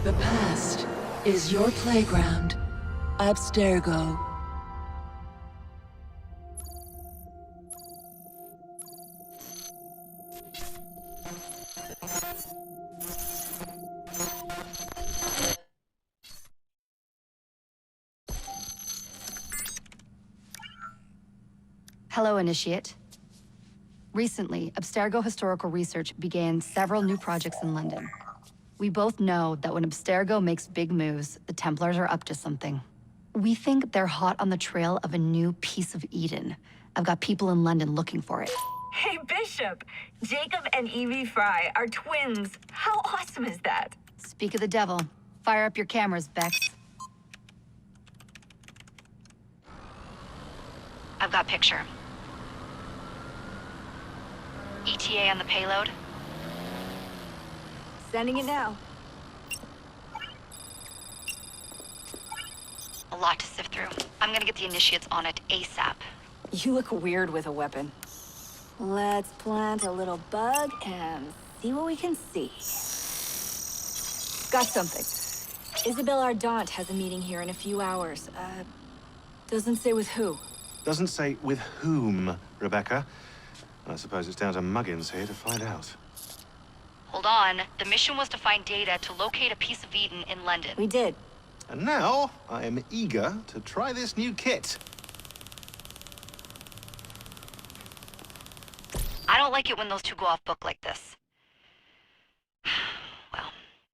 The past is your playground. Abstergo. Hello, Initiate. Recently, Abstergo Historical Research began several new projects in London. We both know that when Abstergo makes big moves, the Templars are up to something. We think they're hot on the trail of a new piece of Eden. I've got people in London looking for it. Hey, Bishop! Jacob and Evie Fry are twins. How awesome is that? Speak of the devil. Fire up your cameras, Bex. I've got picture. ETA on the payload? Sending it now. A lot to sift through. I'm gonna get the Initiates on it ASAP. You look weird with a weapon. Let's plant a little bug and see what we can see. Got something. Isabel Ardant has a meeting here in a few hours. Doesn't say with who. Doesn't say with whom, Rebecca. I suppose it's down to Muggins here to find out. Hold on. The mission was to find data to locate a piece of Eden in London. We did. And now, I am eager to try this new kit. I don't like it when those two go off book like this. Well,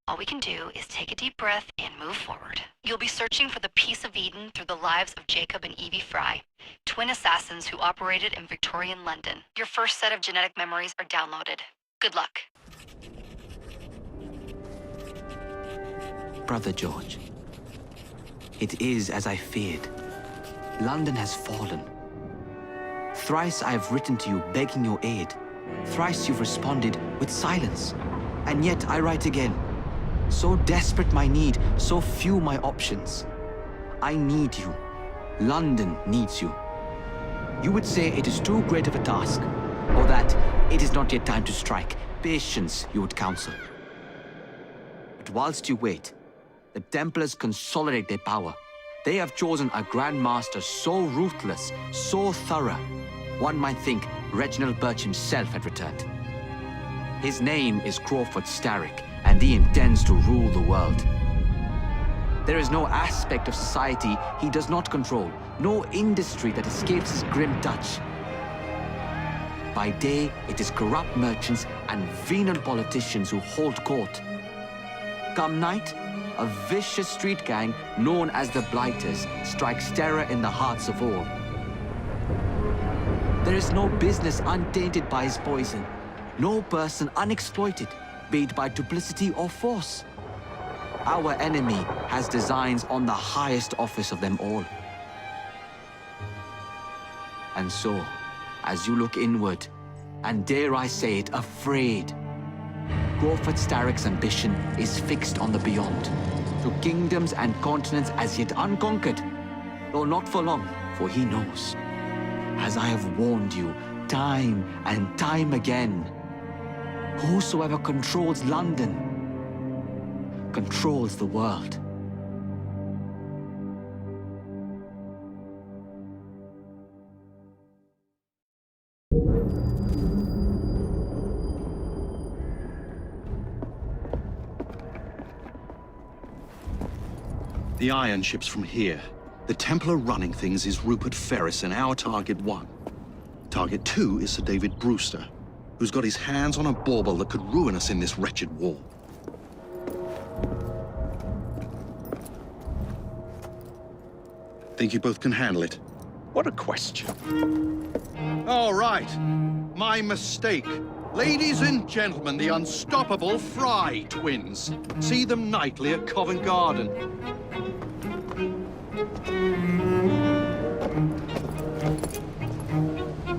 all we can do is take a deep breath and move forward. You'll be searching for the piece of Eden through the lives of Jacob and Evie Fry, twin assassins who operated in Victorian London. Your first set of genetic memories are downloaded. Good luck. Brother George, it is as I feared. London has fallen. Thrice I have written to you begging your aid. Thrice you've responded with silence. And yet I write again. So desperate my need, so few my options. I need you. London needs you. You would say it is too great of a task, or that it is not yet time to strike. Patience, you would counsel. But whilst you wait, the Templars consolidate their power. They have chosen a Grand Master so ruthless, so thorough. One might think Reginald Birch himself had returned. His name is Crawford Starrick, and he intends to rule the world. There is no aspect of society he does not control, no industry that escapes his grim touch. By day, it is corrupt merchants and venal politicians who hold court. Come night, a vicious street gang known as the Blighters strikes terror in the hearts of all. There is no business untainted by his poison, no person unexploited, be it by duplicity or force. Our enemy has designs on the highest office of them all. And so, as you look inward, and dare I say it, afraid, Crawford Starrick's ambition is fixed on the beyond, to kingdoms and continents as yet unconquered, though not for long, for he knows, as I have warned you time and time again, whosoever controls London controls the world. The iron ship's from here. The Templar running things is Rupert Ferris and our target 1. Target 2 is Sir David Brewster, who's got his hands on a bauble that could ruin us in this wretched war. Think you both can handle it? What a question. All right. My mistake. Ladies and gentlemen, the unstoppable Fry twins. See them nightly at Covent Garden.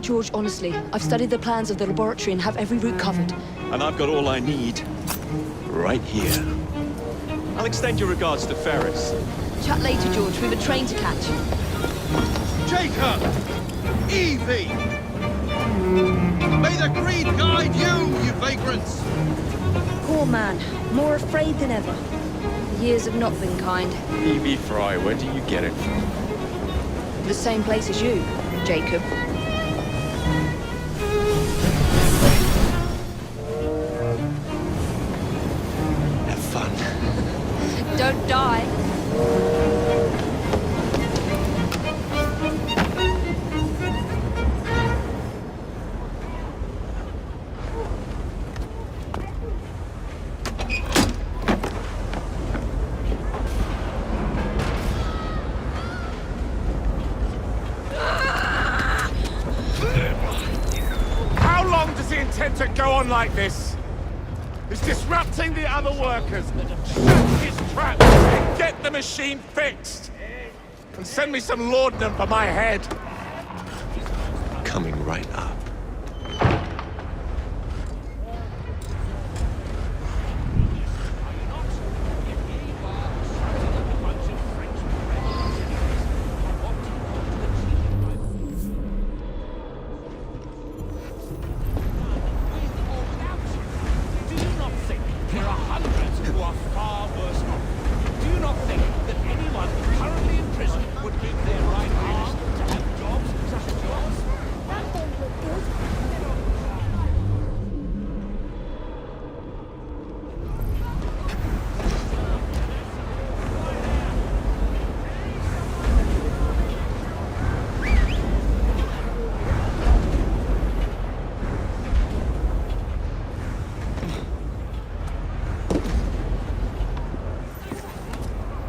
George, honestly, I've studied the plans of the laboratory and have every route covered. And I've got all I need right here. I'll extend your regards to Ferris. Chat later, George. We've a train to catch. Jacob! Evie! May the Creed guide you, you vagrants! Poor man. More afraid than ever. Years have not been kind. Evie Fry, where do you get it from? The same place as you, Jacob. Have fun. Don't die. How long does he intend to go on like this? He's disrupting the other workers. Shut his trap and get the machine fixed. And send me some laudanum for my head. Coming right up.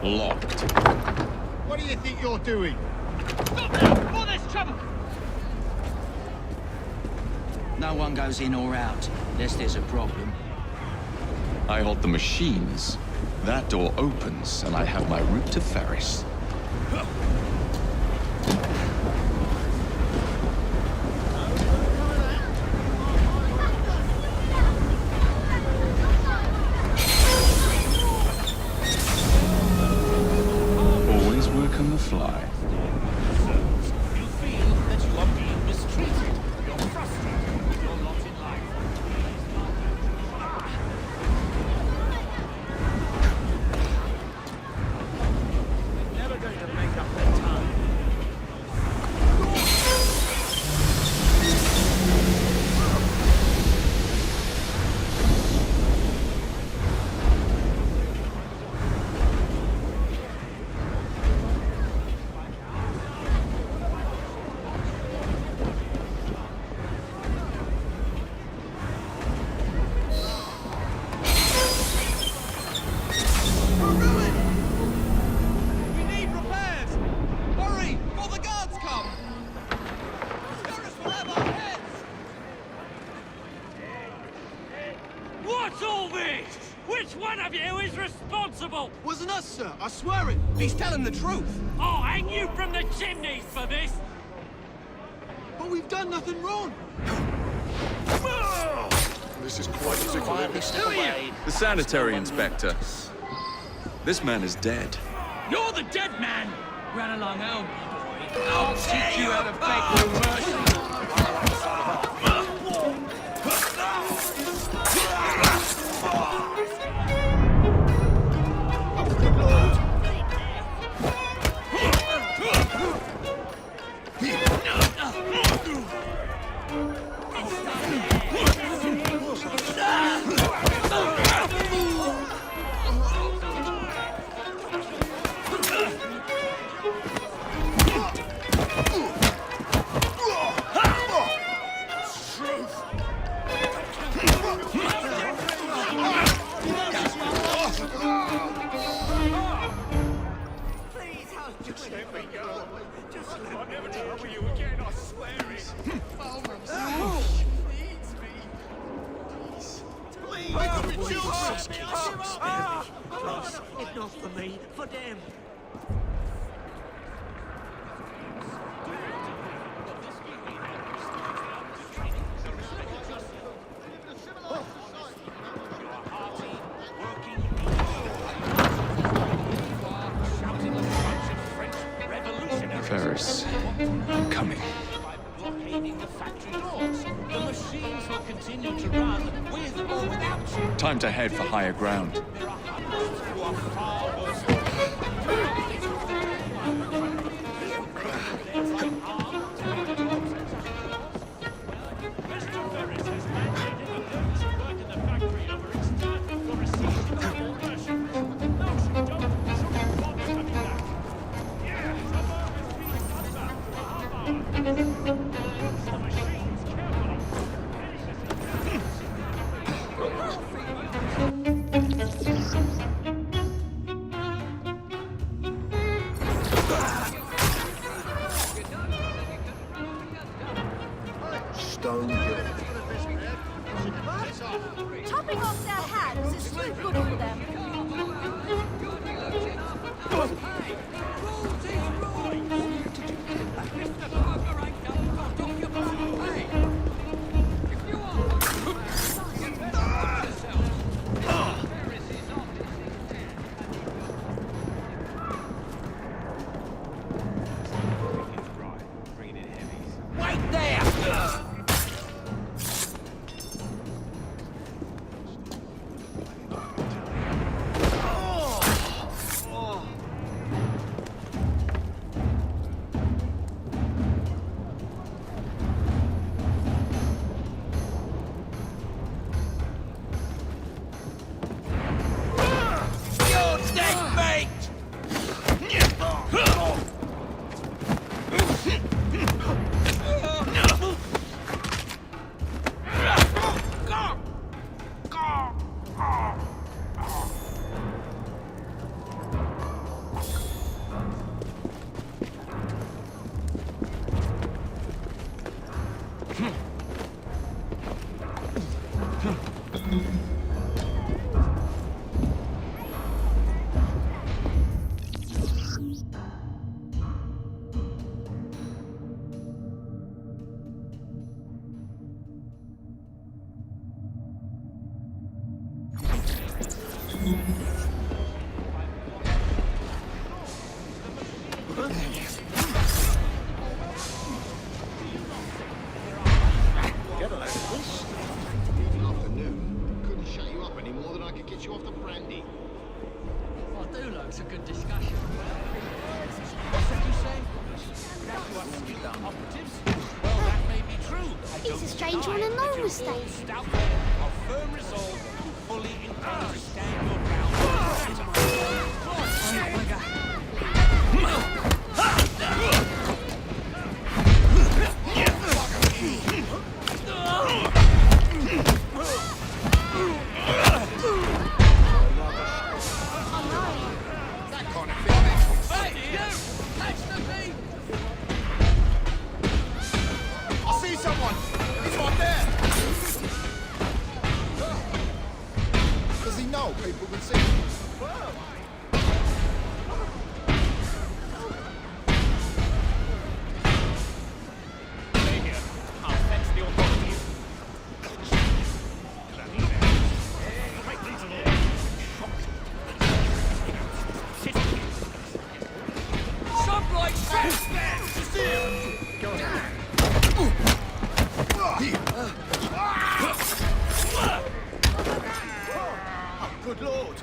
Locked. What do you think you're doing? Stop now! Before there's trouble! No one goes in or out, unless there's a problem. I hold the machines. That door opens, and I have my route to Ferris. Always work on the fly. You feel that you are being mistreated. You're frustrated with your lot in life. Never going to make up their time. We need repairs! Hurry, before the guards come! Ferris will have our heads! What's all this? Which one of you is responsible? Wasn't us, sir. I swear it. He's telling the truth. I'll hang you from the chimneys for this! But we've done nothing wrong. This is quite a Quietly step away. The sanitary inspector. This man is dead. You're the dead man! Run along home, boy. I'll teach you how to beg for mercy. I'll never trouble you again, I swear it. If not for me, for them. Ferris, I'm coming. opening the factory doors. The machines will continue to run with or without you. Time to head for higher ground. There are hundreds who are far worse. Mr. Ferris has mandated the girls who work in the factory over its staff for receiving the full version. No, she don't. Shouldn't bother coming back. Yeah, tomorrow is being cut back for a half hour. The machines, careful. Stone dead. Chopping off their hands is too good for them. Wait there! You're dead, mate! Get a load of this. Evening afternoon. Couldn't shut you up any more than I could get you off the brandy. I do like it's a good discussion. What's that you say? That you are skilled operatives? Well, that may be true. He's a stranger on a normal state. Stout men of firm resolve who fully intend to stand your ground. That kind of thing makes me sick. Hey, you! Catch the thief! I see someone. He's right there. Does he know people can see him? Stay here. I'll fetch the authorities. Some like that! Good lord.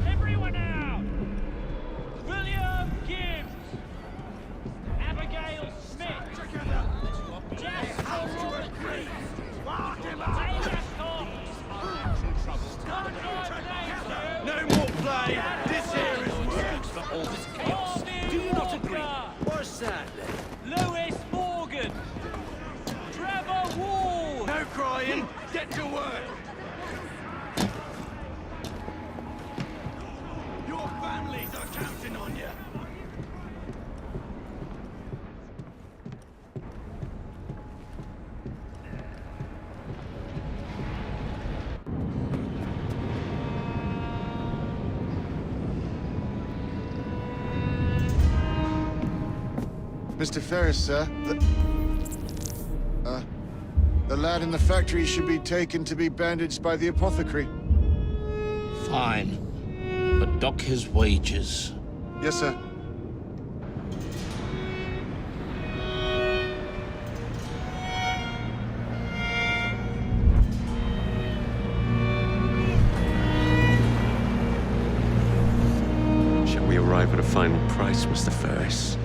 Everyone out! William Gibbs! Abigail Smith! Jasper Robert Reeves! Taylor Scott! No more play. This here is work. For all this chaos. Do you not agree? What's that then? Lewis Morgan! Trevor Ward! No crying. Get to work. Your families are counting on you. Mr. Ferris, sir. The lad in the factory should be taken to be bandaged by the apothecary. Fine. But dock his wages. Yes, sir. Shall we arrive at a final price, Mr. Ferris?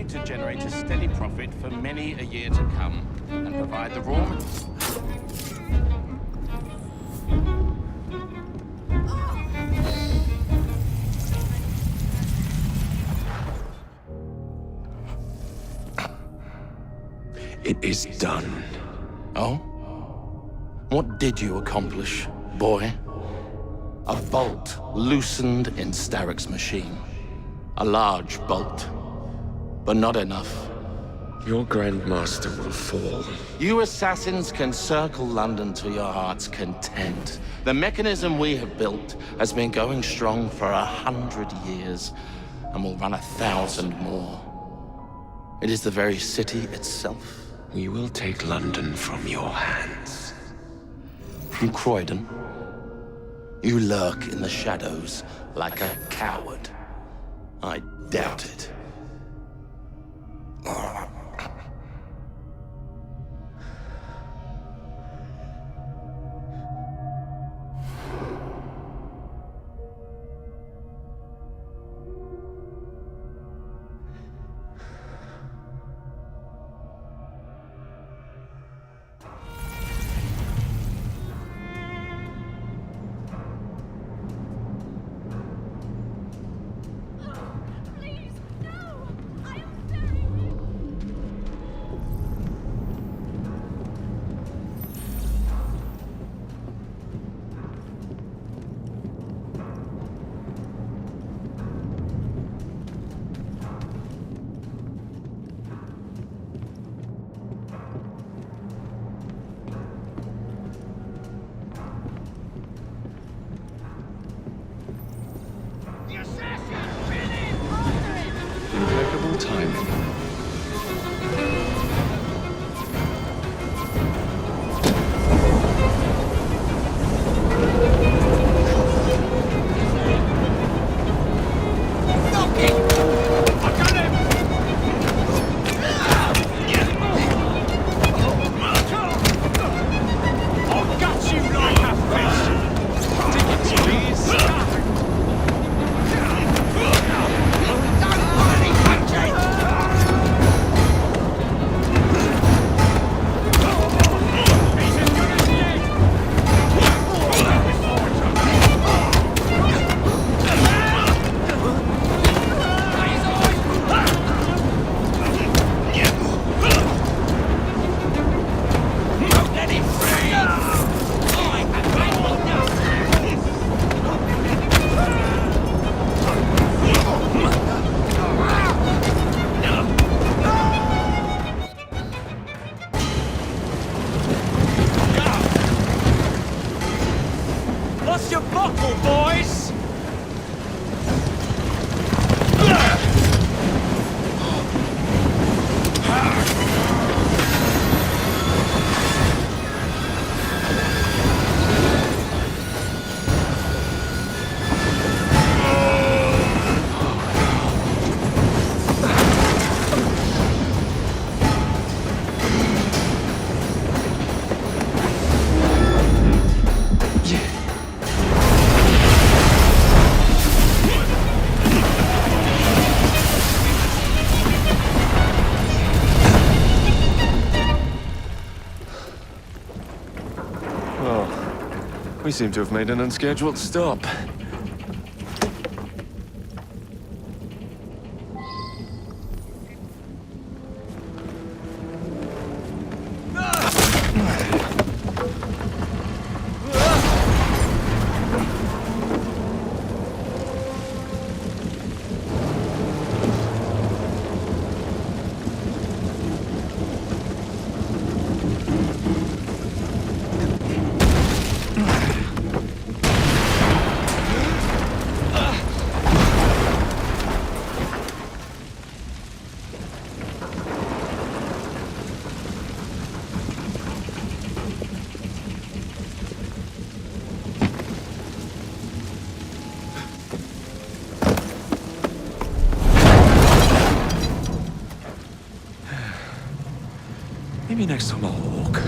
To generate a steady profit for many a year to come, and provide the raw It is done. Oh? What did you accomplish, boy? A bolt loosened in Starrick's machine. A large bolt. But not enough. Your Grandmaster will fall. You assassins can circle London to your heart's content. The mechanism we have built has been going strong for 100 years, and will run 1,000 more. It is the very city itself. We will take London from your hands. From Croydon? You lurk in the shadows like a coward. I doubt it. Please, no! We seem to have made an unscheduled stop. Maybe next time I'll walk.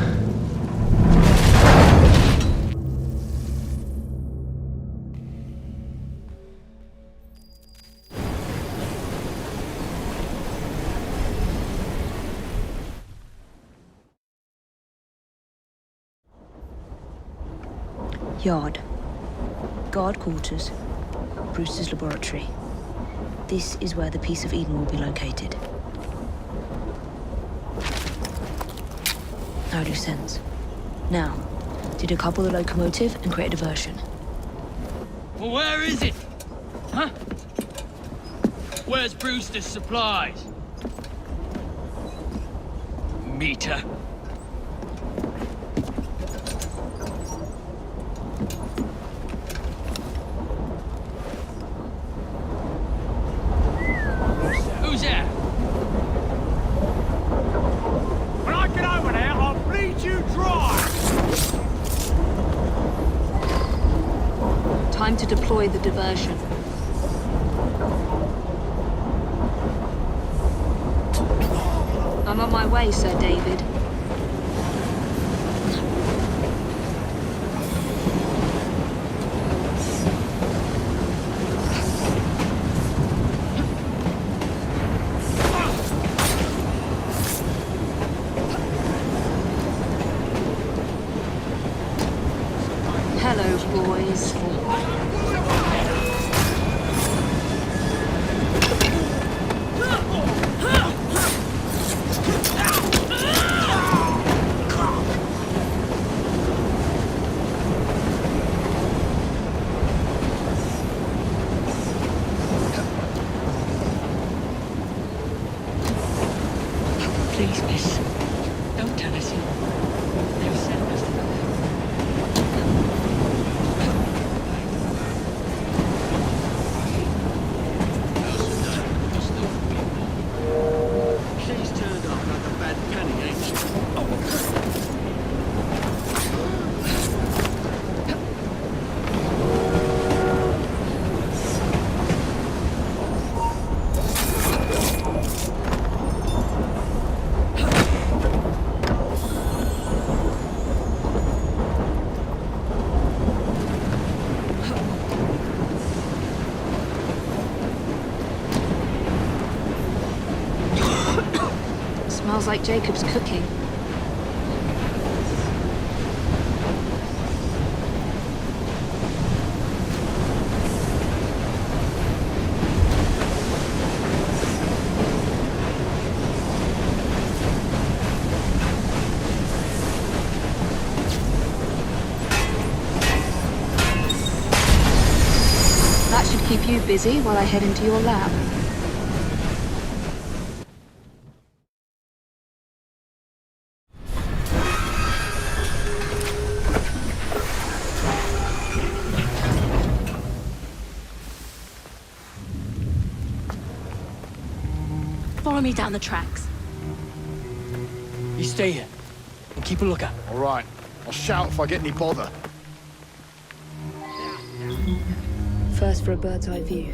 Yard. Guard quarters. Brewster's laboratory. This is where the piece of Eden will be located. Now do sense. Now, to decouple the locomotive and create a diversion. Well, where is it? Huh? Where's Brewster's supplies? Meter. Who's there? When I get over there, I'll bleed you dry! Time to deploy the diversion. I'm on my way, Sir David. Hello, boys. Please, miss. Don't tell us. They've sent us to She's turned off like a bad penny, ain't she? Smells like Jacob's cooking. That should keep you busy while I head into your lab. Follow me down the tracks. You stay here and keep a lookout. All right. I'll shout if I get any bother. First for a bird's eye view.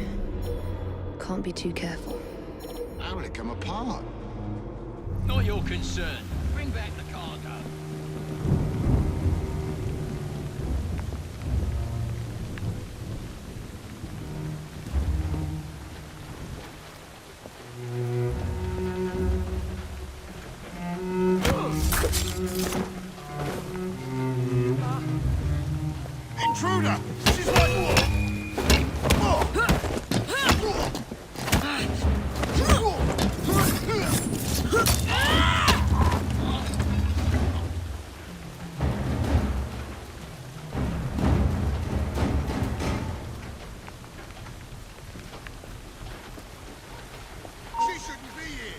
Can't be too careful. How will it come apart? Not your concern. Bring back the cargo. intruder! She's like... She shouldn't be here!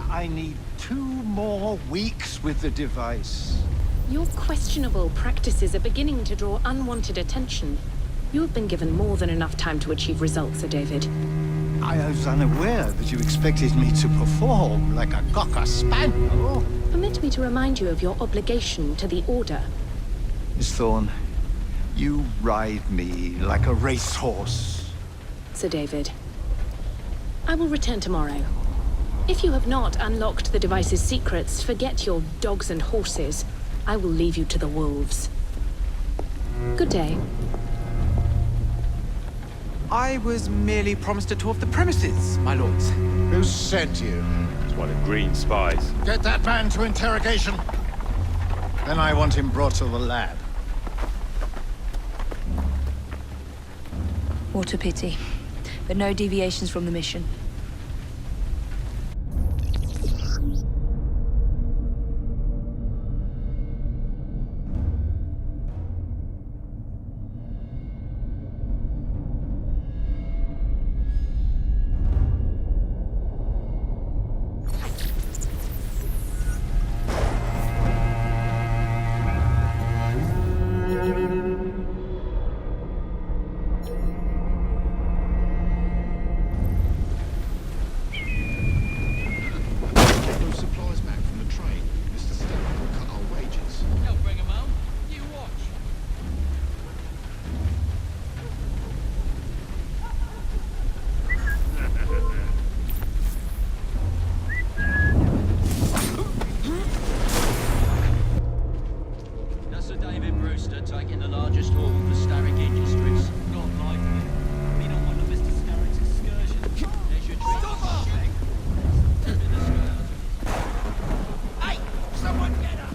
I need 2 more weeks with the device. Your questionable practices are beginning to draw unwanted attention. You have been given more than enough time to achieve results, Sir David. I was unaware that you expected me to perform like a cocker spaniel. Permit me to remind you of your obligation to the Order. Miss Thorne, you ride me like a racehorse. Sir David, I will return tomorrow. If you have not unlocked the device's secrets, forget your dogs and horses. I will leave you to the wolves. Good day. I was merely promised a tour of the premises, my lords. Who sent you? It's one of Green's spies. Get that man to interrogation. Then I want him brought to the lab. What a pity. But no deviations from the mission. Taking the largest haul for Starrick Industries. Not likely. Been on one of Mr. Starrick's excursions. There's your drink. Stop! Hey! Someone get her!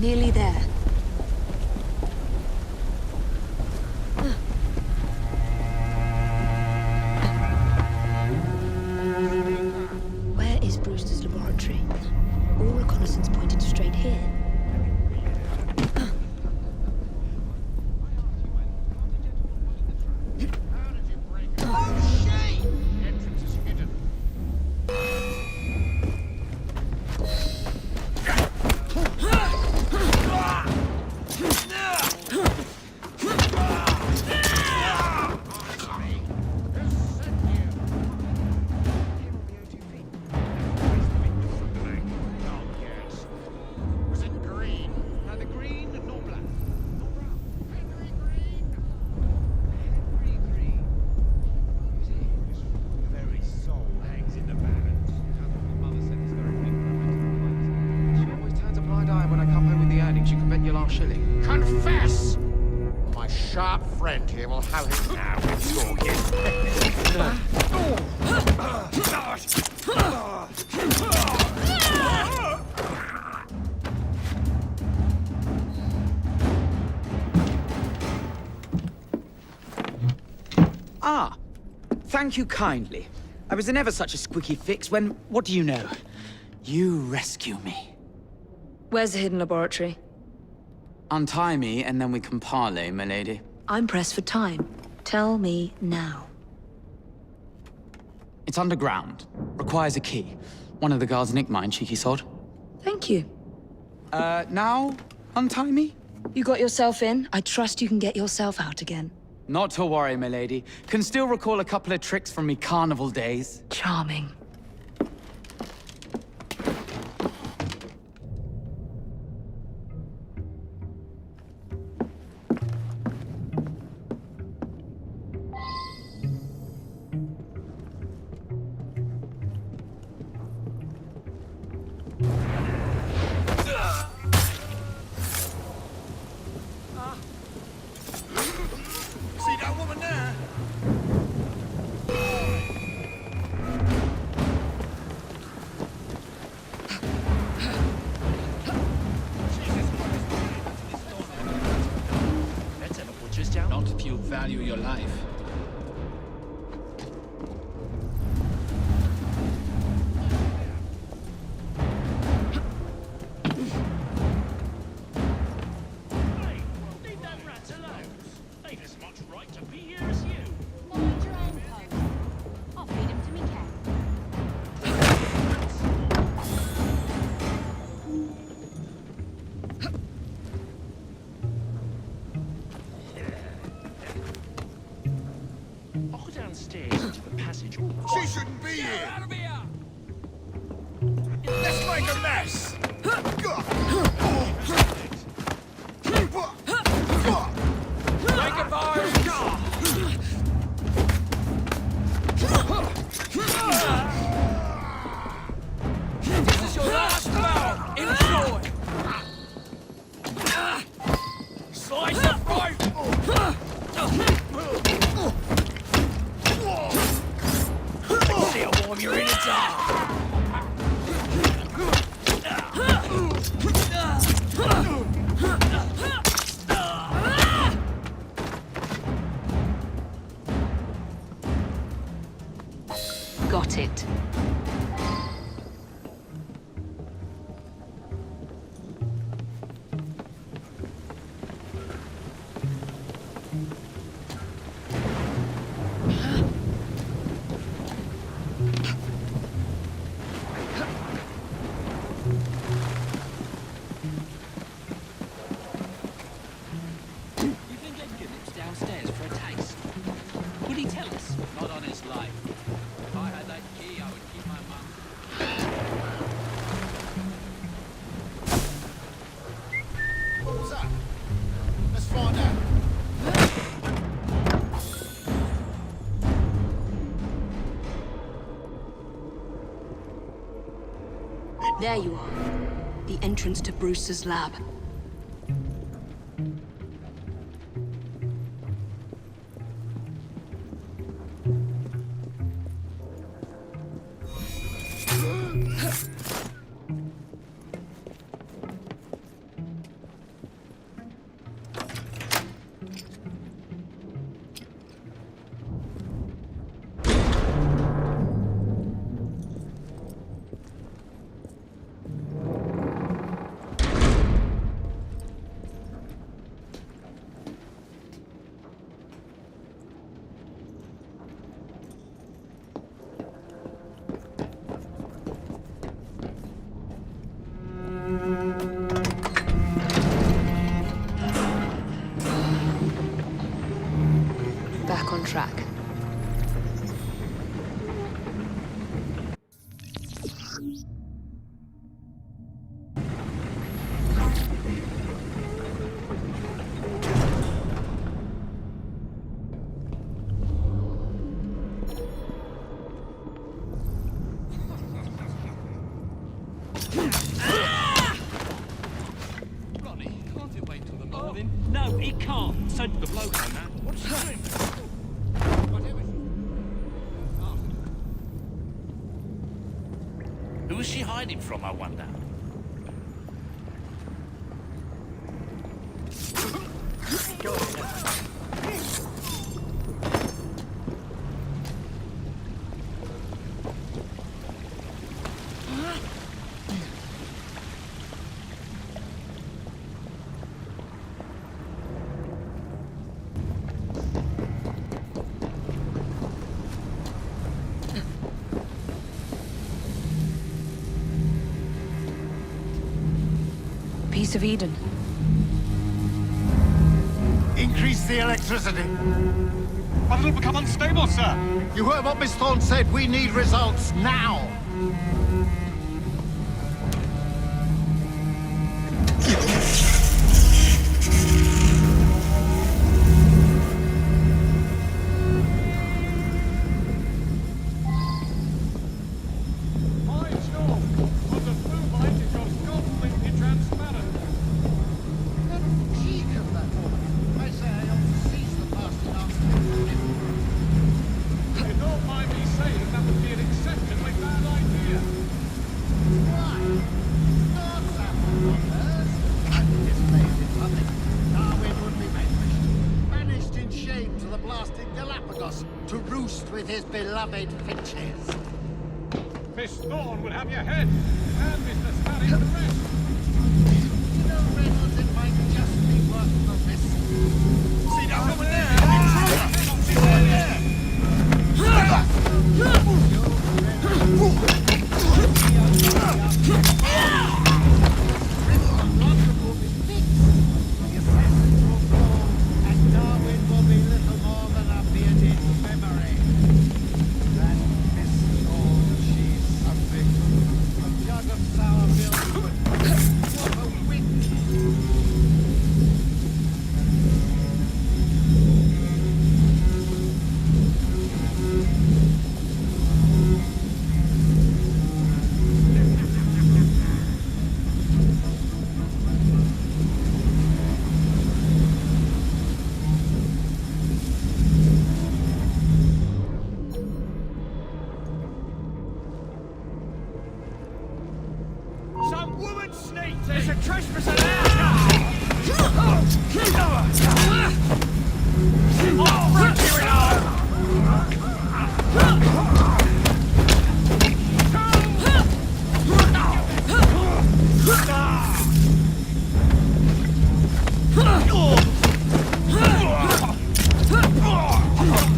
Nearly there. Where is Brewster's laboratory? All reconnaissance pointed straight here. Confess! My sharp friend here will have him now. Thank you kindly. I was in ever such a squeaky fix when, what do you know? You rescue me. Where's the hidden laboratory? Untie me, and then we can parley, milady. I'm pressed for time. Tell me now. It's underground. Requires a key. One of the guards nicked mine, cheeky sod. Thank you. Now? Untie me? You got yourself in. I trust you can get yourself out again. Not to worry, milady. Can still recall a couple of tricks from me carnival days. Charming. See that woman there? Let's have a butcher's down. Not if you value your life. Leave that rat alone. They've as much right to be here as you. Mind your own post. I'll feed him to me cat. I'll go downstairs into the passage. She shouldn't be here. Let's make a mess. Make a fire! This is your last bout! Enjoy! Slice the throat! Let's see how warm your innards are! Got it. You think Gibbons downstairs for a taste? Would he tell us? Not on his life. If I had that key, I would keep my mouth. What was that? Let's find out. There you are. The entrance to Brewster's lab. Back on track. Ronnie, can't it wait till the morning? No, he can't. So the bloke on that. What's he doing? Who is she hiding from, I wonder? piece of Eden. Increase the electricity. But it'll become unstable, sir. You heard what Miss Thorne said. We need results now. To roost with his beloved finches. Miss Thorne will have your head, and Mr. Sparring the rest. You know, Reynolds, it might just be worth the risk. See down over there! See over Some woman sneaked! There's a trespasser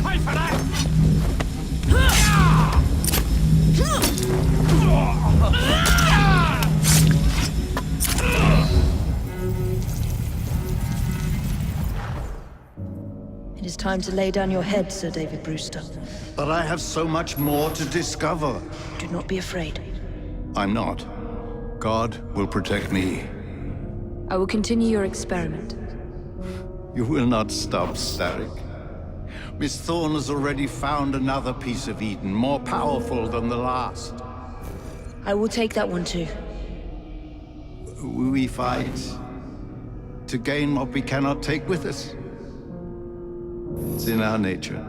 Pay for that! It is time to lay down your head, Sir David Brewster. But I have so much more to discover. Do not be afraid. I'm not. God will protect me. I will continue your experiment. You will not stop, Starrick. Miss Thorne has already found another piece of Eden, more powerful than the last. I will take that one too. We fight to gain what we cannot take with us. It's in our nature.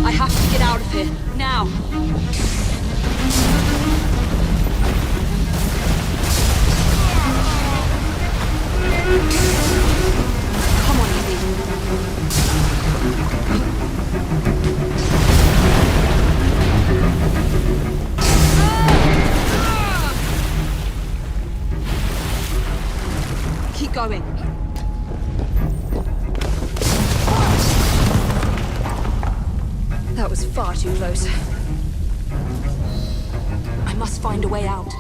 I have to get out of here, now! Come on, Evie. Keep going. That was far too close. I must find a way out.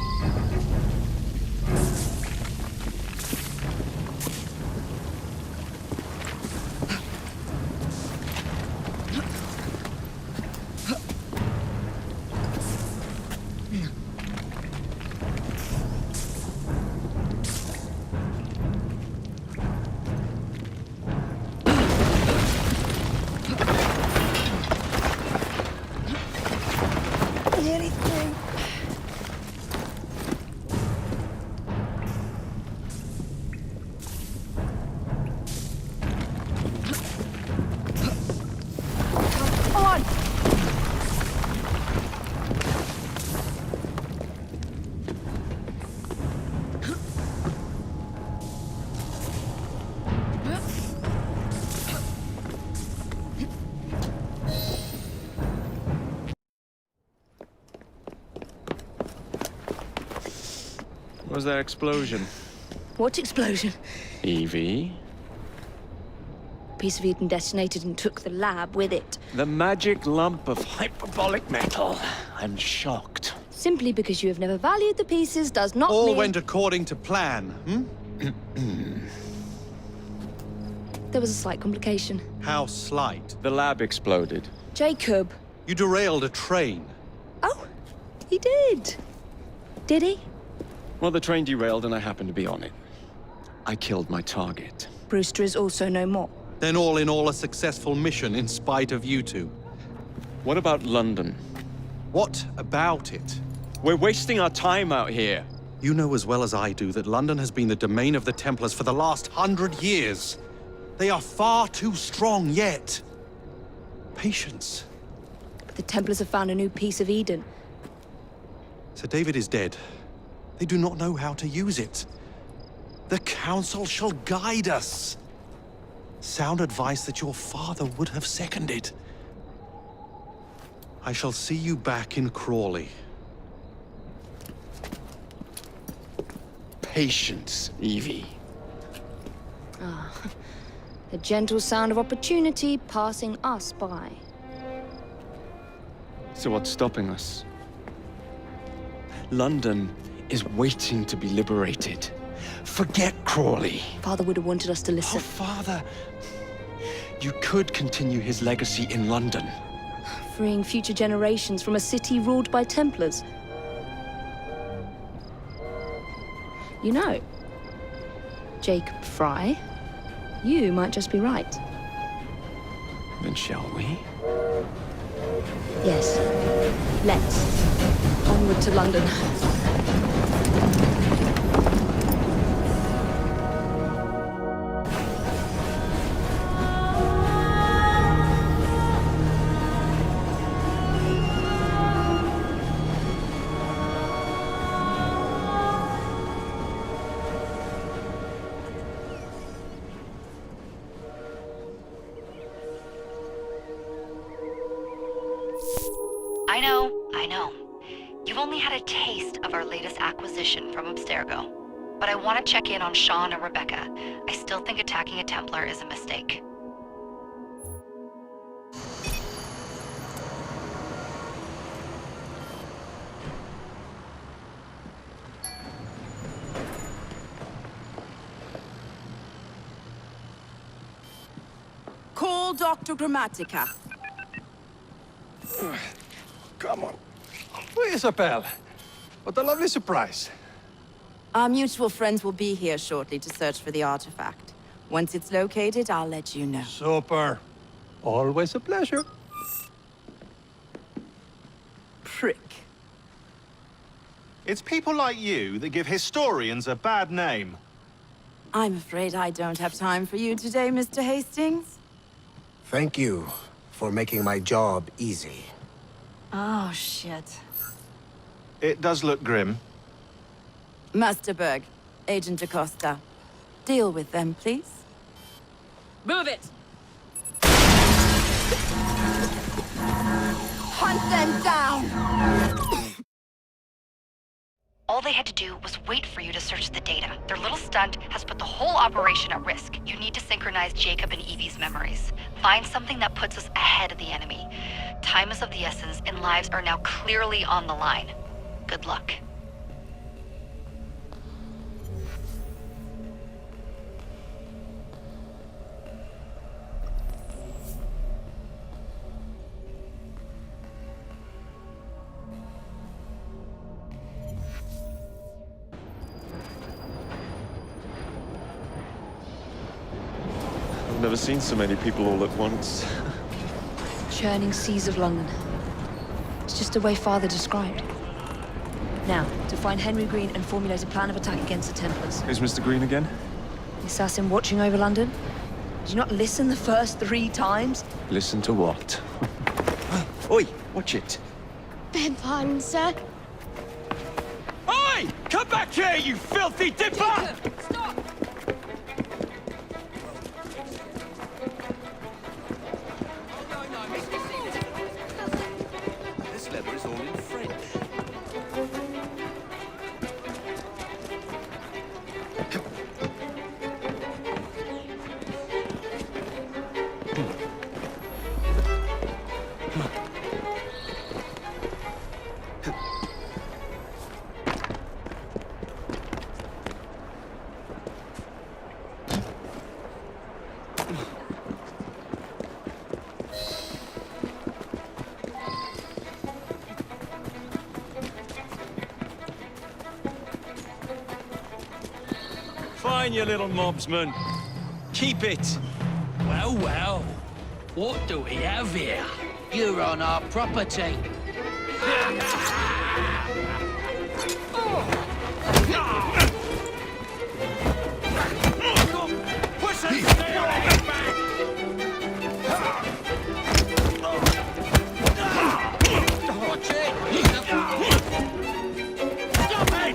Was there explosion? What explosion? Evie? Piece of Eden detonated and took the lab with it. The magic lump of hyperbolic metal. I'm shocked. Simply because you have never valued the pieces does not All mean... went according to plan, There was a slight complication. How slight? The lab exploded. Jacob. You derailed a train. Oh, he did. Did he? Well, the train derailed and I happened to be on it. I killed my target. Brewster is also no more. Then all in all, a successful mission in spite of you two. What about London? What about it? We're wasting our time out here. You know as well as I do that London has been the domain of the Templars for the last 100 years. They are far too strong yet. Patience. But the Templars have found a new piece of Eden. Sir David is dead. They do not know how to use it. The Council shall guide us. Sound advice that your father would have seconded. I shall see you back in Crawley. Patience, Evie. Ah, the gentle sound of opportunity passing us by. So what's stopping us? London is waiting to be liberated. Forget Crawley. Father would have wanted us to listen. Oh, Father. You could continue his legacy in London. Freeing future generations from a city ruled by Templars. You know, Jacob Fry, you might just be right. Then shall we? Yes. Let's. Onward to London. I know. You've only had a taste of our latest acquisition from Abstergo. But I want to check in on Sean and Rebecca. I still think attacking a Templar is a mistake. Call Dr. Grammatica. Come on. Isabel. What a lovely surprise. Our mutual friends will be here shortly to search for the artifact. Once it's located, I'll let you know. Super. Always a pleasure. Prick. It's people like you that give historians a bad name. I'm afraid I don't have time for you today, Mr. Hastings. Thank you for making my job easy. Oh, shit. It does look grim. Master Berg, Agent Acosta. Deal with them, please. Move it! Hunt them down! All they had to do was wait for you to search the data. Their little stunt has put the whole operation at risk. You need to synchronize Jacob and Evie's memories. Find something that puts us ahead of the enemy. Time is of the essence, and lives are now clearly on the line. Good luck. I've never seen so many people all at once. Churning seas of London. It's just the way Father described. Now, to find Henry Green and formulate a plan of attack against the Templars. Who's Mr. Green again? The assassin watching over London? Did you not listen the first 3 times? Listen to what? Oi, watch it. Beg pardon, sir. Oi! Come back here, you filthy dipper! Stop! This letter is all in French. mine, you little mobsman. Keep it. Well, well. What do we have here? You're on our property. Push it! Stay on his back! Watch it! Stop it!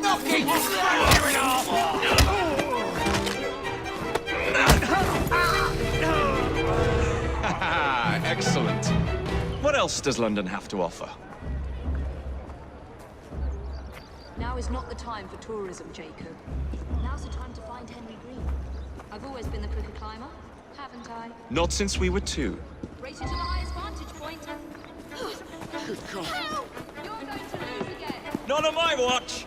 Knocking! Fire it off! Excellent. What else does London have to offer? Now is not the time for tourism, Jacob. Now's the time to find Henry Green. I've always been the quicker climber, haven't I? Not since we were 2. Race you to the highest vantage point. Good God. Help! You're going to lose again. Not on my watch!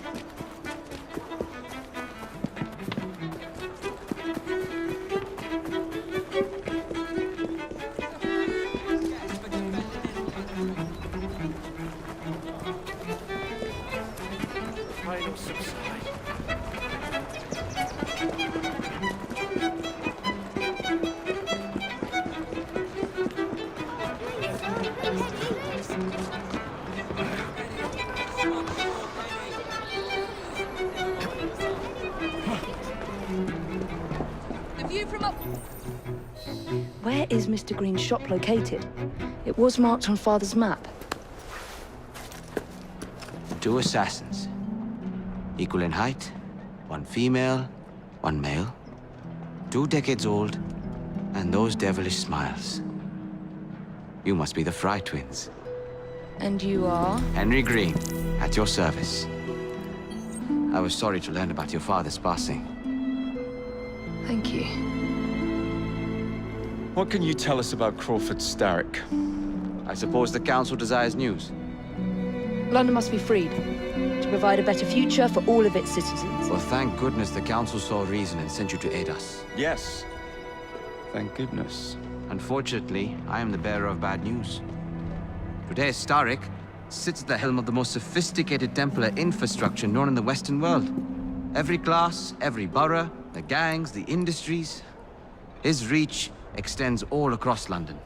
Rain will subside. The view from up... Where is Mr. Green's shop located? It was marked on Father's map. 2 assassins. Equal in height, 1 female, 1 male. 2 decades old, and those devilish smiles. You must be the Fry twins. And you are? Henry Green, at your service. I was sorry to learn about your father's passing. Thank you. What can you tell us about Crawford Starrick? I suppose the Council desires news. London must be freed to provide a better future for all of its citizens. Well, thank goodness the Council saw reason and sent you to aid us. Yes. Thank goodness. Unfortunately, I am the bearer of bad news. Today, Starrick sits at the helm of the most sophisticated Templar infrastructure known in the Western world. Every class, every borough, the gangs, the industries. His reach extends all across London.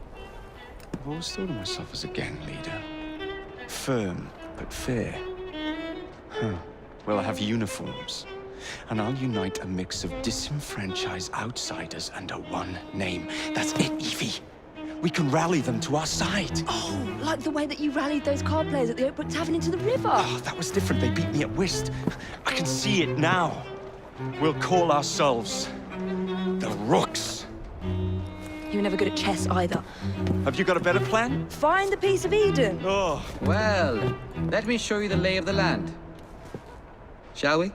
I've always thought of myself as a gang leader. Firm, but fair. Huh. Well, I have uniforms. And I'll unite a mix of disenfranchised outsiders under one name. That's it, Evie. We can rally them to our side. Oh, like the way that you rallied those card players at the Oakbrook Tavern into the river. Oh, that was different. They beat me at whist. I can see it now. We'll call ourselves the Rooks. You were never good at chess either. Have you got a better plan? Find the piece of Eden. Oh. Well, let me show you the lay of the land. Shall we?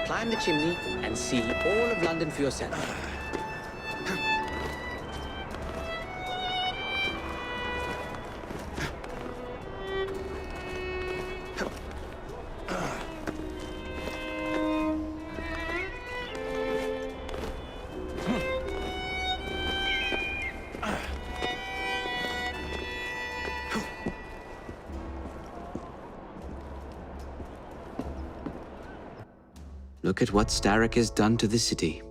Climb the chimney and see all of London for yourself. Look at what Starrick has done to the city.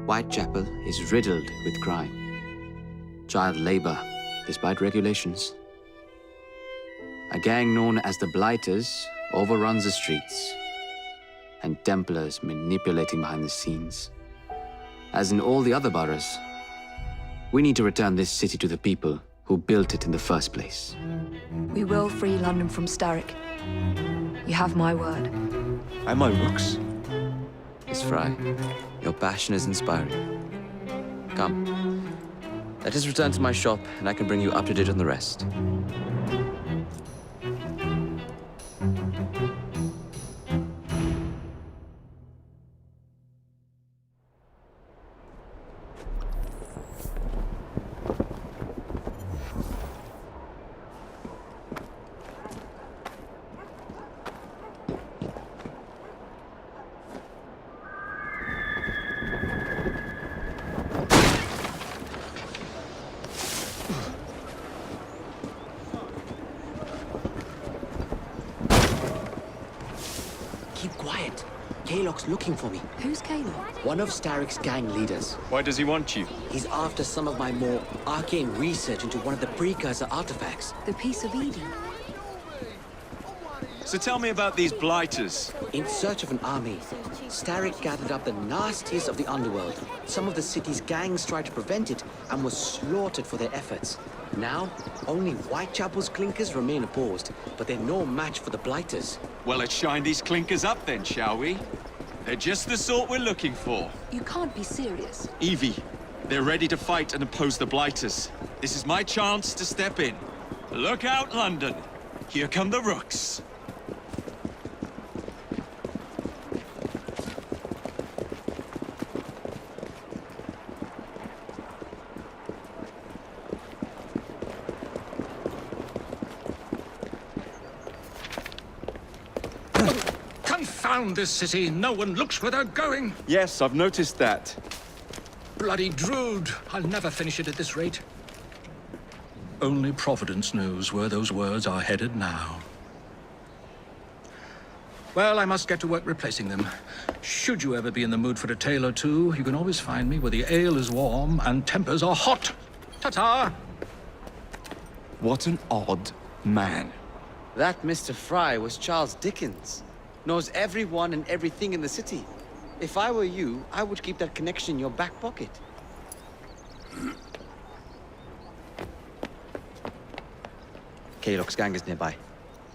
Whitechapel is riddled with crime. Child labor, despite regulations. A gang known as the Blighters overruns the streets. And Templars manipulating behind the scenes. As in all the other boroughs, we need to return this city to the people who built it in the first place. We will free London from Starrick. You have my word. Am I Rooks? Miss Fry, your passion is inspiring. Come, let us return to my shop, and I can bring you up to date on the rest. Kalok's looking for me. Who's Kalok? One of Starrick's gang leaders. Why does he want you? He's after some of my more arcane research into one of the precursor artifacts. The Piece of Eden. So tell me about these blighters. In search of an army, Starrick gathered up the nastiest of the underworld. Some of the city's gangs tried to prevent it and were slaughtered for their efforts. Now, only Whitechapel's clinkers remain opposed, but they're no match for the blighters. Well, let's shine these clinkers up then, shall we? They're just the sort we're looking for. You can't be serious. Evie, they're ready to fight and oppose the blighters. This is my chance to step in. Look out, London. Here come the rooks. Confound this city! No one looks where they're going! Yes, I've noticed that. Bloody Drood! I'll never finish it at this rate. Only Providence knows where those words are headed now. Well, I must get to work replacing them. Should you ever be in the mood for a tale or two, you can always find me where the ale is warm and tempers are hot. Ta-ta! What an odd man. That Mr. Fry was Charles Dickens. Knows everyone and everything in the city. If I were you, I would keep that connection in your back pocket. Kalok's gang is nearby.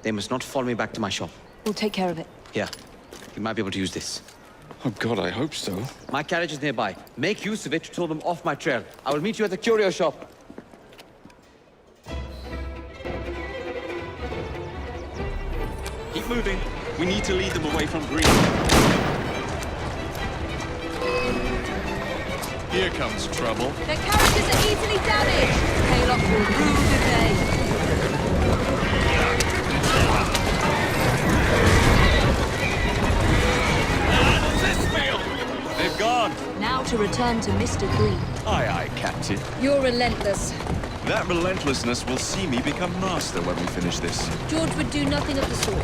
They must not follow me back to my shop. We'll take care of it. Here, you might be able to use this. Oh God, I hope so. My carriage is nearby. Make use of it to throw them off my trail. I will meet you at the curio shop. Keep moving. We need to lead them away from Green. Here comes trouble. Their carriages are easily damaged. Kalok will rue the day. They've gone. Now to return to Mr. Green. Aye, aye, Captain. You're relentless. That relentlessness will see me become master when we finish this. George would do nothing of the sort.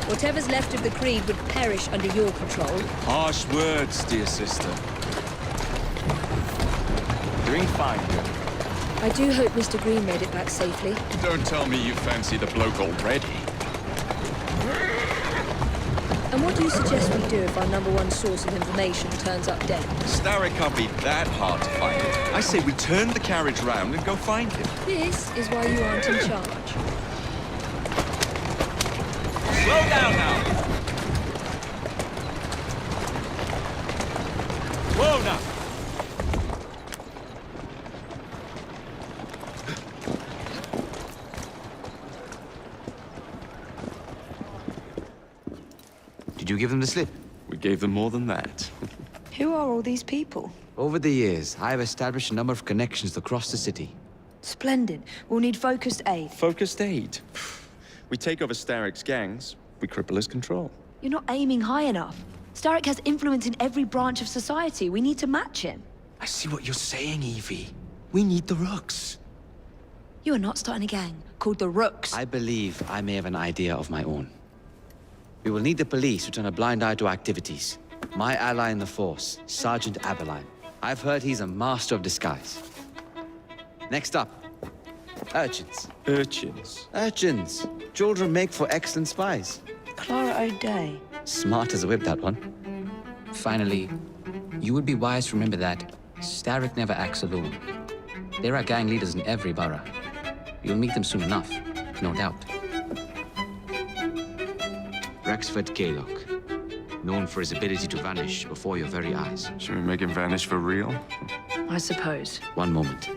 Whatever's left of the Creed would perish under your control. Harsh words, dear sister. Doing fine, girl. I do hope Mr. Green made it back safely. Don't tell me you fancy the bloke already. And what do you suggest we do if our #1 source of information turns up dead? Starrick can't be that hard to find. I say we turn the carriage round and go find him. This is why you aren't in charge. Slow down now. Whoa now. Did you give them the slip? We gave them more than that. Who are all these people? Over the years, I have established a number of connections across the city. Splendid. We'll need focused aid. Focused aid. We take over Starrick's gangs, we cripple his control. You're not aiming high enough. Starrick has influence in every branch of society. We need to match him. I see what you're saying, Evie. We need the rooks. You are not starting a gang called the Rooks. I believe I may have an idea of my own. We will need the police to turn a blind eye to activities. My ally in the force, Sergeant Aberline. I've heard he's a master of disguise. Next up, urchins. Urchins? Urchins. Children make for excellent spies. Clara O'Day. Smart as a whip, that one. Finally, you would be wise to remember that Starrick never acts alone. There are gang leaders in every borough. You'll meet them soon enough, no doubt. Rexford Kalok, known for his ability to vanish before your very eyes. Should we make him vanish for real? I suppose. One moment.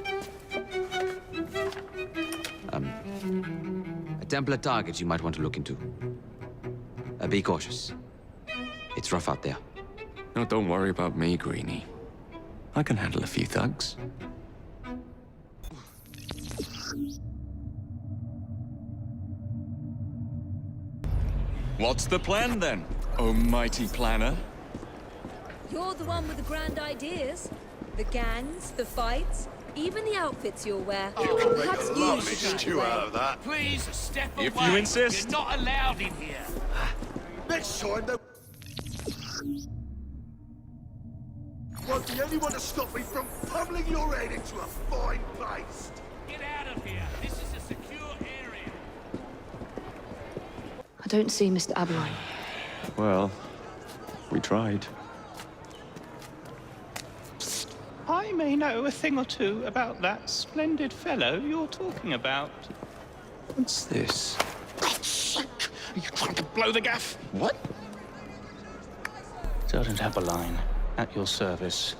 A Templar target you might want to look into. Be cautious. It's rough out there. No, don't worry about me, Greenie. I can handle a few thugs. What's the plan, then, oh mighty planner? You're the one with the grand ideas. The gangs, the fights, even the outfits you'll wear. Perhaps you should keep away. Please step away. If you insist. You're not allowed in here. Next time, though. Won't be anyone to stop me from pummeling your head into a fine paste. Get out of here. This is a secure area. I don't see Mr. Aberline. Well, we tried. I may know a thing or two about that splendid fellow you're talking about. What's this? God's sake! Are you trying to blow the gaff? What? Sergeant Aberline, at your service.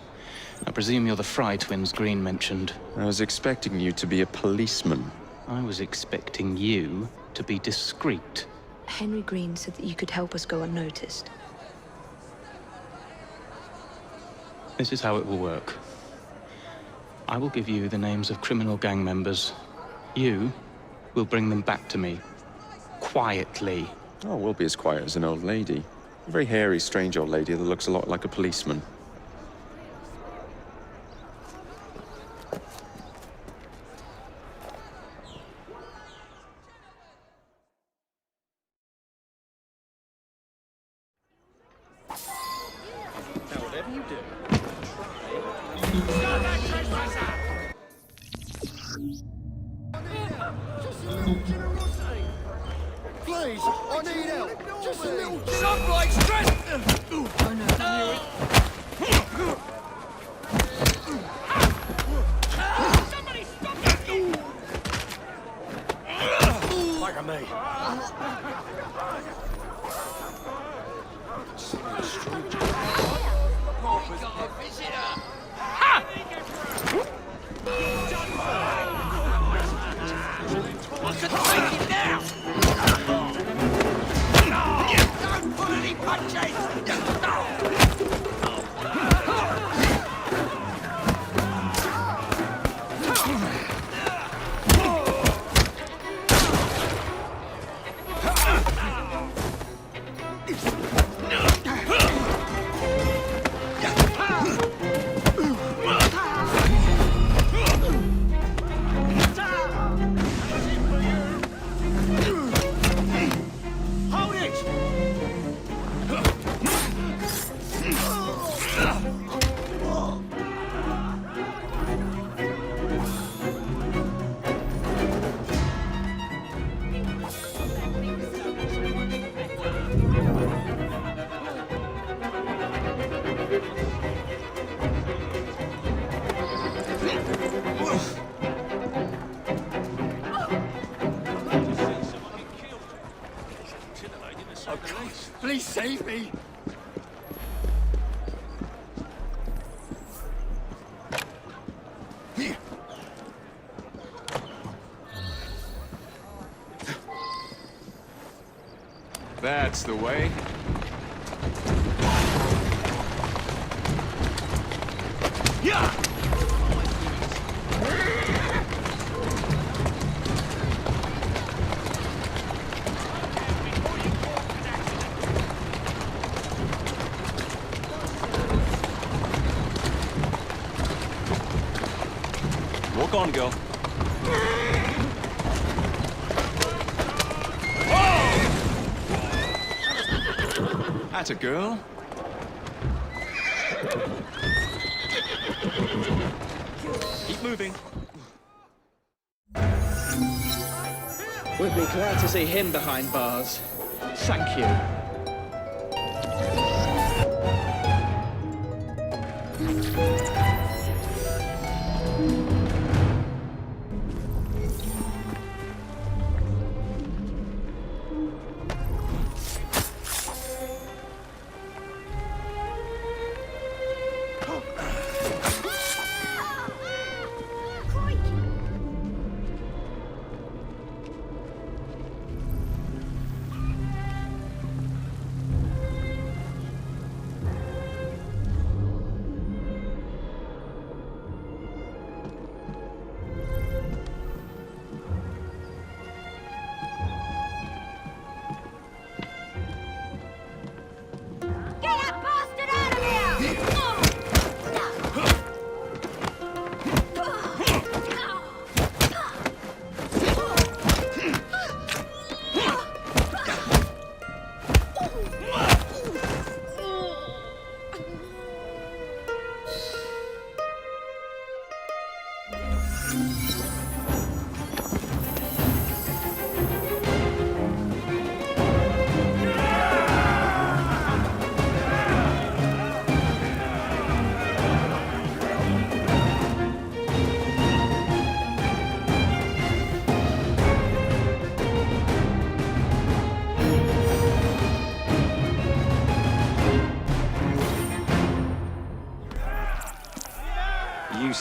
I presume you're the Fry twins Green mentioned. I was expecting you to be a policeman. I was expecting you to be discreet. Henry Green said that you could help us go unnoticed. This is how it will work. I will give you the names of criminal gang members. You will bring them back to me. Quietly. Oh, we'll be as quiet as an old lady. A very hairy, strange old lady that looks a lot like a policeman. Now, whatever you do, Please, I need help. Just a little... Sunlight strength! Somebody stop it! Like me. I could take it now! Don't pull any punches! Hold it! Please save me! That's the way. Yeah! Walk on, girl. That's a girl. Keep moving. We'd be glad to see him behind bars. Thank you.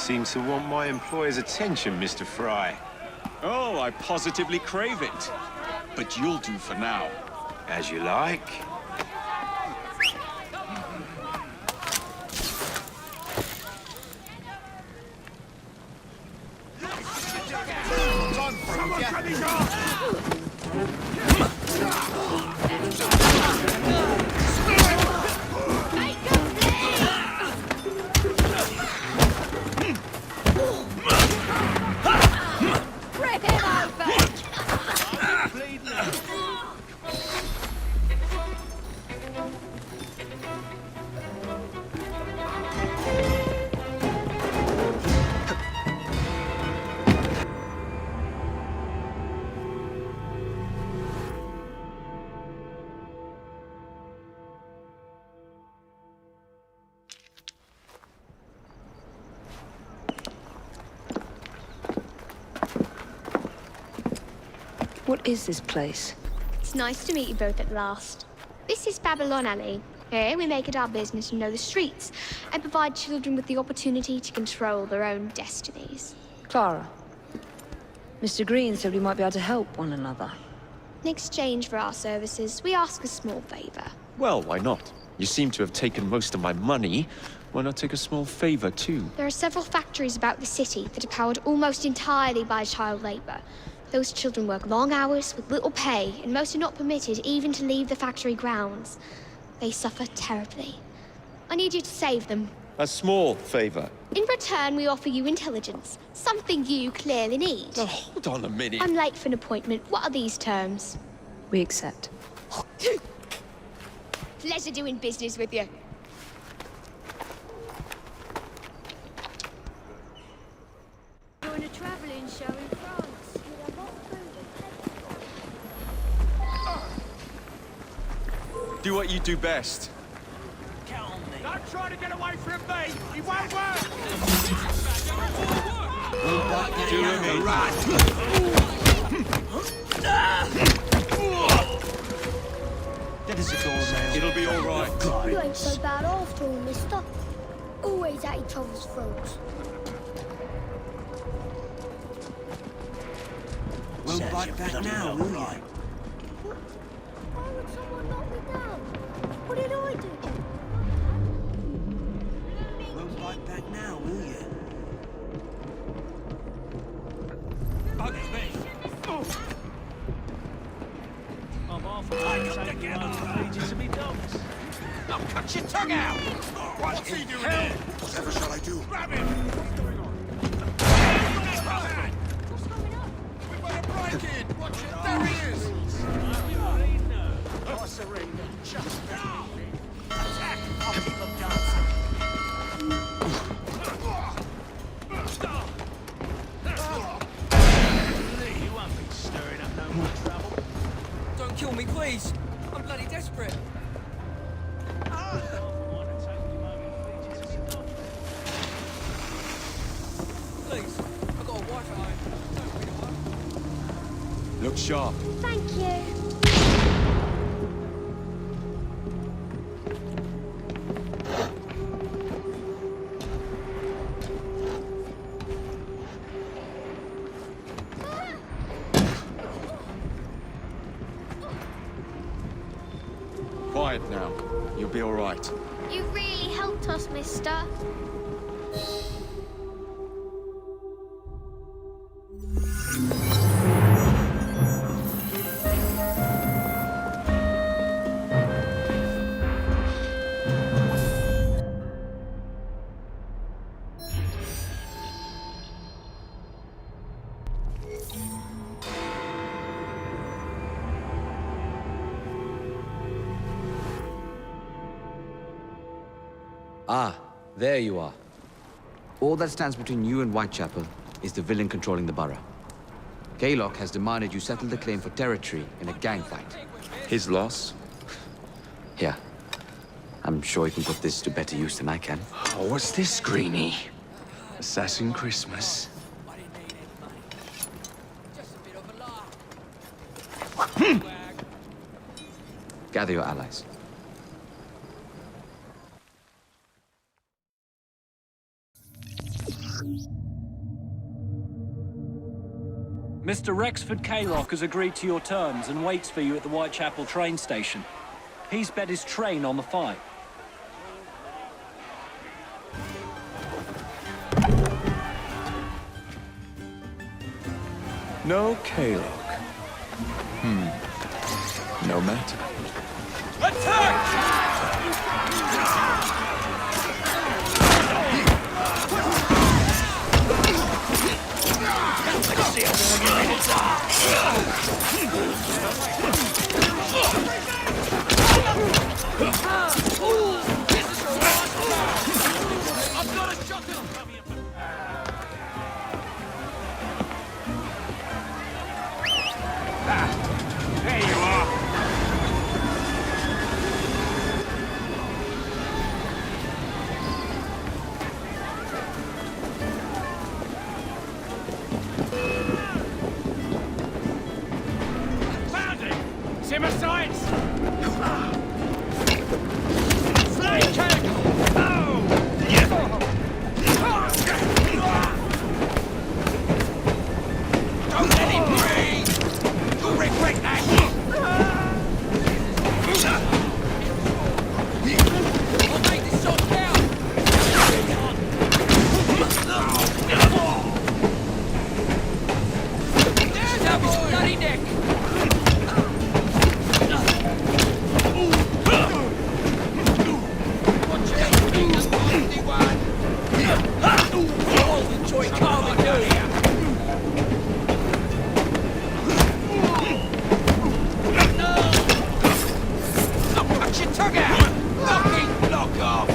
seem to want my employer's attention, Mr. Fry. Oh, I positively crave it. But you'll do for now. As you like. Rip him open! What is this place? It's nice to meet you both at last. This is Babylon Alley. Here we make it our business to know the streets and provide children with the opportunity to control their own destinies. Clara. Mr. Green said we might be able to help one another. In exchange for our services, we ask a small favor. Well, why not? You seem to have taken most of my money. Why not take a small favor, too? There are several factories about the city that are powered almost entirely by child labor. Those children work long hours with little pay, and most are not permitted even to leave the factory grounds. They suffer terribly. I need you to save them. A small favor. In return, we offer you intelligence, something you clearly need. Oh, hold on a minute. I'm late for an appointment. What are these terms? We accept. Pleasure doing business with you. Doing a travelling show in France with a lot of food. Do what you do best. Don't try to get away from me! It won't work! Do him in. That is a doornail. It'll be all right. You ain't so bad after all, mister. Always at each other's throats. Won't bite back now, will you? Why would someone knock me down? What did I do? Won't bite back now, will you? Bugging me! I'm half to me dogs. I'll cut your tongue out! What's he doing here? Whatever shall I do? Grab him! We better break in! Watch it! There he is! I surrender. Just now. Attack! I'll keep them dancing. Lee, you won't be stirring up no more trouble. Don't kill me, please. I'm bloody desperate. Please, I've got a wife at home. Don't read a one. Look sharp. Thank you. Quiet now. You'll be all right. You really helped us, mister. Ah, there you are. All that stands between you and Whitechapel is the villain controlling the borough. Kaylock has demanded you settle the claim for territory in a gang fight. His loss? Yeah. I'm sure he can put this to better use than I can. Oh, what's this, Greenie? Assassin Christmas. Gather your allies. Mr. Rexford Kaylock has agreed to your terms and waits for you at the Whitechapel train station. He's bet his train on the fight. No Kaylock. No matter. There you are. Found it! Simmer sights! Slay kick! Don't let him breathe! You'll regret that! I'll make this shot count! Stab his bloody neck! Watch out, King, the nasty one! I'll enjoy carving down here! Cut your tongue out! Fucking block off!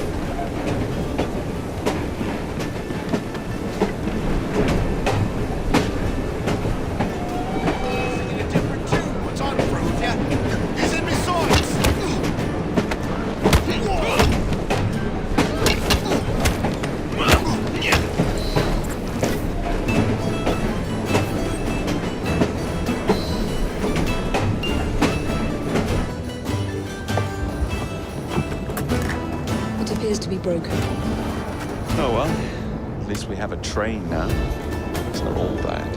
Singing a different tune, what's on proof, yeah? He's in my sights! It appears to be broken. Oh well, at least we have a train now. It's not all bad.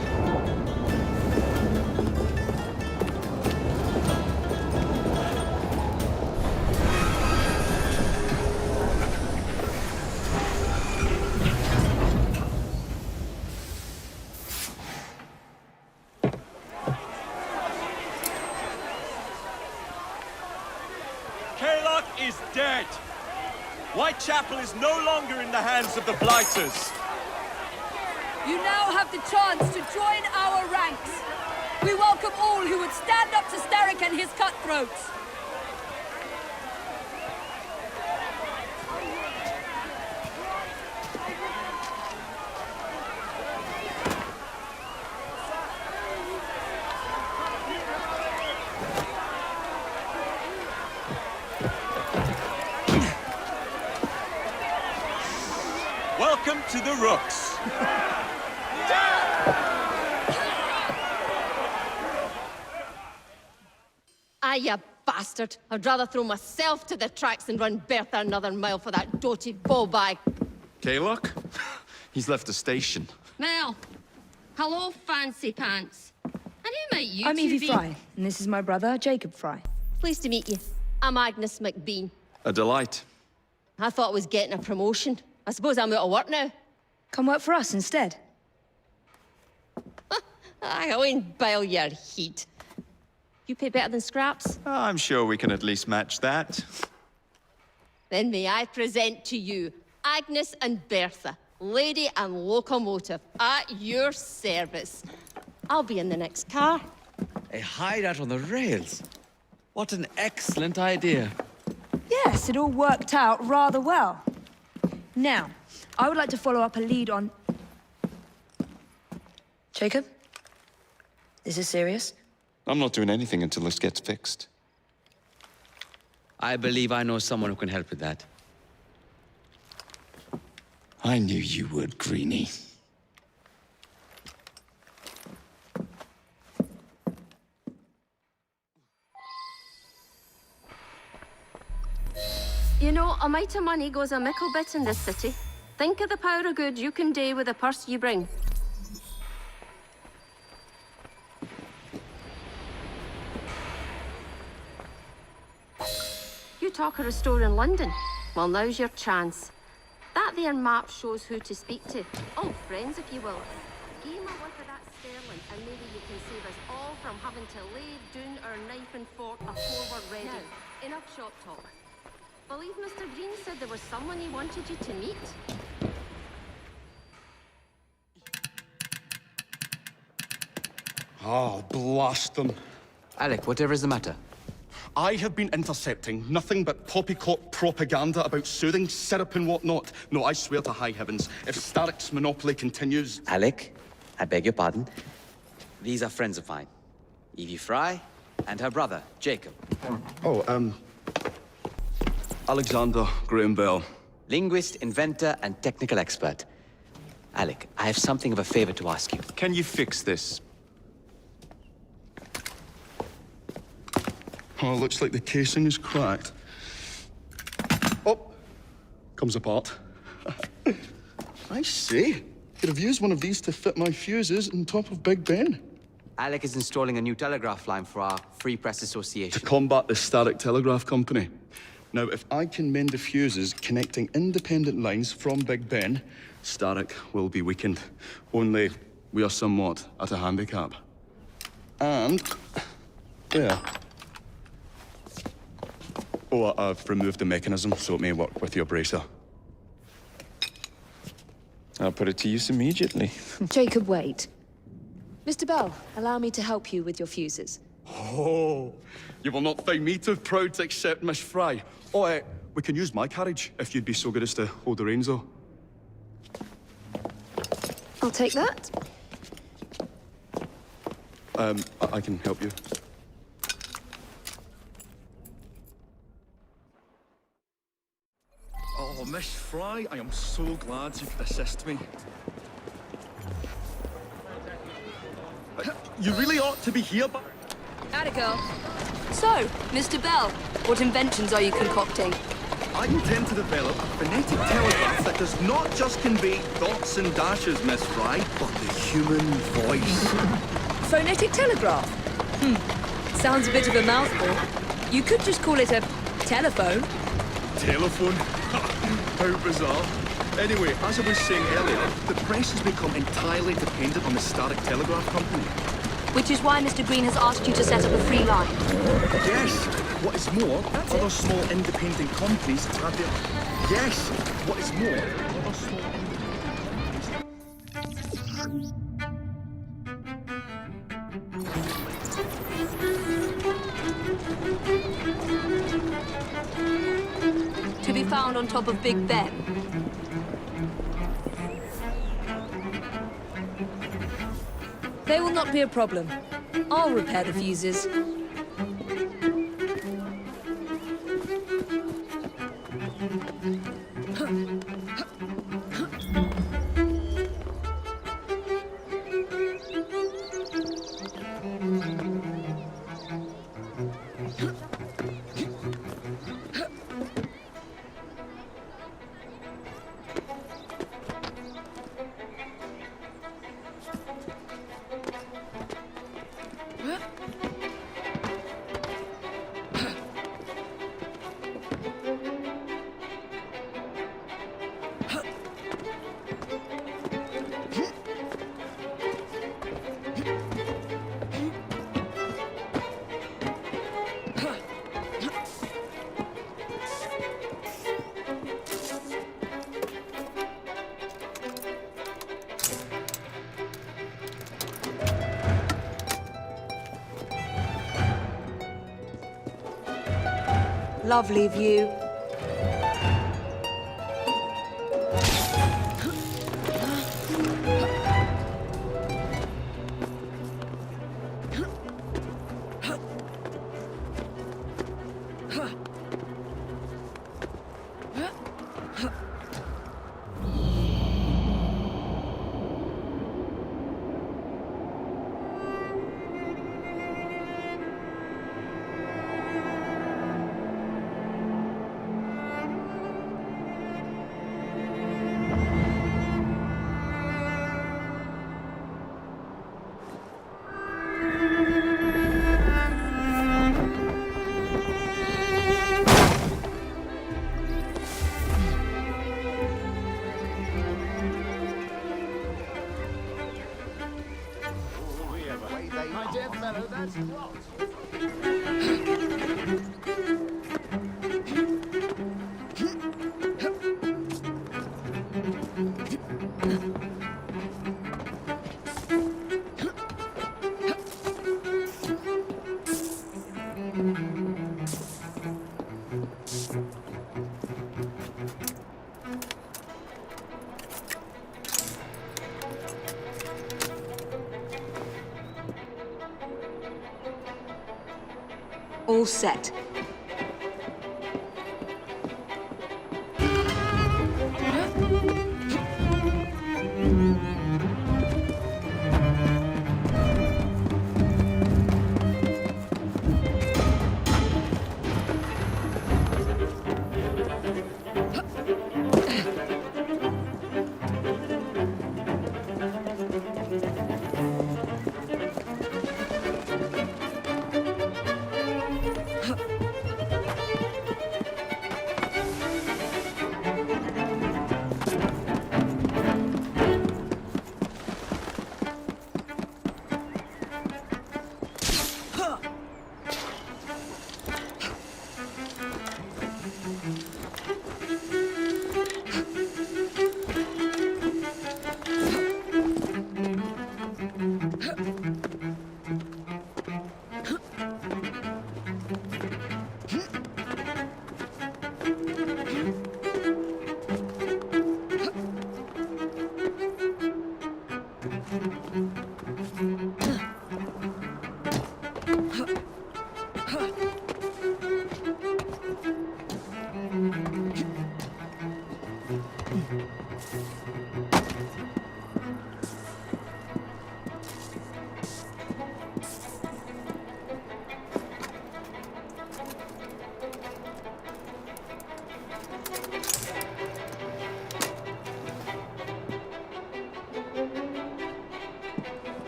Kaylock is dead. Whitechapel is no longer in the hands of the Blighters. You now have the chance to join our ranks. We welcome all who would stand up to Starrick and his cutthroats. Welcome to the Rooks. Ah, you bastard. I'd rather throw myself to the tracks than run Bertha another mile for that doted ball-bag. Kaylock? He's left the station. Now, hello, fancy pants. And who might you I'm two Evie be? Fry, and this is my brother, Jacob Fry. Pleased to meet you. I'm Agnes McBean. A delight. I thought I was getting a promotion. I suppose I'm out of work now. Come work for us instead. I won't bile your heat. You pay better than scraps? I'm sure we can at least match that. Then may I present to you Agnes and Bertha, lady and locomotive, at your service. I'll be in the next car. A hideout on the rails. What an excellent idea. Yes, it all worked out rather well. Now, I would like to follow up a lead on... Jacob? Is this serious? I'm not doing anything until this gets fixed. I believe I know someone who can help with that. I knew you would, Greenie. You know, a mite of money goes a mickle bit in this city. Think of the power of good you can do with the purse you bring. talk of restoring London? Well, now's your chance. That there map shows who to speak to. All friends, if you will. Give him a whiff of that sterling, and maybe you can save us all from having to lay down our knife and fork before we're ready. Now, enough shop talk. Believe Mr. Green said there was someone he wanted you to meet. Oh, blast them. Alec, whatever is the matter? I have been intercepting nothing but poppycock propaganda about soothing syrup and whatnot. No, I swear to high heavens, if Starrick's monopoly continues... Alec, I beg your pardon. These are friends of mine. Evie Fry and her brother, Jacob. Oh, Alexander Graham Bell. Linguist, inventor, and technical expert. Alec, I have something of a favor to ask you. Can you fix this? Oh, looks like the casing is cracked. Oh, comes apart. I say, could have used one of these to fit my fuses on top of Big Ben. Alec is installing a new telegraph line for our Free Press Association. To combat the Starrick Telegraph Company. Now, if I can mend the fuses connecting independent lines from Big Ben, Starrick will be weakened. Only we are somewhat at a handicap. And... yeah. Oh, I've removed the mechanism so it may work with your bracer. I'll put it to use immediately. Jacob, wait. Mr. Bell, allow me to help you with your fuses. Oh, you will not find me too proud to accept Miss Fry. Oh, we can use my carriage, if you'd be so good as to hold the reins, though. I'll take that. I can help you. Oh, Miss Fry, I am so glad you could assist me. You really ought to be here, but... Atta girl. So, Mr. Bell, what inventions are you concocting? I intend to develop a phonetic telegraph that does not just convey dots and dashes, Miss Fry, but the human voice. Phonetic telegraph? Sounds a bit of a mouthful. You could just call it a telephone. Telephone? How bizarre. Anyway, as I was saying earlier, the press has become entirely dependent on the Starrick Telegraph Company. Which is why Mr. Green has asked you to set up a free line. Yes. What is more, other small independent companies have their... Yes. What is more, other small To be found on top of Big Ben. They will not be a problem. I'll repair the fuses. Lovely view. there, fellow. That's close. All set.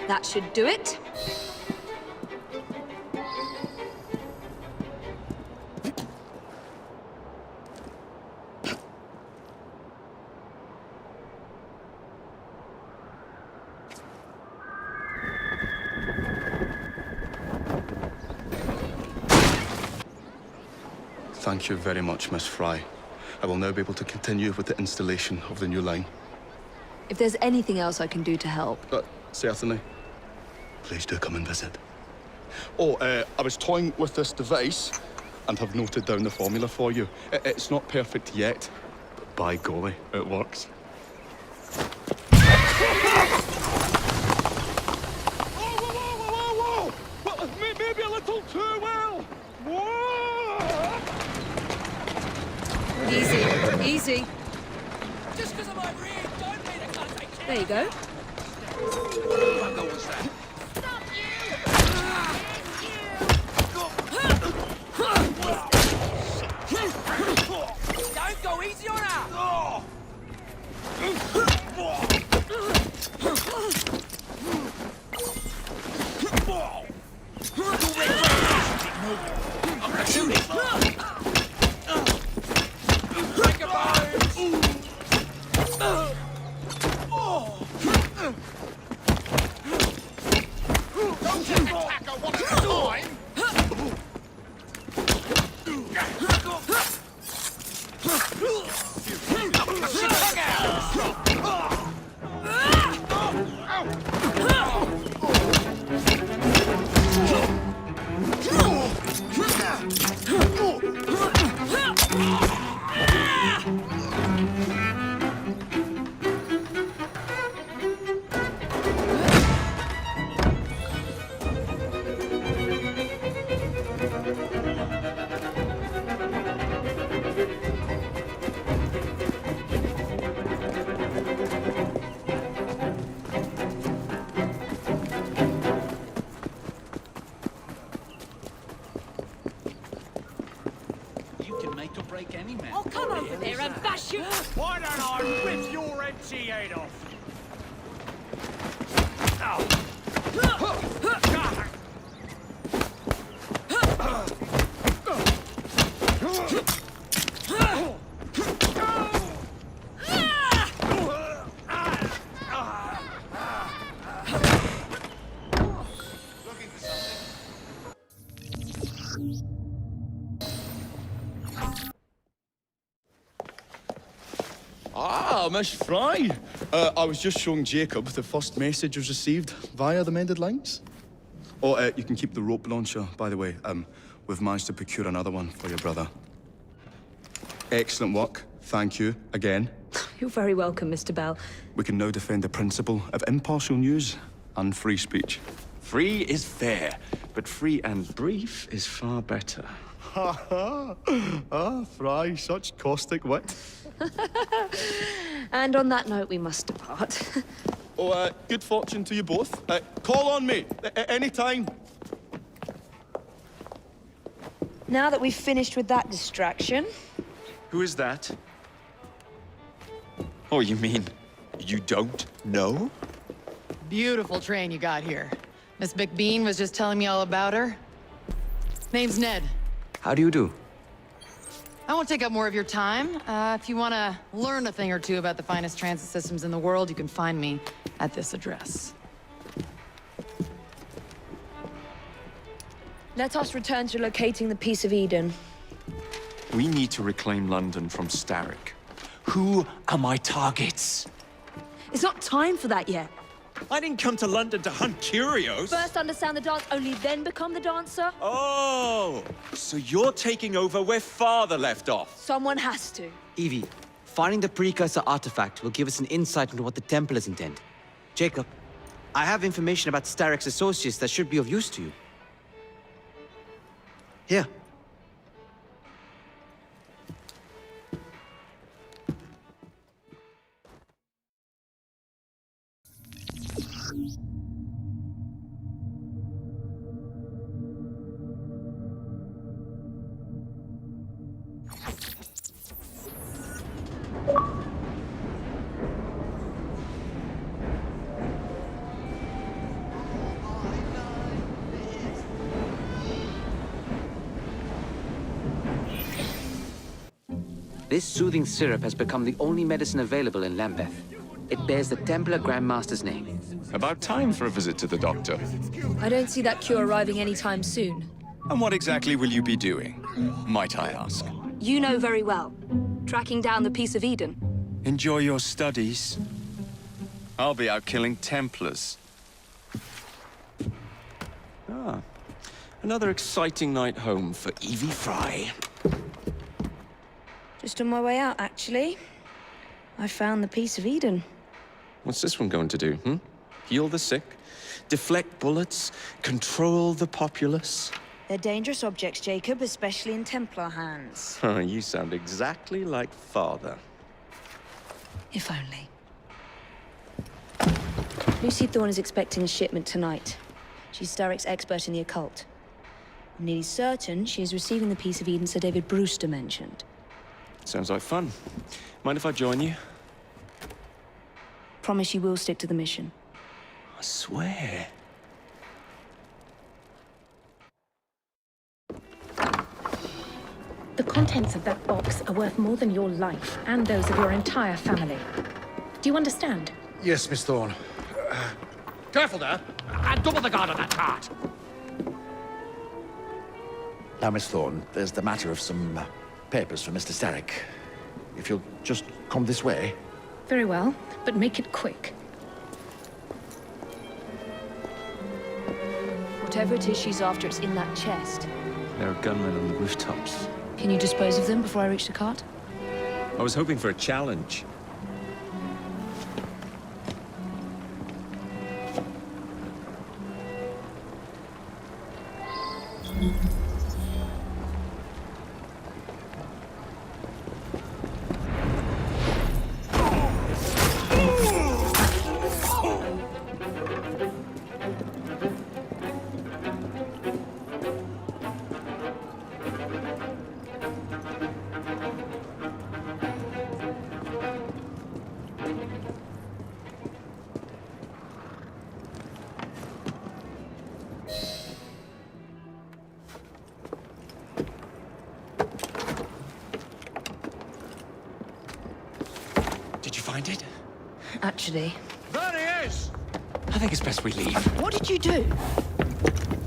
That should do it. Thank you very much, Miss Fry. I will now be able to continue with the installation of the new line. If there's anything else I can do to help. Certainly. Please do come and visit. Oh, I was toying with this device and have noted down the formula for you. It's not perfect yet, but by golly, it works. Whoa! Well, maybe a little too well! Whoa! Easy, easy. Just because I'm over here, don't mean I can't take care. There you go. What was that? Don't go easy on her! I'm gonna shoot it! Take a bones! Don't just attack her one at a time! I'll come over there and bash you! Why don't I rip your empty head off? Looking for Ah, Miss Fry. I was just showing Jacob the first message was received via the mended lines. Oh, you can keep the rope launcher, by the way. We've managed to procure another one for your brother. Excellent work. Thank you again. You're very welcome, Mr. Bell. We can now defend the principle of impartial news and free speech. Free is fair, but free and brief is far better. Ha ha! Ah, Fry, such caustic wit. And on that note, we must depart. Oh, good fortune to you both. Call on me, anytime. Now that we've finished with that distraction... Who is that? Oh, you mean you don't know? Beautiful train you got here. Miss McBean was just telling me all about her. Name's Ned. How do you do? I won't take up more of your time. If you want to learn a thing or two about the finest transit systems in the world, you can find me at this address. Let us return to locating the Piece of Eden. We need to reclaim London from Starrick. Who are my targets? It's not time for that yet. I didn't come to London to hunt curios. First understand the dance, only then become the dancer. Oh, so you're taking over where Father left off. Someone has to. Evie, finding the precursor artifact will give us an insight into what the Templars intend. Jacob, I have information about Starrick's associates that should be of use to you. Here. This soothing syrup has become the only medicine available in Lambeth. It bears the Templar Grandmaster's name. About time for a visit to the doctor. I don't see that cure arriving anytime soon. And what exactly will you be doing, might I ask? You know very well. Tracking down the Piece of Eden. Enjoy your studies. I'll be out killing Templars. Ah, another exciting night home for Evie Fry. Just on my way out, actually. I found the Piece of Eden. What's this one going to do, Heal the sick? Deflect bullets? Control the populace? They're dangerous objects, Jacob, especially in Templar hands. You sound exactly like Father. If only. Lucy Thorne is expecting a shipment tonight. She's Starrick's expert in the occult. I'm nearly certain she is receiving the Piece of Eden Sir David Brewster mentioned. Sounds like fun. Mind if I join you? Promise you will stick to the mission. I swear. The contents of that box are worth more than your life and those of your entire family. Do you understand? Yes, Miss Thorne. Careful there! And double the guard on that cart! Now, Miss Thorne, there's the matter of some papers for Mr. Starrick. If you'll just come this way. Very well, but make it quick. Whatever it is she's after, it's in that chest. There are gunmen on the rooftops. Can you dispose of them before I reach the cart? I was hoping for a challenge. Did you find it? Actually. There he is! I think it's best we leave. What did you do?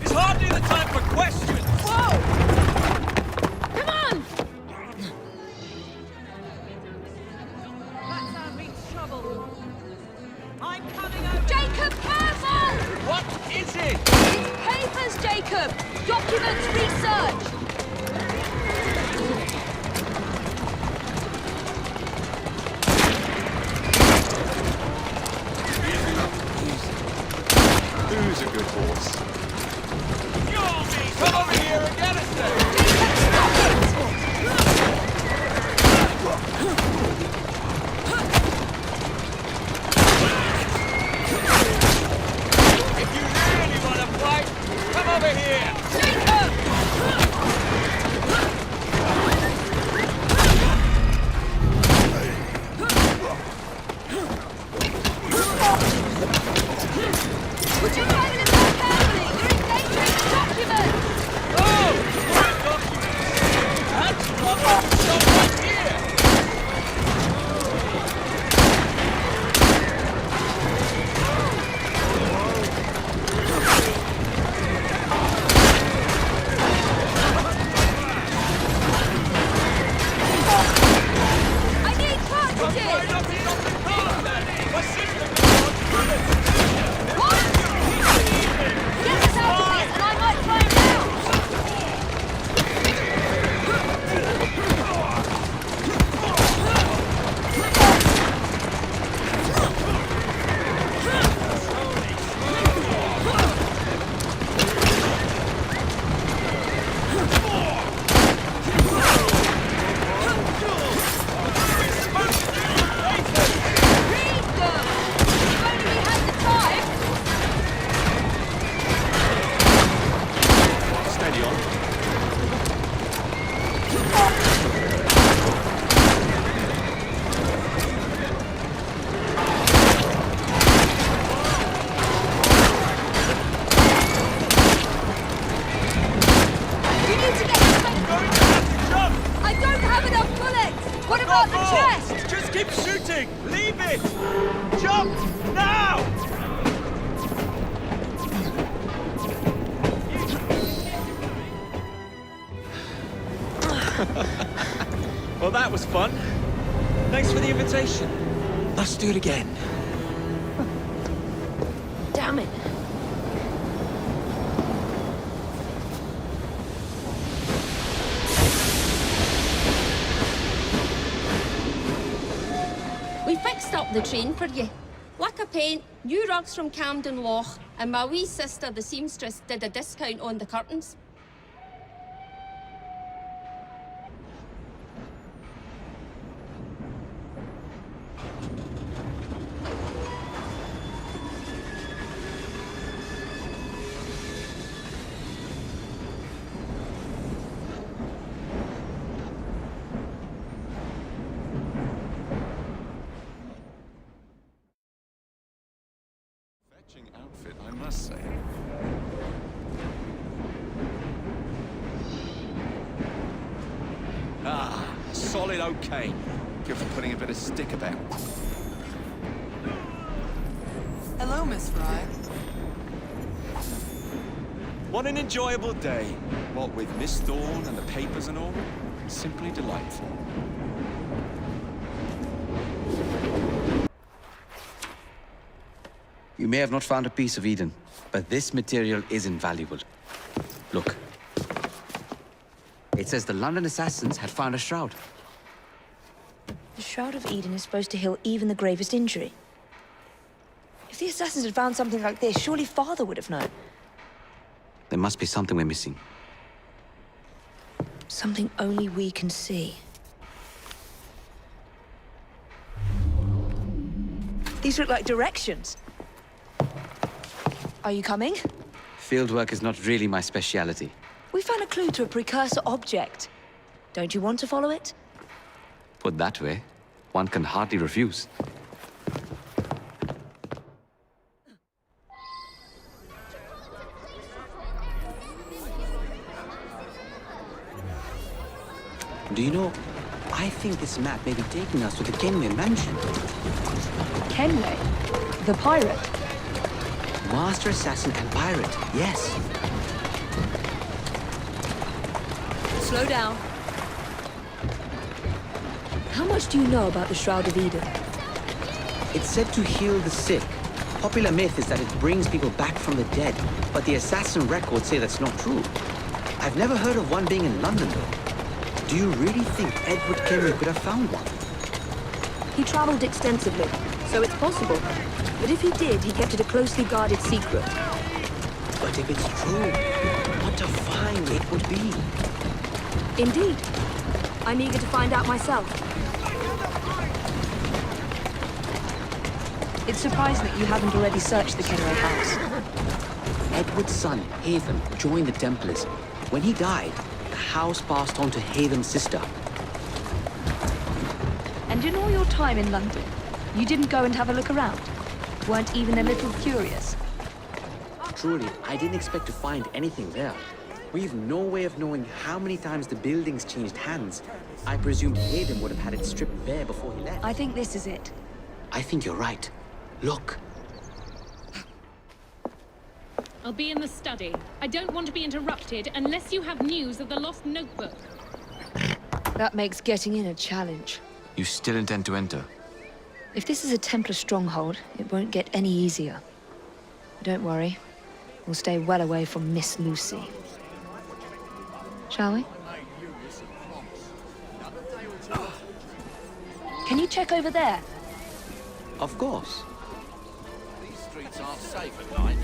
It's hardly the time for questions! Whoa! Jacob! Documents research! Who's a good horse? Come over here and get us there! If you really want to fight, come over here! Jacob! Would you handle it more carefully? You're endangering the documents! Oh! What documents? That's trouble! Stop right here! I need cartridges! My system is What? Get us out of this and I might find out! Read them! If only we had the time! Steady on. We need to get this back! I don't have enough bullets! What about the chest? Just keep shooting! Leave it! Jump! Now! Well, that was fun. Thanks for the invitation. Let's do it again. Damn it. We fixed up the train for you. Lacquer paint, new rugs from Camden Loch, and my wee sister, the seamstress, did a discount on the curtains. Fetching outfit, I must say. Ah, solid okay. Good for putting a bit of stick about. Hello, Miss Fry. What an enjoyable day. What with Miss Thorne and the papers and all. Simply delightful. You may have not found a piece of Eden, but this material is invaluable. Look. It says the London Assassins had found a shroud. The Shroud of Eden is supposed to heal even the gravest injury. If the Assassins had found something like this, surely Father would have known. There must be something we're missing. Something only we can see. These look like directions. Are you coming? Fieldwork is not really my speciality. We found a clue to a precursor object. Don't you want to follow it? Put that way, one can hardly refuse. Do you know, I think this map may be taking us to the Kenway mansion. Kenway? The pirate? Master assassin and pirate, yes. Slow down. How much do you know about the Shroud of Eden? It's said to heal the sick, Popular myth is that it brings people back from the dead, but the assassin records say that's not true. I've never heard of one being in London, though. Do you really think Edward Kenry could have found one? He traveled extensively, so it's possible. But if he did, he kept it a closely guarded secret. But if it's true, what a find it would be. Indeed. I'm eager to find out myself. It's surprising that you haven't already searched the Kenray house. Edward's son, Haytham, joined the Templars. When he died, the house passed on to Haytham's sister. And in all your time in London, you didn't go and have a look around? Weren't even a little curious? Truly, I didn't expect to find anything there. We've no way of knowing how many times the buildings changed hands. I presume Haytham would have had it stripped bare before he left. I think this is it. I think you're right. Look. I'll be in the study. I don't want to be interrupted unless you have news of the lost notebook. That makes getting in a challenge. You still intend to enter? If this is a Templar stronghold, it won't get any easier. Don't worry. We'll stay well away from Miss Lucy. Shall we? Can you check over there? Of course. These streets aren't safe at night.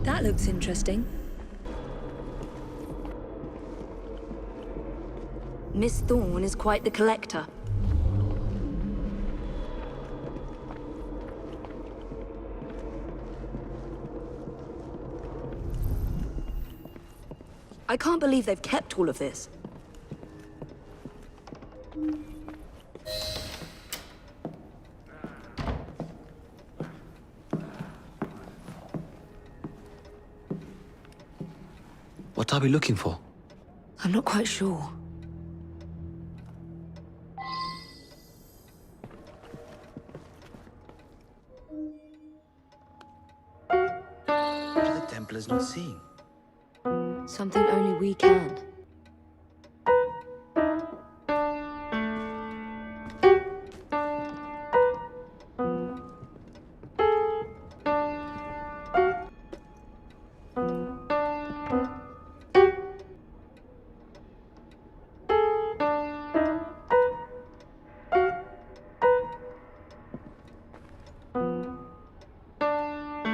That looks interesting. Miss Thorne is quite the collector. I can't believe they've kept all of this. What are we looking for? I'm not quite sure. What are the Templars not seeing? Something only we can.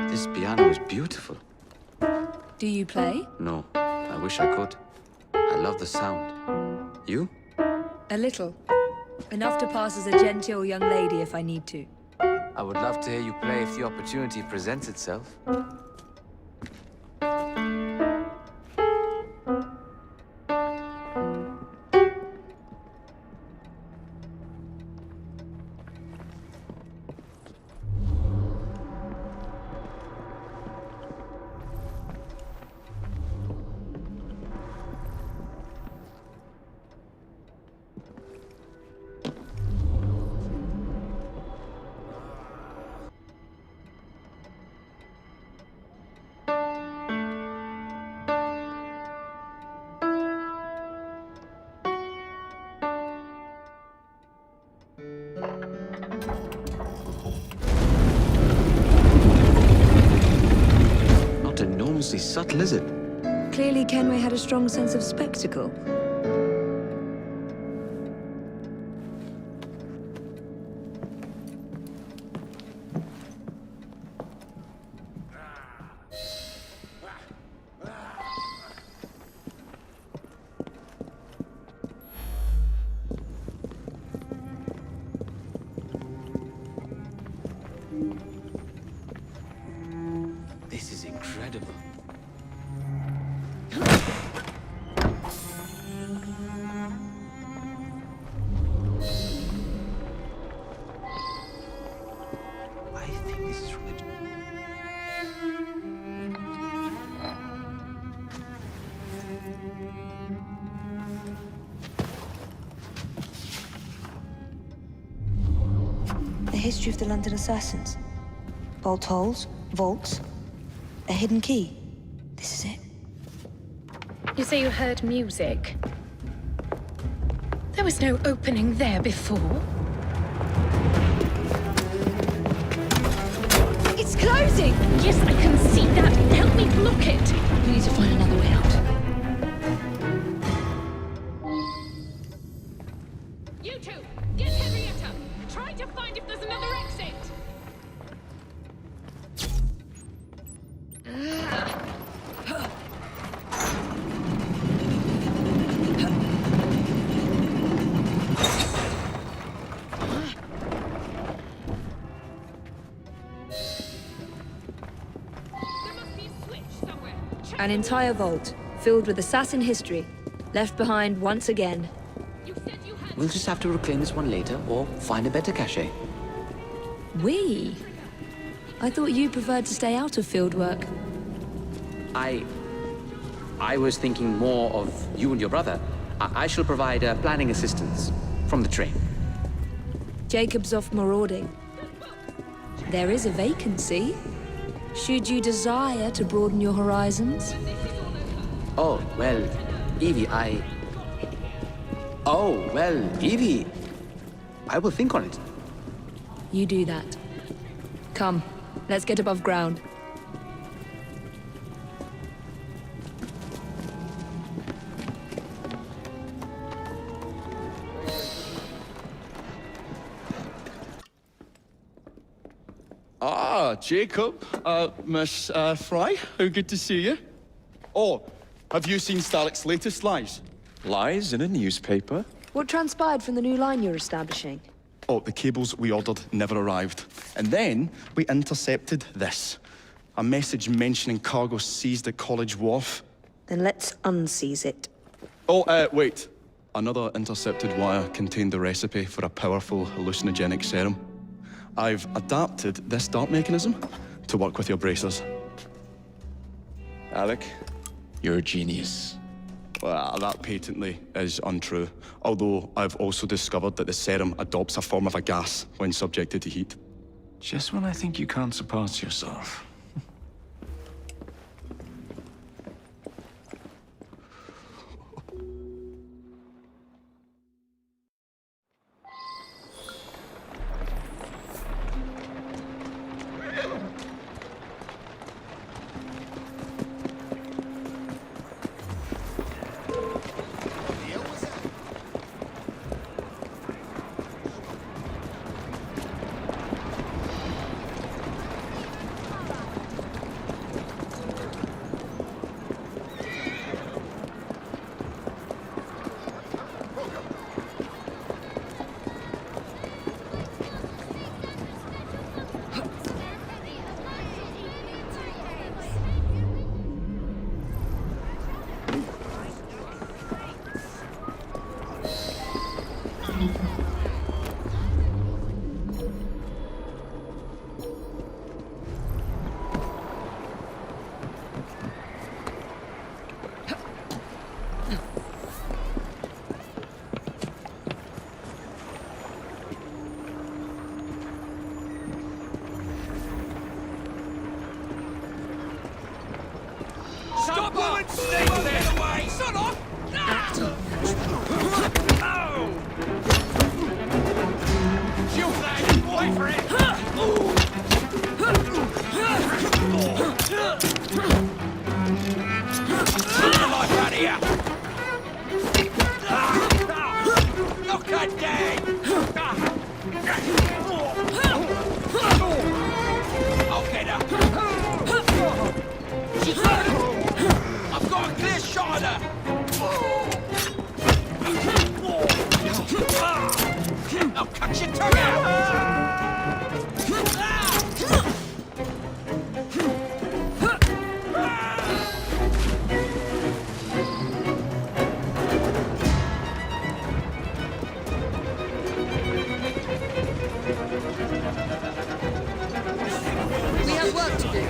This piano is beautiful. Do you play? No, I wish I could. I love the sound. You? A little. Enough to pass as a genteel young lady if I need to. I would love to hear you play if the opportunity presents itself. Not enormously subtle, is it? Clearly Kenway had a strong sense of spectacle. This is incredible. the history of the London Assassins. Bolt holes, vaults, a hidden key. This is it. You say you heard music? There was no opening there before. It's closing! Yes, I can see that. Help me block it. We need to find another way out. You two, get Henrietta. Try to find if there's another exit. An entire vault, filled with assassin history, left behind once again. We'll just have to reclaim this one later, or find a better cache. We? I thought you preferred to stay out of field work. I was thinking more of you and your brother. I shall provide planning assistance from the train. Jacob's off marauding. There is a vacancy. Should you desire to broaden your horizons? Oh, well, Evie, Oh, well, Evie, I will think on it. You do that. Come, let's get above ground. Ah, Jacob. Miss Fry, how good to see you. Oh, have you seen Starrick's latest lies? Lies in a newspaper? What transpired from the new line you're establishing? Oh, the cables we ordered never arrived. And then we intercepted this. A message mentioning cargo seized at College Wharf. Then let's unseize it. Oh, wait. Another intercepted wire contained the recipe for a powerful hallucinogenic serum. I've adapted this dart mechanism to work with your bracers. Alec, you're a genius. Well, that patently is untrue. Although I've also discovered that the serum adopts a form of a gas when subjected to heat. Just when I think you can't surpass yourself. Stop moving! Stay away! Son of! Shoot that! Wait for it! Get the life out of here! Look at that! I'll get her! She's got it! I've got a clear shot at her! I'll cut your tongue out! We have work to do.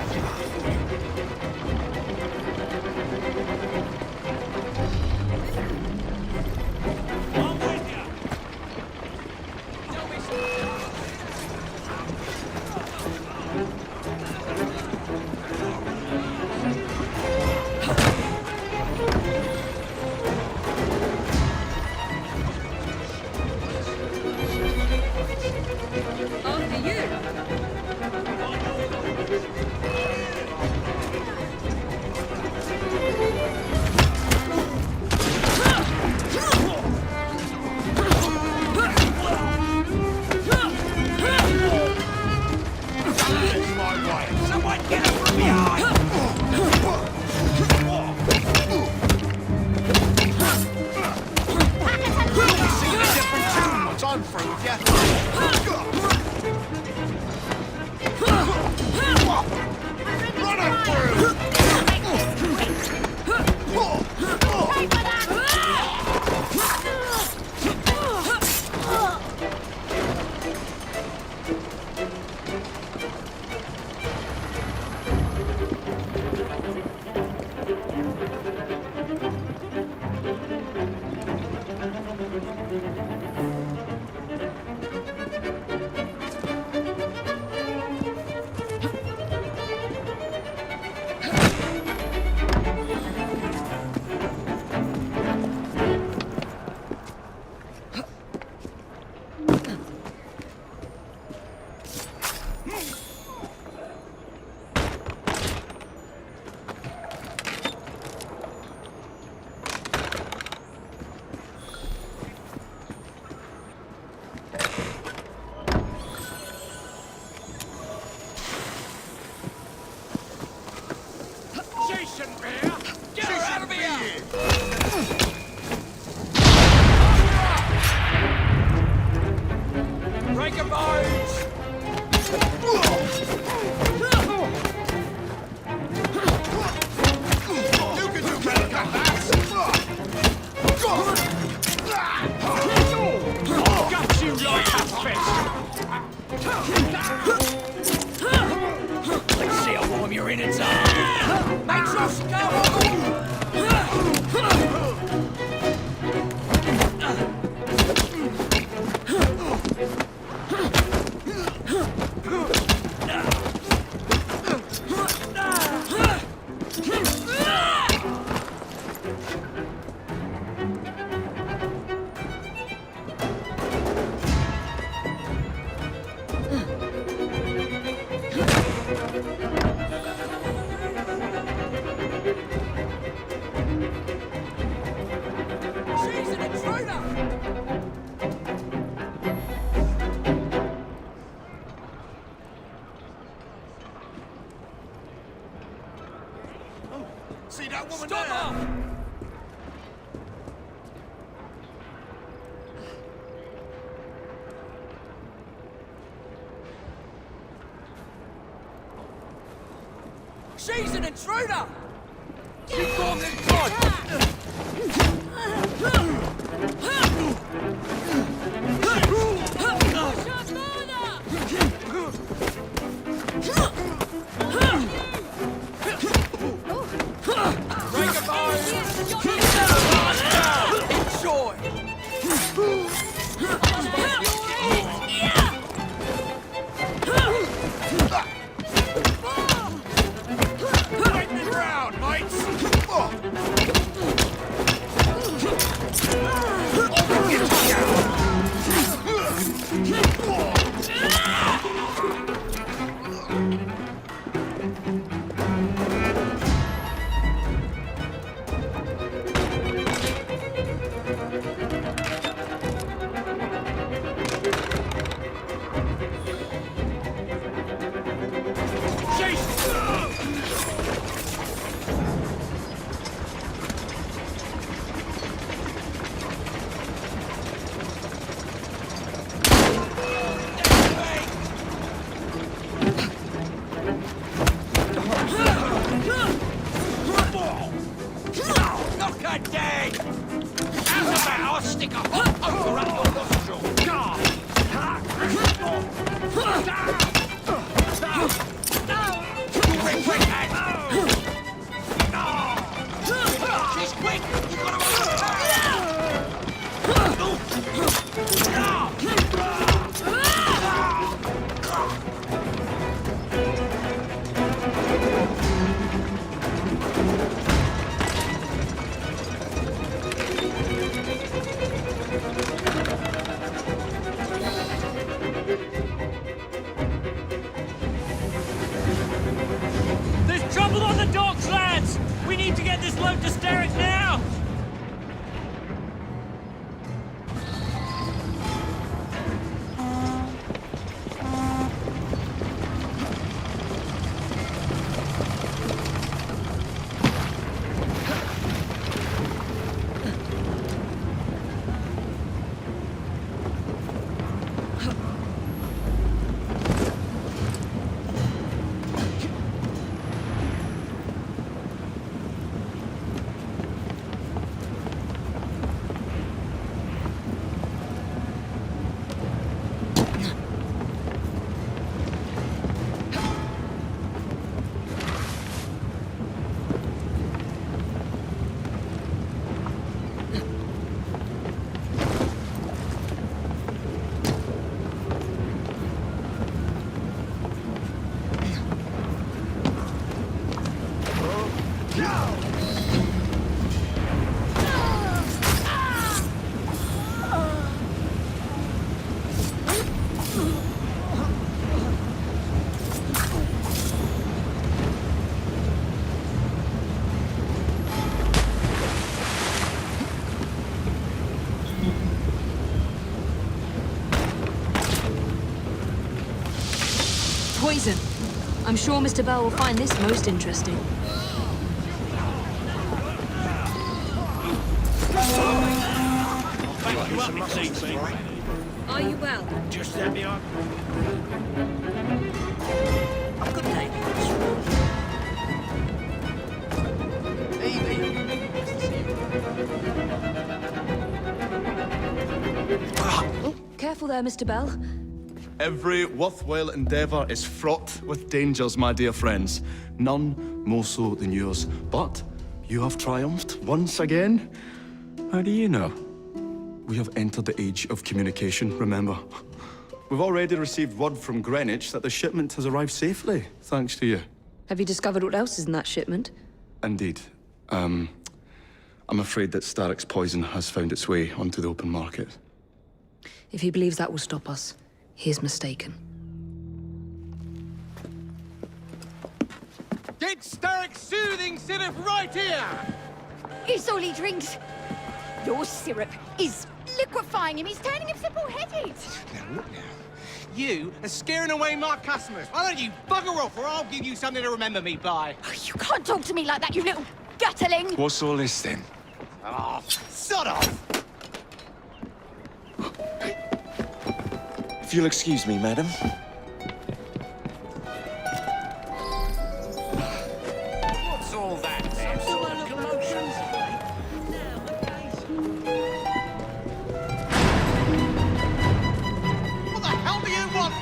She's an intruder! See that woman Stop there? her! She's an intruder! You call this God! Break a bone! Enjoy! Break the ground, mates! Knock her dead! How's about I'll stick a hot poker up your nostril? Quick, quick, she's quick! You gotta There's trouble on the docks, lads! We need to get this load to Steric now! Poison. I'm sure Mr. Bell will find this most interesting. back you up if needs be. Are you well? Just let me up. Good day. Careful there, Mr. Bell. Every worthwhile endeavour is fraught with dangers, my dear friends. None more so than yours. But you have triumphed once again. How do you know? We have entered the age of communication, remember. We've already received word from Greenwich that the shipment has arrived safely, thanks to you. Have you discovered what else is in that shipment? Indeed. I'm afraid that Starrick's poison has found its way onto the open market. If he believes that will stop us, he is mistaken. Get Starrick's soothing syrup right here! It's all he drinks. Your syrup is liquefying him. He's turning him simple-headed. Now, look now. You are scaring away my customers. Why don't you bugger off, or I'll give you something to remember me by. Oh, you can't talk to me like that, you little gutterling. What's all this then? Oh, sod off! If you'll excuse me, madam. What's all that then? Commotions? What the hell do you want?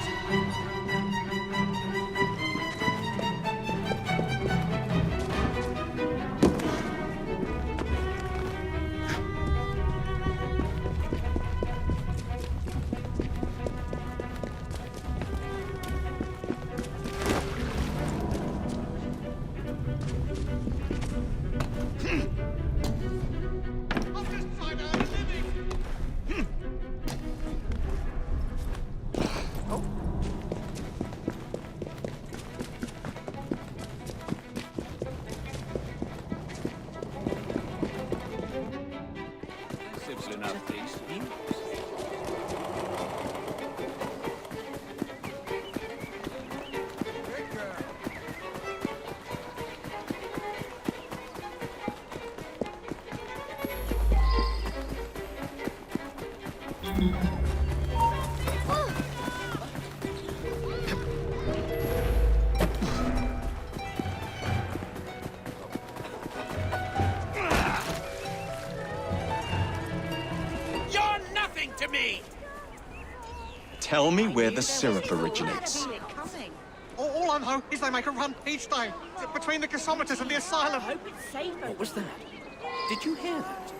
You're nothing to me! Tell me where the syrup originates. All I know is they make a run each day between the gasometers and the asylum. What was that? Did you hear that?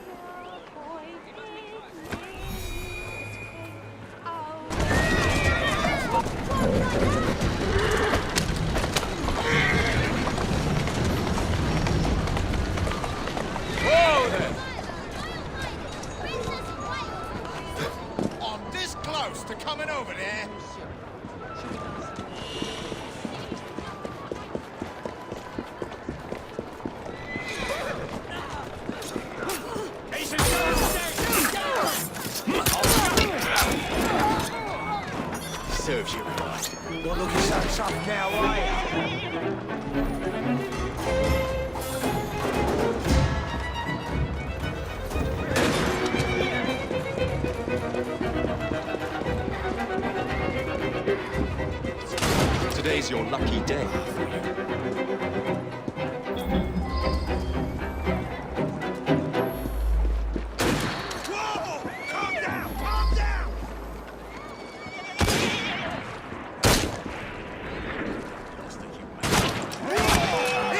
Whoa there! I'm this close to coming over there. Serves you right. Not looking so tough now, are you? Today's your lucky day.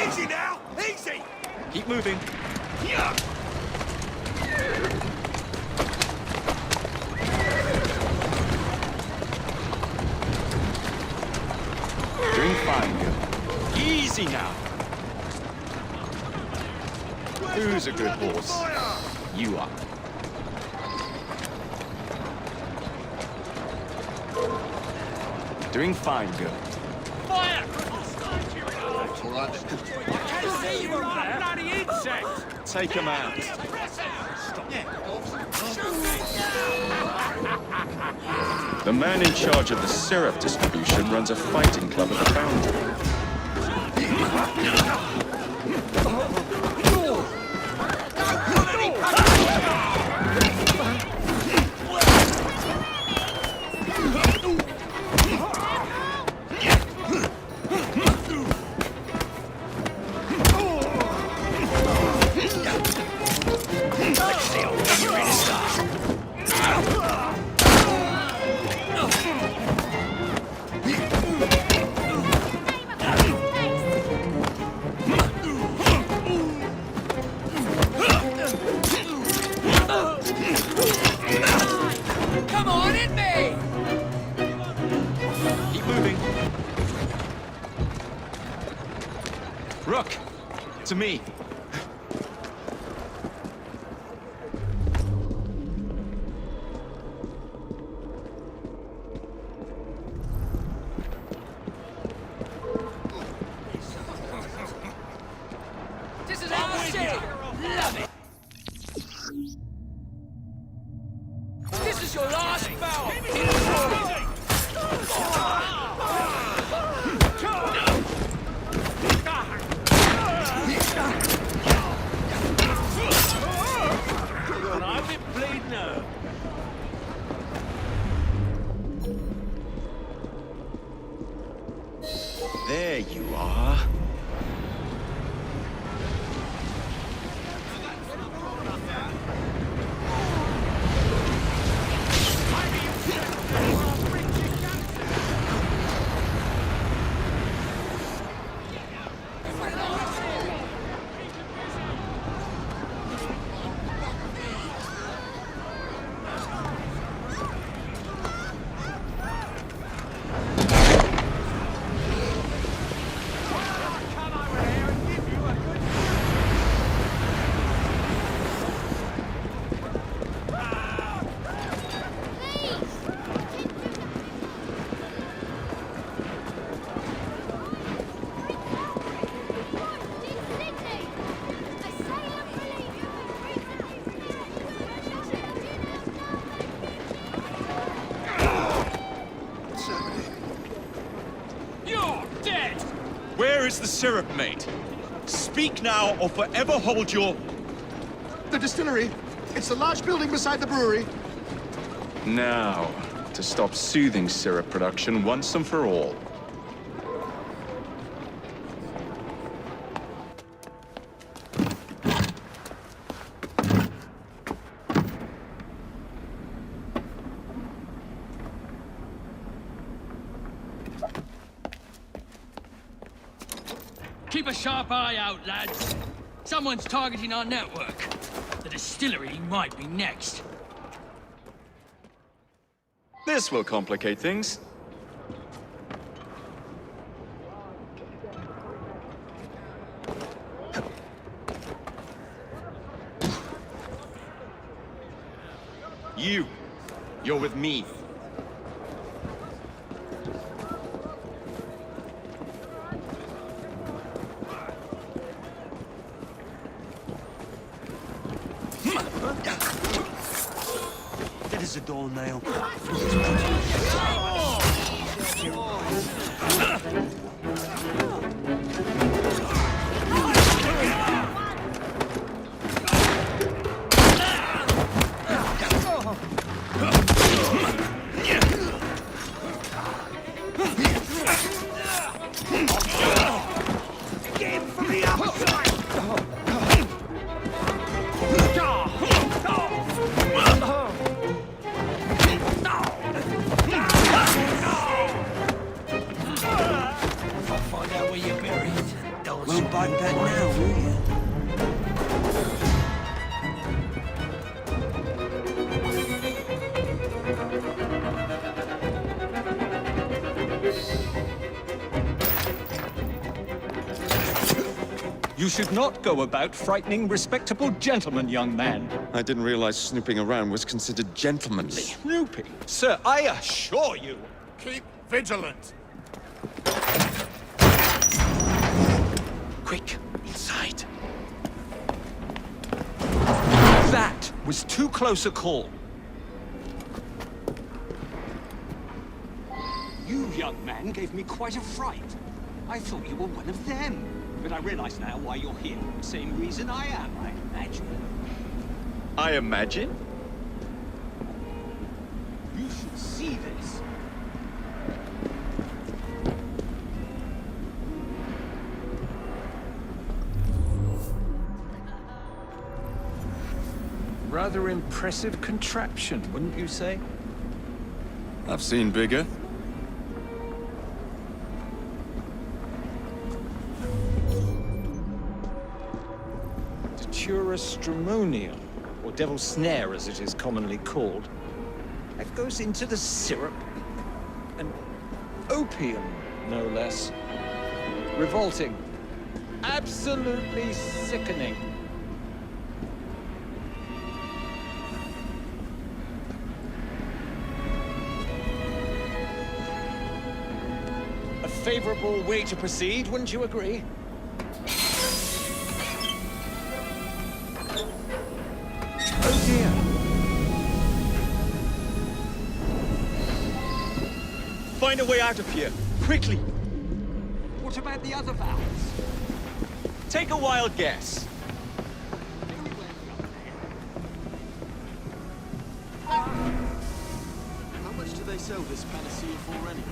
Easy now! Easy! Keep moving. Doing fine, girl. Easy now. Who's a good horse? You are. Doing fine, girl. Fire! I can't see you around, bloody insect! Take him out. The man in charge of the syrup distribution runs a fighting club at the Foundry. Come on, hit me! Keep moving. Rook, to me. is the syrup made? Speak now or forever hold your... The distillery. It's the large building beside the brewery. Now, to stop soothing syrup production once and for all. Keep a sharp eye out, lads. Someone's targeting our network. The distillery might be next. This will complicate things. You're with me. That is a dull nail. Won't bite back now, will you? You should not go about frightening respectable gentlemen, young man. I didn't realize snooping around was considered gentlemanly. Snooping? Sir, I assure you. Keep vigilant. Quick, inside. That was too close a call. You, young man, gave me quite a fright. I thought you were one of them. But I realize now why you're here. Same reason I am, I imagine. I imagine? You should see this. Rather impressive contraption, wouldn't you say? I've seen bigger. Stramonium, or devil's snare as it is commonly called. That goes into the syrup. And opium, no less. Revolting. Absolutely sickening. A favorable way to proceed, wouldn't you agree? Oh dear. Find a way out of here, quickly. What about the other valves? Take a wild guess. How much do they sell this panacea for anyway?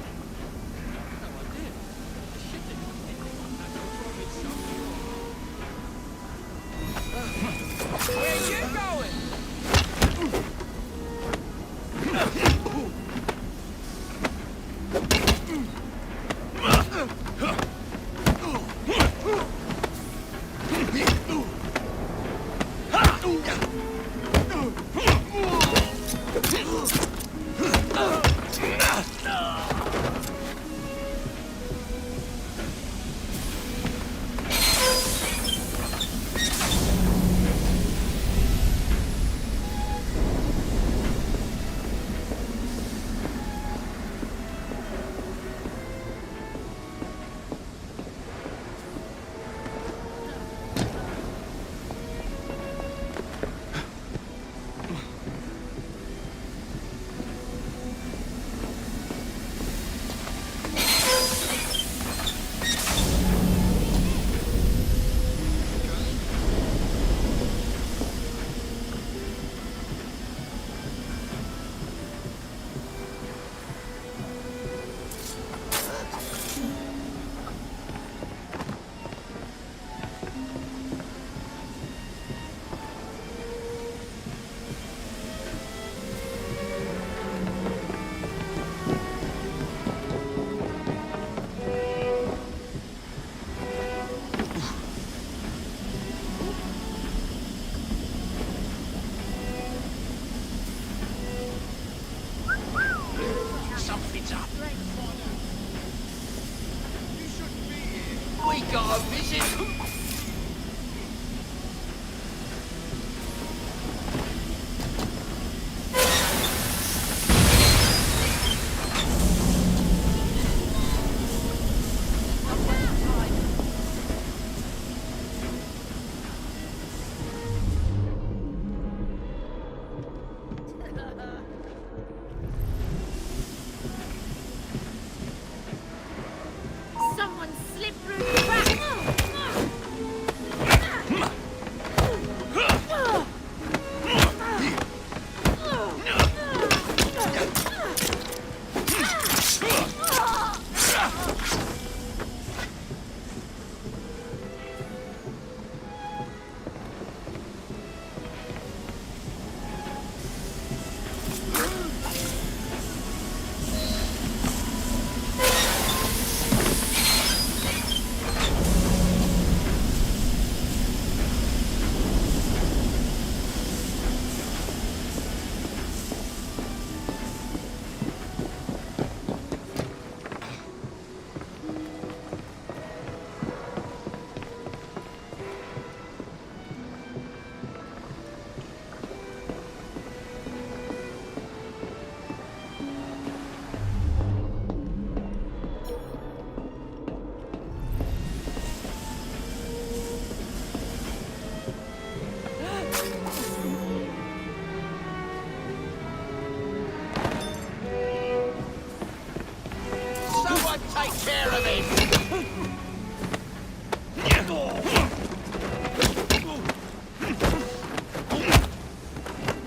Where you going?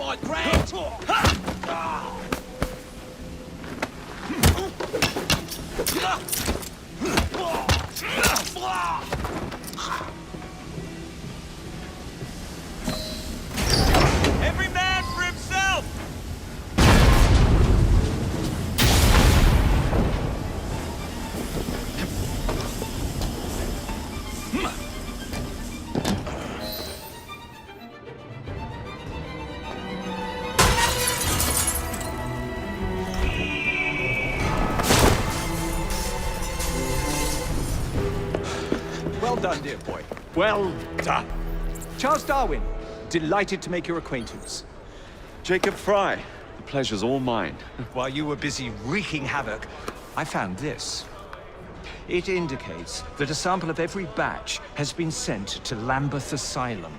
like Grant! Every man for himself! Well done, dear boy. Well done. Charles Darwin, delighted to make your acquaintance. Jacob Fry, the pleasure's all mine. While you were busy wreaking havoc, I found this. It indicates that a sample of every batch has been sent to Lambeth Asylum.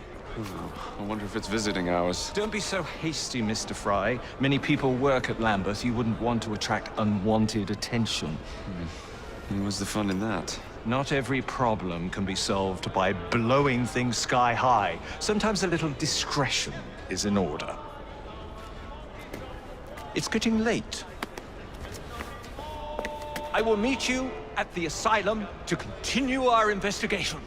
I wonder if it's visiting hours. Don't be so hasty, Mr. Fry. Many people work at Lambeth. You wouldn't want to attract unwanted attention. What's the fun in that? Not every problem can be solved by blowing things sky high. Sometimes a little discretion is in order. It's getting late. I will meet you at the asylum to continue our investigation.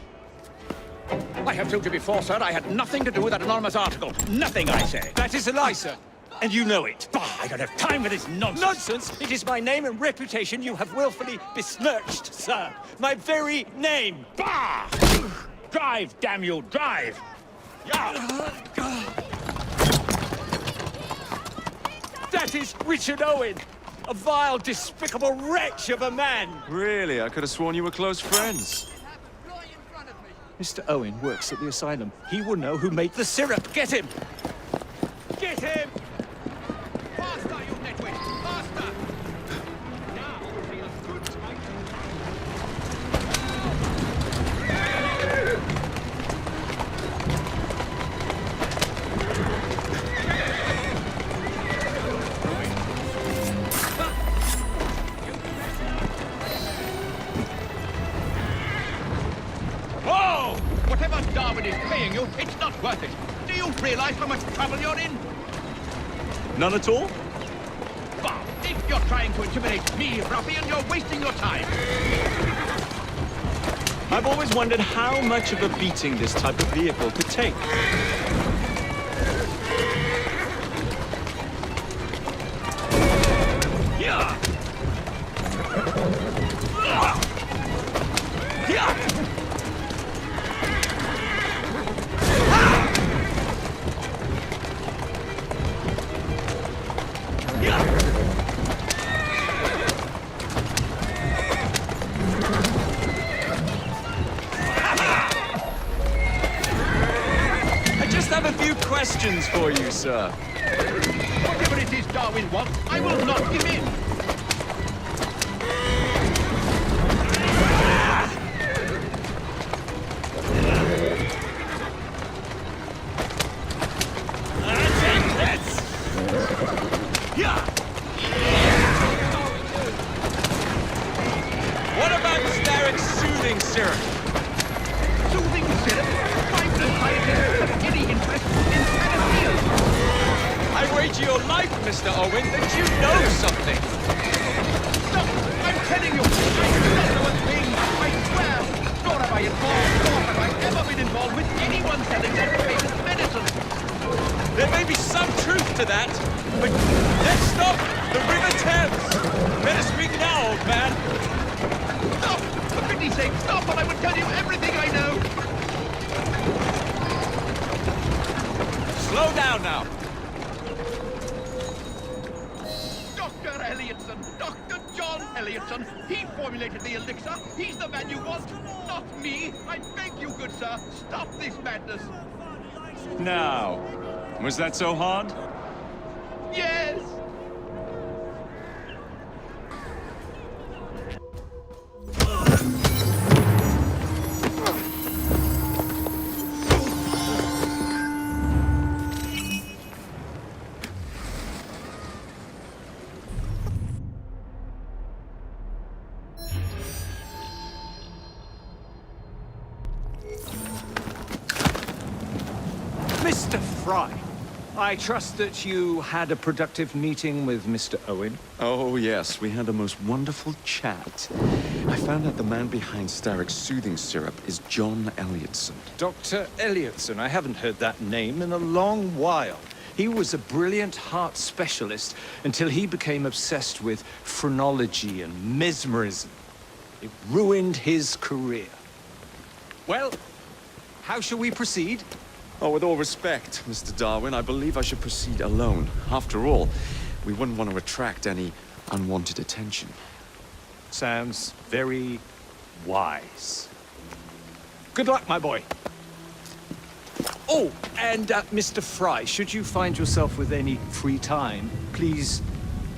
I have told you before, sir, I had nothing to do with that anonymous article. Nothing, I say. That is a lie, sir. And you know it. Bah, I don't have time for this nonsense. Nonsense? It is my name and reputation you have willfully besmirched, sir. My very name. Bah! Drive, damn you, drive! Yeah! That is Richard Owen, a vile, despicable wretch of a man. Really? I could have sworn you were close friends. Mr. Owen works at the asylum. He will know who made the syrup. Get him! Get him! Faster, you nitwit! Faster! Now, feels good, mate. Whoa! Whatever Darwin is paying you, it's not worth it. Do you realize how much trouble you're in? None at all? Bah! If you're trying to intimidate me, ruffian, you're wasting your time. I've always wondered how much of a beating this type of vehicle could take. Yeah! Yeah! I just have a few questions for you, sir. Whatever it is Darwin wants, I will not give in. What about Starrick's soothing syrup? Soothing syrup? Mindless scientists have any interest in panacea. I wager your life, Mr. Owen, that you know something. Stop! I'm telling you, I don't know a thing. I swear. Nor have I involved, nor have I ever been involved with anyone selling that famous medicine. There may be some truth to that, but let's stop the River Thames. Better speak now, old man. Stop! For pity's sake, stop, or I will tell you everything I know. Slow down now. Dr. Elliotson, Dr. John Elliotson. He formulated the elixir. He's the man you want, not me. I beg you, good sir, stop this madness. Now, was that so hard? Yes! Mr. Fry, I trust that you had a productive meeting with Mr. Owen. Oh, yes, we had a most wonderful chat. I found out the man behind Starrick's soothing syrup is John Elliotson. Dr. Elliotson, I haven't heard that name in a long while. He was a brilliant heart specialist until he became obsessed with phrenology and mesmerism. It ruined his career. Well, how shall we proceed? Oh, with all respect, Mr. Darwin, I believe I should proceed alone. After all, we wouldn't want to attract any unwanted attention. Sounds very wise. Good luck, my boy. Oh, and Mr. Fry, should you find yourself with any free time, please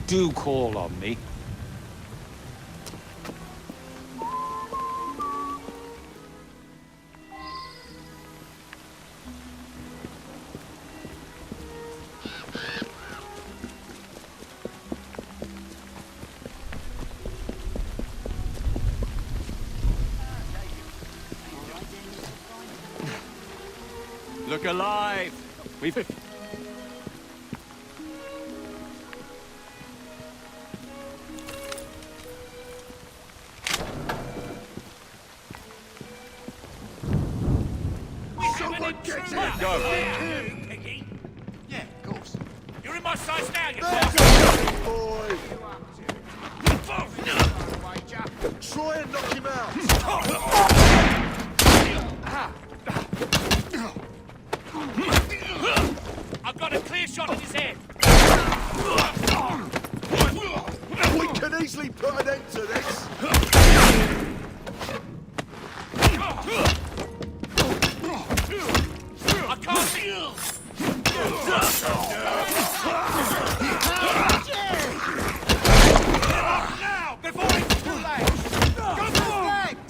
do call on me. Look alive! We've... Someone get him! Go! Piggy? Yeah, of course. You're in my sights now, you Boy! Try and knock him out! I've got a clear shot in his head. We can easily put an end to this! I can't see. Now, before it's too late. Go for his legs.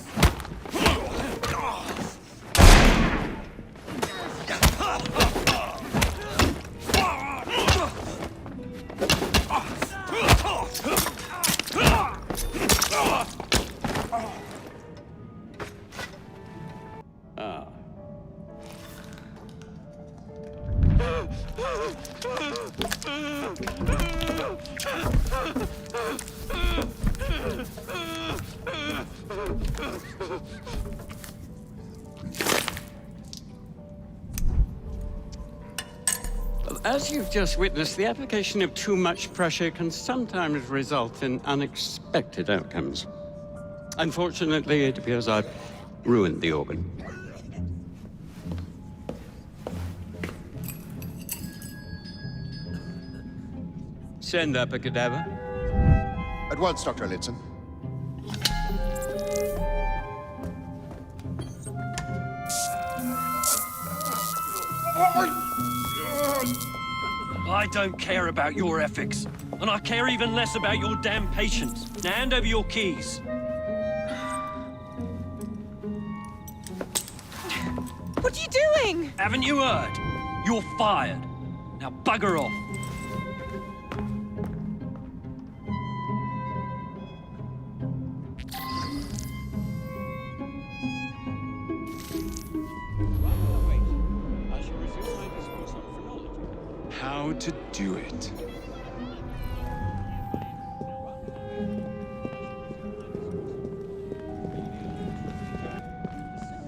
As you've just witnessed, the application of too much pressure can sometimes result in unexpected outcomes. Unfortunately, it appears I've ruined the organ. Send up a cadaver. At once, Dr. Elliotson. I don't care about your ethics, and I care even less about your damn patience. Now hand over your keys. What are you doing? Haven't you heard? You're fired. Now bugger off. How to do it.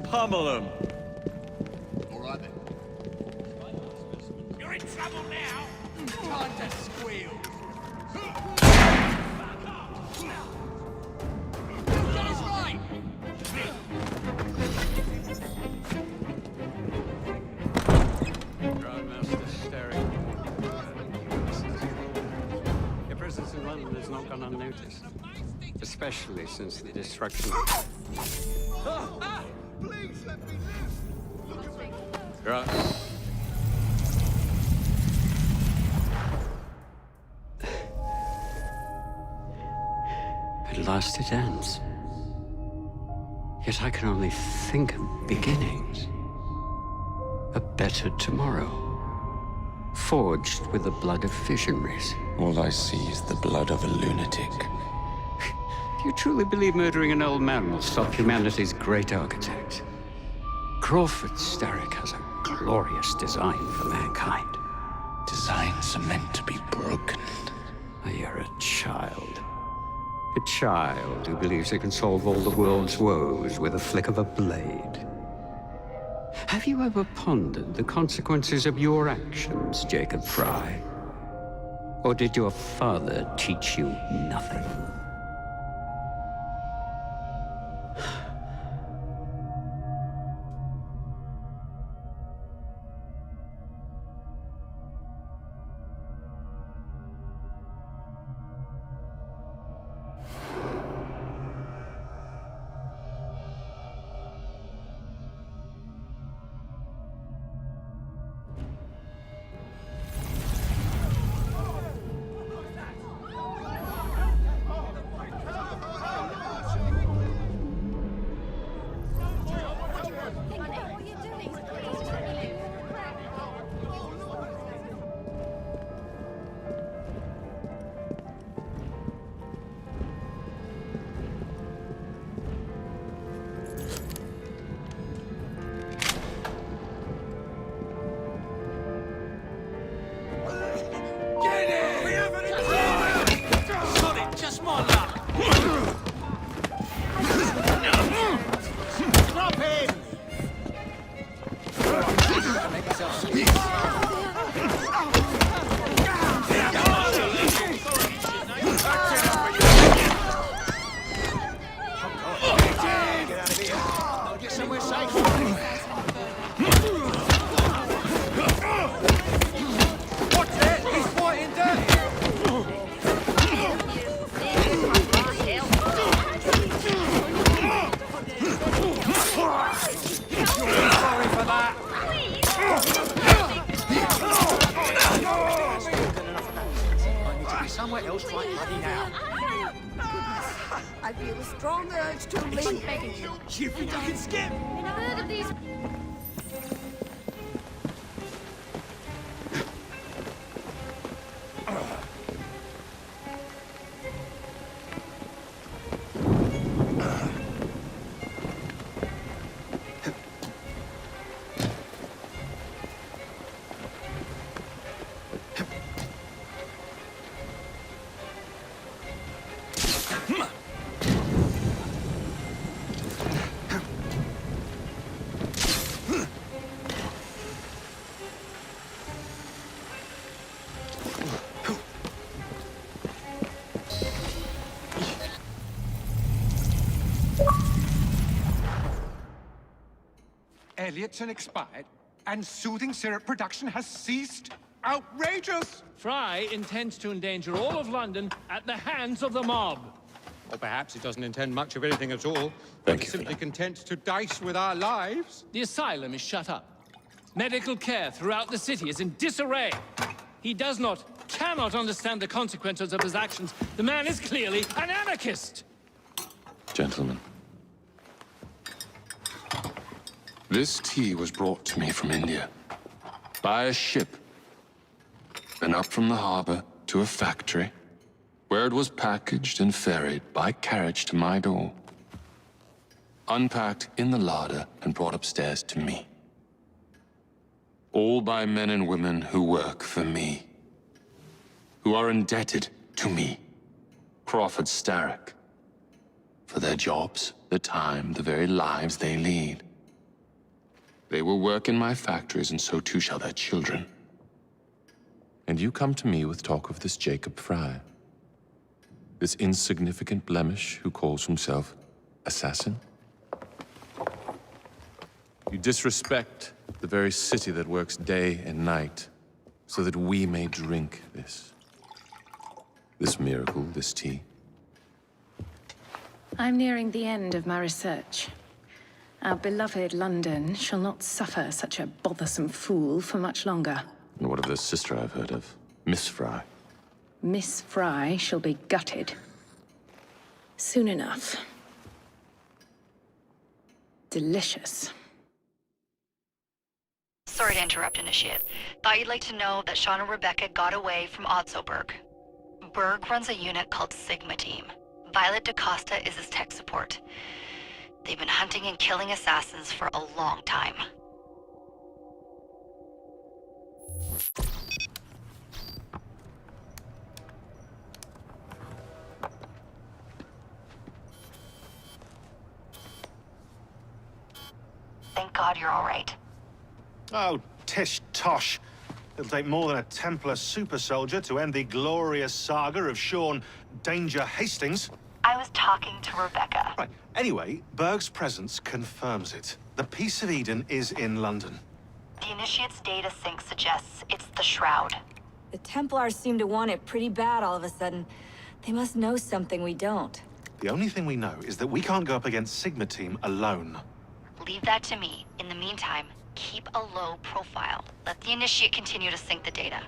Pummel him. All right then. You're in trouble now. Time to squeal. Get us right. Grandmaster Sterry. Your presence in London has not gone unnoticed, especially since the destruction. Please let me live! Look at me! Right. At last it ends. Yet I can only think of beginnings. A better tomorrow. Forged with the blood of visionaries. All I see is the blood of a lunatic. Do you truly believe murdering an old man will stop humanity's great architect? Crawford Starrick has a glorious design for mankind. designs are meant to be broken. You're a child. A child who believes he can solve all the world's woes with a flick of a blade. Have you ever pondered the consequences of your actions, Jacob Fry? Or did your father teach you nothing? I feel a strong urge to leave. Begging you. You think you can skip? Heard of these? Elliotson expired, and soothing syrup production has ceased? Outrageous! Fry intends to endanger all of London at the hands of the mob. Or perhaps he doesn't intend much of anything at all. Thank He's you for simply content to dice with our lives. The asylum is shut up. Medical care throughout the city is in disarray. He cannot understand the consequences of his actions. The man is clearly an anarchist! Gentlemen. This tea was brought to me from India. By a ship. Then up from the harbor to a factory, where it was packaged and ferried by carriage to my door. Unpacked in the larder and brought upstairs to me. All by men and women who work for me. Who are indebted to me, Crawford Starrick. For their jobs, the time, the very lives they lead. They will work in my factories, and so too shall their children. And you come to me with talk of this Jacob Fry. This insignificant blemish who calls himself assassin? You disrespect the very city that works day and night, so that we may drink this. This miracle, this tea. I'm nearing the end of my research. Our beloved London shall not suffer such a bothersome fool for much longer. And what of the sister I've heard of? Miss Fry. Miss Fry shall be gutted. Soon enough. Delicious. Sorry to interrupt, Initiate. Thought you'd like to know that Sean and Rebecca got away from Otzoberg. Berg runs a unit called Sigma Team. Violet DaCosta is his tech support. They've been hunting and killing assassins for a long time. God you're all right. Oh, tish tosh. It'll take more than a Templar super soldier to end the glorious saga of Sean Danger Hastings. I was talking to Rebecca. Right. Anyway, Berg's presence confirms it. The Peace of Eden is in London. The Initiate's data sync suggests it's the Shroud. The Templars seem to want it pretty bad all of a sudden. They must know something we don't. The only thing we know is that we can't go up against Sigma Team alone. Leave that to me. In the meantime, keep a low profile. Let the Initiate continue to sync the data.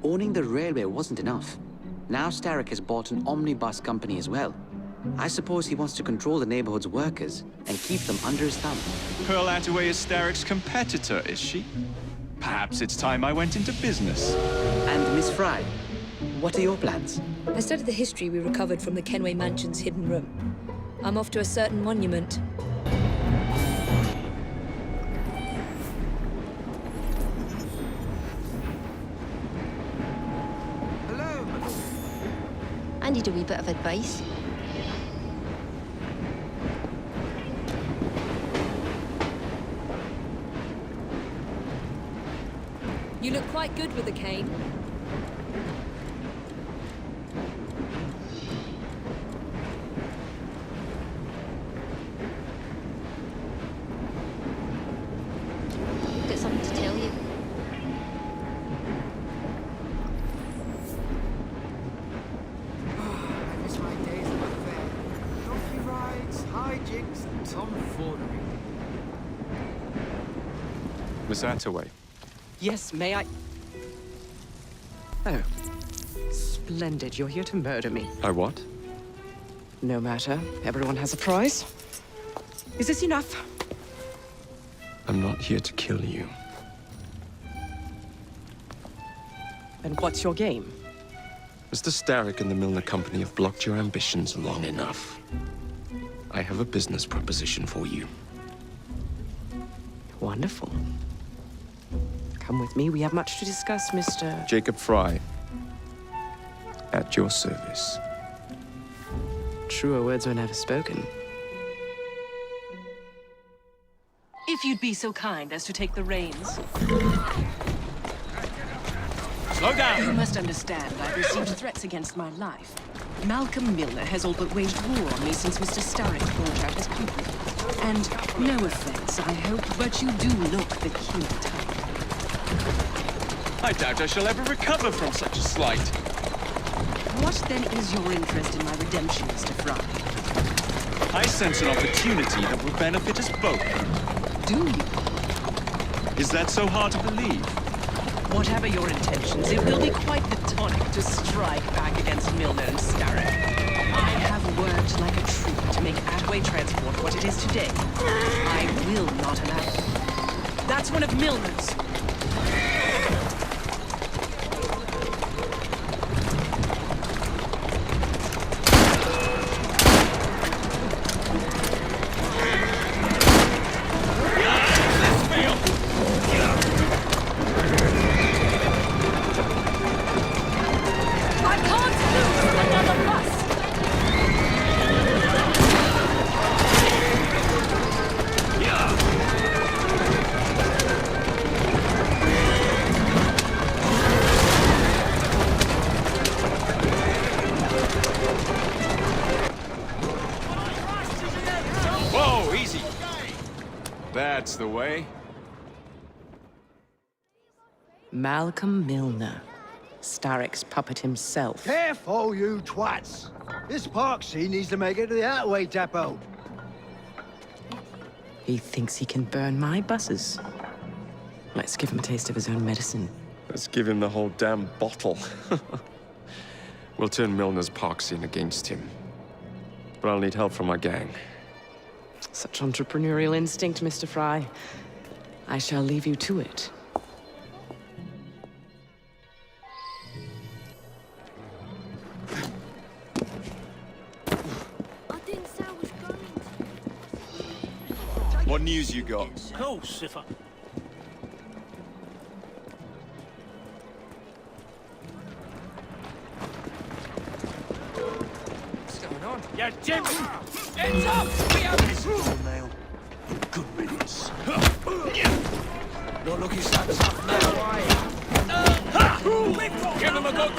Owning the railway wasn't enough. Now Starrick has bought an omnibus company as well. I suppose he wants to control the neighborhood's workers and keep them under his thumb. Pearl Attaway is Starrick's competitor, is she? Perhaps it's time I went into business. And Miss Fry, what are your plans? I studied the history we recovered from the Kenway Mansion's hidden room. I'm off to a certain monument. I need a wee bit of advice. You look quite good with the cane. Got something to tell you. I miss my days at the fair. Trophy rides, hijinks, and tomfoolery. Miss Attaway. Yes, may I? Oh. Splendid. You're here to murder me. I what? No matter. Everyone has a price. Is this enough? I'm not here to kill you. And what's your game? Mr. Starrick and the Milner Company have blocked your ambitions long enough. I have a business proposition for you. Wonderful. Come with me. We have much to discuss, Mr. Jacob Fry. At your service. Truer words were never spoken. If you'd be so kind as to take the reins. Slow down! You must understand, I've received threats against my life. Malcolm Milner has all but waged war on me since Mr. Starrick bought out his company. And no offense, I hope, but you do look the killer type. I doubt I shall ever recover from such a slight. What then is your interest in my redemption, Mr. Fry? I sense an opportunity that will benefit us both. Do you? Is that so hard to believe? Whatever your intentions, it will be quite the tonic to strike back against Milner and Starrick. I have worked like a trooper to make Attaway Transport what it is today. I will not allow it. That's one of Milner's. Whoa, easy. That's the way. Malcolm Milner. Starrick's puppet himself. Careful, you twats! This Parksy needs to make it to the Attaway depot. He thinks he can burn my buses. Let's give him a taste of his own medicine. Let's give him the whole damn bottle. We'll turn Milner's park scene against him. But I'll need help from my gang. Such entrepreneurial instinct, Mr. Fry. I shall leave you to it. What news you got? Oh, Siffer. Yeah, Jim! It's up! We have this! Nail. Good riddance. Not looking so tough now, are you? Give them a good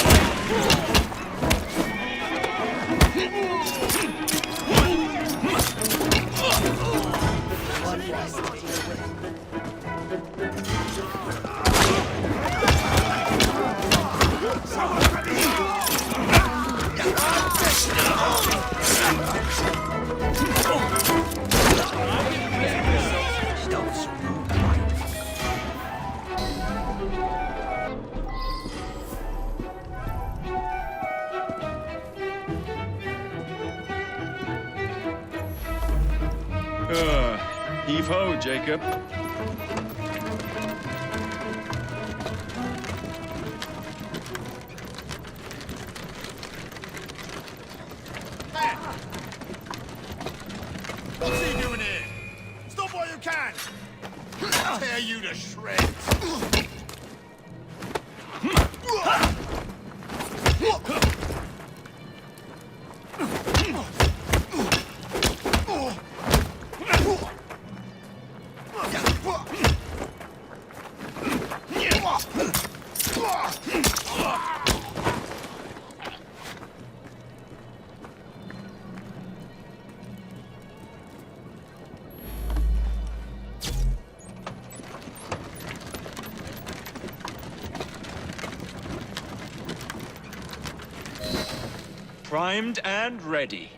Heave-ho, Jacob. What's he doing here? Stop while you can! I'll tear you to shreds! Primed and ready.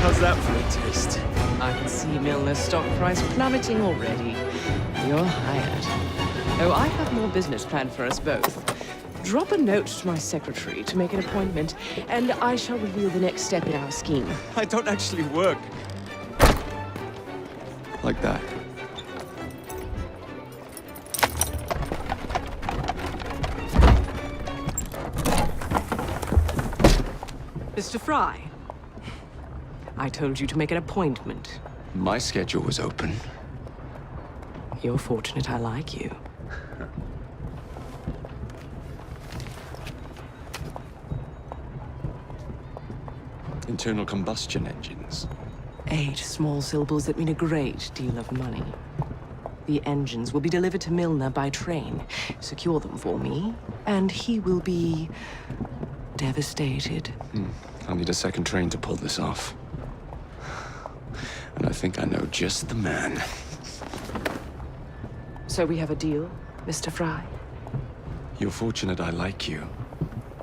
How's that for a taste? I can see Milner's stock price plummeting already. You're hired. Oh, I have more business planned for us both. Drop a note to my secretary to make an appointment, and I shall reveal the next step in our scheme. I don't actually work. Like that. Mr. Fry, I told you to make an appointment. My schedule was open. You're fortunate I like you. Internal combustion engines. 8 small syllables that mean a great deal of money. The engines will be delivered to Milner by train. Secure them for me, and he will be devastated. I'll need a second train to pull this off. And I think I know just the man. So we have a deal, Mr. Fry? You're fortunate I like you,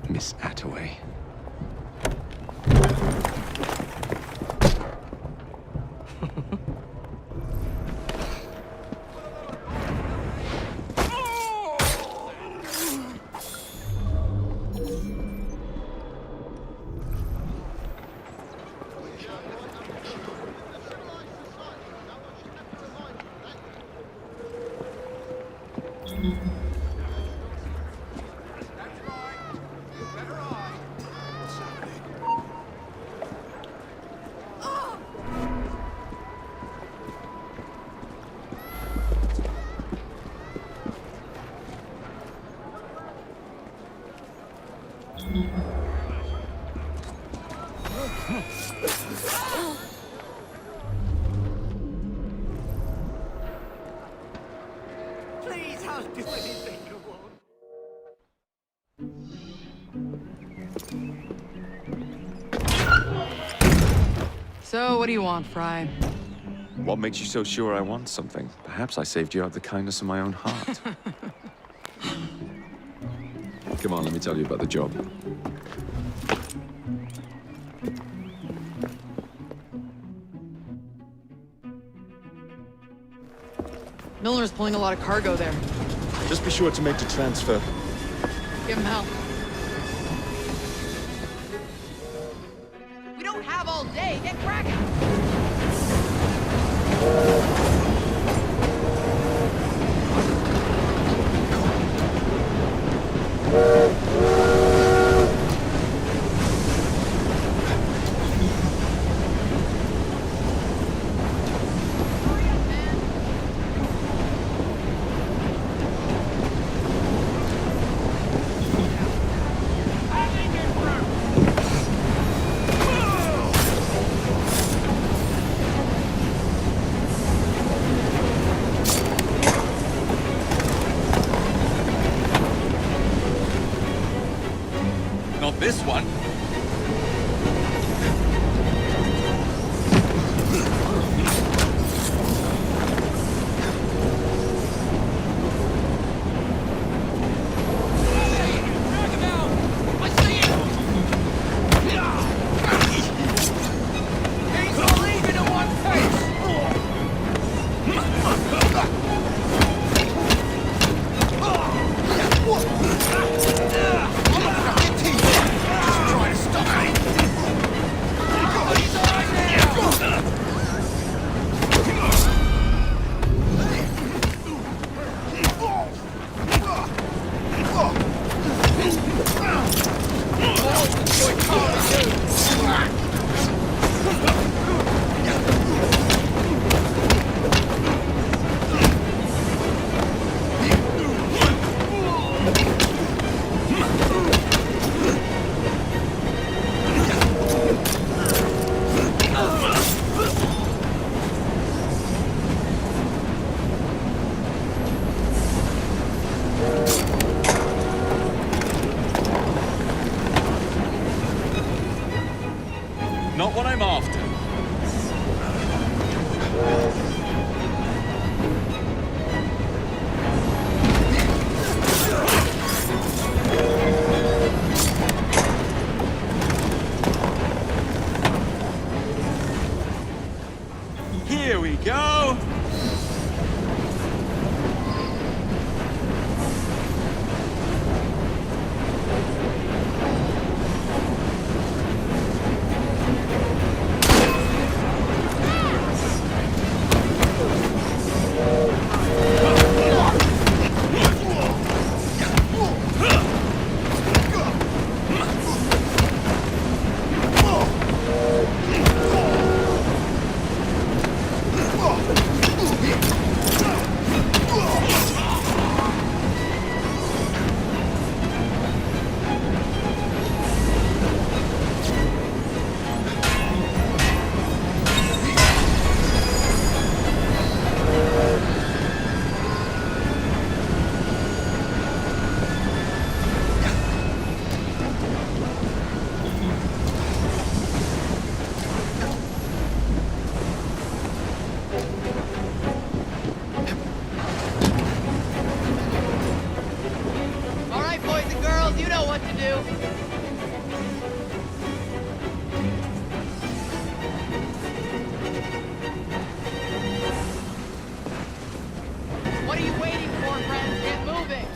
Miss Attaway. Please, I'll do anything you want. So, what do you want, Fry? What makes you so sure I want something? Perhaps I saved you out of the kindness of my own heart. Come on, let me tell you about the job. Milner's pulling a lot of cargo there. Just be sure to make the transfer. Give him hell. We don't have all day. Get cracking! Not this one. Not what I'm after. Here we go! All right, boys and girls, you know what to do. What are you waiting for, friends? Get moving.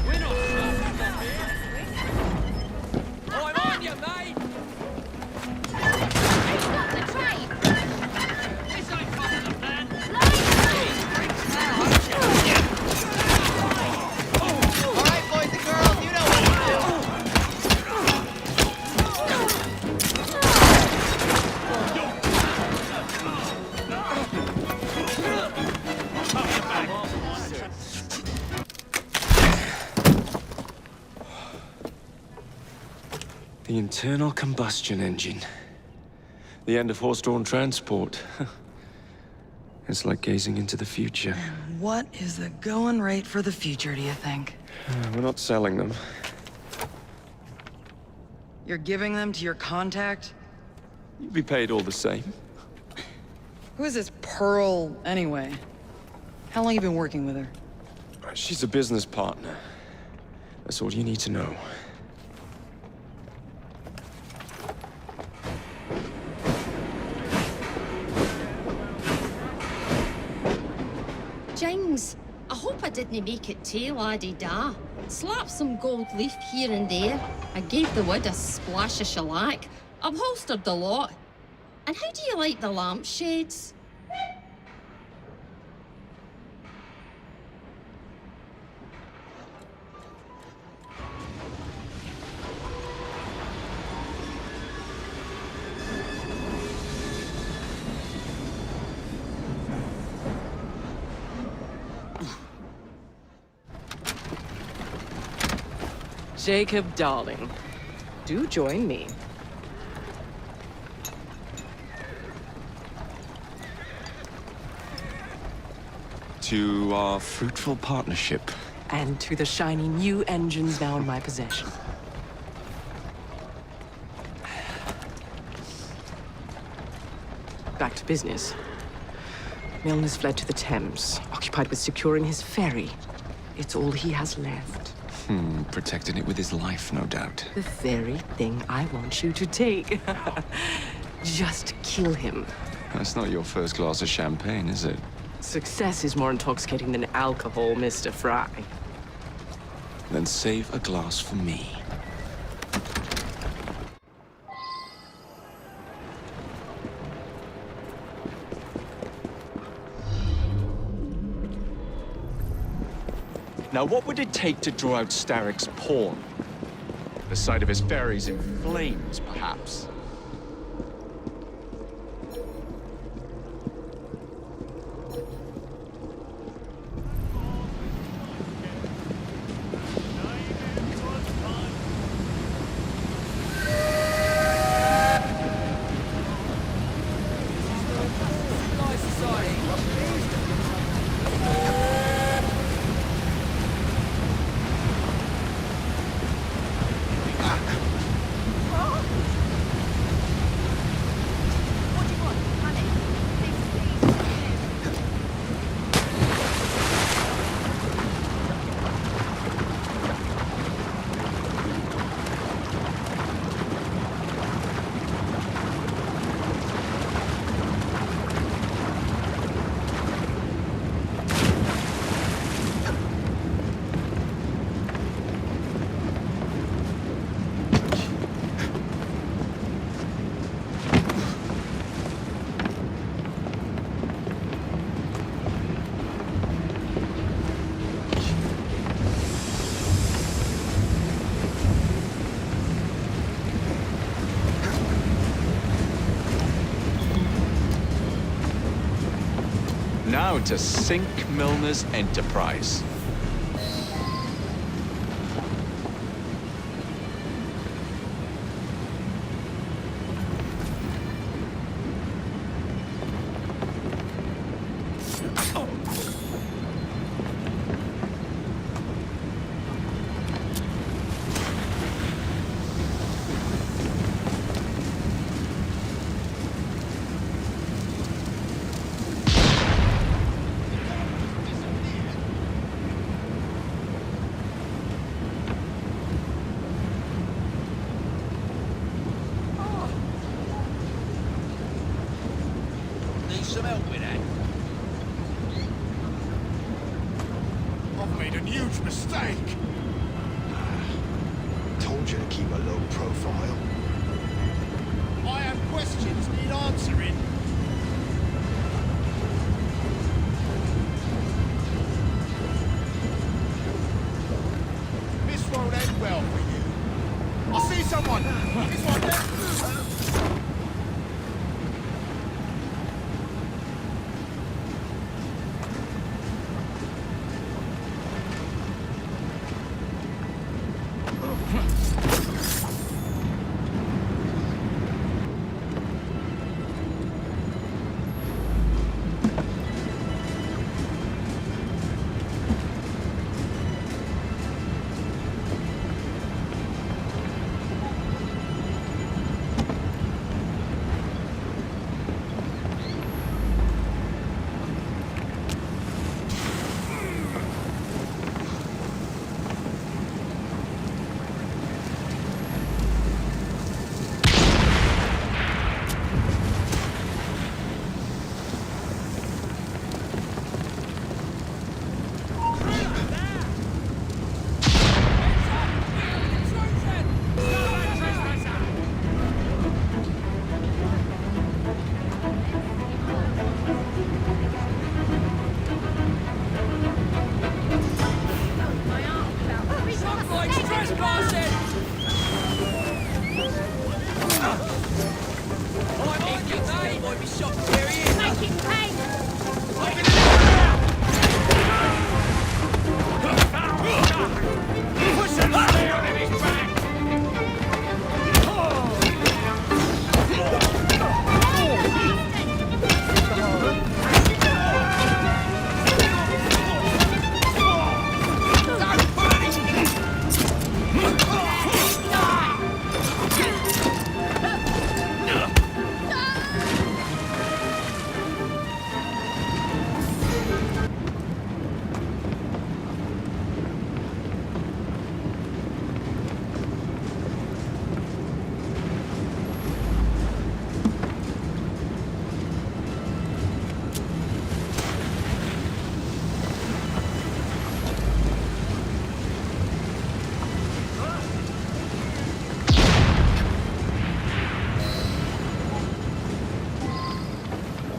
We're not stopping them here. I'm on you, mate! It's got the train! This ain't part of the plan. All right, boys and girls, you know what to do. The internal combustion engine. The end of horse-drawn transport. It's like gazing into the future. What is the going rate for the future, do you think? We're not selling them. You're giving them to your contact? You'd be paid all the same. Who is this Pearl, anyway? How long you been working with her? She's a business partner. That's all you need to know. Jings, I hope I didn't make it too la-di-da. Slap some gold leaf here and there. I gave the wood a splash of shellac. Upholstered the lot. And how do you like the lampshades? Jacob, darling, do join me. To our fruitful partnership. And to the shiny new engines now in my possession. Back to business. Milner's fled to the Thames, occupied with securing his ferry. It's all he has left. Protecting it with his life, no doubt. The very thing I want you to take. Just kill him. That's not your first glass of champagne, is it? Success is more intoxicating than alcohol, Mr. Fry. Then save a glass for me. Now, what would it take to draw out Starrick's pawn? The sight of his ferries in flames, perhaps? Now to sink Milner's enterprise. Some help with that? I've made a huge mistake. Told you to keep a low profile. I have questions need answering. This won't end well for you. I see someone. This one there.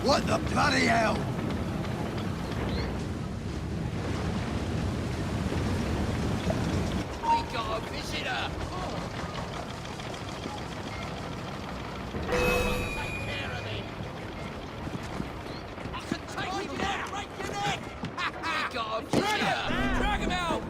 What the bloody hell? We got a visitor! Take care of him! I can take him out! Break your neck! We got a visitor! Drag him out!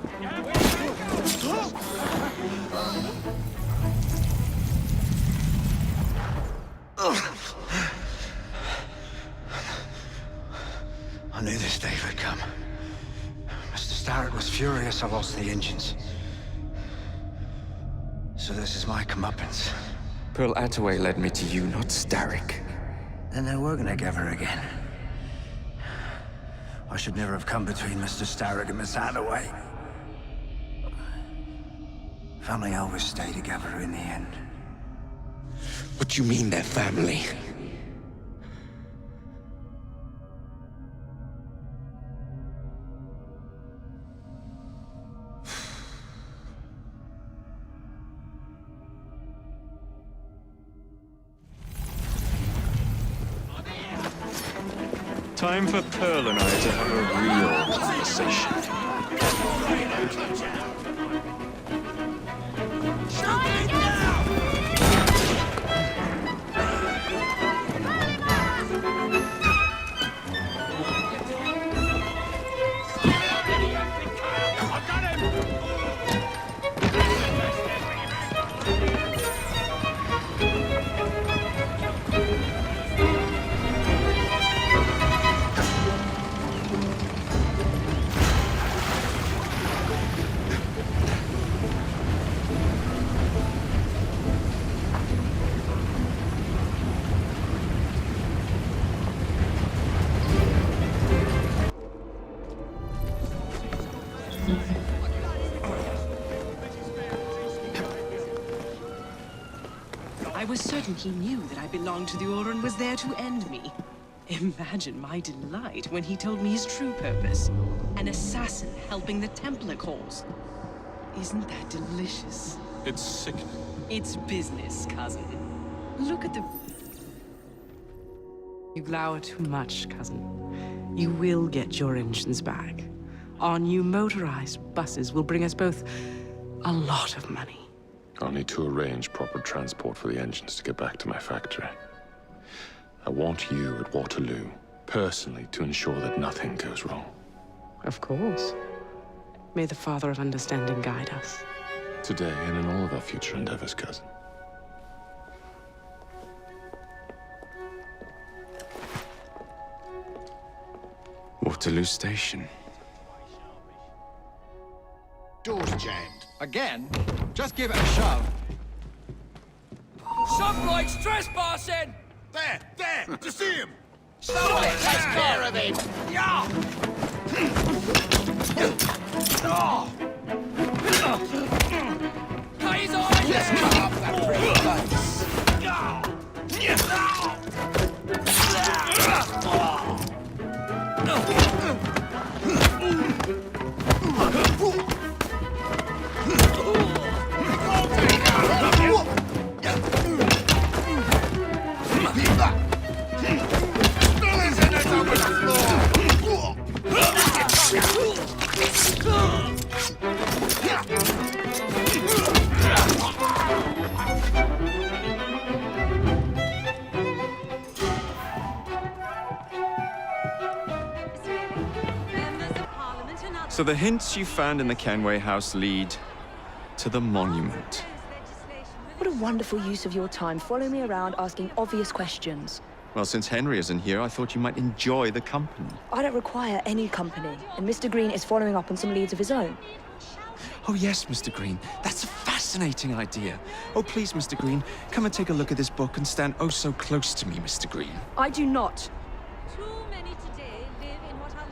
I knew this day would come. Mr. Starrick was furious I lost the engines. So this is my comeuppance. Pearl Attaway led me to you, not Starrick. Then they're working together again. I should never have come between Mr. Starrick and Miss Attaway. Family always stay together in the end. What do you mean they're family? Time for Pearl and I to have a real conversation. I was certain he knew that I belonged to the Order and was there to end me. Imagine my delight when he told me his true purpose. An assassin helping the Templar cause. Isn't that delicious? It's sickening. It's business, cousin. Look at the... You glower too much, cousin. You will get your engines back. Our new motorized buses will bring us both a lot of money. I'll need to arrange proper transport for the engines to get back to my factory. I want you at Waterloo, personally, to ensure that nothing goes wrong. Of course. May the Father of Understanding guide us. Today and in all of our future endeavors, cousin. Waterloo Station. Door's jammed. Again? Just give it a shove. Some likes trespassing! There! To see him! Somebody takes care of him! Yeah! Cut his eyes! Just cut off that pretty face! So the hints you found in the Kenway house lead to the monument. What a wonderful use of your time, following me around asking obvious questions. Well, since Henry isn't here, I thought you might enjoy the company. I don't require any company, and Mr. Green is following up on some leads of his own. Oh yes, Mr. Green. That's a fascinating idea. Oh, please, Mr. Green, come and take a look at this book and stand oh so close to me, Mr. Green. I do not.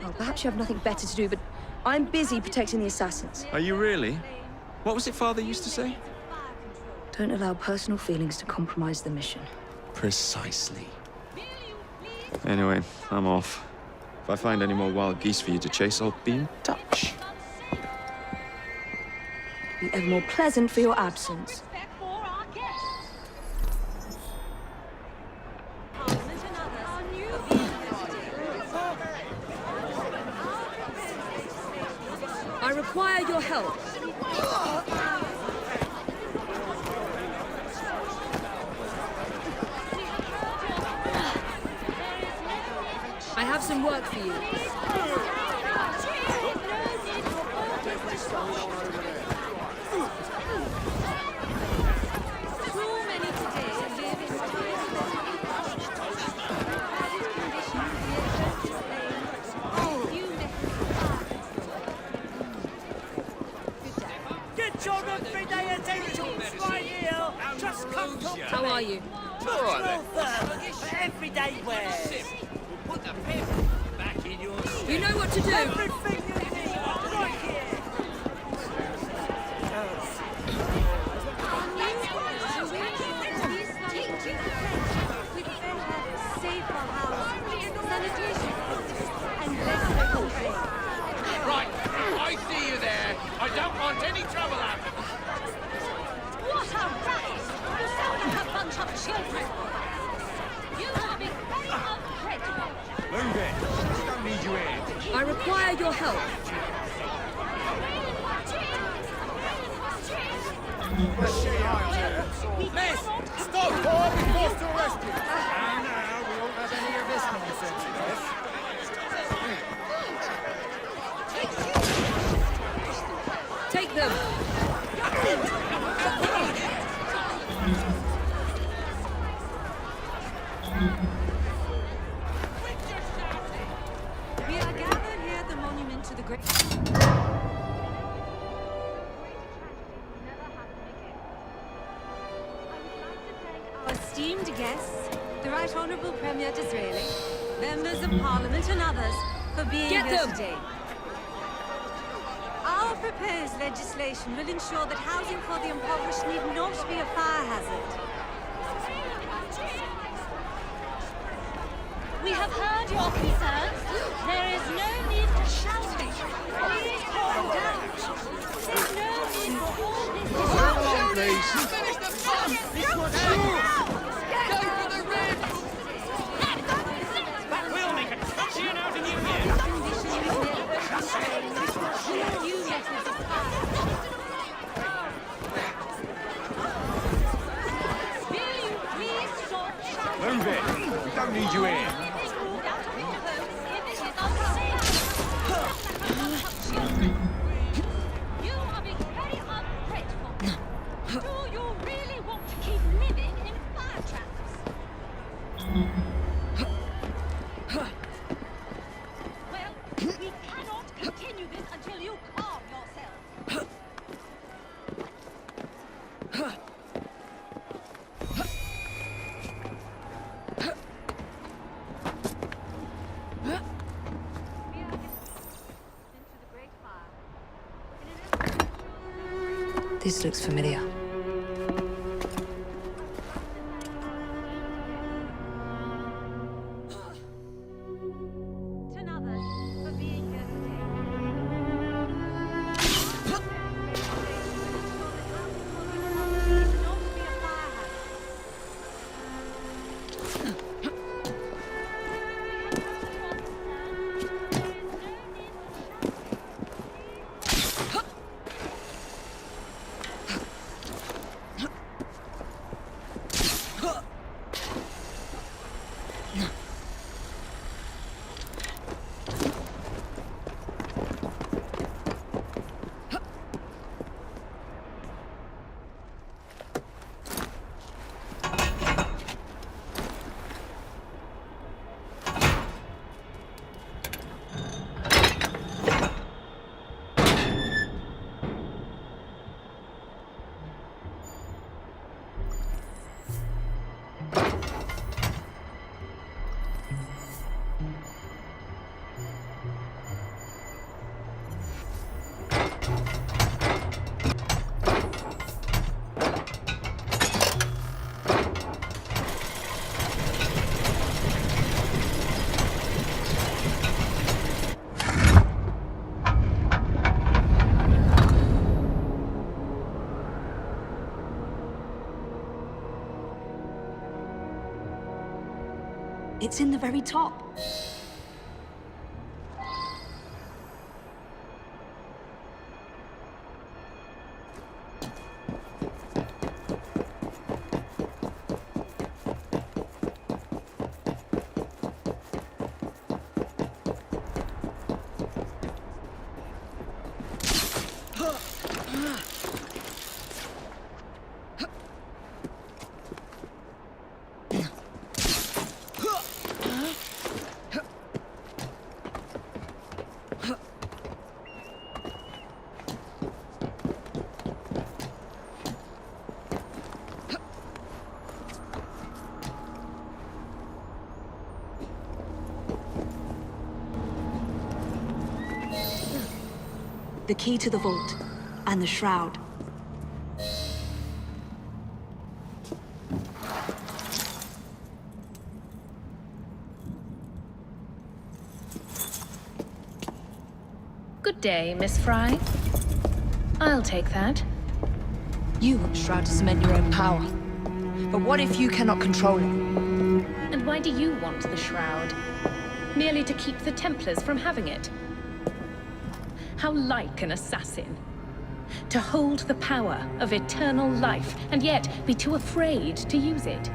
Well, perhaps you have nothing better to do, but I'm busy protecting the assassins. Are you really? What was it Father used to say? Don't allow personal feelings to compromise the mission. Precisely. Anyway, I'm off. If I find any more wild geese for you to chase, I'll be in touch. Be ever more pleasant for your absence. I require your help. I have some work for you. Get your everyday essentials right here. Just come talk to me. How are you? All right, then. Everyday wear. Put the pen back in your seat. You know what to do. Everything you need right here. Right, I see you there. I don't want any trouble happening. What a racket! You sound like a bunch of children. You are being very ungrateful. Move it. Don't need you here. I require your help. Miss, stop or be forced to arrest you. Now, we won't have any of this nonsense, yes? Take them. We are gathered here at the monument to the great... Our esteemed guests, the Right Honourable Premier Disraeli, members of Parliament and others, for being Get here them. today. Our proposed legislation will ensure that housing for the impoverished need not be a fire hazard. We have heard your concerns. There is no need for shouting. Please calm down. There's no need for all this. Hold on, please. Finish the fun. This was yours. Go for the red. We'll make a touchy and out in you here. New methods of fire. Will you please stop shouting? Move it. We don't need you here. You are being very ungrateful. Do you really want to keep living in fire traps? Well, we cannot continue this until you calm yourself. This looks familiar. It's in the very top. The key to the vault, and the shroud. Good day, Miss Fry. I'll take that. You want the shroud to cement your own power. But what if you cannot control it? And why do you want the shroud? Merely to keep the Templars from having it? How like an assassin. To hold the power of eternal life, and yet be too afraid to use it.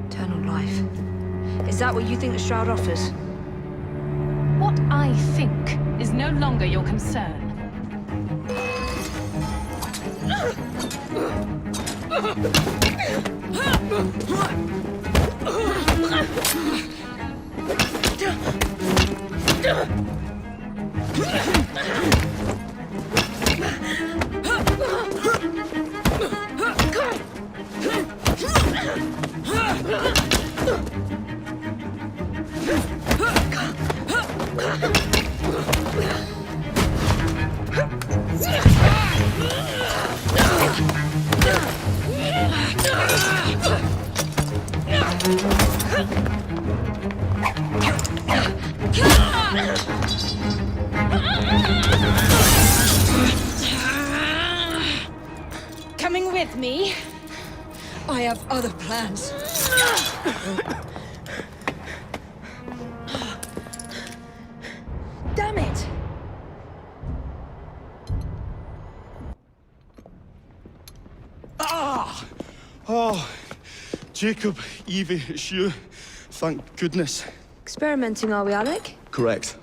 Eternal life. Is that what you think the shroud offers? What I think is no longer your concern. Coming with me? I have other plans. Damn it! Ah! Oh, Jacob, Evie, it's you. Thank goodness. Experimenting, are we, Alec? Correct.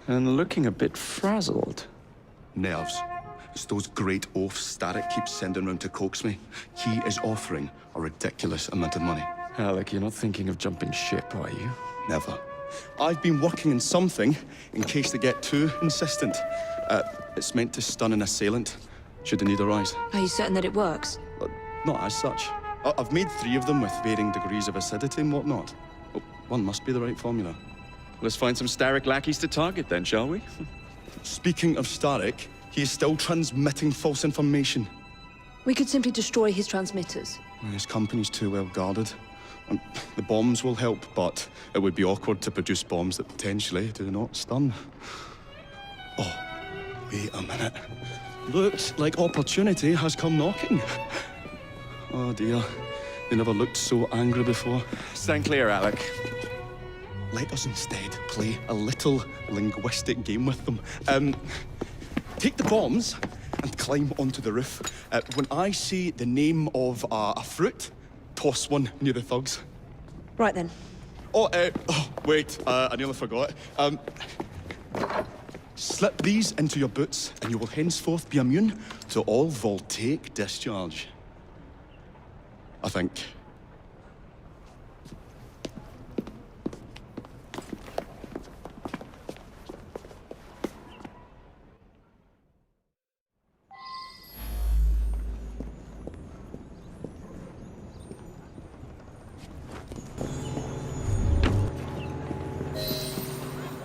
And looking a bit frazzled. Nerves. It's those great oafs Starrick keeps sending round to coax me. He is offering a ridiculous amount of money. Alec, you're not thinking of jumping ship, are you? Never. I've been working on something in case they get too insistent. It's meant to stun an assailant, should the need arise. Are you certain that it works? Not as such. I've made 3 of them with varying degrees of acidity and whatnot. Oh, one must be the right formula. Let's find some Starrick lackeys to target then, shall we? Speaking of Starrick, he is still transmitting false information. We could simply destroy his transmitters. His company's too well guarded. The bombs will help, but it would be awkward to produce bombs that potentially do not stun. Oh, wait a minute. Looks like opportunity has come knocking. Oh dear, they never looked so angry before. Stand clear, Alec. Let us instead play a little linguistic game with them. Take the bombs and climb onto the roof. When I say the name of a fruit, toss one near the thugs. Right then. Oh, wait, I nearly forgot. Slip these into your boots and you will henceforth be immune to all voltaic discharge. I think.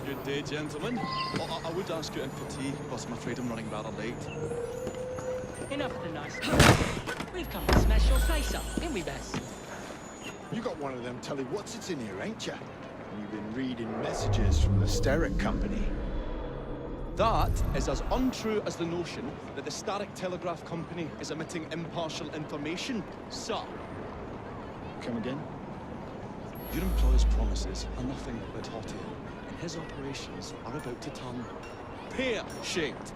Good day, gentlemen. I would ask you in for tea, but I'm afraid I'm running rather late. Enough of the nice We've come to smash your face up, didn't we, Bess? You got one of them tell-you-what's-its in here, ain't ya? You've been reading messages from the Starrick Company. That is as untrue as the notion that the Starrick Telegraph Company is emitting impartial information, sir. Come again? Your employer's promises are nothing but hot air, and his operations are about to turn pear-shaped.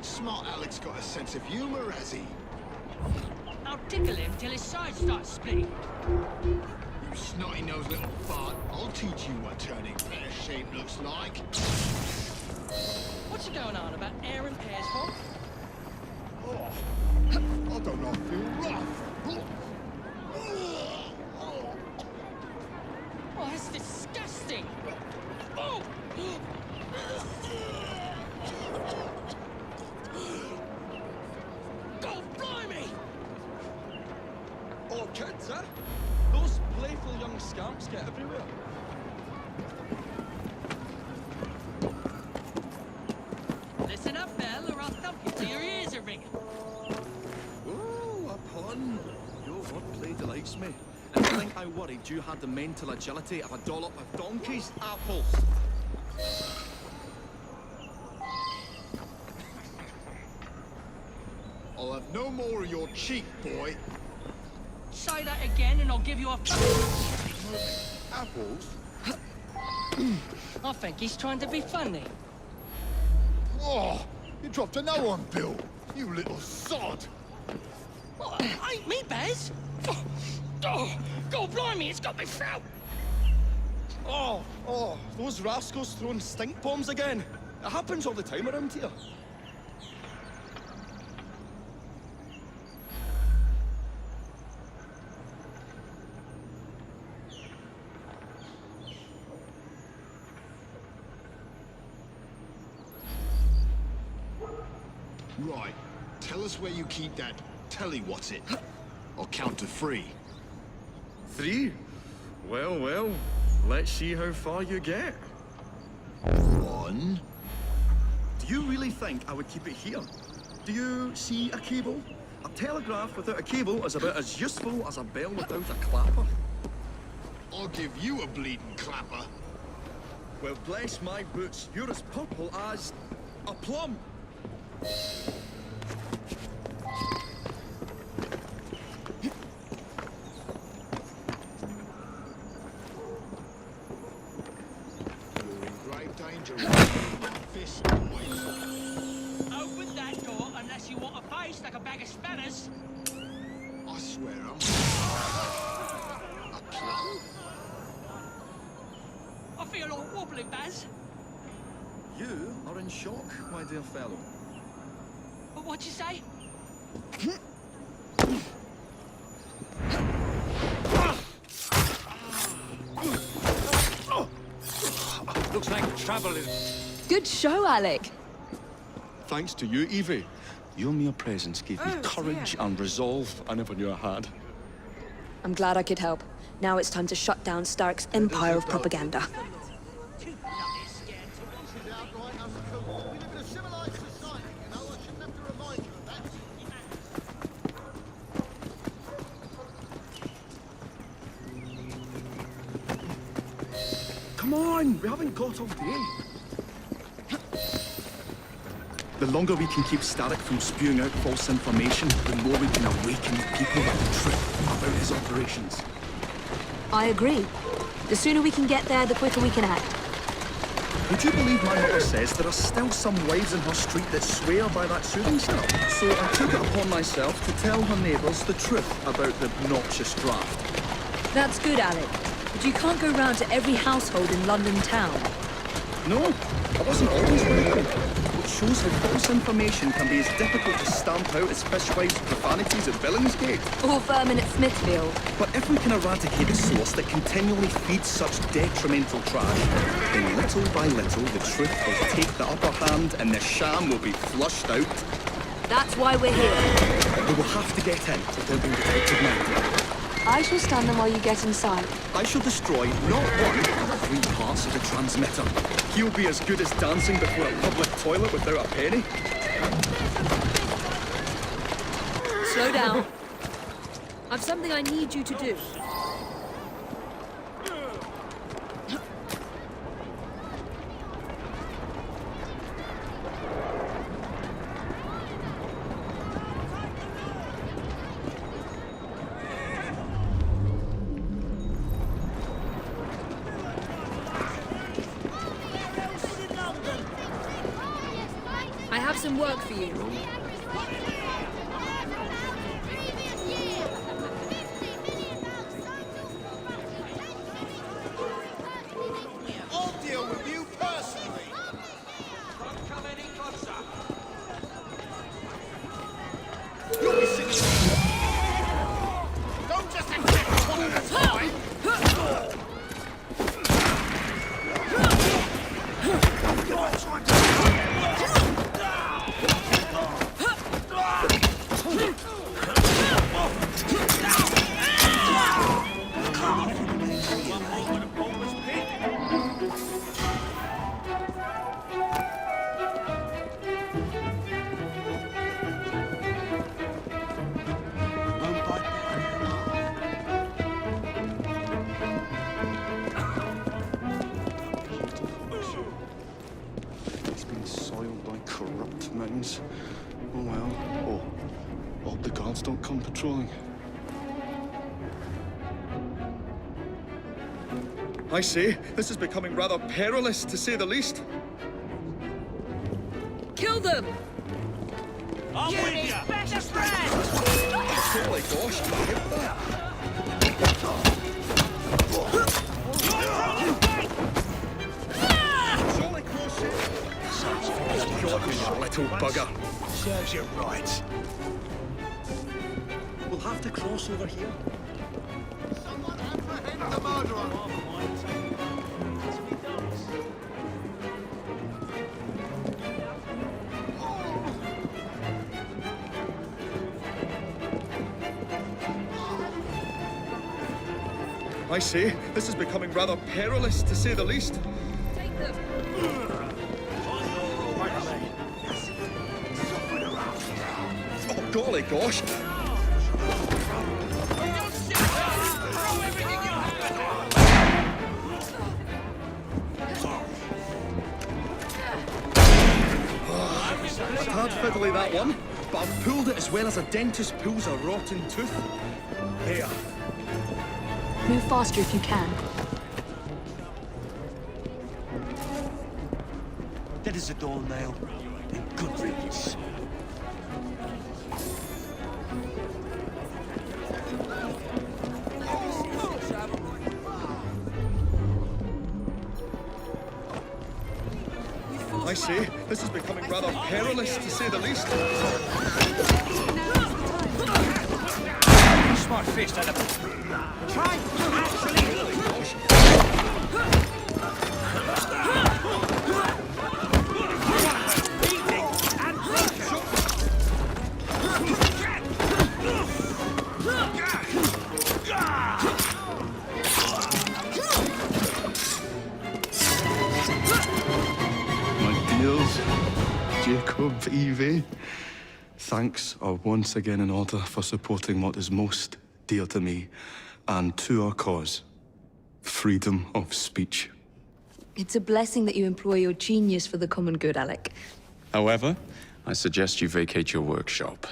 Smart Alec's got a sense of humor, has he? I'll tickle him till his side starts splitting. You snotty-nosed little fart. I'll teach you what turning pear-shaped looks like. What's going on about air and pears for? Oh, I don't know, I feel rough. Oh, that's disgusting! Oh! God blimey! Oh, kids, huh? Those playful young scamps get everywhere. Listen up, Belle, or I'll thump you till your ears are ringing. Oh, a pun. Your wordplay delights me. And I think I worried you had the mental agility of a dollop of donkey's apples. I'll have no more of your cheek, boy. Say that again and I'll give you a... Apples? I think he's trying to be funny. Oh, you dropped another one, Bill. You little sod. Oh, ain't me, Bez. Oh, God blimey, it's got me throat. Oh, those rascals throwing stink bombs again. It happens all the time around here. Right. Tell us where you keep that telly-what's-it. I'll count to 3. 3? Well, let's see how far you get. 1. Do you really think I would keep it here? Do you see a cable? A telegraph without a cable is about as useful as a bell without a clapper. I'll give you a bleeding clapper. Well, bless my boots, you're as purple as a plum. Open that door unless you want a face like a bag of spanners. I swear I'm... a plum? I feel all wobbly, Baz. You are in shock, my dear fellow. But what'd you say? Looks like trouble is... Good show, Alec. Thanks to you, Evie. Your mere presence gave me Oh, courage dear. and resolve I never knew I had. I'm glad I could help. Now it's time to shut down Stark's empire of propaganda. Come on, we haven't got all day. The longer we can keep Starrick from spewing out false information, the more we can awaken the people with the truth about his operations. I agree. The sooner we can get there, the quicker we can act. Would you believe my mother says there are still some wives in her street that swear by that soothing syrup? So I took it upon myself to tell her neighbours the truth about the obnoxious draft. That's good, Alec. But you can't go round to every household in London town. No, I wasn't always welcome. Which shows how false information can be as difficult to stamp out as fishwives' profanities at Billingsgate. Or vermin at Smithfield. But if we can eradicate the source that continually feeds such detrimental trash, then little by little the truth will take the upper hand and the sham will be flushed out. That's why we're here. We will have to get in without being detected now. I shall stand them while you get inside. I shall destroy not one, but 3 parts of the transmitter. He'll be as good as dancing before a public toilet without a penny. Slow down. I've something I need you to do. you. I'll deal with you personally. Don't come any closer. You'll be singing. Don't just attack one at a time. It's been soiled by corrupt minds. Oh well. Oh, hope the guards don't come patrolling. I say, this is becoming rather perilous, to say the least. Kill them! I'm with you. Better friend! Holy gosh, did you get that? Jolly crochet. God, you little bugger. Serves you right. We'll have to cross over here. Someone apprehend the murderer. I say, this is becoming rather perilous, to say the least. Take them! Oh, golly gosh. A tad fiddly, that one, but I've pulled it as well as a dentist pulls a rotten tooth. There. Move faster if you can. That is a door nail. And good riddance. I say, this is becoming rather perilous, to say the least. Smart fist out of it. Try actually. My dears, Jacob, Evie, thanks are once again in order for supporting what is most dear to me and to our cause, freedom of speech. It's a blessing that you employ your genius for the common good, Alec. However, I suggest you vacate your workshop.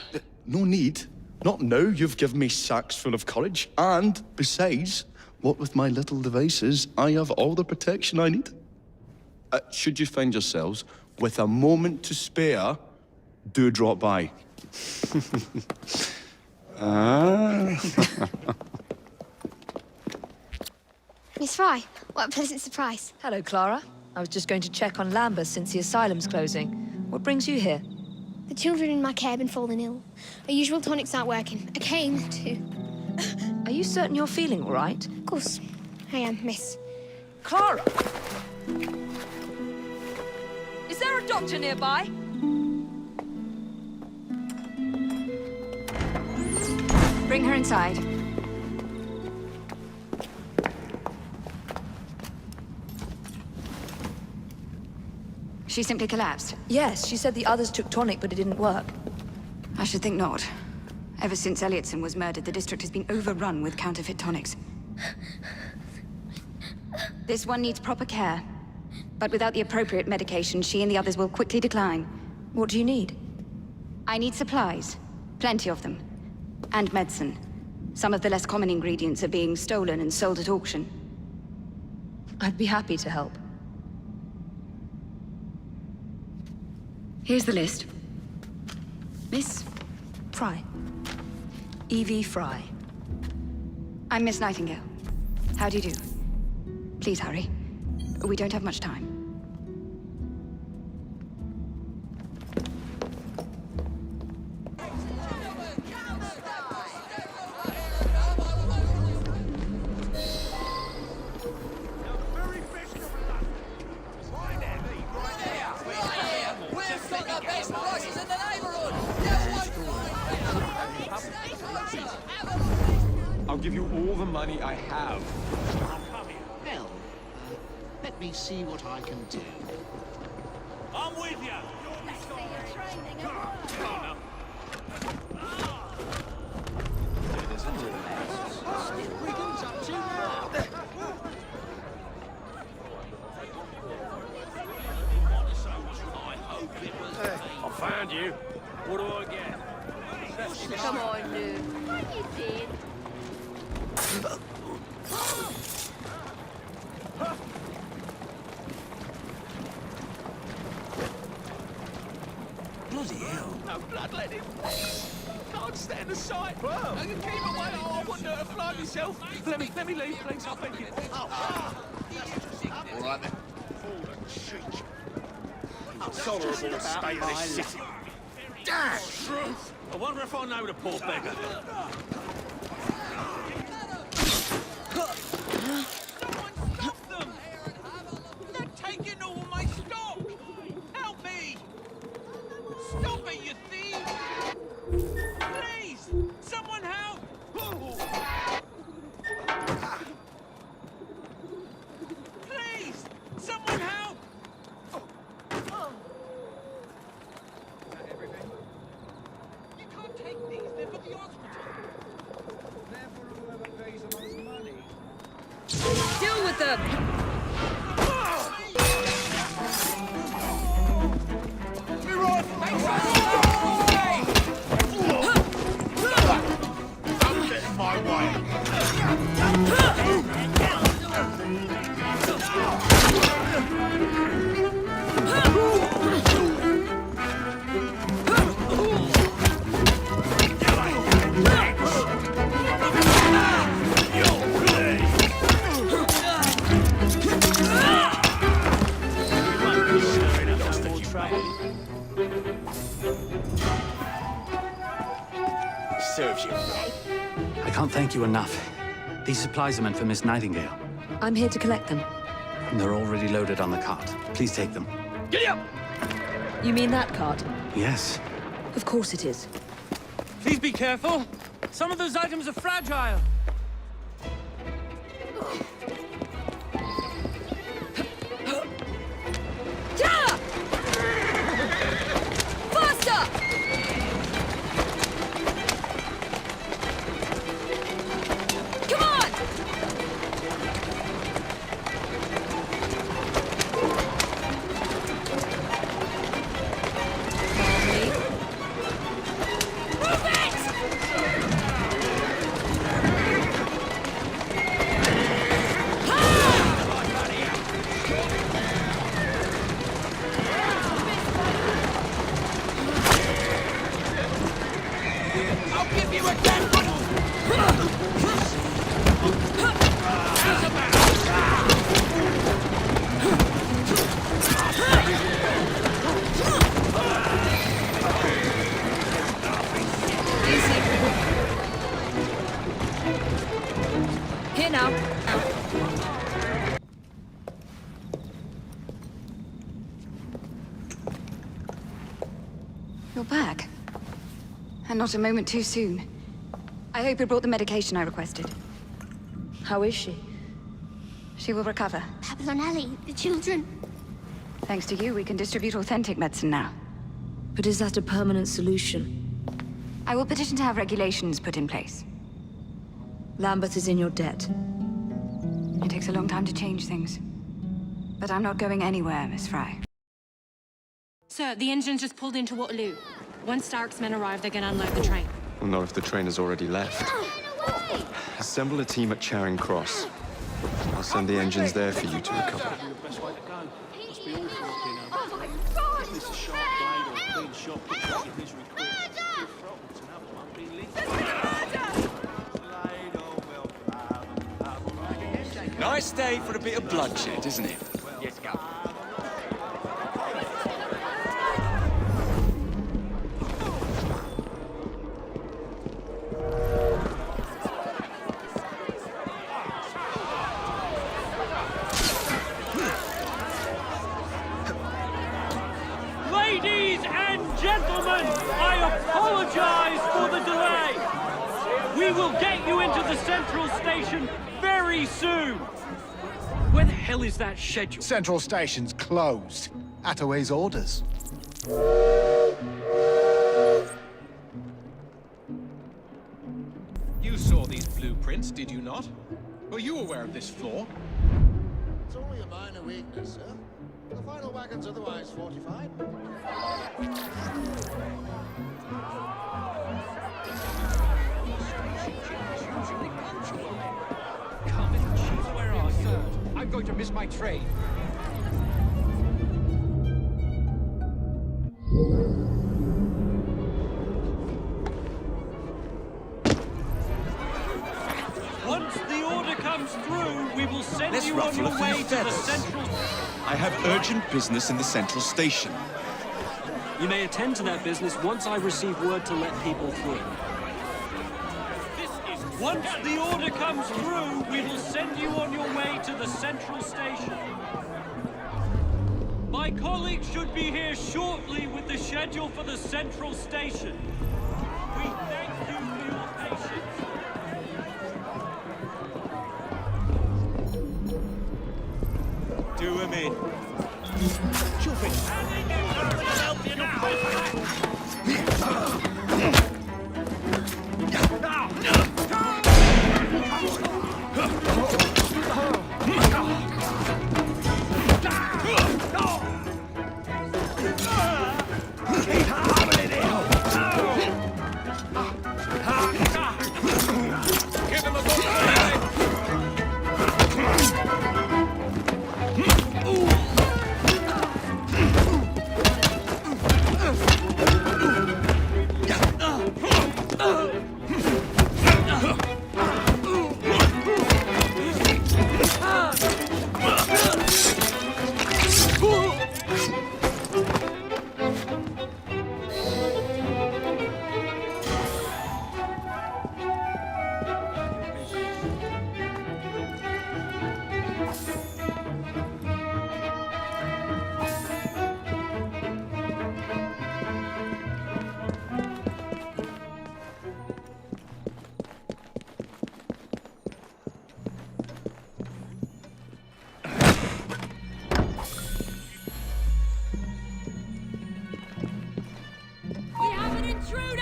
No need. Not now you've given me sacks full of courage. And, besides, what with my little devices, I have all the protection I need. Should you find yourselves with a moment to spare, do drop by. Miss Fry, what a pleasant surprise. Hello, Clara. I was just going to check on Lambeth since the asylum's closing. What brings you here? The children in my care have been falling ill. Our usual tonics aren't working. I came to... Are you certain you're feeling all right? Of course, I am, miss. Clara! Is there a doctor nearby? Bring her inside. She simply collapsed. Yes, she said the others took tonic, but it didn't work. I should think not. Ever since Elliotson was murdered, the district has been overrun with counterfeit tonics. This one needs proper care. But without the appropriate medication, she and the others will quickly decline. What do you need? I need supplies. Plenty of them. And medicine. Some of the less common ingredients are being stolen and sold at auction. I'd be happy to help. Here's the list. Miss Fry. Evie Fry. I'm Miss Nightingale. How do you do? Please hurry. We don't have much time. We've got the best prices in the neighborhood. I'll give you all the money I have. Well, let me see what I can do. I'm with you. Brigand's up to now. I found you. What do I get? Come on, dude. What you did? Bloody hell. No bloodletting. Can't stand the sight. I can keep away. Oh, I wouldn't hurt a fly myself. Let me leave, please. I'll thank you. All right then. Fallen cheek. Tolerable state of this city. Damn! I wonder if I know the poor beggar. Someone stop them! They're taking all my stock! Help me! Stop it, you thieves! Please! Someone help! Please! Someone help! You can't take these, they're for the hospital. They're for whoever pays the most money. Deal with them! Don't get in my way. Serves you. I can't thank you enough. These supplies are meant for Miss Nightingale. I'm here to collect them. They're already loaded on the cart. Please take them. Giddy up! You mean that cart? Yes. Of course it is. Please be careful. Some of those items are fragile. Yeah! Faster! Come on! Move it! I'll give you a dead Here now. You're back. And not a moment too soon. I hope you brought the medication I requested. How is she? She will recover. Pablo and Ali, the children. Thanks to you, we can distribute authentic medicine now. But is that a permanent solution? I will petition to have regulations put in place. Lambeth is in your debt. It takes a long time to change things. But I'm not going anywhere, Miss Fry. Sir, the engine just pulled into Waterloo. Once Stark's men arrive, they're gonna unload the train. Well, not if the train has already left. Assemble a team at Charing Cross. I'll send the engines there for you to recover. Best way to go. Must be awful, you know. Oh my God! This is a sharp blade or a clean shot. Put your misery quick. best day for a bit of bloodshed, isn't it? Yes, go. Ladies and gentlemen, I apologize for the delay. We will get you into the central station very soon. Where the hell is that schedule? Central Station's closed. Attaway's orders. You saw these blueprints, did you not? Were you aware of this flaw? It's only a minor weakness, sir. The final wagon's otherwise fortified. Where are you? I'm going to miss my train. Once the order comes through, we will send Let's you on ruffle your a few way to the feathers. central... I have urgent business in the central station. You may attend to that business once I receive word to let people through. Once the order comes through, we will send you on your way to the central station. My colleagues should be here shortly with the schedule for the central station. We thank you for your patience. Do him in. Chuffy. I'll help you Give him a good We have an intruder!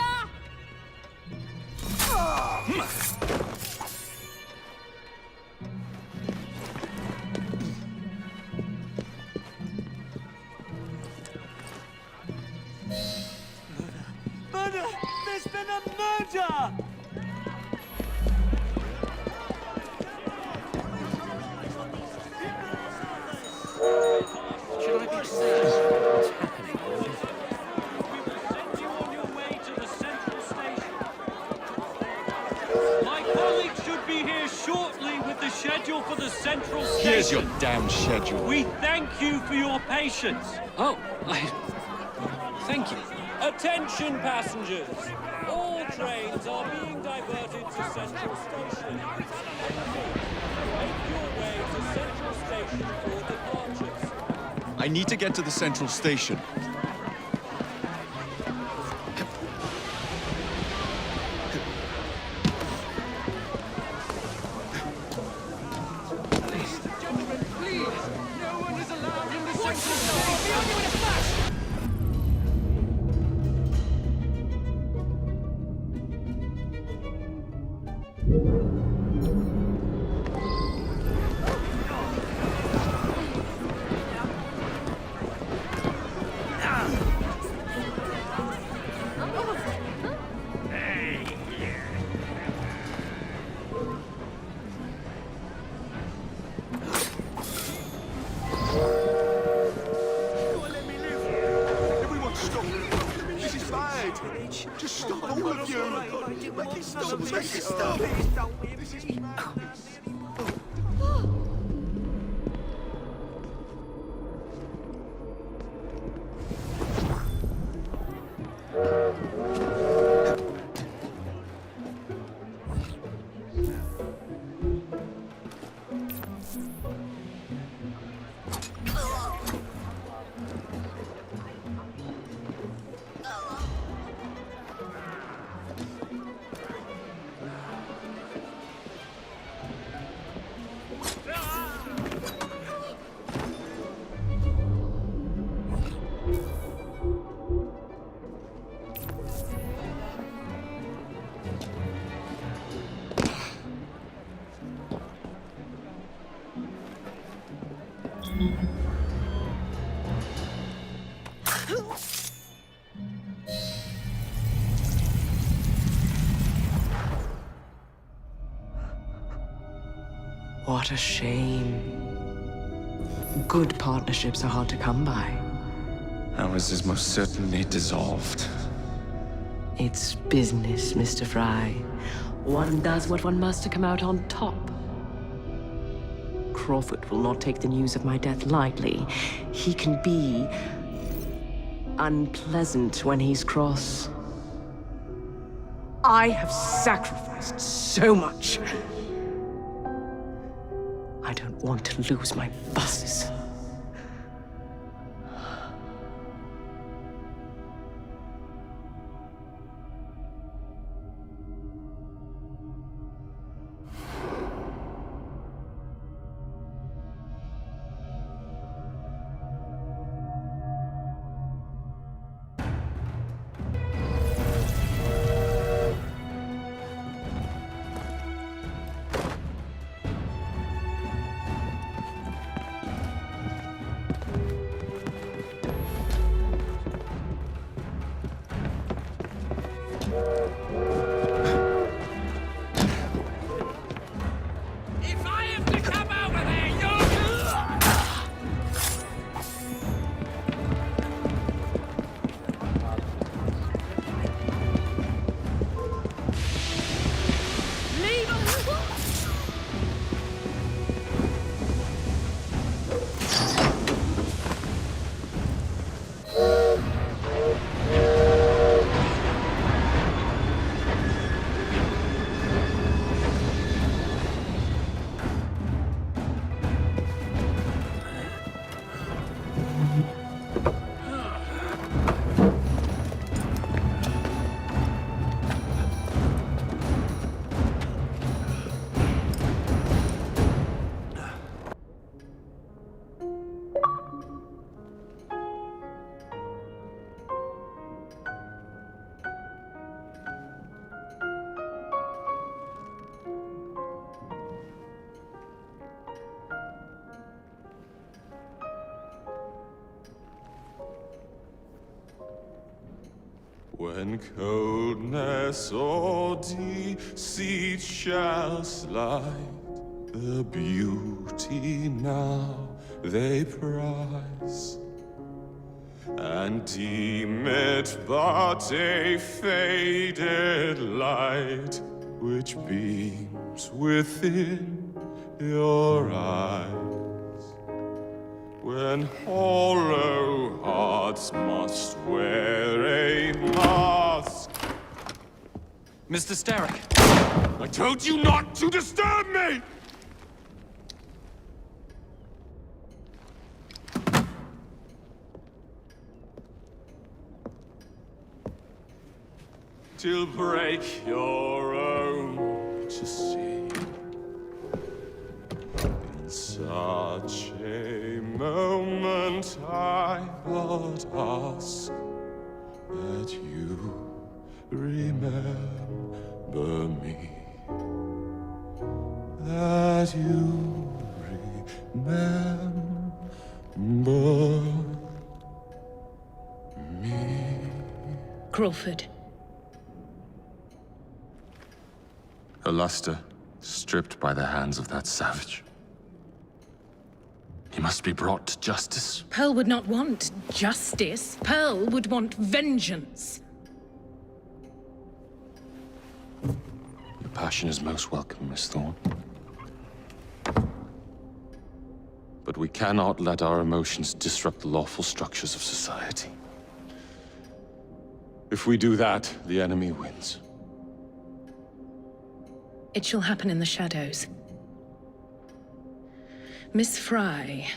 Murder! There's been a murder! Should I be sad? What's happening? My colleagues should be here shortly with the schedule for the central station. Here's your damn schedule. We thank you for your patience. Oh, thank you. Attention passengers. All trains are being diverted to central station. Make your way to central station for departures. I need to get to the central station. Just stop, all of you! Make it stop! Make it stop! This is mad! What a shame. Good partnerships are hard to come by. Ours is most certainly dissolved. It's business, Mr. Fry. One does what one must to come out on top. Crawford will not take the news of my death lightly. He can be unpleasant when he's cross. I have sacrificed so much. I don't want to lose my bosses. If I have to come over there, When coldness or deceit shall slide, the beauty now they prize, and deem it but a faded light which beams within your eyes. When hollow hearts must wear a mask. Mr. Starrick! I told you not to disturb me! Till break your own to see. In such a moment I but ask that you remember me. That you remember me. Crawford. Her luster stripped by the hands of that savage. He must be brought to justice. Pearl would not want justice. Pearl would want vengeance. Your passion is most welcome, Miss Thorne. But we cannot let our emotions disrupt the lawful structures of society. If we do that, the enemy wins. It shall happen in the shadows. Miss Fry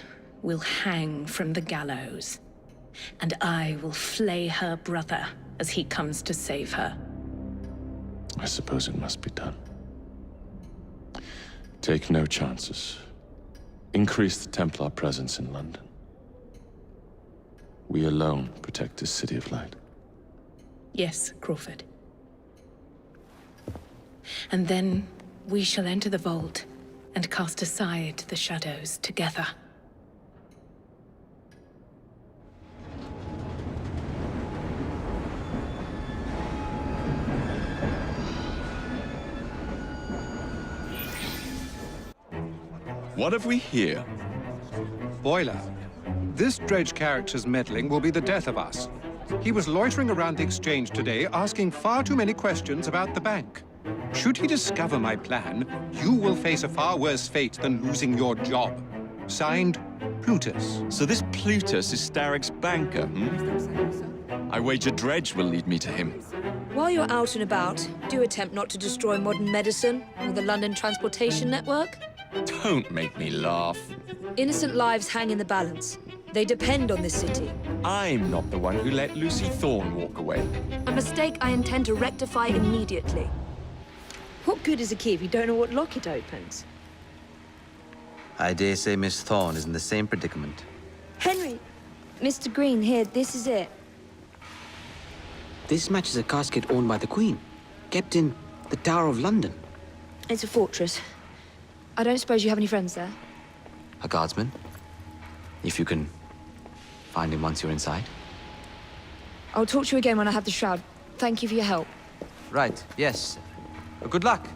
will hang from the gallows, and I will flay her brother as he comes to save her. I suppose it must be done. Take no chances. Increase the Templar presence in London. We alone protect this city of light. Yes, Crawford. And then we shall enter the vault and cast aside the shadows together. What have we here? Boiler. This dredge character's meddling will be the death of us. He was loitering around the exchange today, asking far too many questions about the bank. Should he discover my plan, you will face a far worse fate than losing your job. Signed, Plutus. So this Plutus is Starrick's banker, I wager Dredge will lead me to him. While you're out and about, do attempt not to destroy modern medicine or the London transportation network. Don't make me laugh. Innocent lives hang in the balance. They depend on this city. I'm not the one who let Lucy Thorne walk away. A mistake I intend to rectify immediately. What good is a key if you don't know what lock it opens? I dare say Miss Thorne is in the same predicament. Henry! Mr. Green, here, this is it. This matches a casket owned by the Queen, kept in the Tower of London. It's a fortress. I don't suppose you have any friends there? A guardsman? If you can find him once you're inside. I'll talk to you again when I have the shroud. Thank you for your help. Right, yes. Good luck.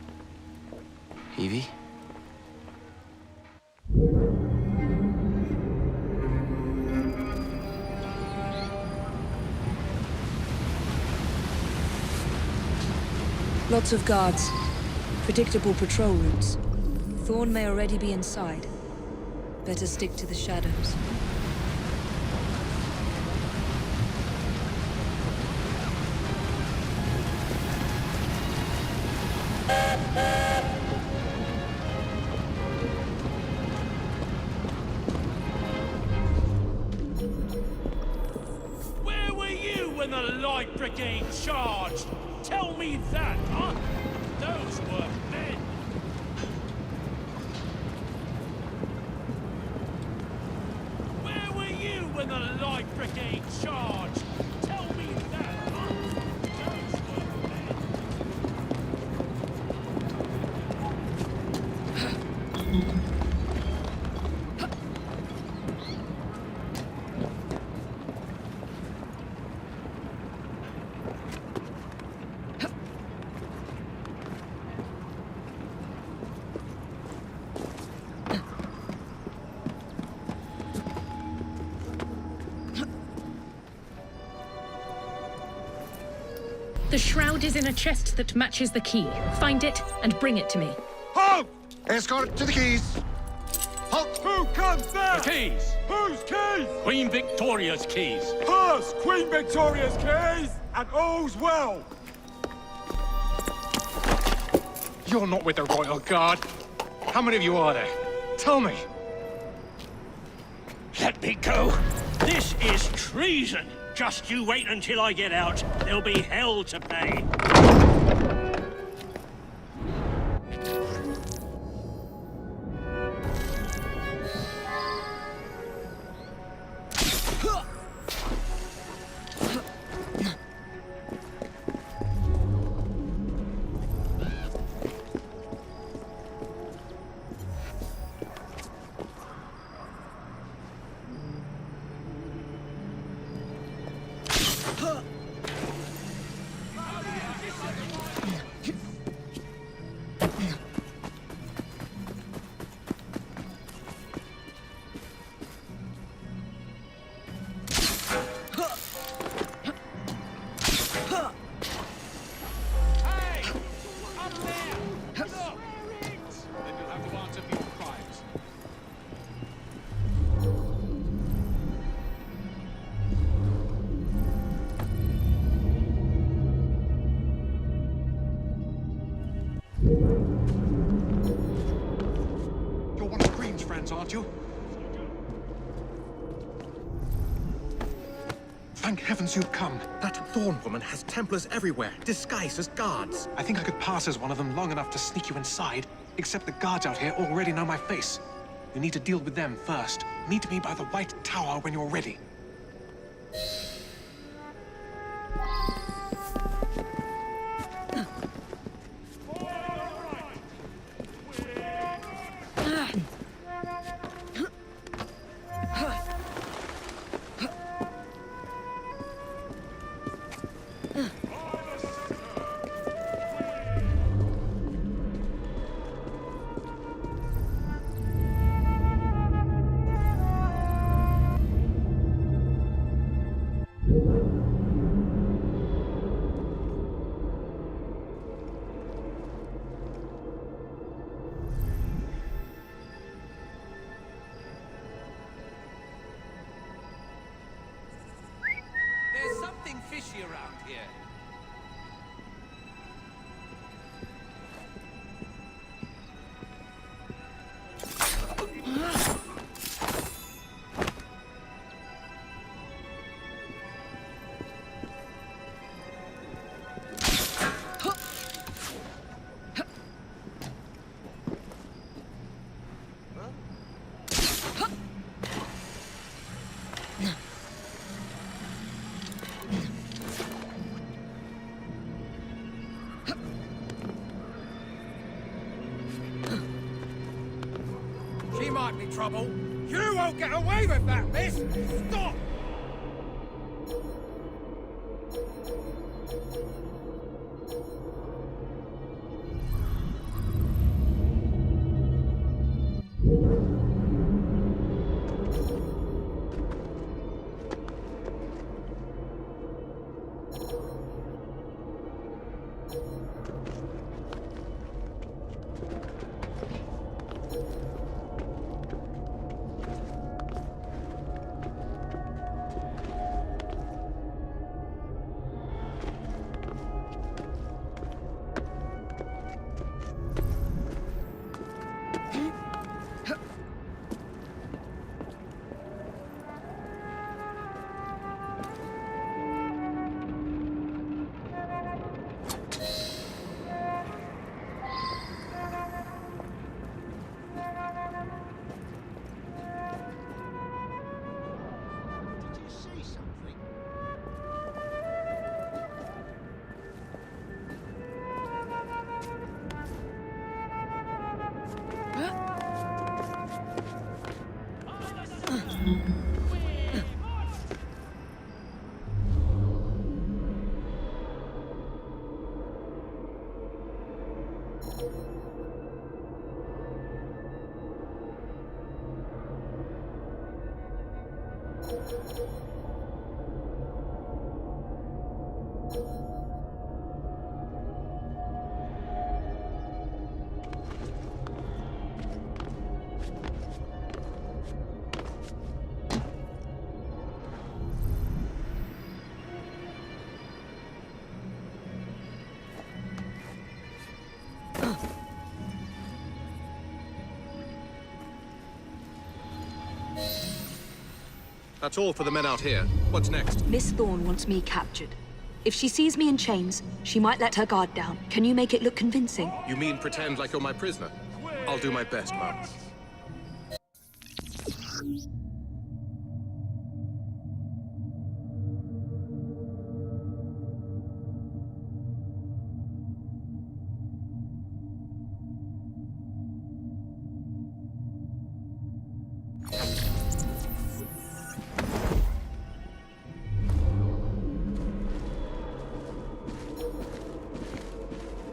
Evie? Lots of guards. Predictable patrol routes. Thorne may already be inside. Better stick to the shadows. Where were you when the Light Brigade charged? Tell me that, huh? Those were men. Where were you when the Light Brigade charged? Tell me that, huh? Those were men. The shroud is in a chest that matches the key. Find it and bring it to me. Halt! Escort to the keys. Halt! Who comes there? The keys. Whose keys? Queen Victoria's keys. Hers! Queen Victoria's keys! And all's well! You're not with the Royal Guard. How many of you are there? Tell me. Let me go. This is treason. Just you wait until I get out. There'll be hell to pay. Aren't you? Thank heavens you've come. That Thorne woman has Templars everywhere, disguised as guards. I think I could pass as one of them long enough to sneak you inside, except the guards out here already know my face. You need to deal with them first. Meet me by the White Tower when you're ready. here. She might be trouble. You won't get away with that, miss! Stop! That's all for the men out here. What's next? Miss Thorne wants me captured. If she sees me in chains, she might let her guard down. Can you make it look convincing? You mean pretend like you're my prisoner? I'll do my best, Mum.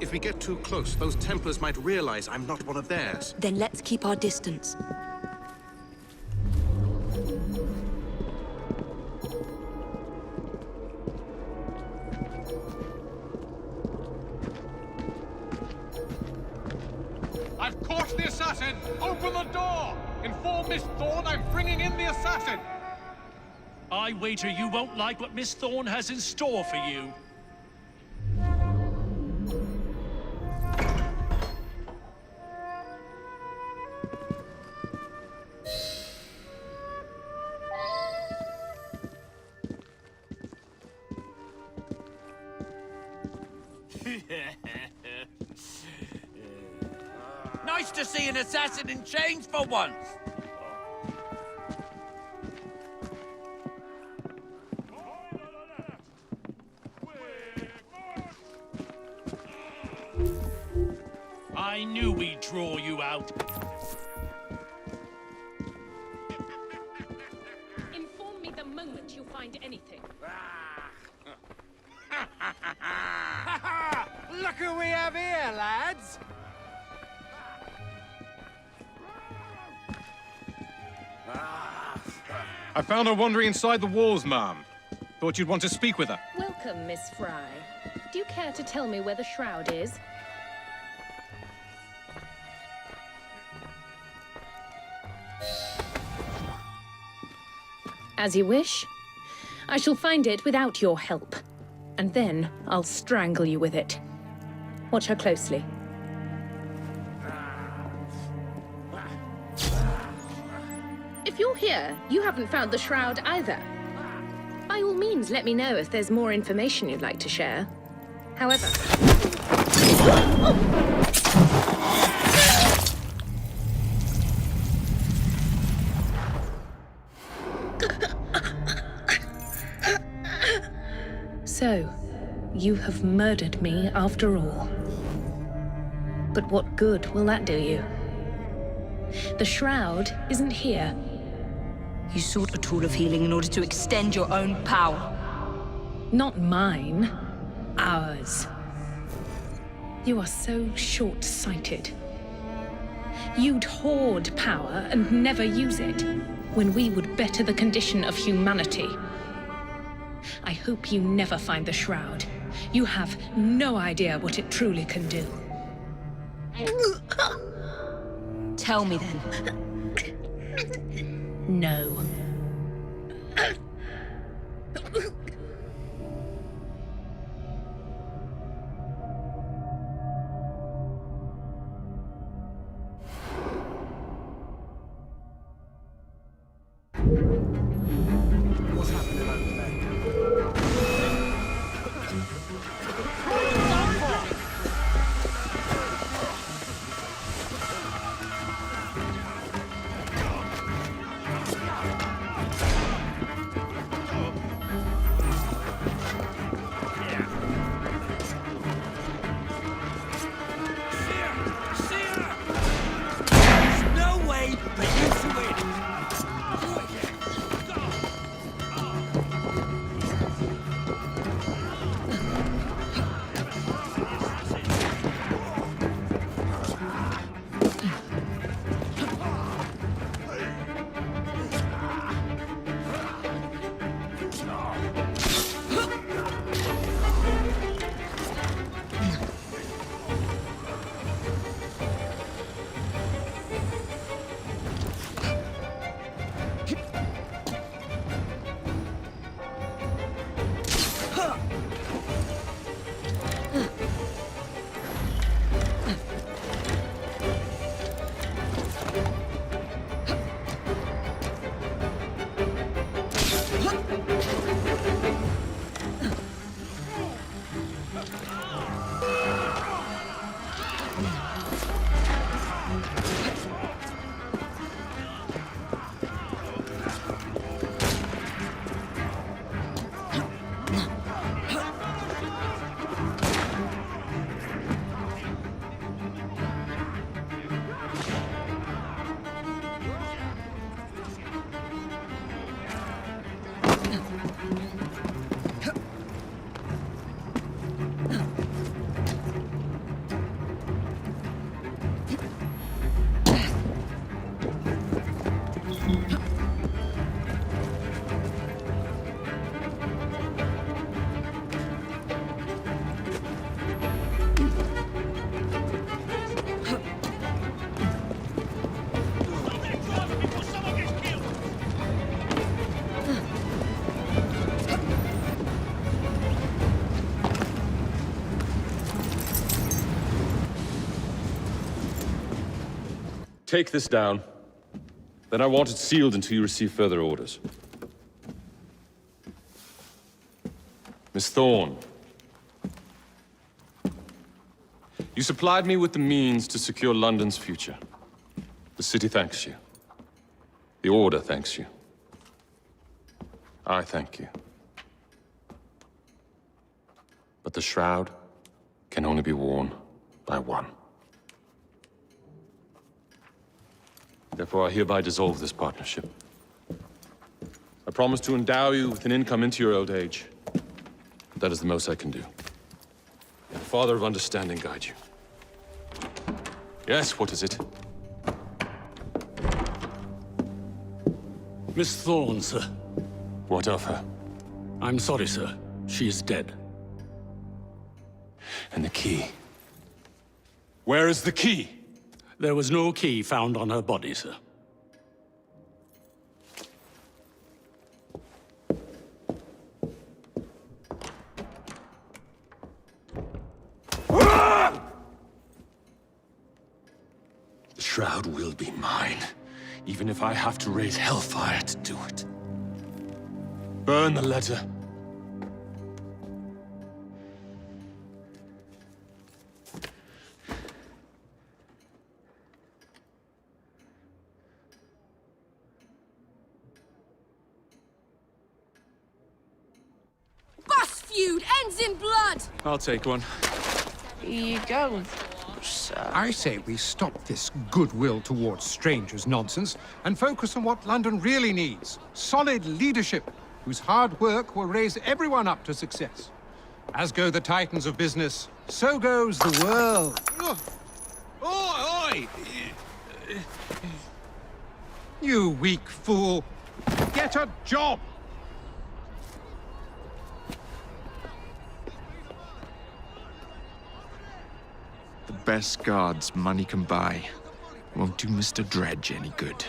If we get too close, those Templars might realize I'm not one of theirs. Then let's keep our distance. I've caught the assassin! Open the door! Inform Miss Thorne I'm bringing in the assassin! I wager you won't like what Miss Thorne has in store for you. Nice to see an assassin in chains for once! I knew we'd draw you out. Inform me the moment you find anything. Look who we have here, lads! I found her wandering inside the walls, ma'am. Thought you'd want to speak with her. Welcome, Miss Fry. Do you care to tell me where the shroud is? As you wish. I shall find it without your help. And then I'll strangle you with it. Watch her closely. If you're here, you haven't found the shroud either. By all means, let me know if there's more information you'd like to share. However... So, you have murdered me after all. But what good will that do you? The shroud isn't here. You sought a tool of healing in order to extend your own power. Not mine. Ours. You are so short-sighted. You'd hoard power and never use it, when we would better the condition of humanity. I hope you never find the shroud. You have no idea what it truly can do. Tell me then. No. What's happening over there? Take this down. Then I want it sealed until you receive further orders. Miss Thorne. You supplied me with the means to secure London's future. The city thanks you. The Order thanks you. I thank you. But the shroud can only be worn by one. Therefore, I hereby dissolve this partnership. I promise to endow you with an income into your old age. But that is the most I can do. May the Father of Understanding guide you. Yes, what is it? Miss Thorne, sir. What of her? I'm sorry, sir. She is dead. And the key? Where is the key? There was no key found on her body, sir. shroud will be mine, even if I have to raise hellfire to do it. Burn the letter. Bus feud ends in blood! I'll take one. Here you go, sir. I say we stop this goodwill towards strangers nonsense and focus on what London really needs. Solid leadership, whose hard work will raise everyone up to success. As go the titans of business, so goes the world. Oi! You weak fool. Get a job! The best guards money can buy won't do Mr. Dredge any good.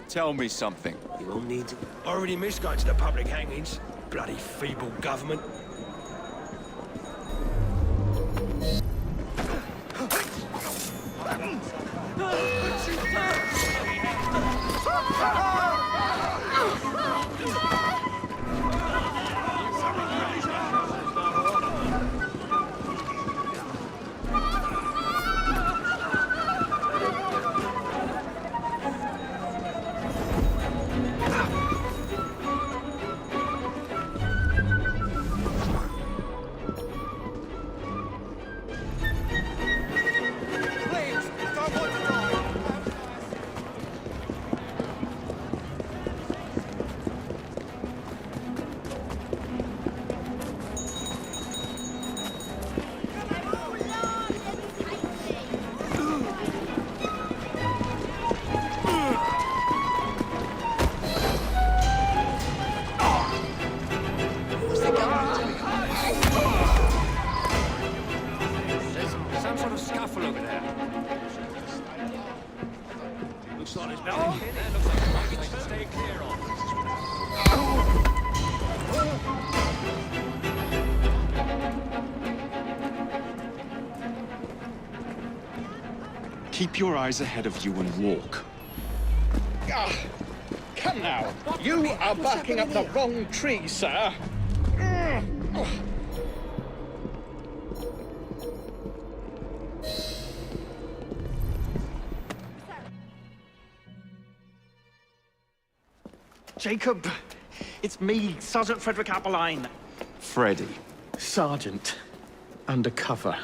Tell me something. You won't need to. Already missed going to the public hangings. Bloody feeble government. Keep your eyes ahead of you and walk. Come now. You are barking up the wrong tree, sir. Jacob, it's me, Sergeant Frederick Appeline. Freddy. Sergeant, undercover.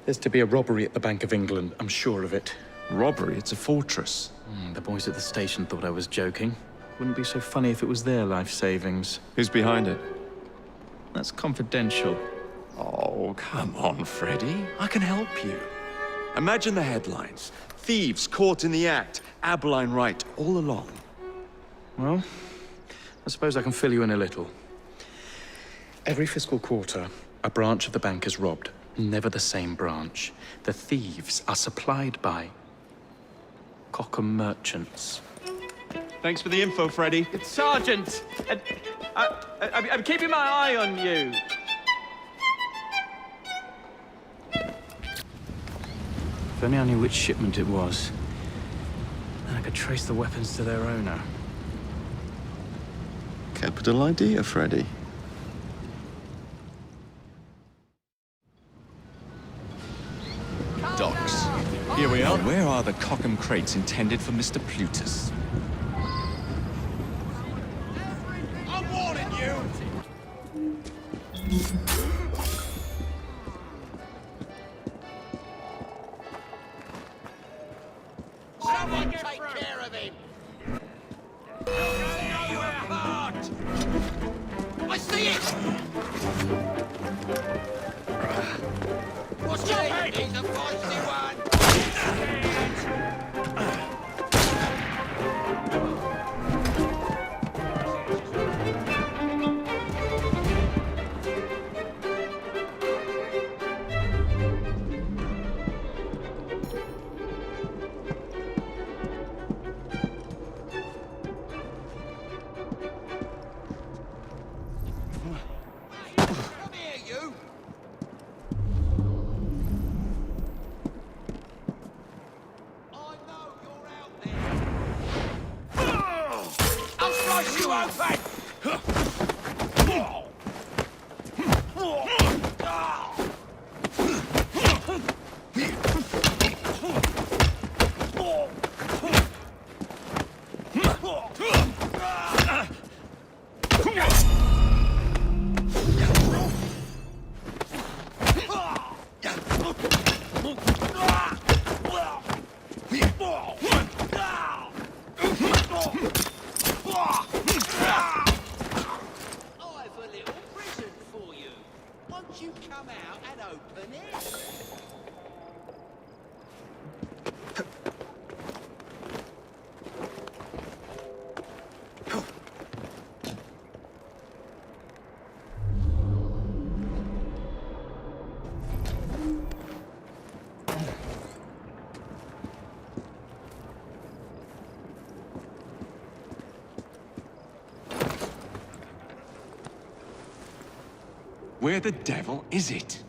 There's to be a robbery at the Bank of England, I'm sure of it. Robbery? It's a fortress. The boys at the station thought I was joking. Wouldn't be so funny if it was their life savings. Who's behind it? That's confidential. Oh, come on, Freddy. I can help you. Imagine the headlines. Thieves caught in the act. Abeline right, all along. Well, I suppose I can fill you in a little. Every fiscal quarter, a branch of the bank is robbed. Never the same branch. The thieves are supplied by Cockham merchants. Thanks for the info, Freddy. Sergeant! I'm keeping my eye on you. If only I knew which shipment it was, then I could trace the weapons to their owner. Capital idea, Freddy. Docks. Here we are. Where are the Cockham crates intended for Mr. Plutus? I'm warning you! Someone take care of him! I see it! What's your head? He's a feisty one! you open! You come out and open it. Where the devil is it?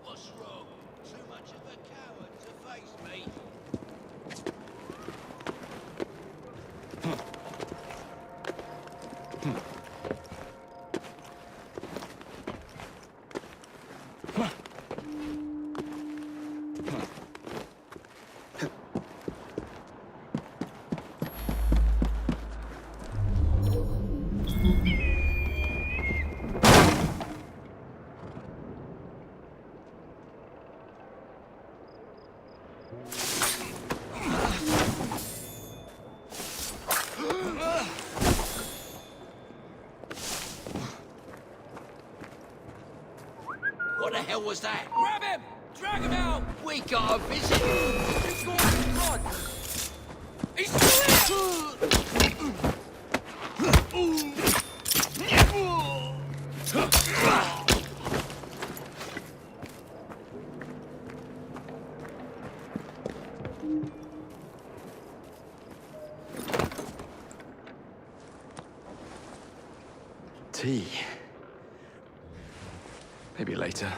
What's wrong? Too much of a coward to face me. What the hell was that? Grab him! Drag him out! We got a visit! He's going to run! He's still Tea. Maybe later.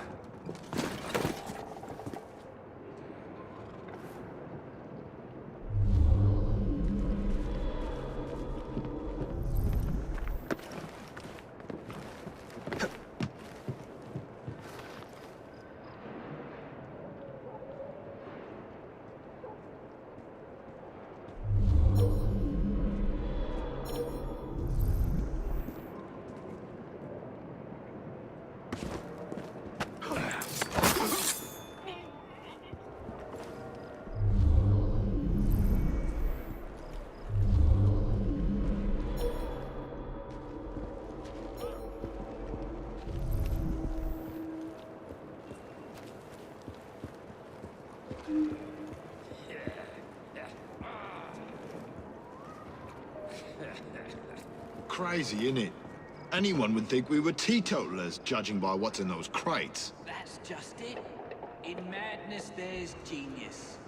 Crazy, innit? Anyone would think we were teetotalers, judging by what's in those crates. That's just it. In madness, there's genius.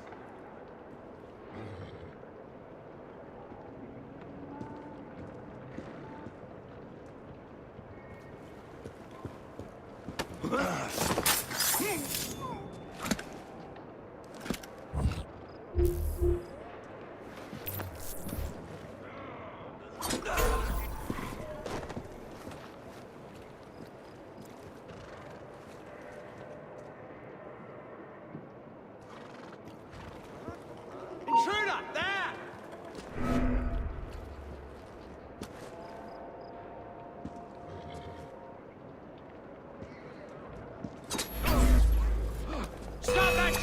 Intruder! There! Stop that!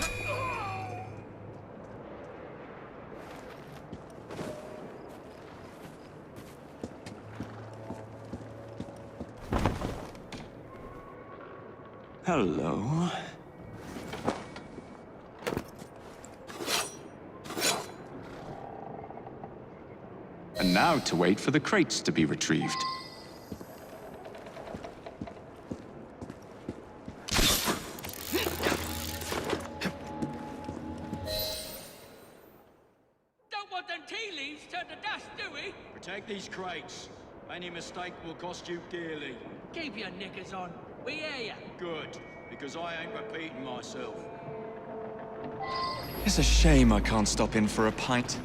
Hello. And now to wait for the crates to be retrieved. Don't want them tea leaves turned to dust, do we? Protect these crates. Any mistake will cost you dearly. Keep your knickers on. We hear ya. Good, because I ain't repeating myself. It's a shame I can't stop in for a pint.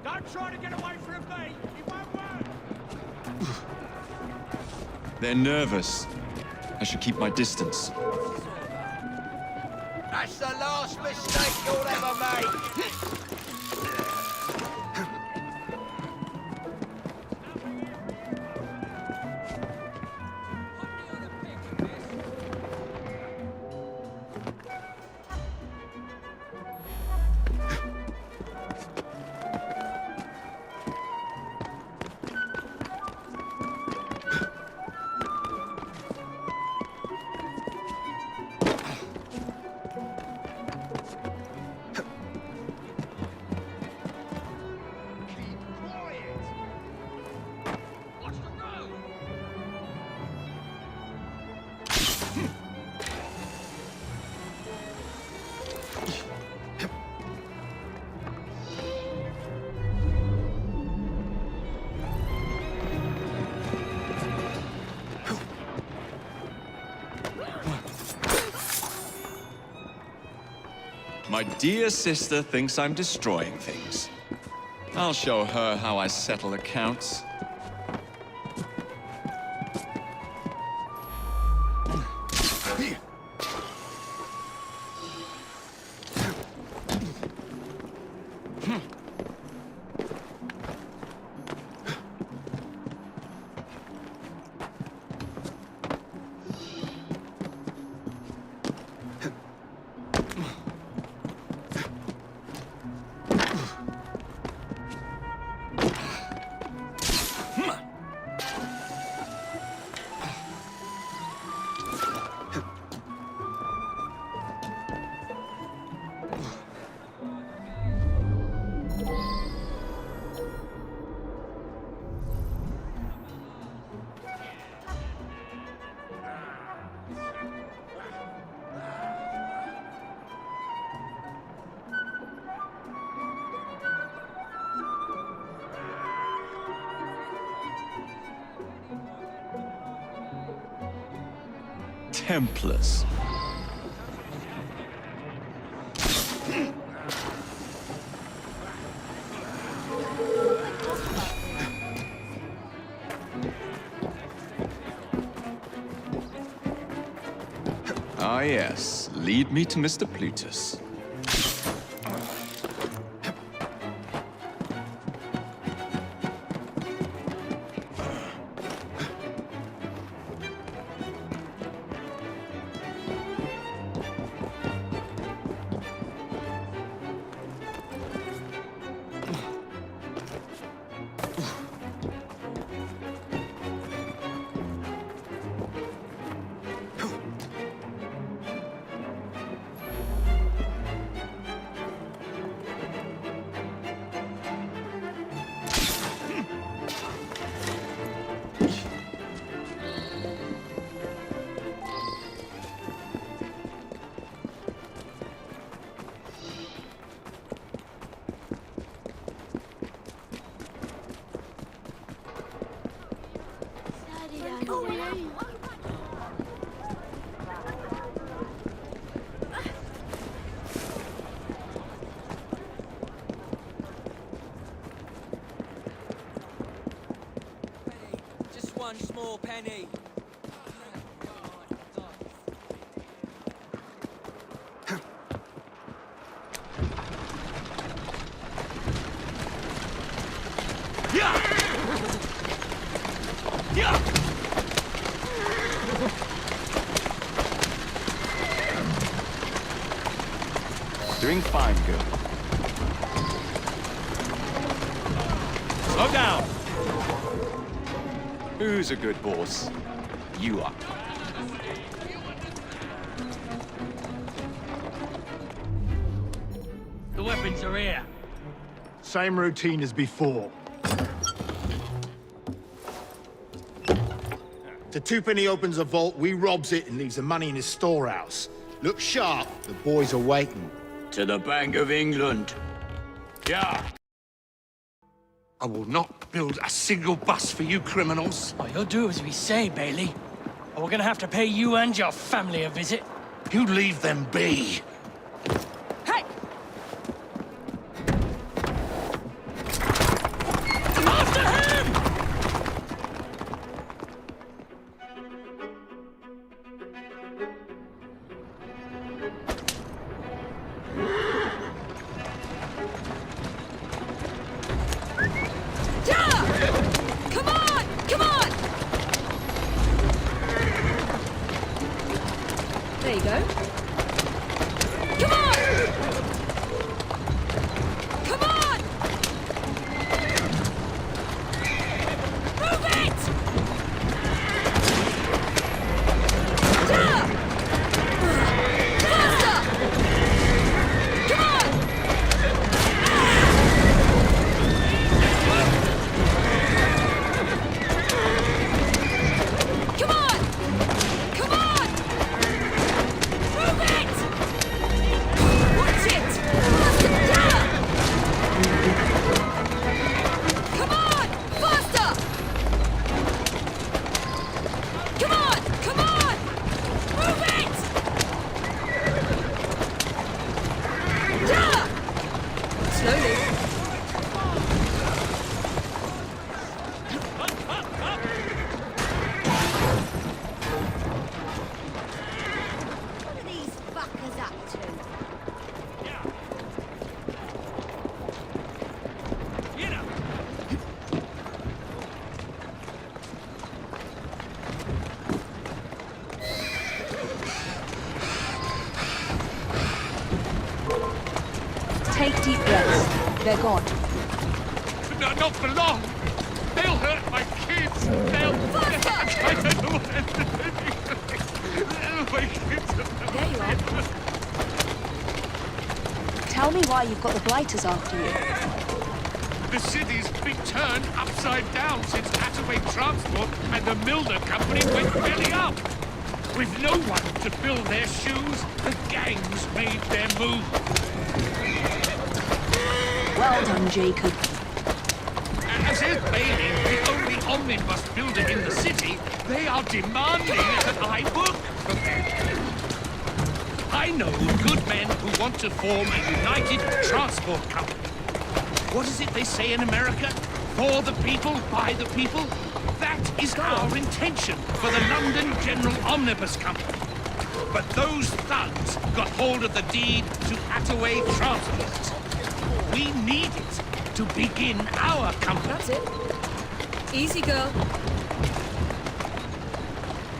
Don't try to get away from me! It won't work! They're nervous. I should keep my distance. That's the last mistake you'll ever make! My dear sister thinks I'm destroying things. I'll show her how I settle accounts. Templars. Ah, yes. Lead me to Mr. Plutus. Just one small penny. Doing fine, girl. Slow down! Who's a good boss? You are. The weapons are here. Same routine as before. The twopenny opens a vault, we robs it and leaves the money in his storehouse. Look sharp, the boys are waiting. To the Bank of England. Yeah. I will not build a single bus for you criminals. Oh, you'll do as we say, Bailey. Or we're gonna have to pay you and your family a visit. You leave them be. Hey! After him! Come on! Come on! There you go. Come on! Come on! Move it! Faster! Come on! Come on! Come on! Move it! Watch it! Faster! Come on! Faster! Come on! Come on! Move it! Slowly. What are these fuckers up to? Take deep breaths. They're gone. No, not for long. They'll hurt my kids. They'll... I don't know what I'm doing. My kids are... There you are. Tell me why you've got the blighters after you. The city's been turned upside down since Attaway Transport and the Milner Company went belly up. With no one to fill their shoes, the gangs made their move. Well done, Jacob. As if Bailey, the only omnibus builder in the city, they are demanding that I work for them. I know good men who want to form a united transport company. What is it they say in America? For the people, by the people? That is our intention for the London General Omnibus Company. But those thugs got hold of the deed to Attaway Transport. We need it to begin our company. That's it. Easy, girl.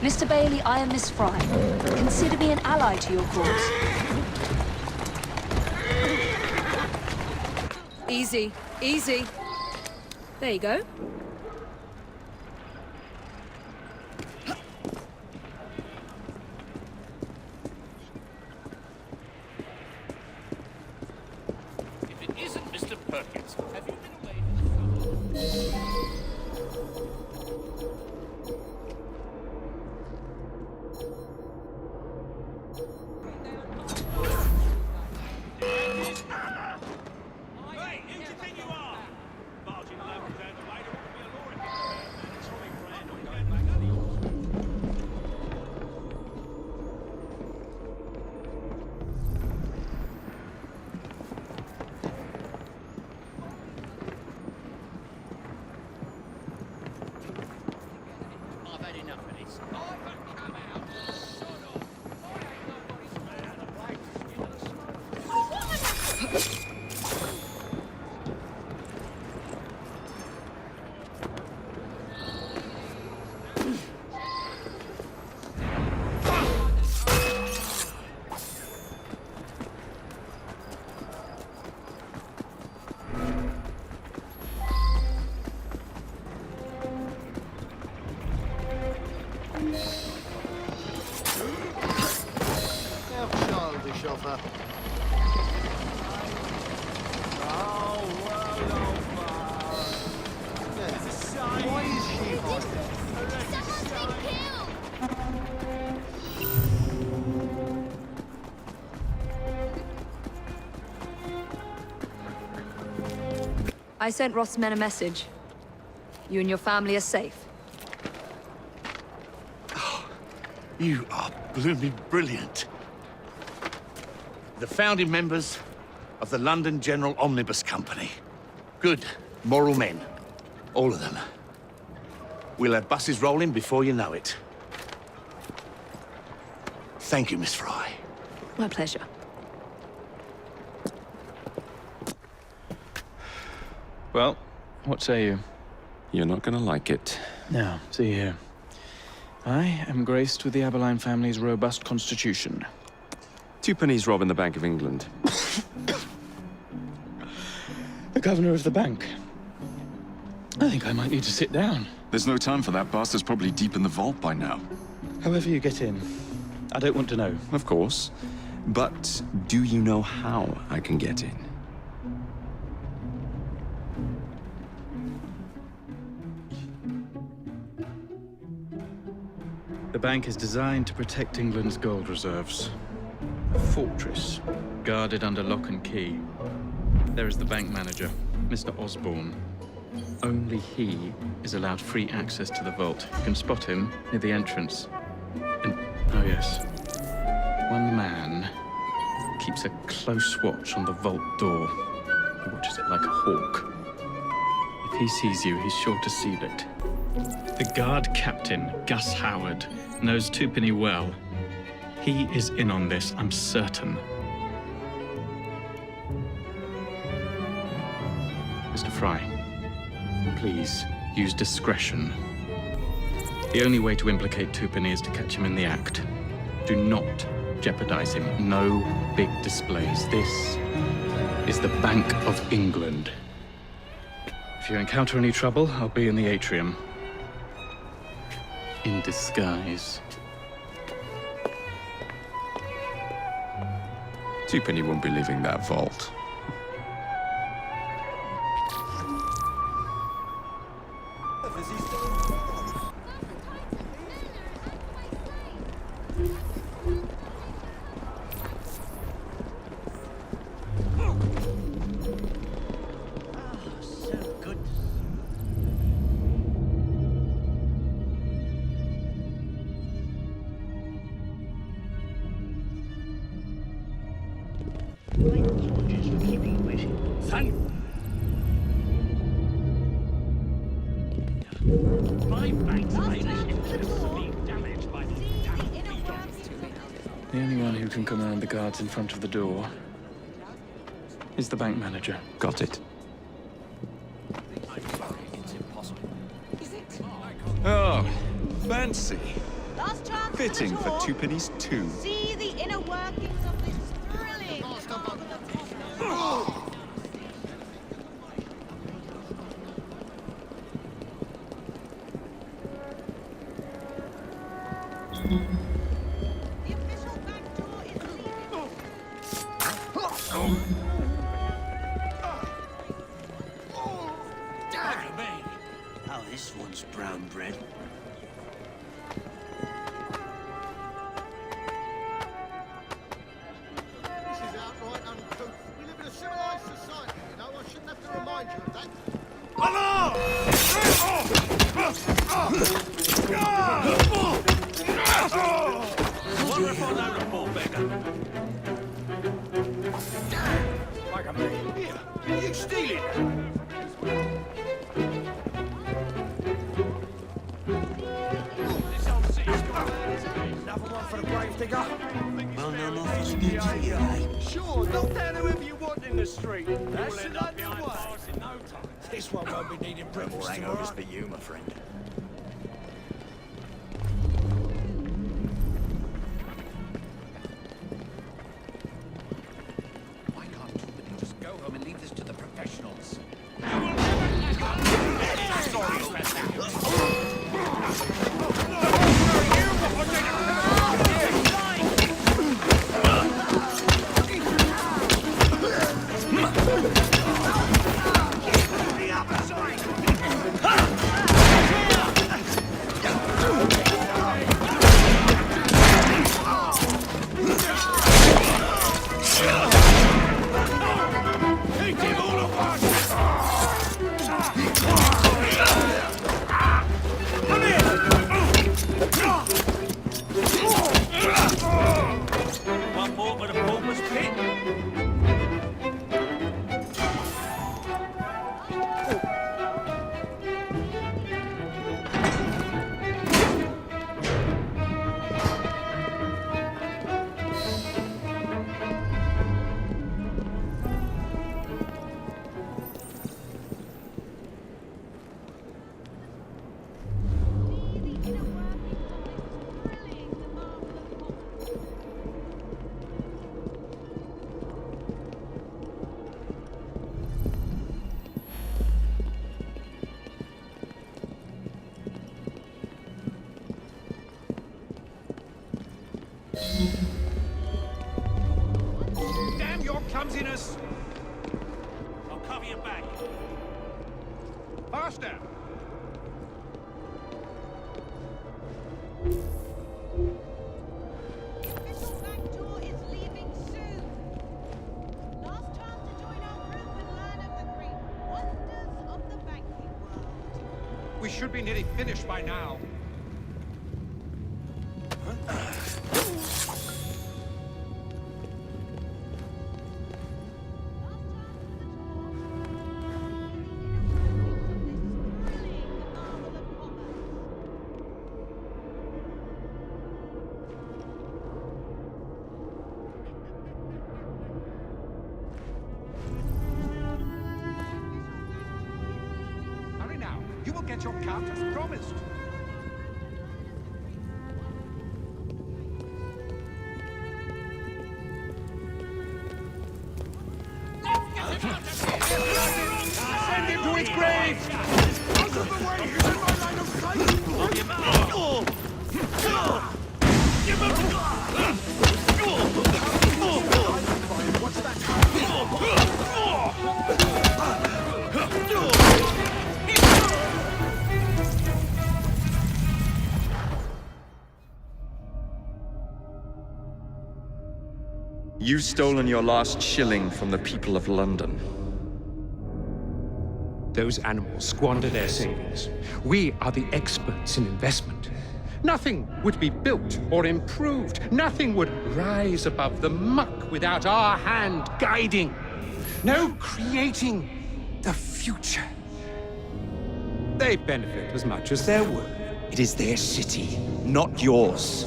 Mr. Bailey, I am Miss Fry. Consider me an ally to your cause. Easy. Easy. There you go. If it isn't Mr. Perkins, have you been away? I sent Roth's men a message. You and your family are safe. You are blooming brilliant. The founding members of the London General Omnibus Company. Good, moral men. All of them. We'll have buses rolling before you know it. Thank you, Miss Fry. My pleasure. Well, what say you? You're not gonna like it. Now, see here. I am graced with the Aberline family's robust constitution. Two pennies robbing the Bank of England. The governor of the bank. I think I might need to sit down. There's no time for that. Bastard's probably deep in the vault by now. However you get in, I don't want to know. Of course. But do you know how I can get in? The bank is designed to protect England's gold reserves. A fortress, guarded under lock and key. There is the bank manager, Mr. Osborne. Only he is allowed free access to the vault. You can spot him near the entrance. And, oh yes, one man keeps a close watch on the vault door. He watches it like a hawk. If he sees you, he's sure to seal it. The guard captain, Gus Howard, knows Twopenny well. He is in on this, I'm certain. Mr. Fry, please use discretion. The only way to implicate Twopenny is to catch him in the act. Do not jeopardize him. No big displays. This is the Bank of England. If you encounter any trouble, I'll be in the atrium. In disguise. Twopenny won't be leaving that vault. The only one who can command the guards in front of the door is the bank manager. Got it. Oh, fancy. Last chance Fitting for tour. Twopennies too. See the inner workings of this thrilling. Oh, this one's brown bread. This is outright uncouth. We live in a civilized society, you know. I shouldn't have to remind you of that. Wonder if I know report, beggar. Like a man. Here, are you stealing? Another one for the grave digger? Well, no more for the goods for you, eh? Sure, knock down whoever you want in the street. That's the London way. in no time. This one won't be needing breakfast tomorrow. for you, my friend. Why can't Twopenny just go home and leave this to the professionals? Faster! The official bank tour is leaving soon. Last chance to join our group and learn of the great wonders of the banking world. We should be nearly finished by now. Hurry now. You will get your cut as promised. Send him to his grave! Out of the way! He's in my line of sight! Lock him out! What's that? You've stolen your last shilling from the people of London. Those animals squander their savings. We are the experts in investment. Nothing would be built or improved. Nothing would rise above the muck without our hand guiding. No creating the future. They benefit as much as their work. It is their city, not yours.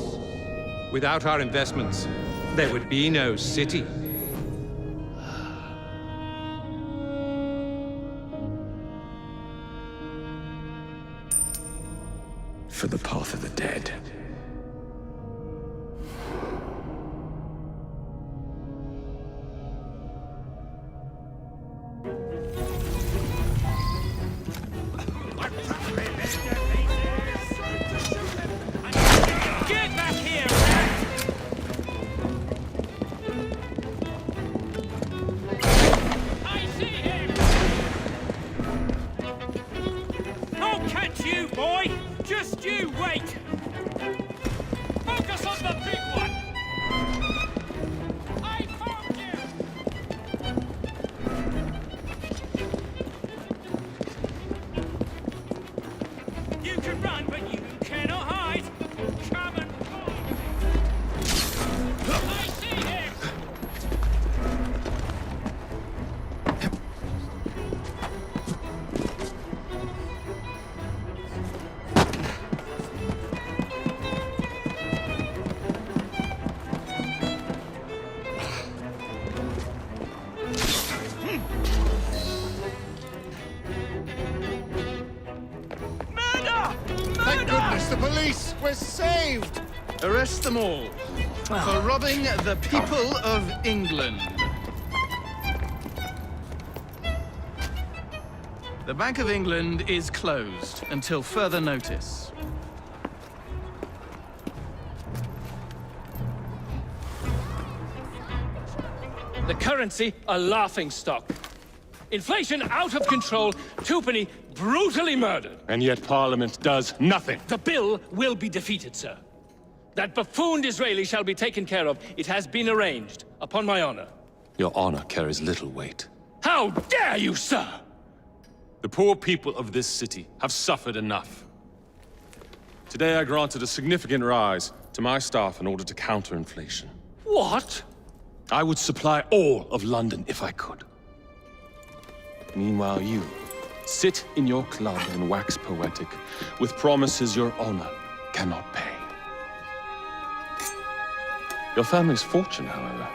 Without our investments, there would be no city. For the path of the dead. Get back here, I see him! I'll catch you, boy! Just you wait! Focus on the big one! I found you! You can run, but you cannot hide! Come and I see him! Thank goodness, the police! We're saved! Arrest them all for robbing the people of England. The Bank of England is closed until further notice. The currency a laughingstock. Inflation out of control, Twopenny brutally murdered. And yet Parliament does nothing. The bill will be defeated, sir. That buffoon Disraeli shall be taken care of. It has been arranged, upon my honor. Your honor carries little weight. How dare you, sir! The poor people of this city have suffered enough. Today I granted a significant rise to my staff in order to counter inflation. What? I would supply all of London if I could. Meanwhile, you sit in your club and wax poetic with promises your honor cannot pay. Your family's fortune, however.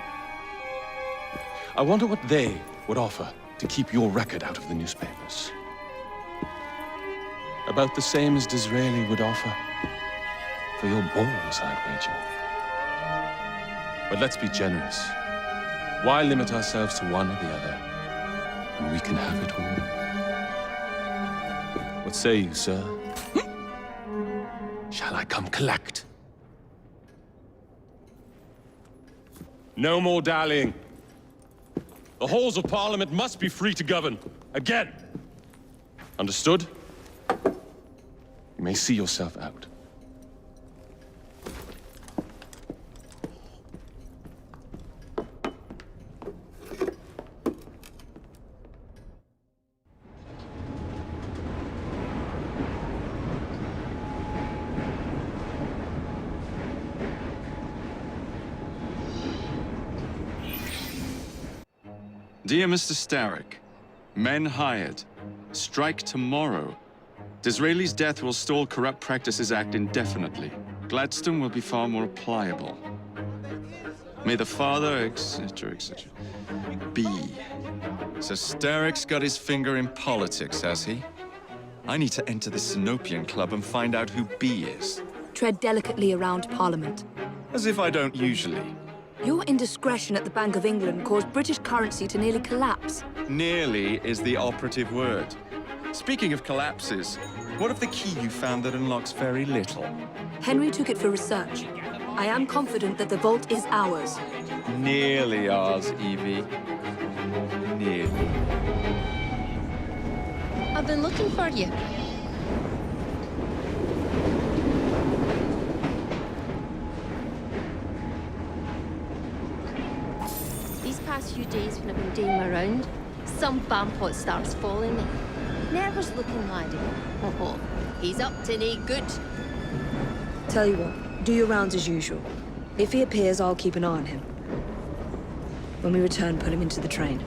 I wonder what they would offer to keep your record out of the newspapers. About the same as Disraeli would offer for your balls, I'd wager. But let's be generous. Why limit ourselves to one or the other when we can have it all? What say you, sir? Shall I come collect? No more dallying. The halls of Parliament must be free to govern. Again. Understood? You may see yourself out. Dear Mr. Starrick, men hired. Strike tomorrow. Disraeli's death will stall Corrupt Practices Act indefinitely. Gladstone will be far more pliable. May the father, etc., etc. be. So Starrick's got his finger in politics, has he? I need to enter the Sinopian Club and find out who B is. Tread delicately around Parliament. As if I don't usually. Your indiscretion at the Bank of England caused British currency to nearly collapse. Nearly is the operative word. Speaking of collapses, what of the key you found that unlocks very little? Henry took it for research. I am confident that the vault is ours. Nearly ours, Evie. Nearly. I've been looking for you. These past few days when I've been doing my round, some bampot starts following me. Nervous looking laddie. Oh, he's up to no good. Tell you what, do your rounds as usual. If he appears, I'll keep an eye on him. When we return, put him into the train.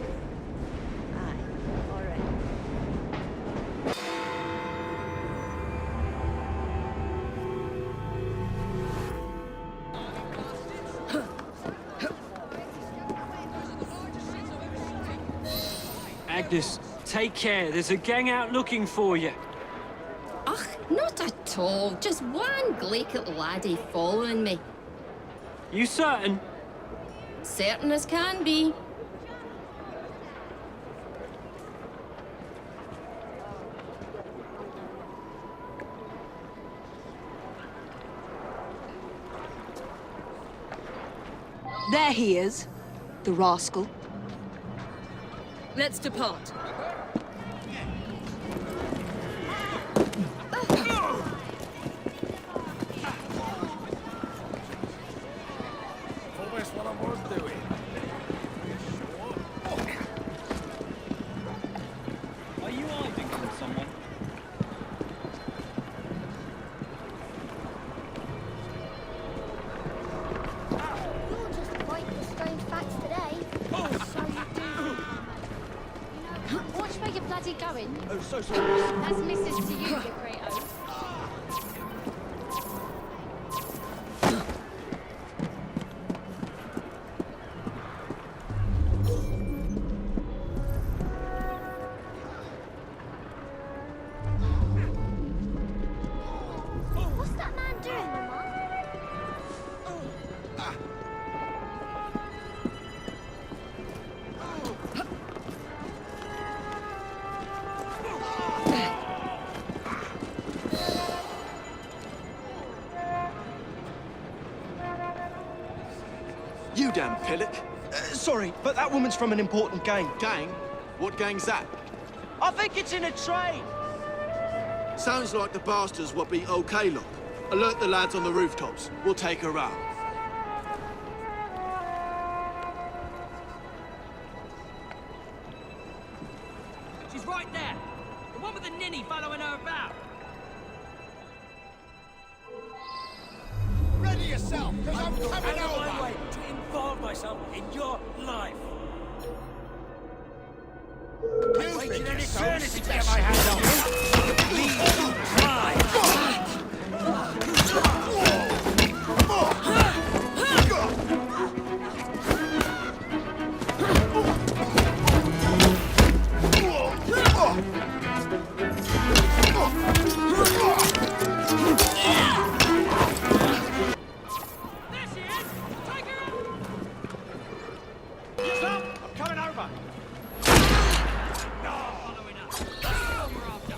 Agnes, take care. There's a gang out looking for you. Ugh, not at all. Just one glaikit laddie following me. You certain? Certain as can be. There he is, the rascal. Let's depart. Almost what I was doing. Are you hiding from someone? You're just writing the strange facts today. So you do. You know, watch where you're bloody going. Oh, so sorry. That's Mrs. to you, you Kratos. What's that man doing, Mama? You damn pillock. Sorry, but that woman's from an important gang. Gang? What gang's that? I think it's in a train. Sounds like the bastards what be okay, look. Alert the lads on the rooftops. We'll take her out. She's right there. The one with the ninny following her about. Ready yourself, because I'm coming Out of my over. way to involve myself in your life. You Waited think an you're so eternity to get special. my hands on you. Please, try. Stop! I'm coming over. Following us. That's what we're after.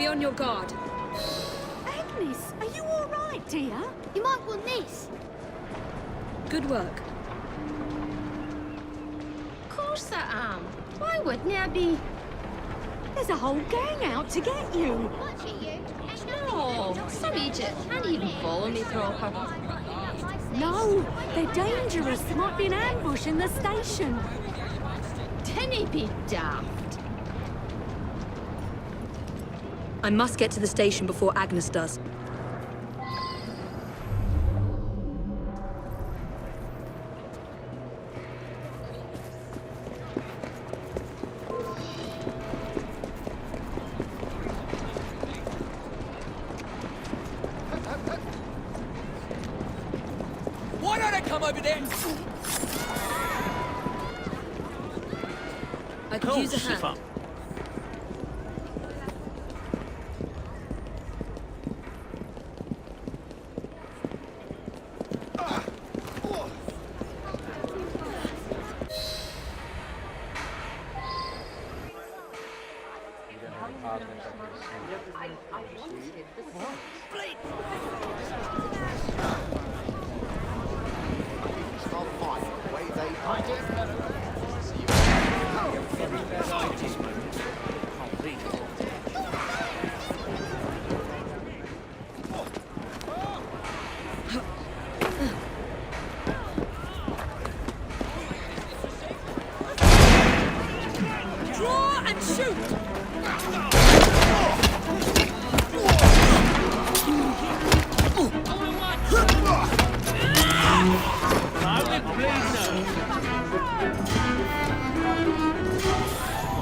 on your guard. Agnes, are you all right, dear? You might want this. Good work. Of course I am. Why wouldn't I be? There's a whole gang out to get you. No, some Egypt can't even follow me proper. No, they're dangerous. There might be an ambush in the station. Tinny be daft. I must get to the station before Agnes does. Why don't I come over there? I could use a hand. Draw and shoot!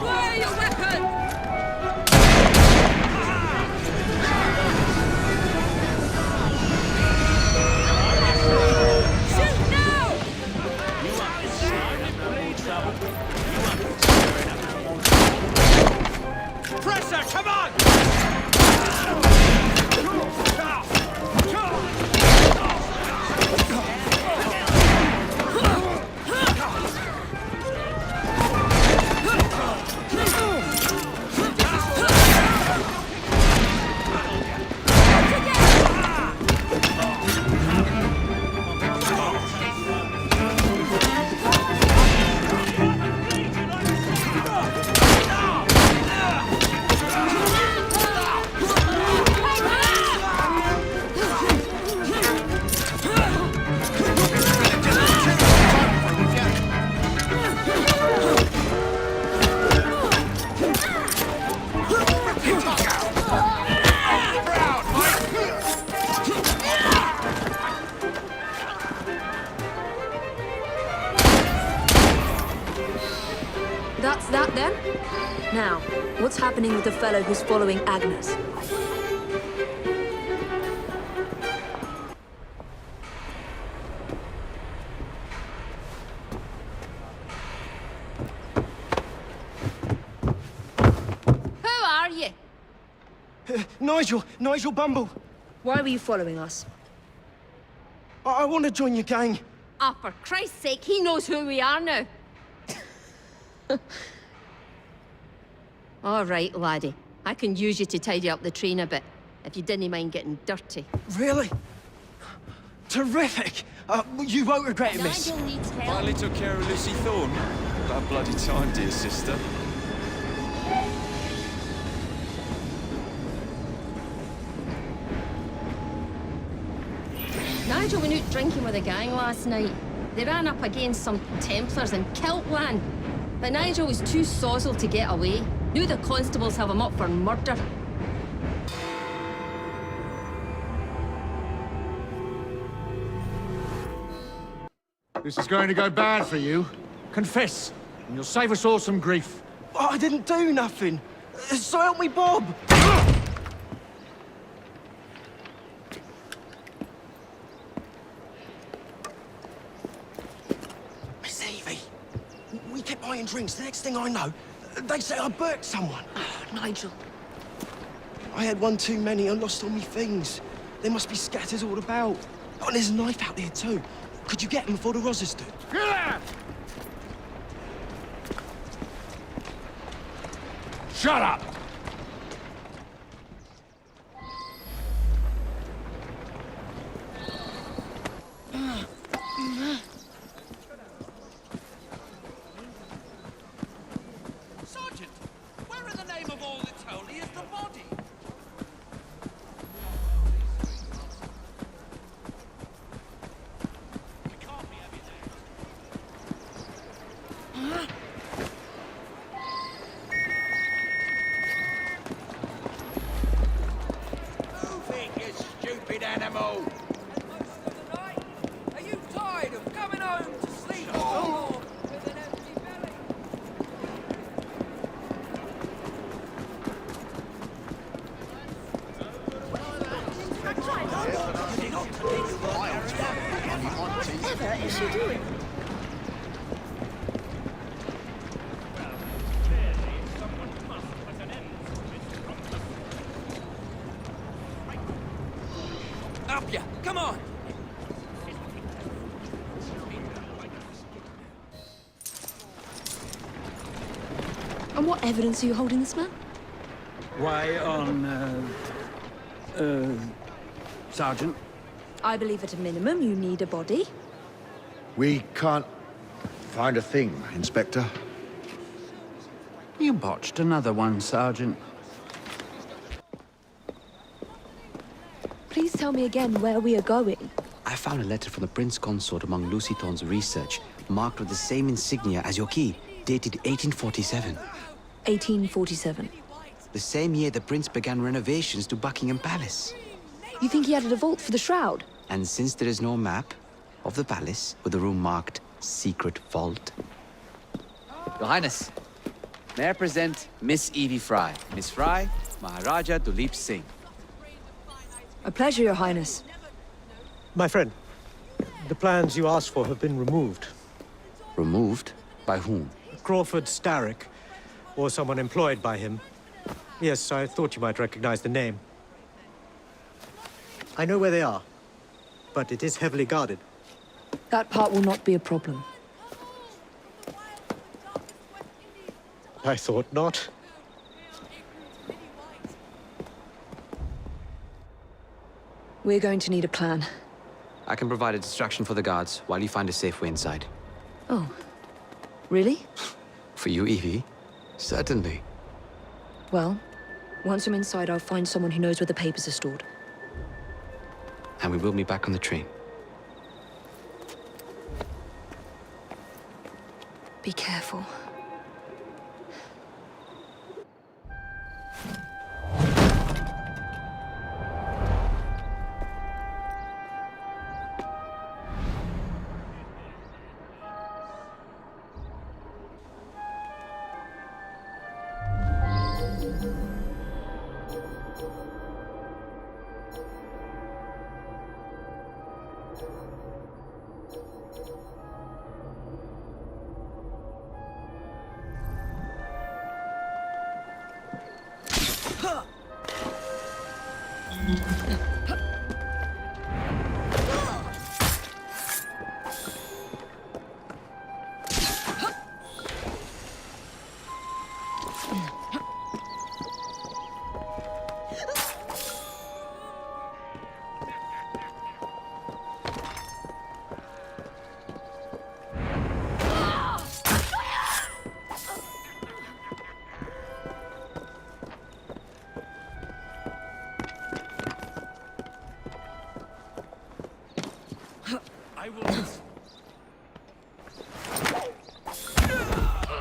Where are your weapons? Shoot now! Pressure, come on! That's that then? Now, what's happening with the fellow who's following Agnes? Who are you? Nigel Bumble. Why were you following us? I want to join your gang. Ah, for Christ's sake, he knows who we are now. All right, laddie. I can use you to tidy up the train a bit, if you didn't mind getting dirty. Really? Terrific. You won't regret it, miss. Nigel needs help. Finally took care of Lucy Thorne. About bloody time, dear sister. Nigel went out drinking with a gang last night. They ran up against some Templars in Kiltland. But Nigel was too sozzled to get away. Knew the constables have him up for murder. This is going to go bad for you. Confess, and you'll save us all some grief. I didn't do nothing. So help me, Bob. Miss Evie, we kept buying drinks. The next thing I know, they say I burnt someone. Nigel. I had one too many and lost all my things. They must be scattered all about. Oh, and there's a knife out there too. Could you get them before the Rozzers do? Shut up! whatever is she doing? Up ya! Come on! And what evidence are you holding this man? Why, Sergeant? I believe at a minimum you need a body. We can't find a thing, Inspector. You botched another one, Sergeant. Please tell me again where we are going. I found a letter from the Prince Consort among Lucy Thorne's research, marked with the same insignia as your key, dated 1847. 1847. The same year the Prince began renovations to Buckingham Palace. You think he added a vault for the shroud? And since there is no map of the palace with a room marked Secret Vault. Your Highness, may I present Miss Evie Fry. Miss Fry, Maharaja Duleep Singh. A pleasure, Your Highness. My friend, the plans you asked for have been removed. Removed? By whom? Crawford Starrick, or someone employed by him. Yes, I thought you might recognize the name. I know where they are, but it is heavily guarded. That part will not be a problem. I thought not. We're going to need a plan. I can provide a distraction for the guards while you find a safe way inside. Oh, really? For you, Evie? Certainly. Well, once I'm inside, I'll find someone who knows where the papers are stored. And we will meet back on the train. Be careful.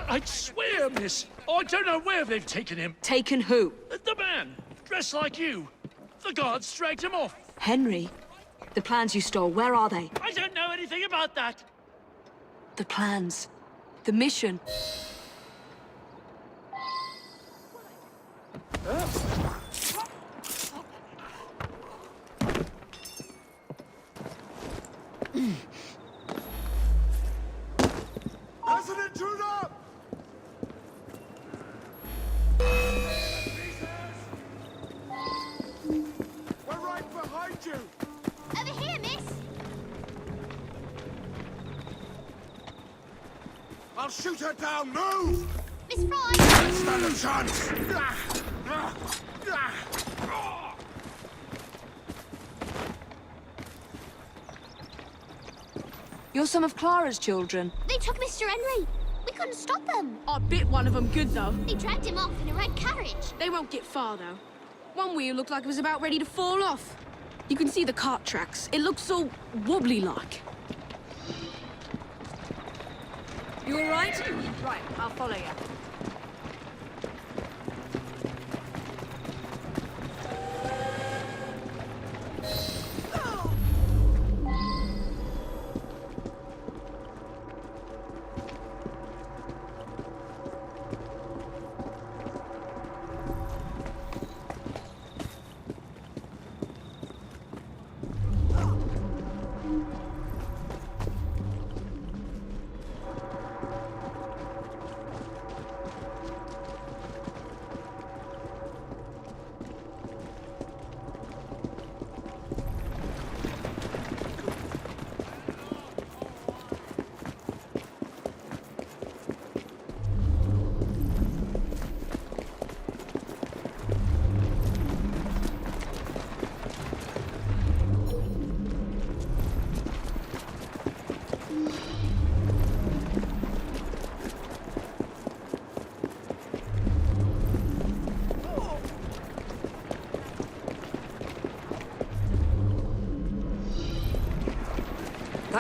I swear, miss, I don't know where they've taken him. Taken who? The man, dressed like you. The guards dragged him off. Henry? The plans you stole, where are they? I don't know anything about that. The plans. The mission. As an intruder! We're right behind you! Over here, miss! I'll shoot her down! Move! Miss Fry! Don't stand a chance! You're some of Clara's children. They took Mr. Henry. We couldn't stop them. I bit one of them good, though. They dragged him off in a red carriage. They won't get far, though. One wheel looked like it was about ready to fall off. You can see the cart tracks. It looks so wobbly-like. You all right? Right, I'll follow you.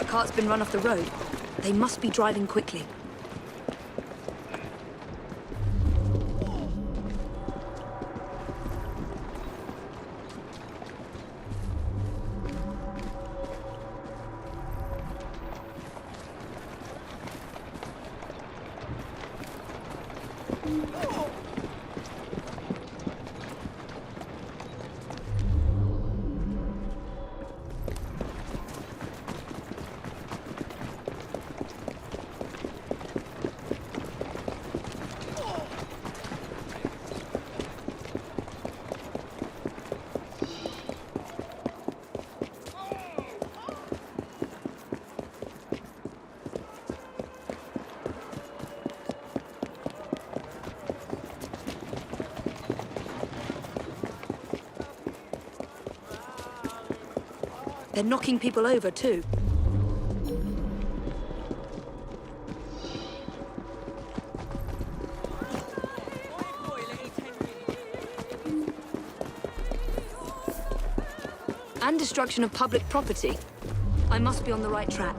cart's been run off the road. They must be driving quickly. They're knocking people over, too. And destruction of public property. I must be on the right track.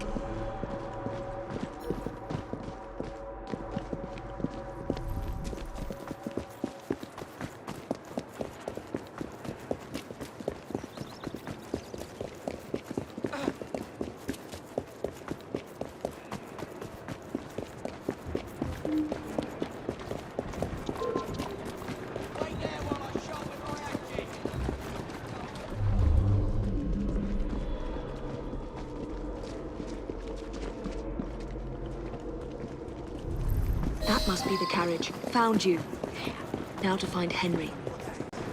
That must be the carriage. Found you. Now to find Henry.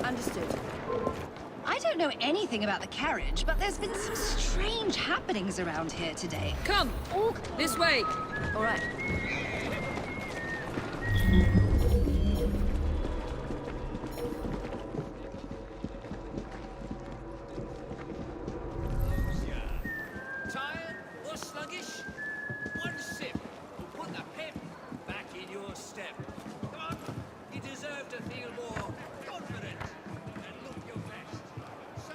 Understood. I don't know anything about the carriage, but there's been some strange happenings around here today. Come, all this way. All right. Tired or sluggish? One sip will put the pep back in your step. Come on, you deserve to feel more confident and look your best. So,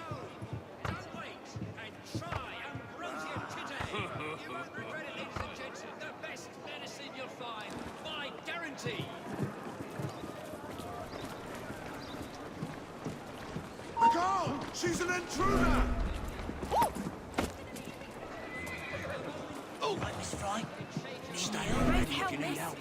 don't wait and try Ambrosia today. You won't regret it, ladies and gents. The best medicine you'll find, by guarantee. Go! She's an intruder! Oh, Miss Fry. Stay on ready if you need help.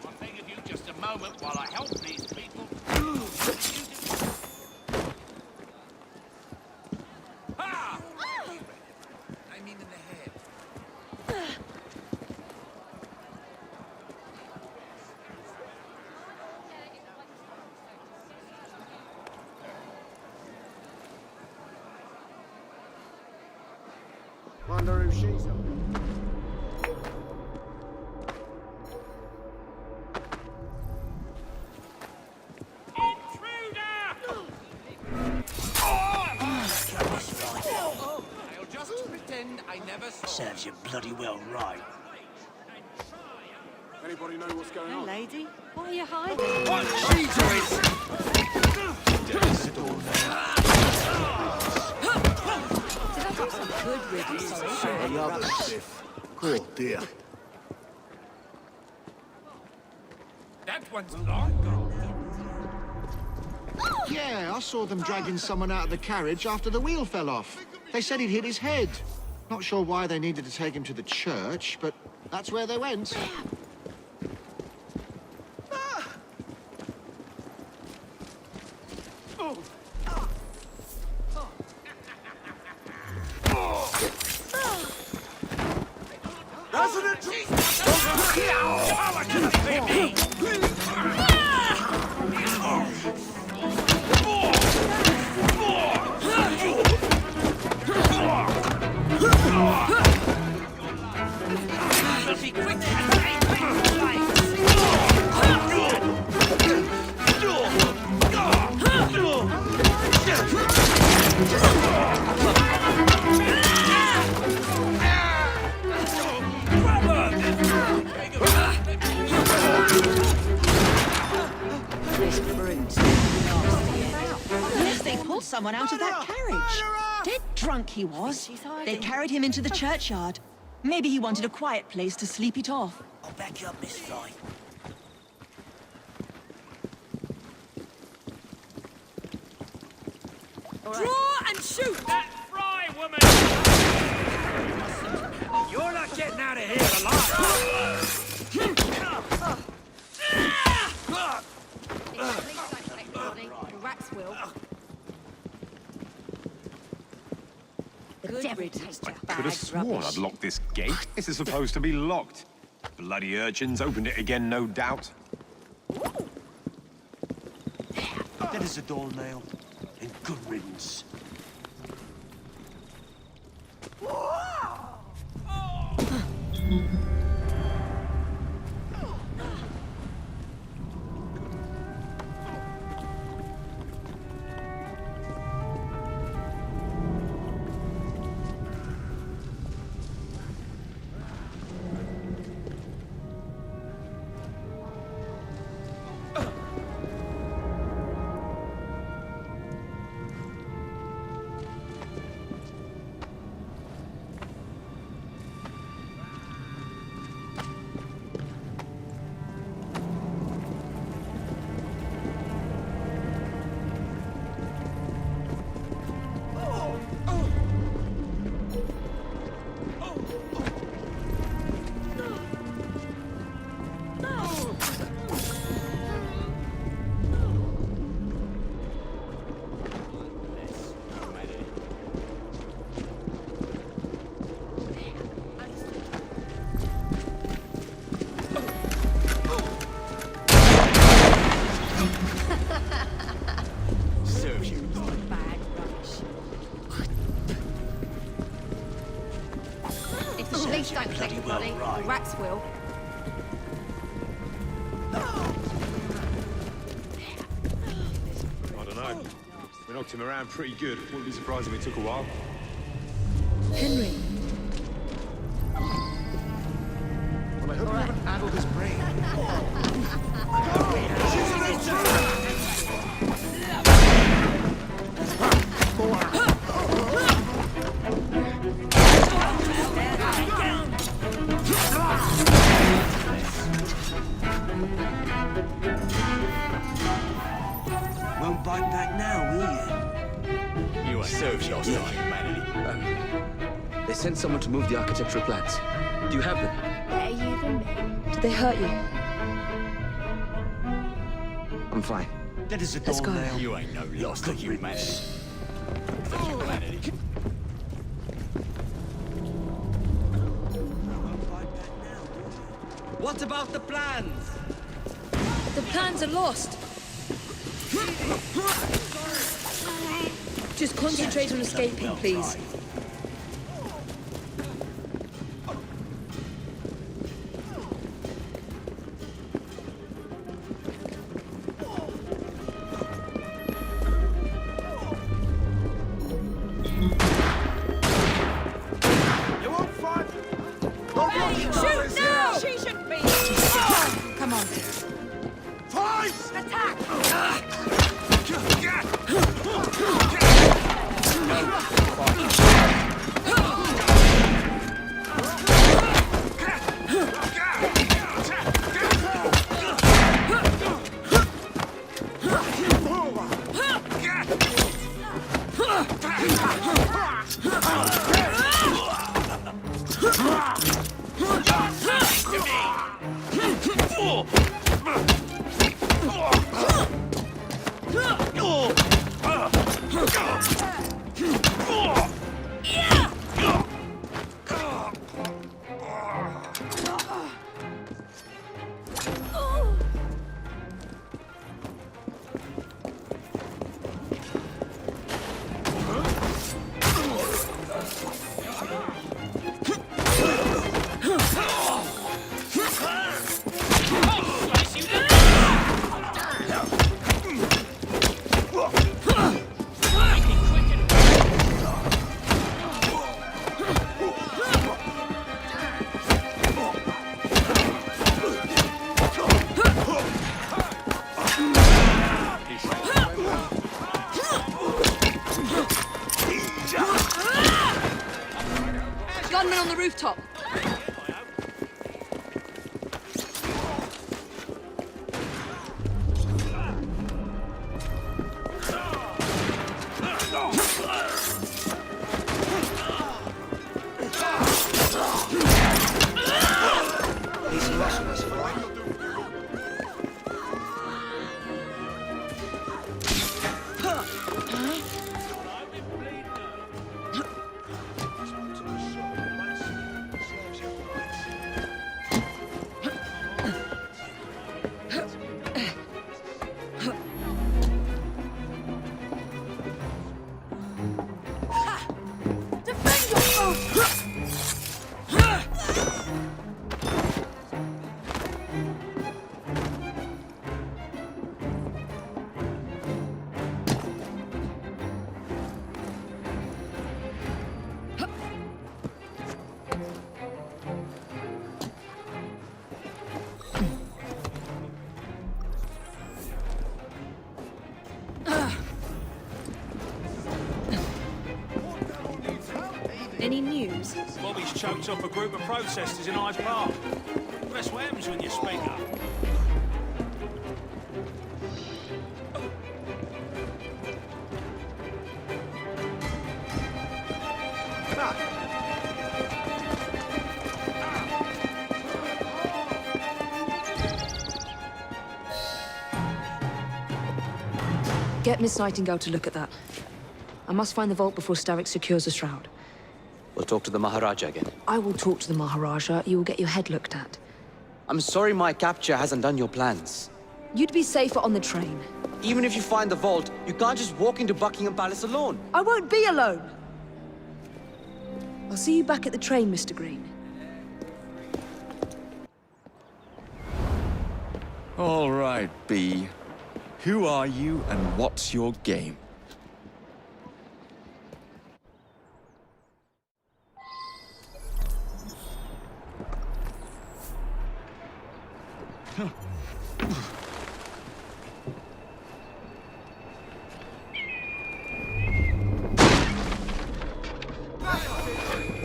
I beg of you just a moment while I help these people. Ha! I mean in the head. Wonder who she's on. I'll just pretend I never saw. Serves you bloody well right. Anybody know what's going Hey, on? lady. What are you hiding? What's she Did I do some good reading? The other stiff. Poor dear. That one's long. Yeah, I saw them dragging someone out of the carriage after the wheel fell off. They said he'd hit his head. Not sure why they needed to take him to the church, but that's where they went. Quick! This brute's nasty. Unless they pulled someone out of that carriage. Dead drunk he was. They carried him into the churchyard. Maybe he wanted a quiet place to sleep it off. I'll back you up, Miss Fry. Draw and shoot! That Fry woman! You're not getting out of here Rats will. The devil takes your bag, Could have sworn rubbish. I'd locked this gate. This is supposed to be locked. Bloody urchins opened it again, no doubt. That is a door nail. And good riddance. Police don't collect the body. The rats will. I don't know. We knocked him around pretty good. Wouldn't be surprised if it took a while. Henry. Well, I hope you haven't addled his brain. Won't bite back now, will you? You are served your They sent someone to move the architectural plans. Do you have them? Better you than me. Did they hurt you? I'm fine. That is a Let's door go. nail. You ain't no loss to humanity. To humanity. What about the plans? The plans are lost. Just concentrate on escaping, please. You won't fight! Shoot now! She should be. Come on. Fight! Attack! gunmen on the rooftop. Any news? Bobby's choked up a group of protesters in Hyde Park. That's what happens when you speak up. Get Miss Nightingale to look at that. I must find the vault before Starrick secures the shroud. We'll talk to the Maharaja again. I will talk to the Maharaja. You will get your head looked at. I'm sorry my capture hasn't done your plans. You'd be safer on the train. Even if you find the vault, you can't just walk into Buckingham Palace alone. I won't be alone! I'll see you back at the train, Mr. Green. All right, B. Who are you and what's your game?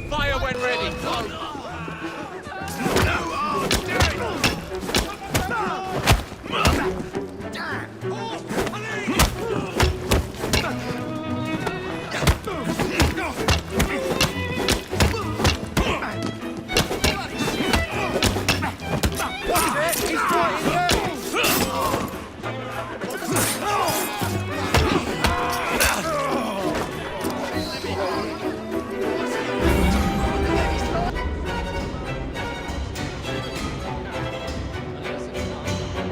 Fire when ready.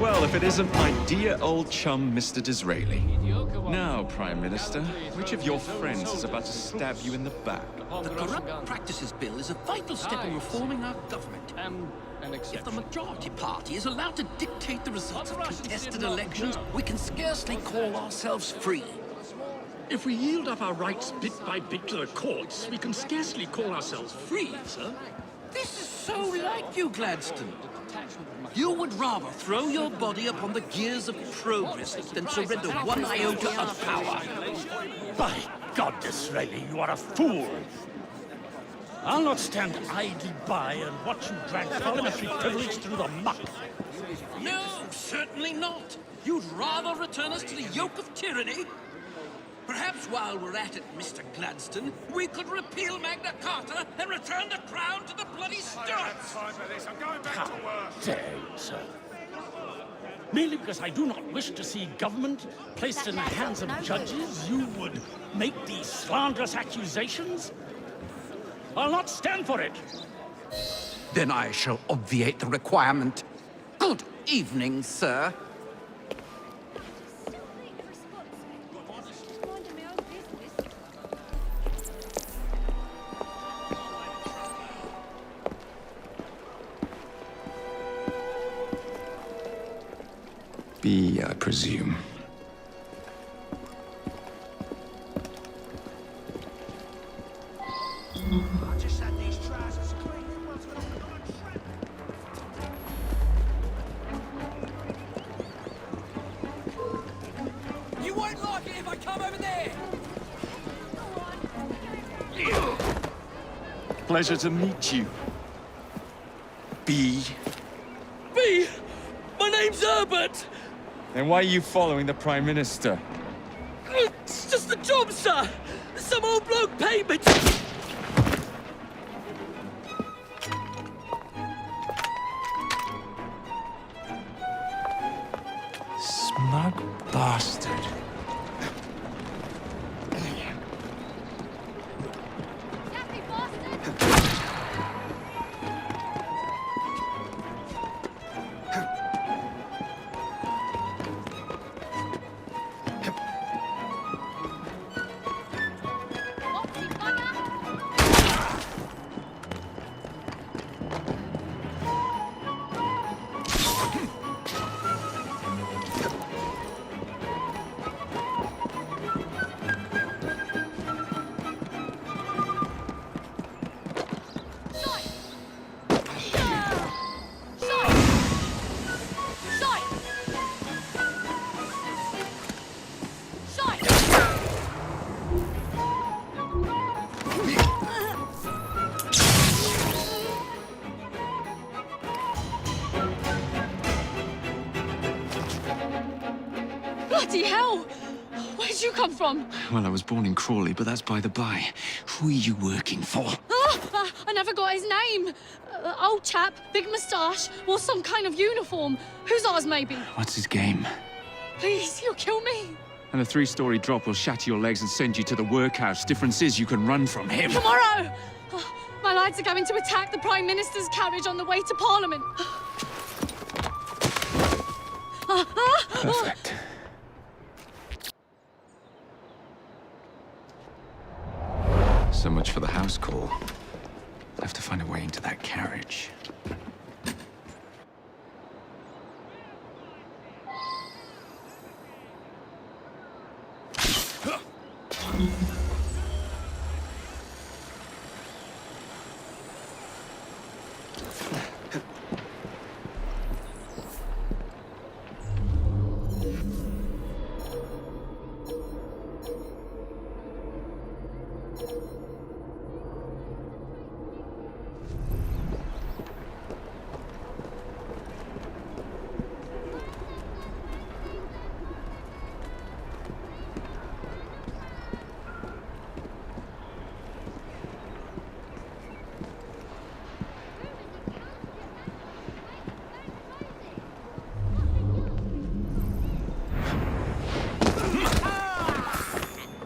Well, if it isn't my dear old chum, Mr. Disraeli. Now, Prime Minister, which of your friends is about to stab you in the back? The Corrupt Practices Bill is a vital step in reforming our government. If the majority party is allowed to dictate the results of contested elections, we can scarcely call ourselves free. If we yield up our rights bit by bit to the courts, we can scarcely call ourselves free, sir. This is so like you, Gladstone. You would rather throw your body upon the gears of progress than surrender one iota of power. By God, Disraeli, you are a fool. I'll not stand idly by and watch you drag parliamentary privilege through the muck. No, certainly not. You'd rather return us to the yoke of tyranny? Perhaps while we're at it, Mr. Gladstone, we could repeal Magna Carta and return the crown to the bloody Stuarts! How dare you, sir? Merely because I do not wish to see government placed in the hands of judges, you would make these slanderous accusations? I'll not stand for it. Then I shall obviate the requirement. Good evening, sir. B, I presume. You won't like it if I come over there! Pleasure to meet you. B. B! My name's Herbert! Then why are you following the Prime Minister? It's just a job, sir! Some old bloke paid me to... Smug bastard. Bloody hell! Where'd you come from? Well, I was born in Crawley, but that's by the by. Who are you working for? I never got his name. Old chap, big moustache, wore some kind of uniform. Who's ours, maybe? What's his game? Please, you'll kill me. And a 3-story drop will shatter your legs and send you to the workhouse. Difference is you can run from him. Tomorrow! My lads are going to attack the Prime Minister's carriage on the way to Parliament. Perfect. So much for the house call. I'll have to find a way into that carriage.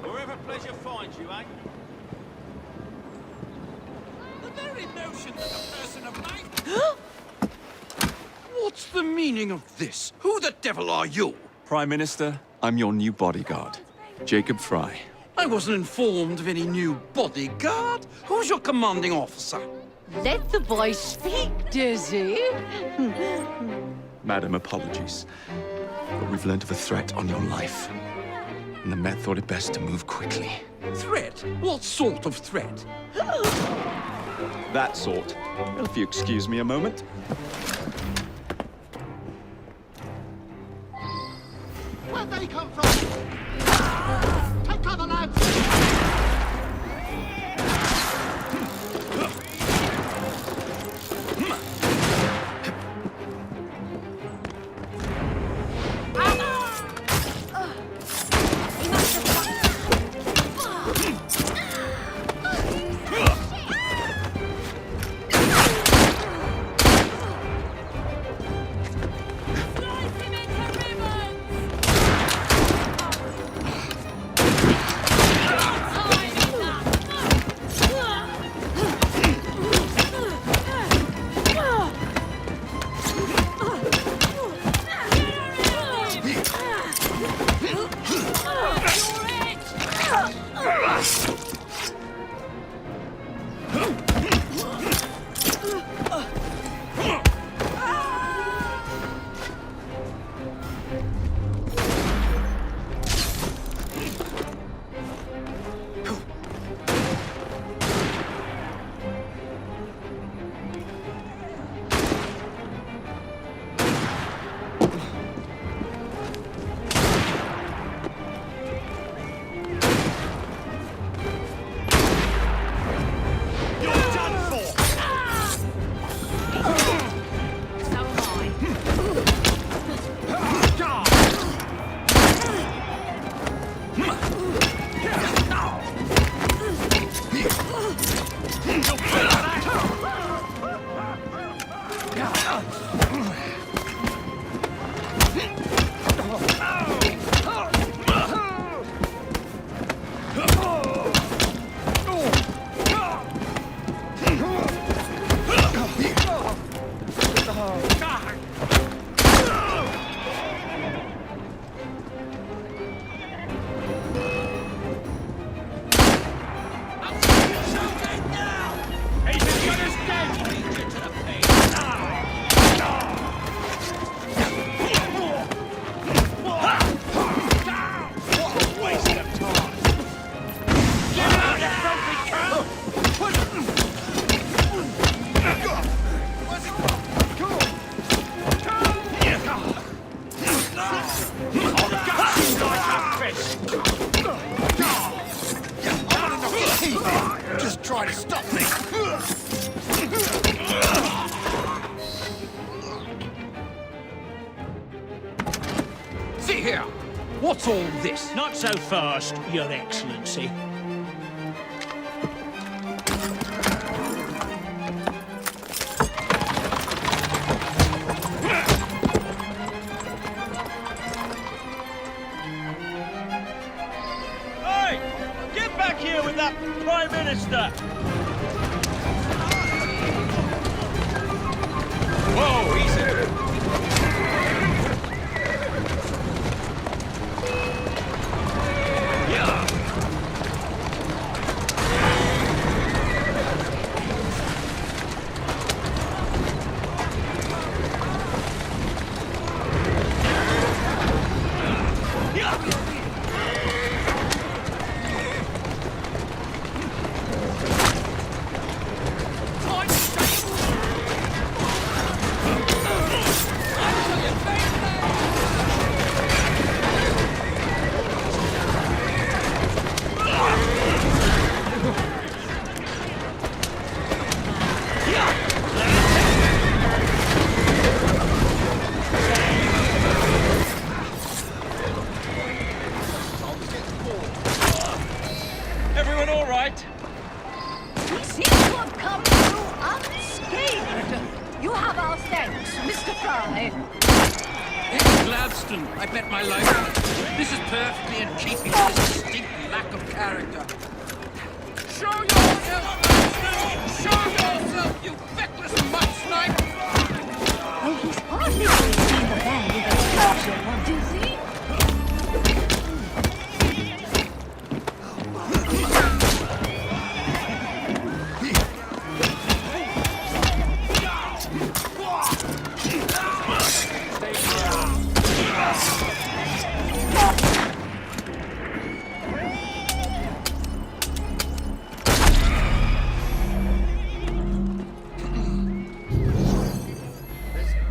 Wherever pleasure finds you, eh? The very notion that a person of my... What's the meaning of this? Who the devil are you? Prime Minister, I'm your new bodyguard, Jacob Fry. I wasn't informed of any new bodyguard. Who's your commanding officer? Let the boy speak, Dizzy. Madam, apologies. But we've learned of a threat on your life. And the Met thought it best to move quickly. Threat? What sort of threat? That sort. If you excuse me a moment. Where'd they come from? Take cover, lads! Just try to stop me. See here! What's all this? Not so fast, Your Excellency. Hey! Get back here with that Prime Minister! Whoa, easy! Everyone all right? We seem to have come through unscathed. You have our thanks, Mr. Fry. It's Gladstone. I bet my life. This is perfectly in keeping with his distinct lack of character. Show yourself, Gladstone! Show yourself, you feckless mud snipe! Oh, he's hardly seen the man with a culture, is he?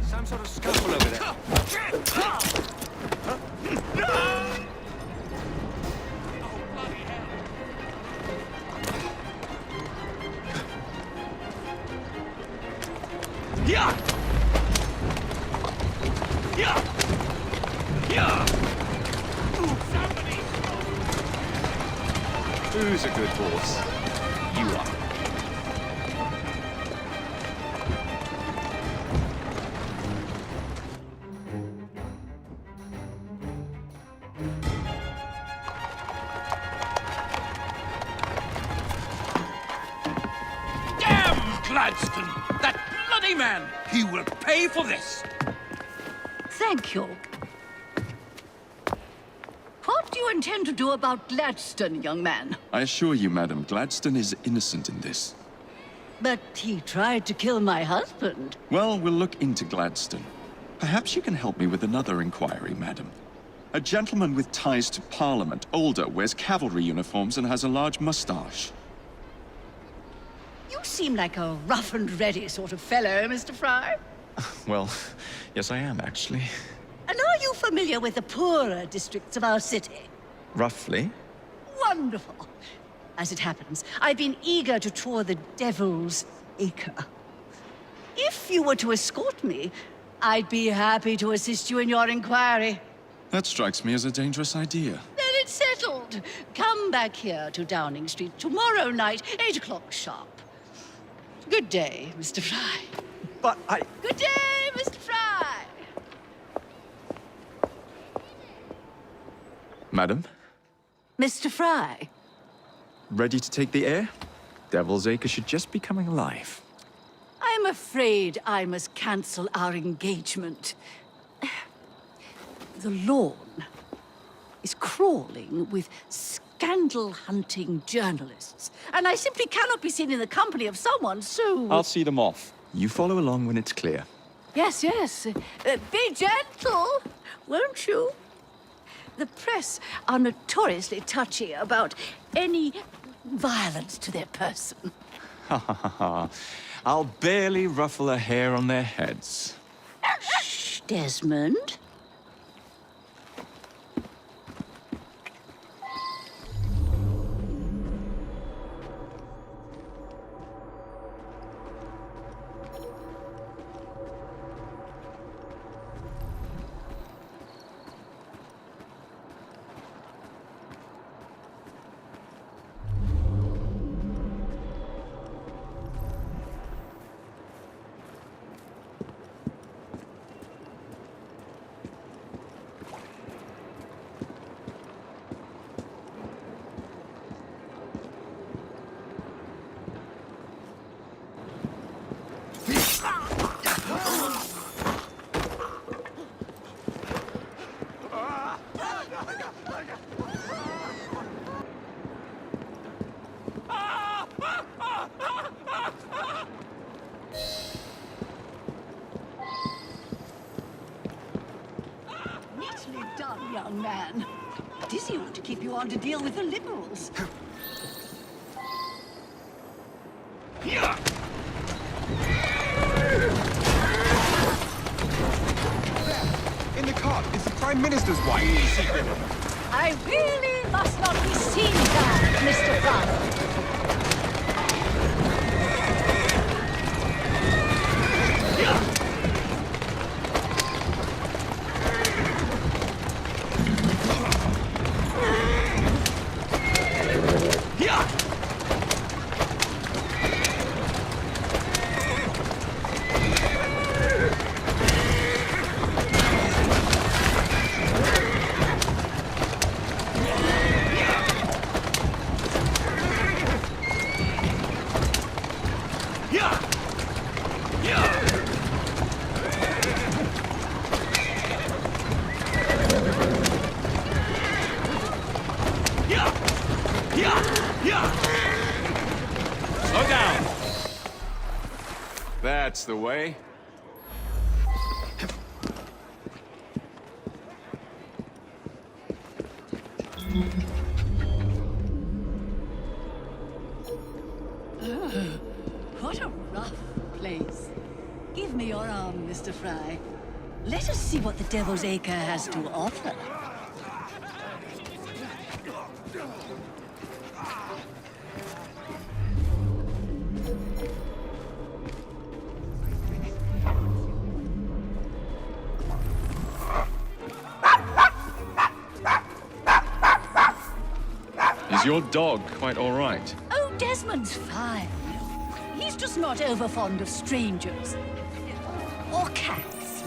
Some sort of scuffle over there. Yeah! Yeah! Yeah! Who's a good horse? You are. Damn Gladstone! That bloody man! He will pay for this! Thank you. What do you intend to do about Gladstone, young man? I assure you, Madam, Gladstone is innocent in this. But he tried to kill my husband. Well, we'll look into Gladstone. Perhaps you can help me with another inquiry, Madam. A gentleman with ties to Parliament, older, wears cavalry uniforms and has a large mustache. You seem like a rough and ready sort of fellow, Mr. Fry. Well, yes I am, actually. And are you familiar with the poorer districts of our city? Roughly. Wonderful. As it happens, I've been eager to tour the Devil's Acre. If you were to escort me, I'd be happy to assist you in your inquiry. That strikes me as a dangerous idea. Then it's settled. Come back here to Downing Street tomorrow night, 8 o'clock sharp. Good day, Mr. Fry. But I... Good day, Mr. Fry. Madam, Mr. Fry. ready to take the air? Devil's Acre should just be coming alive. I'm afraid I must cancel our engagement. The lawn is crawling with scandal-hunting journalists, and I simply cannot be seen in the company of someone so... I'll see them off. You follow along when it's clear. Yes, yes. Be gentle, won't you? The press are notoriously touchy about any violence to their person. Ha ha ha ha. I'll barely ruffle a hair on their heads. Shh, Desmond. Neatly done, young man. Dizzy ought to keep you on to deal with the liberals. In the cart, it's the Prime Minister's wife. Easy, women. I really must not be seen there, Mr. Fry. Slow down. That's the way. What a rough place. Give me your arm, Mr. Fry. Let us see what the Devil's Acre has to offer. Is your dog quite all right? Oh, Desmond's fine. He's just not over fond of strangers. Or cats.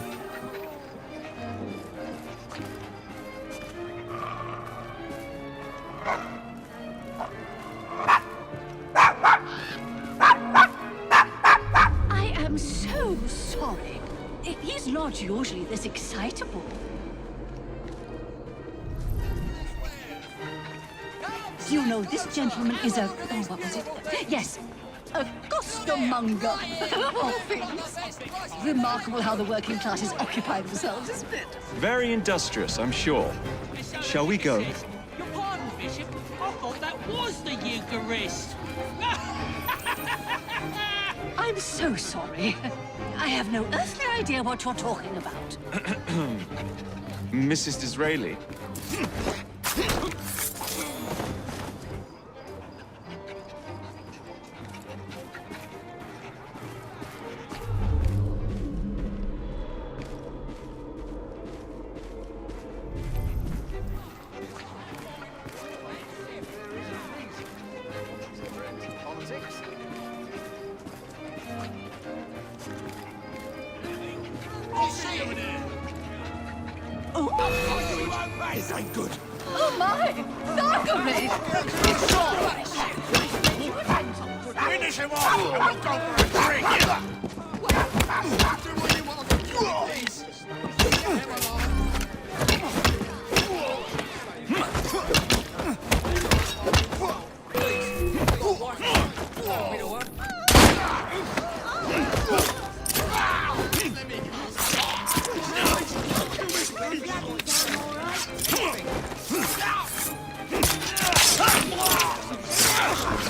I am so sorry. He's not usually this excitable. You know, this gentleman is a... Oh, what was it? Yes, a costermonger. Of all things. Remarkable how the working classes occupy themselves, isn't it? Very industrious, I'm sure. Shall we go? Your pardon, Bishop. I thought that was the Eucharist. I'm so sorry. I have no earthly idea what you're talking about. Mrs. Disraeli. This ain't good. Oh my! Thackeray! Finish him off, and we'll go for a drink. Do what you want to do, please.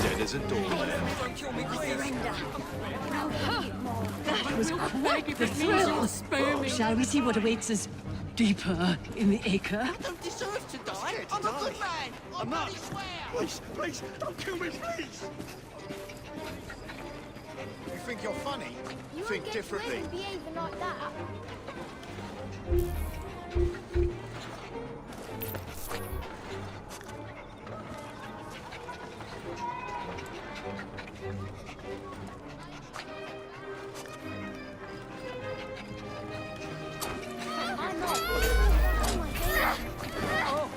Dead as a doornail. That was quite the thrill. Shall we see what awaits us deeper in the acre? I don't deserve to die. I'm a good man. I'm not. Please, please, don't kill me, please. You think you're funny? You Think won't get differently. away with behaving like that.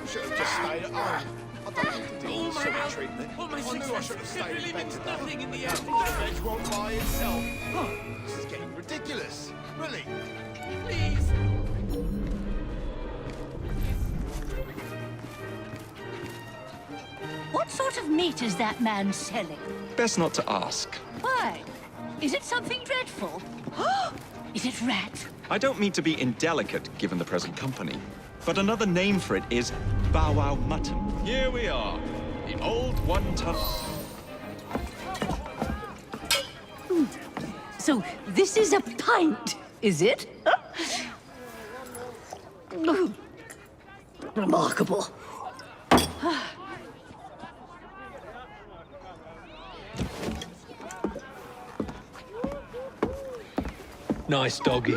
Should have just stayed at home. I don't need to deal with sort of treatment. I knew I should have stayed in bed today. Nothing in the end. The veg won't buy itself. This is getting ridiculous. Really. Please. What sort of meat is that man selling? Best not to ask. Why? Is it something dreadful? Is it rat? I don't mean to be indelicate, given the present company, but another name for it is bow wow mutton. Here we are, the old one-ton... So this is a pint, is it? Remarkable. Nice doggy.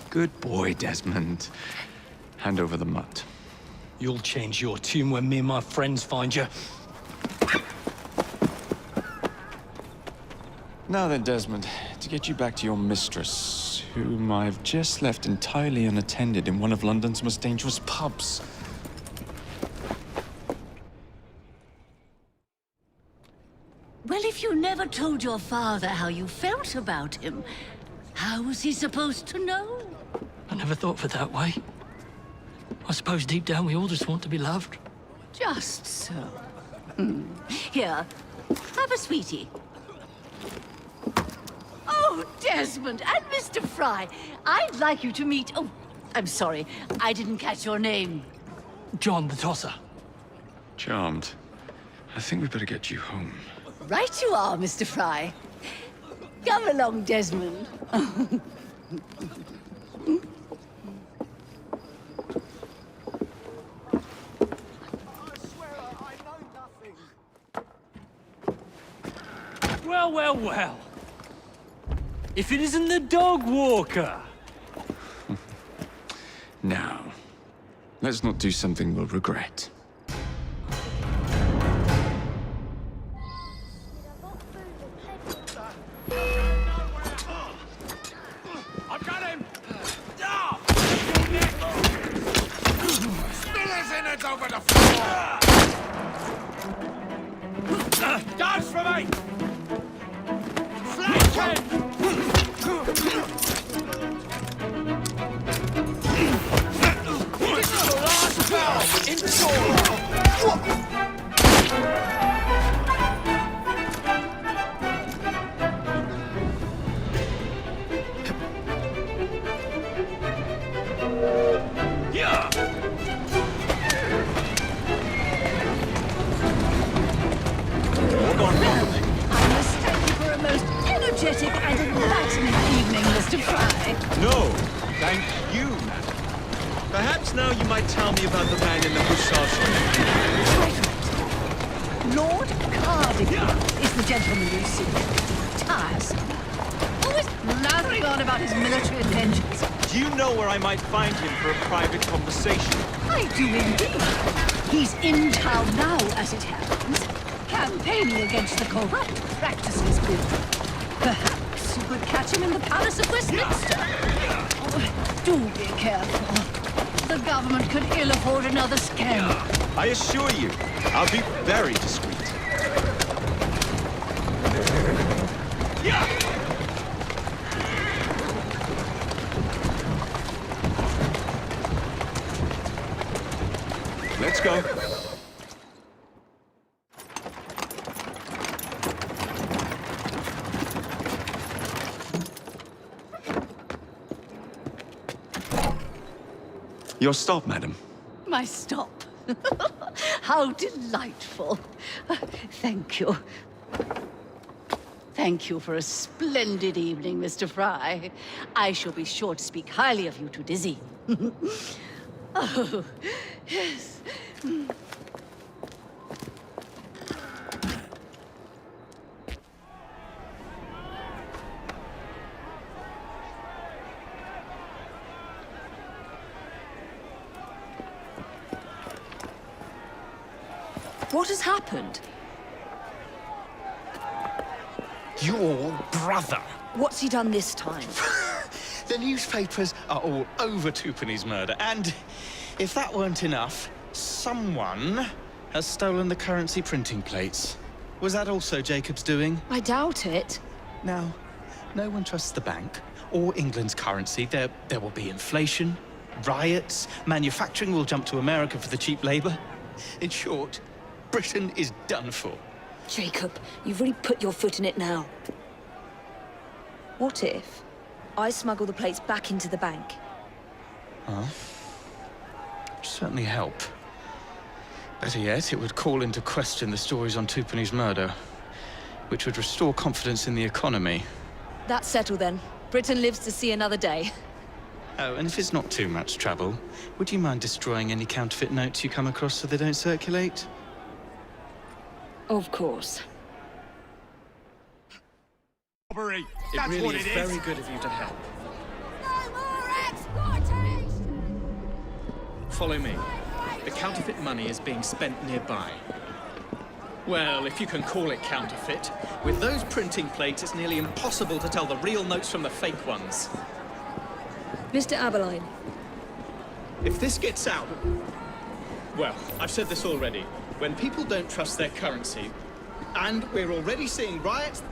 Good boy, Desmond. Hand over the mutt. You'll change your tune when me and my friends find you. Now then, Desmond, to get you back to your mistress, whom I've just left entirely unattended in one of London's most dangerous pubs. Well, if you never told your father how you felt about him, how was he supposed to know? I never thought of it that way. I suppose deep down we all just want to be loved. Just so. Here, have a sweetie. Oh, Desmond and Mr. Fry, I'd like you to meet... Oh, I'm sorry, I didn't catch your name. John the Tosser. Charmed. I think we better get you home. Right you are, Mr. Fry. Come along, Desmond. Well, well, well. If it isn't the dog walker. Now, let's not do something we'll regret. I've got him! Spiller's innards over the floor! Dodge for me! Flank him! This is the last bell! Enjoy! Energetic and enlightening evening, Mr. Fry. No, thank you, madam. Perhaps now you might tell me about the man in the hussars. Lord Cardigan is the gentleman you see. Tiresome. Always blathering on about his military adventures. Do you know where I might find him for a private conversation? I do indeed. He's in town now, as it happens, campaigning against the corrupt practices with... Perhaps you could catch him in the Palace of Westminster. Oh, do be careful. The government could ill afford another scandal. I assure you, I'll be very discreet. Let's go. Your stop, madam. My stop. How delightful. Thank you. Thank you for a splendid evening, Mr. Fry. I shall be sure to speak highly of you to Dizzy. Oh, yes. What has happened? Your brother. What's he done this time? The newspapers are all over Twopenny's murder, and if that weren't enough, someone has stolen the currency printing plates. Was that also Jacob's doing? I doubt it. Now, no one trusts the bank or England's currency. There will be inflation, riots, manufacturing will jump to America for the cheap labor. In short, Britain is done for. Jacob, you've really put your foot in it now. What if I smuggle the plates back into the bank? Huh? Certainly help. Better yet, it would call into question the stories on Twopenny's murder, which would restore confidence in the economy. That's settled then. Britain lives to see another day. Oh, and if it's not too much trouble, would you mind destroying any counterfeit notes you come across so they don't circulate? Of course. Robbery. It That's really what is it very good of you to help. No more exploitation! Follow me. The counterfeit money is being spent nearby. Well, if you can call it counterfeit, with those printing plates, it's nearly impossible to tell the real notes from the fake ones. Mr. Aberline. If this gets out... Well, I've said this already. When people don't trust their currency, and we're already seeing riots...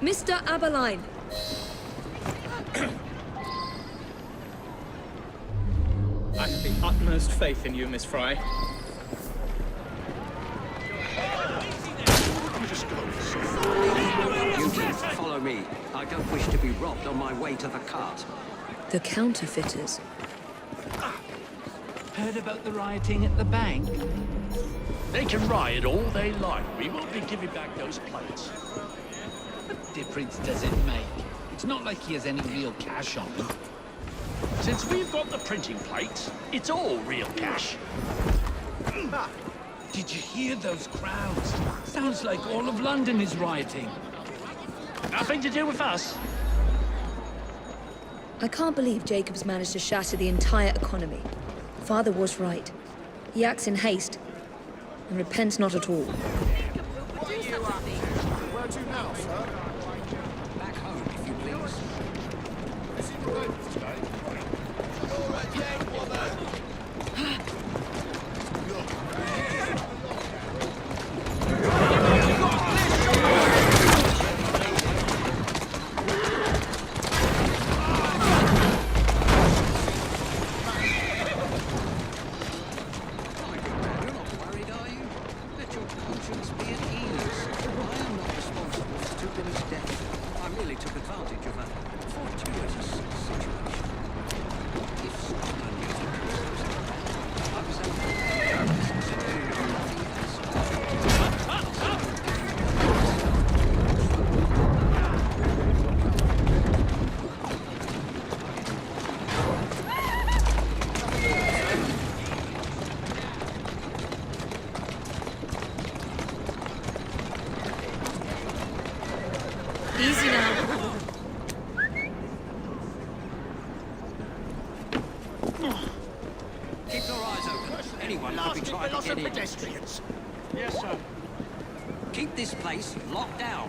Mr. Aberline. I have the utmost faith in you, Miss Fry. You two follow me. I don't wish to be robbed on my way to the cart. The counterfeiters. Heard about the rioting at the bank? They can riot all they like. We won't be giving back those plates. What difference does it make? It's not like he has any real cash on him. Since we've got the printing plates, it's all real cash. Did you hear those crowds? Sounds like all of London is rioting. Nothing to do with us. I can't believe Jacob's managed to shatter the entire economy. Father was right. He acts in haste and repents not at all. Where to now, sir? Back home, if you please. Is it related today? Easy now. Keep your eyes open. Anyone could be trying to get in. Pedestrians. Yes, sir. Keep this place locked down.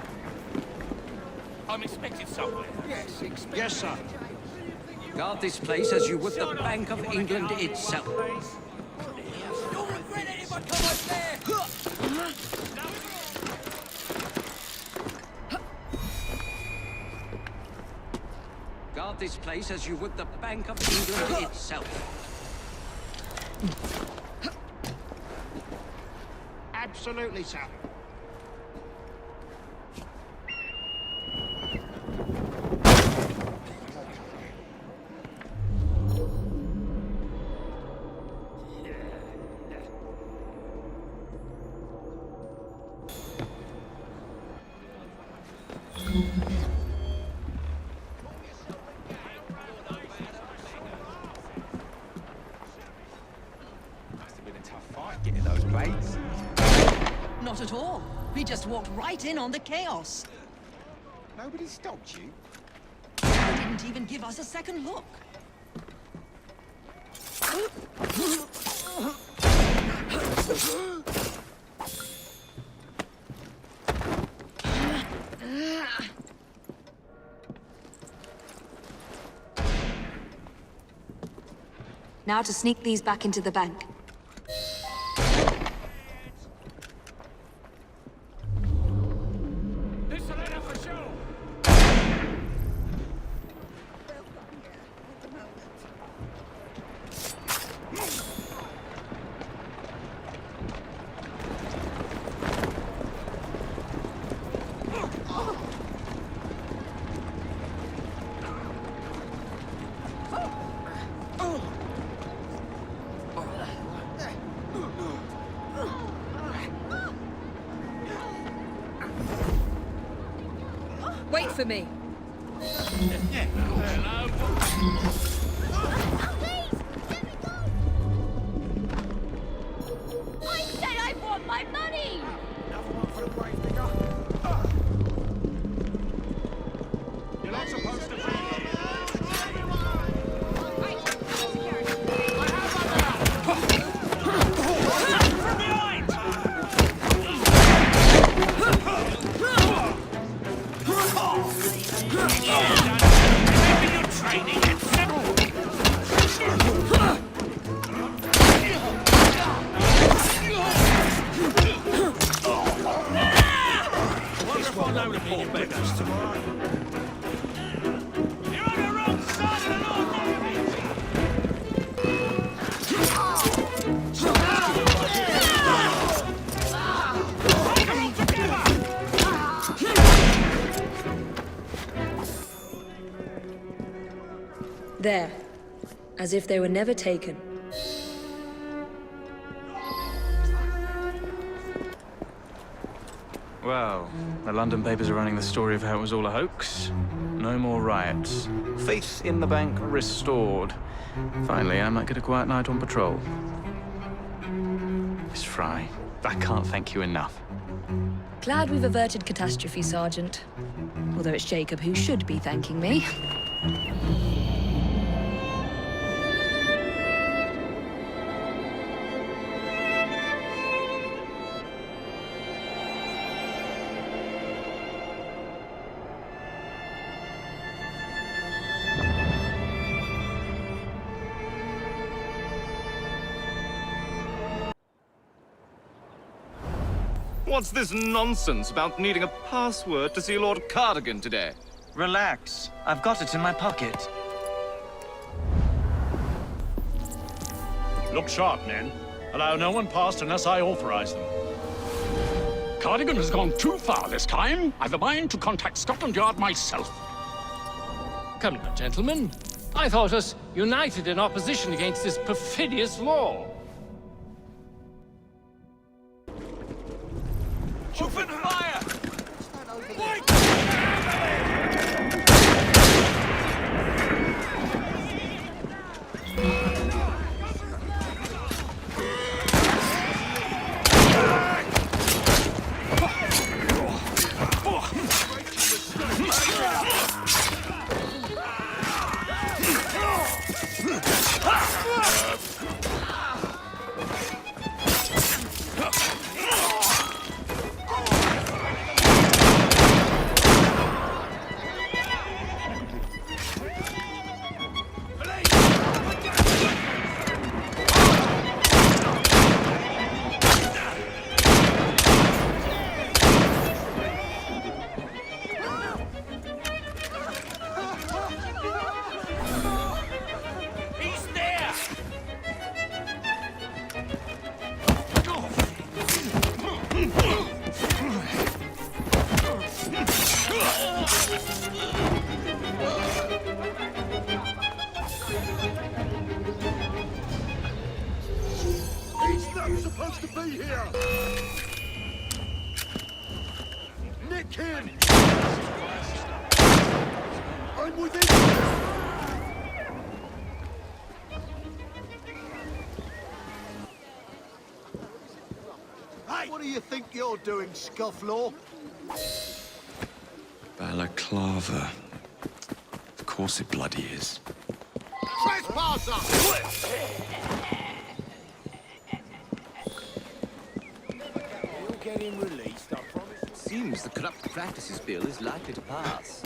I'm expected somewhere. Yes, expect. Yes, sir. Guard this place as you would the Bank of England itself. You'll regret it if I come up there! Guard this place as you would the Bank of England itself. Absolutely, sir. Must have been a tough fight getting those plates. Not at all. We just walked right in on the chaos. Nobody stopped you. They didn't even give us a second look. Now to sneak these back into the bank. Wait for me. I said I want my money! You're not supposed to be There. As if they were never taken. Well, the London papers are running the story of how it was all a hoax. No more riots. Faith in the bank restored. Finally, I might get a quiet night on patrol. Miss Fry, I can't thank you enough. Glad we've averted catastrophe, Sergeant. Although it's Jacob who should be thanking me. What's this nonsense about needing a password to see Lord Cardigan today? Relax. I've got it in my pocket. Look sharp, men. Allow no one past unless I authorize them. Cardigan has gone too far this time. I've a mind to contact Scotland Yard myself. Come now, gentlemen. I thought us united in opposition against this perfidious law. Open fire! He's not supposed to be here! Nick him! I'm within... Hey! What do you think you're doing, scufflaw? Balaclava. Of course it bloody is. Trespasser! You'll get him released, I promise. Seems the corrupt practices bill is likely to pass.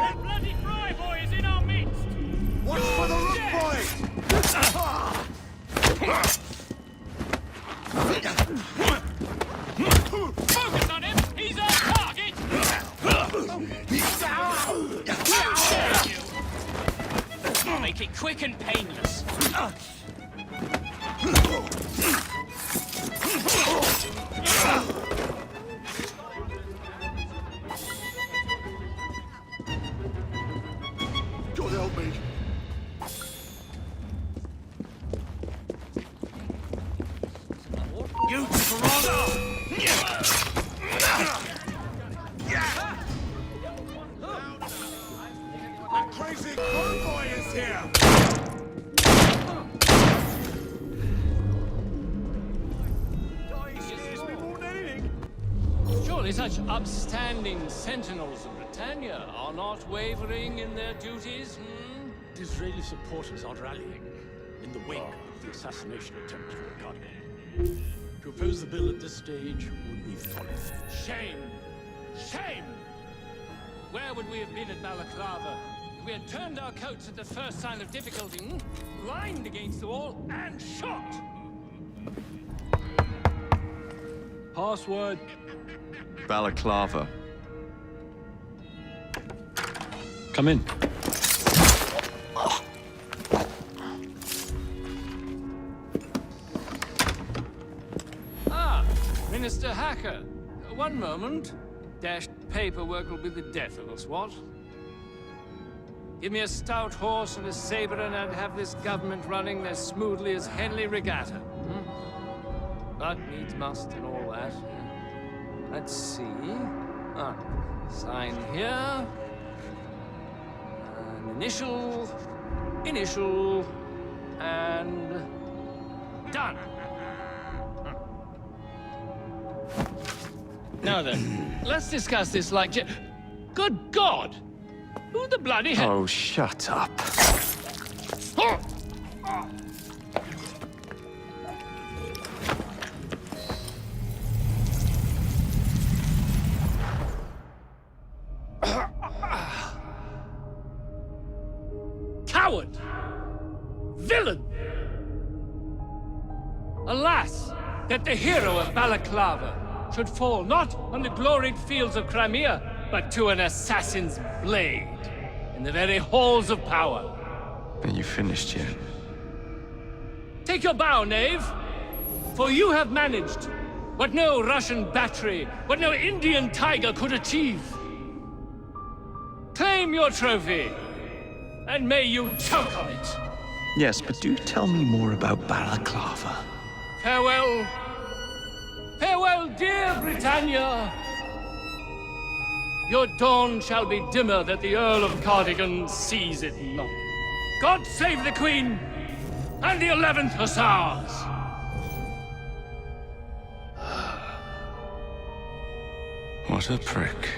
That bloody Fry boy is in our midst! Watch for the rook boy! Focus on him! He's our target! I'll make it quick and painless. God help me. You Toronto! That crazy convoy is here! Surely such upstanding sentinels of Britannia are not wavering in their duties, Disraeli supporters are rallying in the wake of the assassination attempt for the Cardigan. To oppose the bill at this stage would be folly. Shame! Shame! Where would we have been at Balaclava if we had turned our coats at the first sign of difficulty, lined against the wall, and shot? Password. Balaclava. Come in. Ah, Minister Hacker. One moment. Dashed paperwork will be the death of us, what? Give me a stout horse and a saber and I'd have this government running as smoothly as Henley Regatta. But needs must and all that. Let's see. Ah, sign here. An initial, and done. Now then, let's discuss this like Good God! Who the bloody hell? Oh, shut up. Coward! Villain! Alas, that the hero of Balaclava should fall not on the gloried fields of Crimea, but to an assassin's blade in the very halls of power. Are you finished yet? Take your bow, knave, for you have managed what no Russian battery, what no Indian tiger could achieve. Claim your trophy, and may you choke on it. Yes, but do tell me more about Balaclava. Farewell. Farewell, dear Britannia. Your dawn shall be dimmer that the Earl of Cardigan sees it not. God save the Queen and the 11th Hussars! What a prick.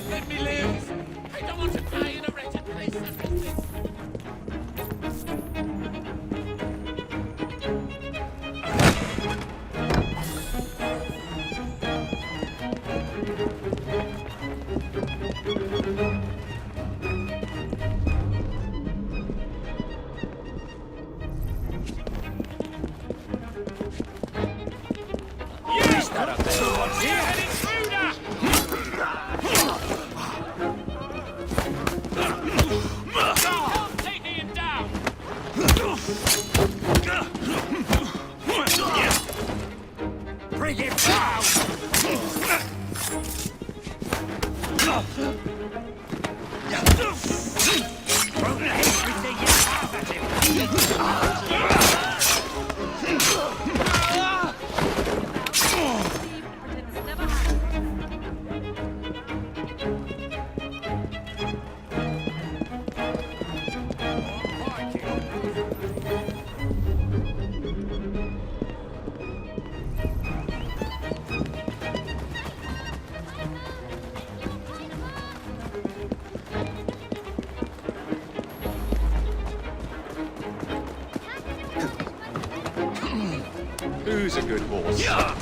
Let me live! I don't want to die in a wretched place such as this! Yes, that up there! We're heading through now! Taking him down! bring him down! Throw everything you have at him! Who's a good horse? You are.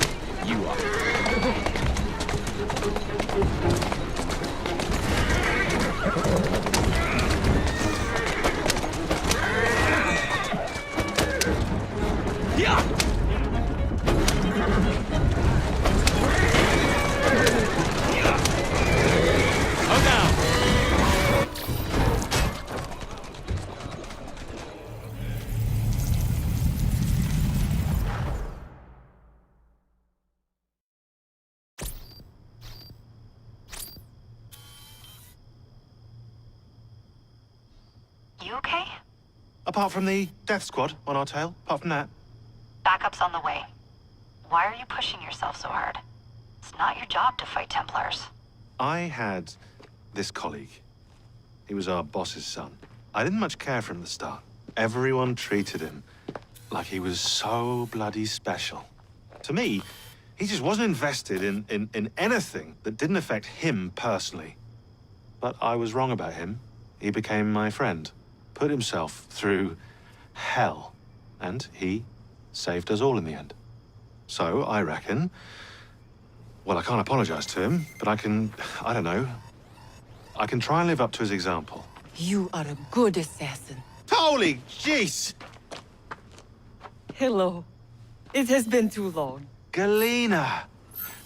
You okay? Apart from the death squad on our tail, apart from that. Backup's on the way. Why are you pushing yourself so hard? It's not your job to fight Templars. I had this colleague. He was our boss's son. I didn't much care for him at the start. Everyone treated him like he was so bloody special. To me, he just wasn't invested in anything that didn't affect him personally. But I was wrong about him. He became my friend, put himself through hell, and he saved us all in the end. So I reckon, well, I can't apologize to him, but I can try and live up to his example. You are a good assassin. Holy jeez! Hello. It has been too long. Galena!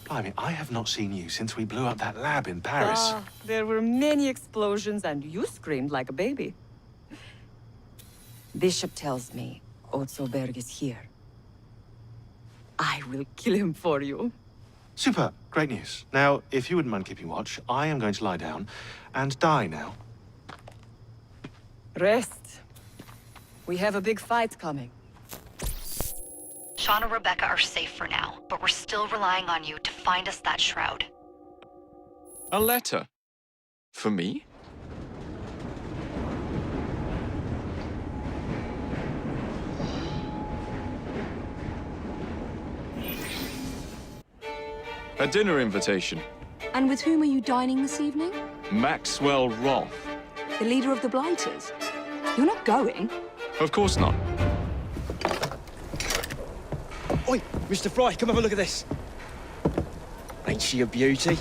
Blimey, I have not seen you since we blew up that lab in Paris. There were many explosions and you screamed like a baby. Bishop tells me Otzoberg is here. I will kill him for you. Super, great news. Now, if you wouldn't mind keeping watch, I am going to lie down and die now. Rest. We have a big fight coming. Sean and Rebecca are safe for now, but we're still relying on you to find us that shroud. A letter? For me? A dinner invitation. And with whom are you dining this evening? Maxwell Roth. The leader of the Blighters. You're not going? Of course not. Oi, Mr. Fry, come have a look at this. Ain't she a beauty?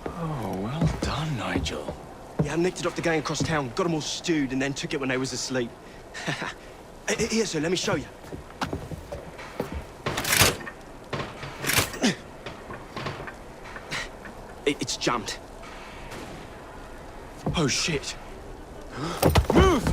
Oh, well done, Nigel. Yeah, I nicked it off the gang across town, got them all stewed, and then took it when they was asleep. Here, sir, let me show you. It's jumped. Oh, shit. Move!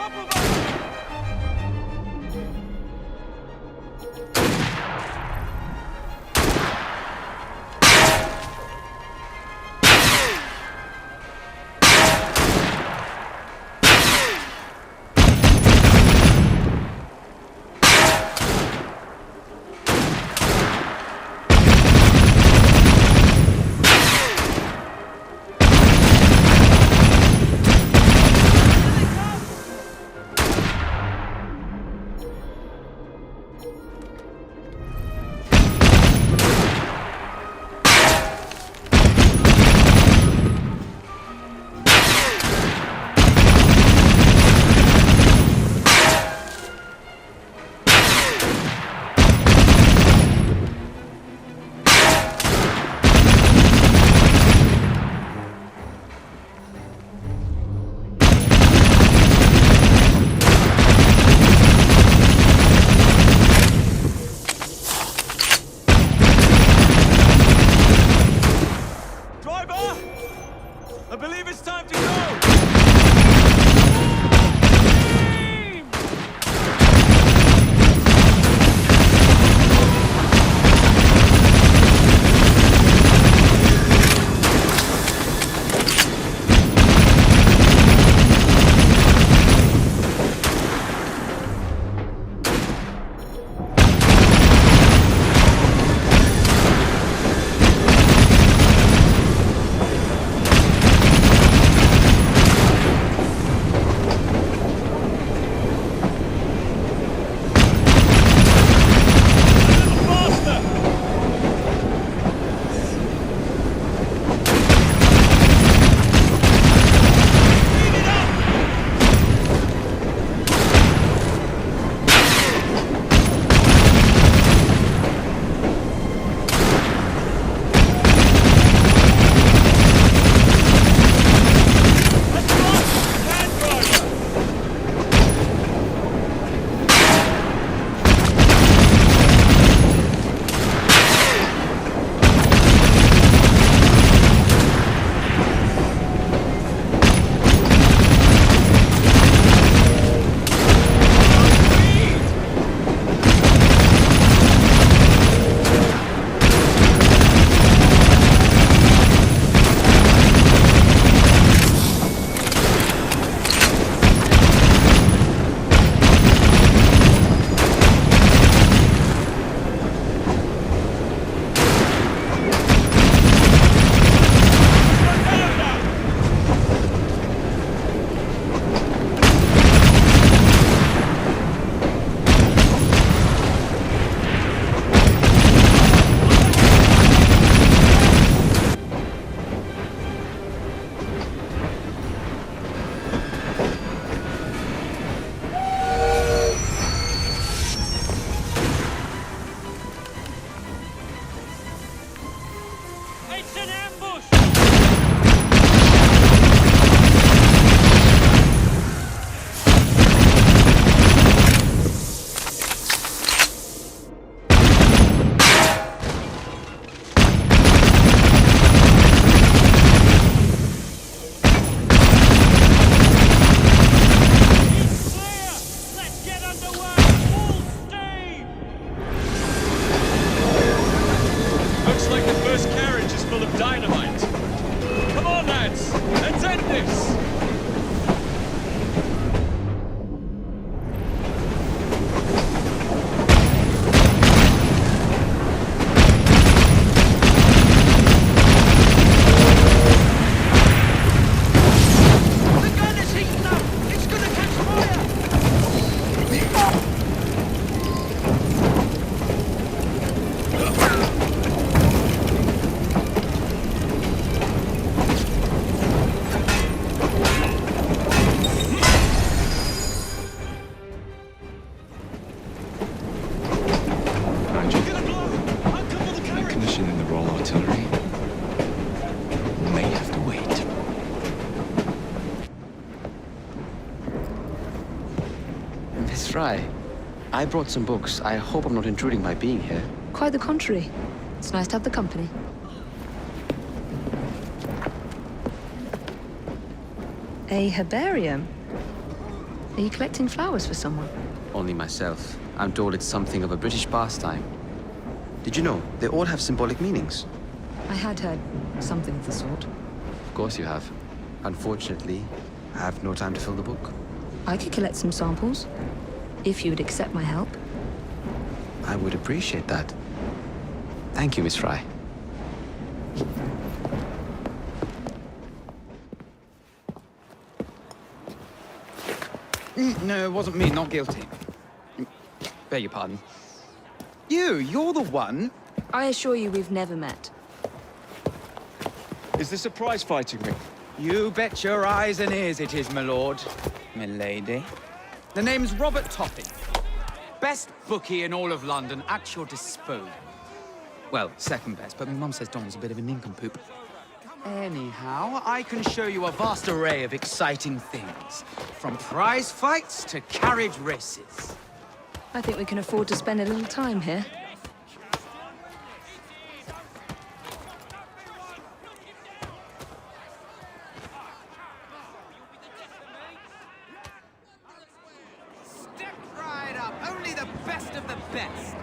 top of us! I believe it's time to go! It's an ambush! Looks like the first carriage is full of dynamite. Come on, lads! Let's end this! The gun is heating up! It's gonna catch fire! Recognition in the Royal Artillery may have to wait. Miss Fry, I brought some books. I hope I'm not intruding by being here. Quite the contrary. It's nice to have the company. A herbarium? Are you collecting flowers for someone? Only myself. I'm told it's something of a British pastime. Did you know they all have symbolic meanings? I had heard something of the sort. Of course you have. Unfortunately, I have no time to fill the book. I could collect some samples, if you would accept my help. I would appreciate that. Thank you, Miss Fry. No, it wasn't me, not guilty. Beg your pardon. You're the one... I assure you we've never met. Is this a prize fighting ring? You bet your eyes and ears it is, my lord. Milady. The name's Robert Topping. Best bookie in all of London at your disposal. Well, second best, but my mum says Don's a bit of a nincompoop. Anyhow, I can show you a vast array of exciting things. From prize fights to carriage races. I think we can afford to spend a little time here. Step right up. Only the best of the best.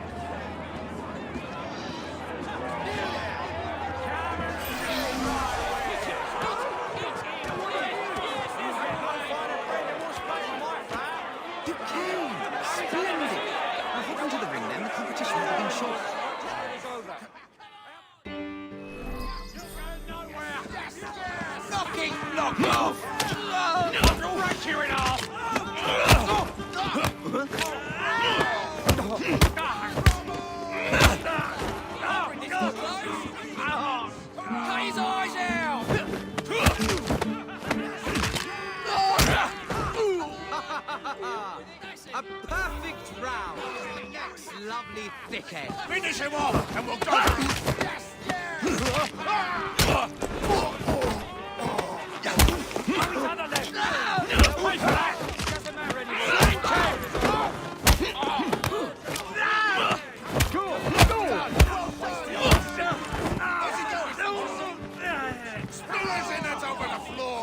You came! Splendid! Now head on to the ring then. The competition will begin shortly. Knocking knock off! I'll break you in half! Cut his eyes out! A perfect round. Next lovely thickhead. Finish him off, and we'll go! Wait for that! Doesn't matter Spillers in it over the floor!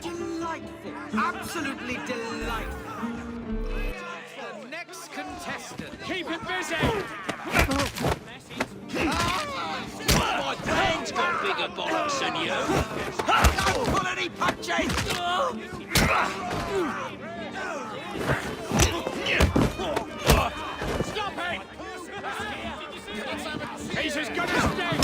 Delightful. Absolutely delightful. The next contestant. Keep it busy! My brain's got bigger bollocks than you! Don't pull any punches! Stop it! He's as good as dead!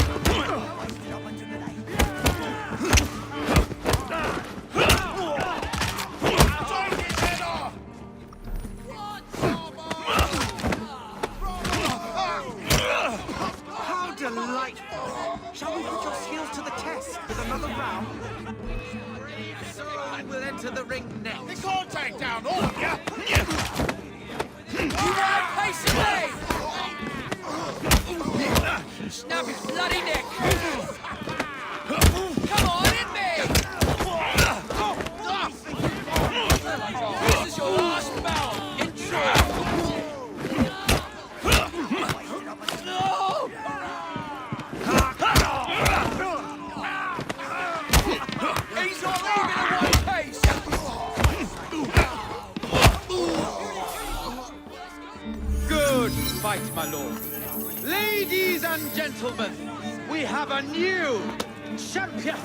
Take his head off! How delightful! Shall we put your skills to the test with another round? Someone will enter the ring next. They can't take down all of you! You ride patiently! Snap his bloody neck! Come on, hit me! This is your last bout! Enjoy! No! He's not leaving in one piece! Good fight, my lord. Ladies and gentlemen, we have a new champion.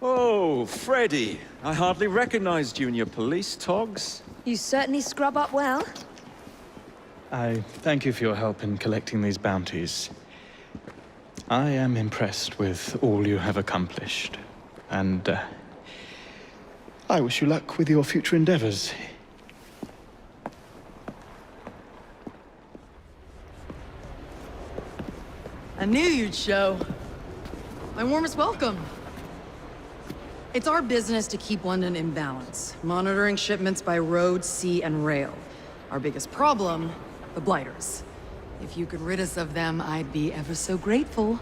Oh, Freddy. I hardly recognized you in your police togs. You certainly scrub up well. I thank you for your help in collecting these bounties. I am impressed with all you have accomplished, and I wish you luck with your future endeavors. I knew you'd show. My warmest welcome. It's our business to keep London in balance, monitoring shipments by road, sea, and rail. Our biggest problem, the blighters. If you could rid us of them, I'd be ever so grateful.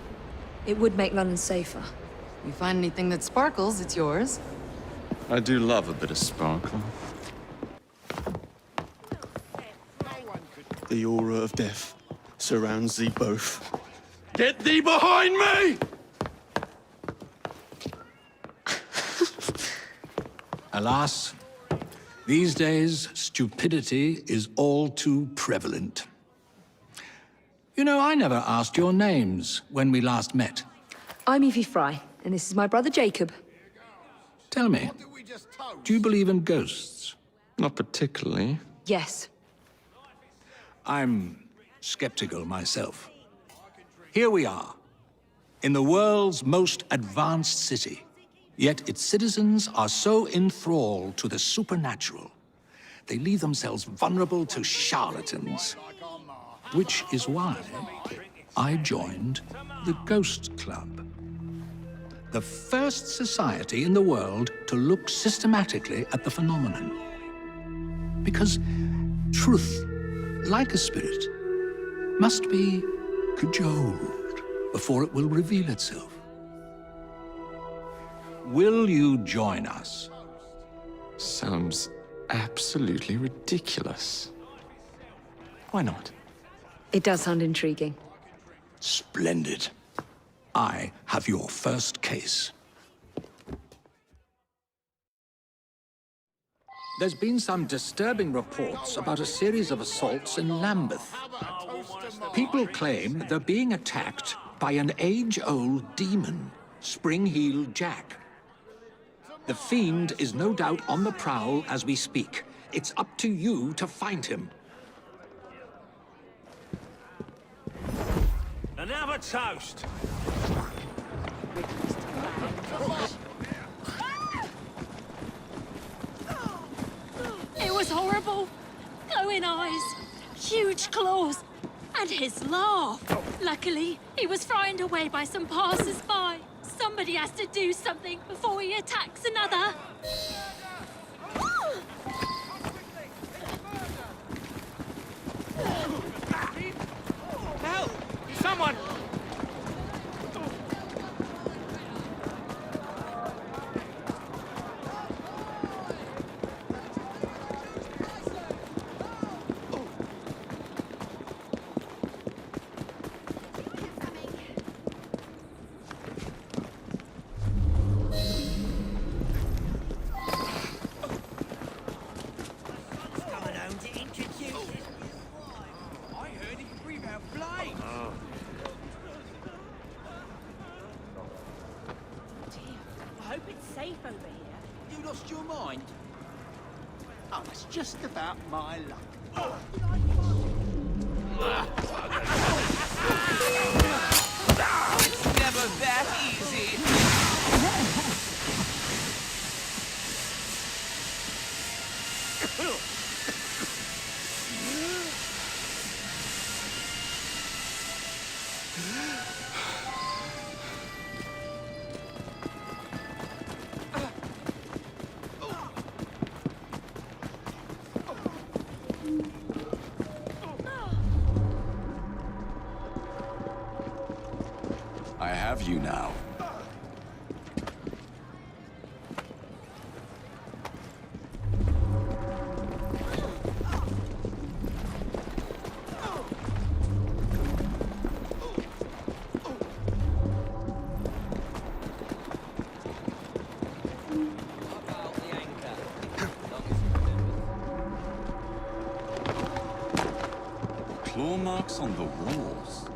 It would make London safer. You find anything that sparkles, it's yours. I do love a bit of sparkle. The aura of death surrounds thee both. Get thee behind me! Alas, these days, stupidity is all too prevalent. You know, I never asked your names when we last met. I'm Evie Fry, and this is my brother Jacob. Tell me, do you believe in ghosts? Not particularly. Yes. I'm skeptical myself. Here we are, in the world's most advanced city. Yet its citizens are so enthralled to the supernatural, they leave themselves vulnerable to charlatans. Which is why I joined the Ghost Club. The first society in the world to look systematically at the phenomenon. Because truth, like a spirit, must be cajoled before it will reveal itself. Will you join us? Sounds absolutely ridiculous. Why not? It does sound intriguing. Splendid. I have your first case. There's been some disturbing reports about a series of assaults in Lambeth. People claim they're being attacked by an age-old demon, Spring-Heeled Jack. The fiend is no doubt on the prowl as we speak. It's up to you to find him. Another toast. It was horrible. Glowing eyes, huge claws, and his laugh. Luckily, he was frightened away by some passers-by. Somebody has to do something before he attacks another. Help! Someone! Just about my luck. It's never that easy. I have you now. Claw marks on the walls.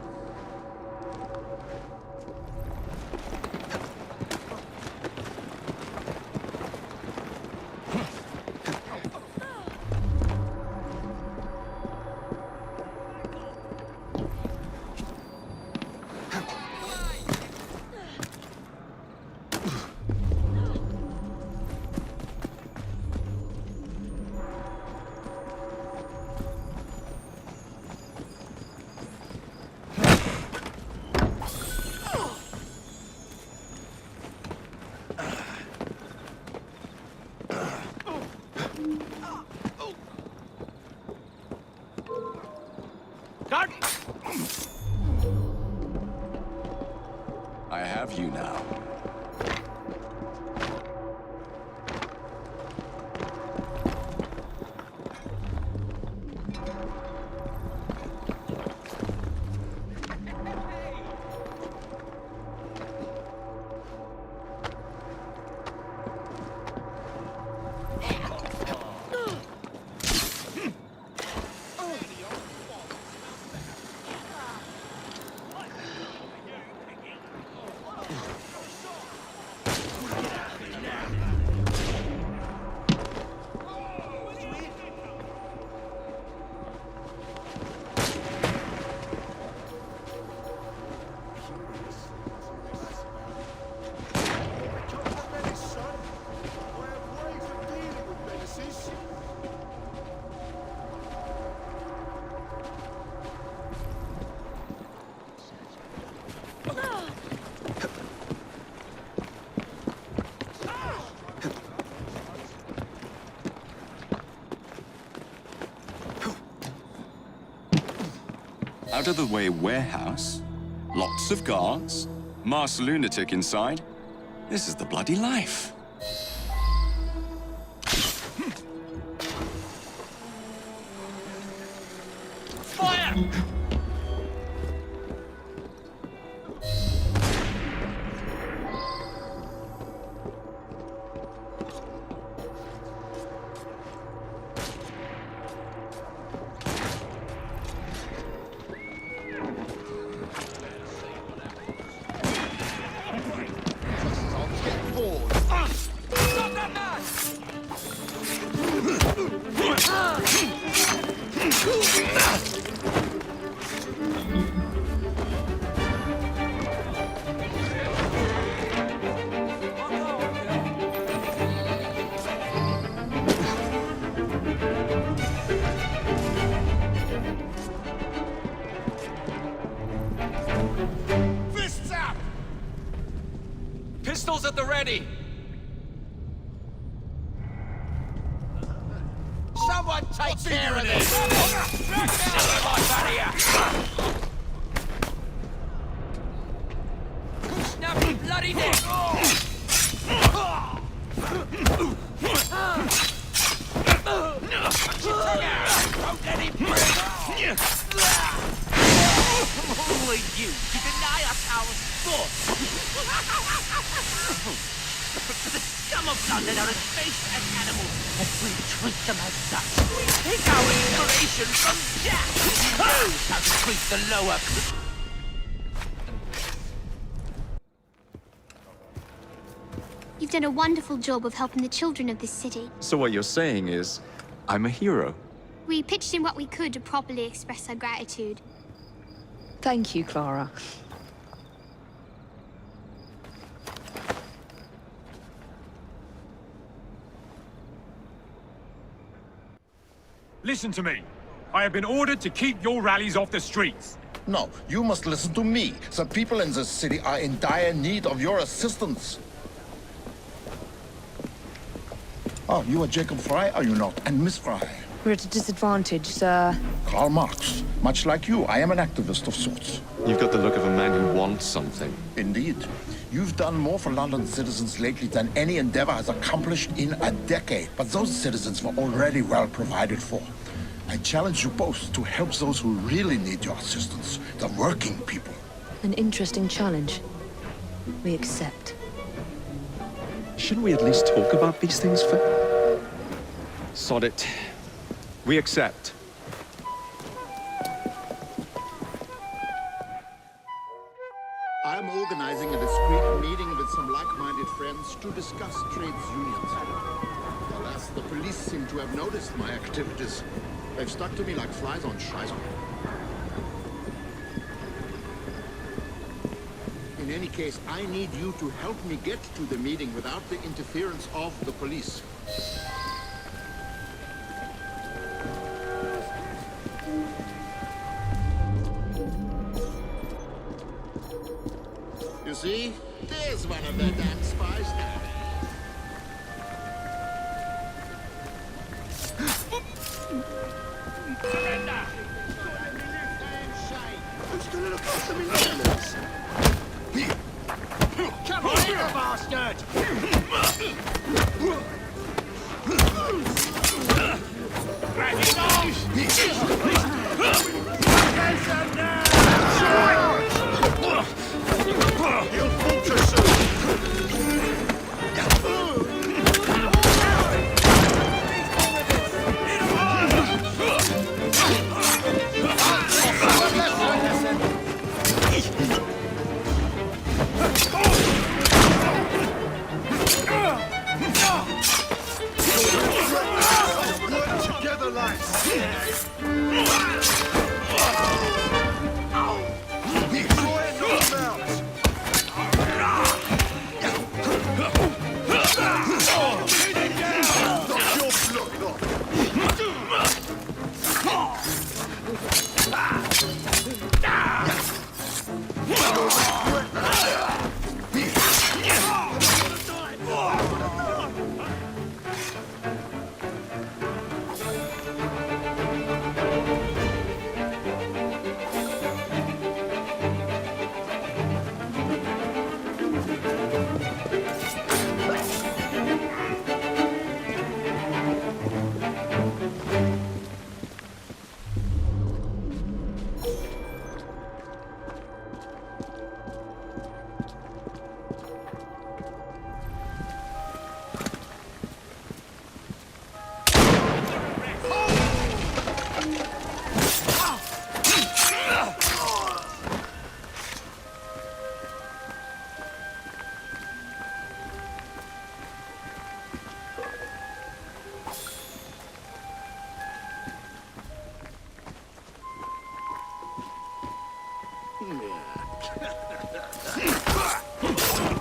out-of-the-way warehouse, lots of guards, masked lunatic inside. This is the bloody life. Fire! Fists up! Pistols at the ready! Someone take care of this! Knock down my barrier! Snap your bloody neck! Don't let him breathe! Only you to deny us our sport! The scum of London are as base as animals, and we treat them as such. Take our inspiration from Jack! He knows how to treat the lower... You've done a wonderful job of helping the children of this city. So what you're saying is, I'm a hero. We pitched in what we could to properly express our gratitude. Thank you, Clara. Listen to me. I have been ordered to keep your rallies off the streets. No, you must listen to me. The people in this city are in dire need of your assistance. Oh, you are Jacob Fry, are you not? And Miss Fry? We're at a disadvantage, sir. Karl Marx. Much like you, I am an activist of sorts. You've got the look of a man who wants something. Indeed. You've done more for London citizens lately than any endeavor has accomplished in a decade. But those citizens were already well provided for. I challenge you both to help those who really need your assistance, the working people. An interesting challenge. We accept. Shouldn't we at least talk about these things first? Sod it. We accept. I am organizing a discreet meeting with some like-minded friends to discuss trades unions. Alas, the police seem to have noticed my activities. They've stuck to me like flies on Scheisel. In any case, I need you to help me get to the meeting without the interference of the police. You see? There's one of their damn spies now. Surrender! Who's gonna look after me legs? Come on, you bastard! Drag him off! Against him now! He'll falter soon. Together, lads.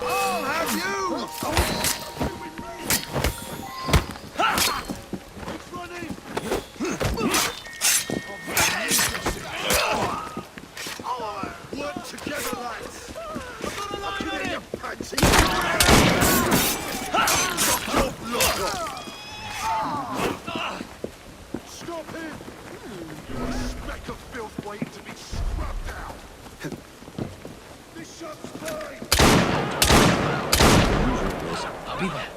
I'll have you! Work together, lads. Look at you, patsy. Knock your blood off. Stop him! You're a speck of filth waiting to be scrubbed out. This shop's mine. I'll be there.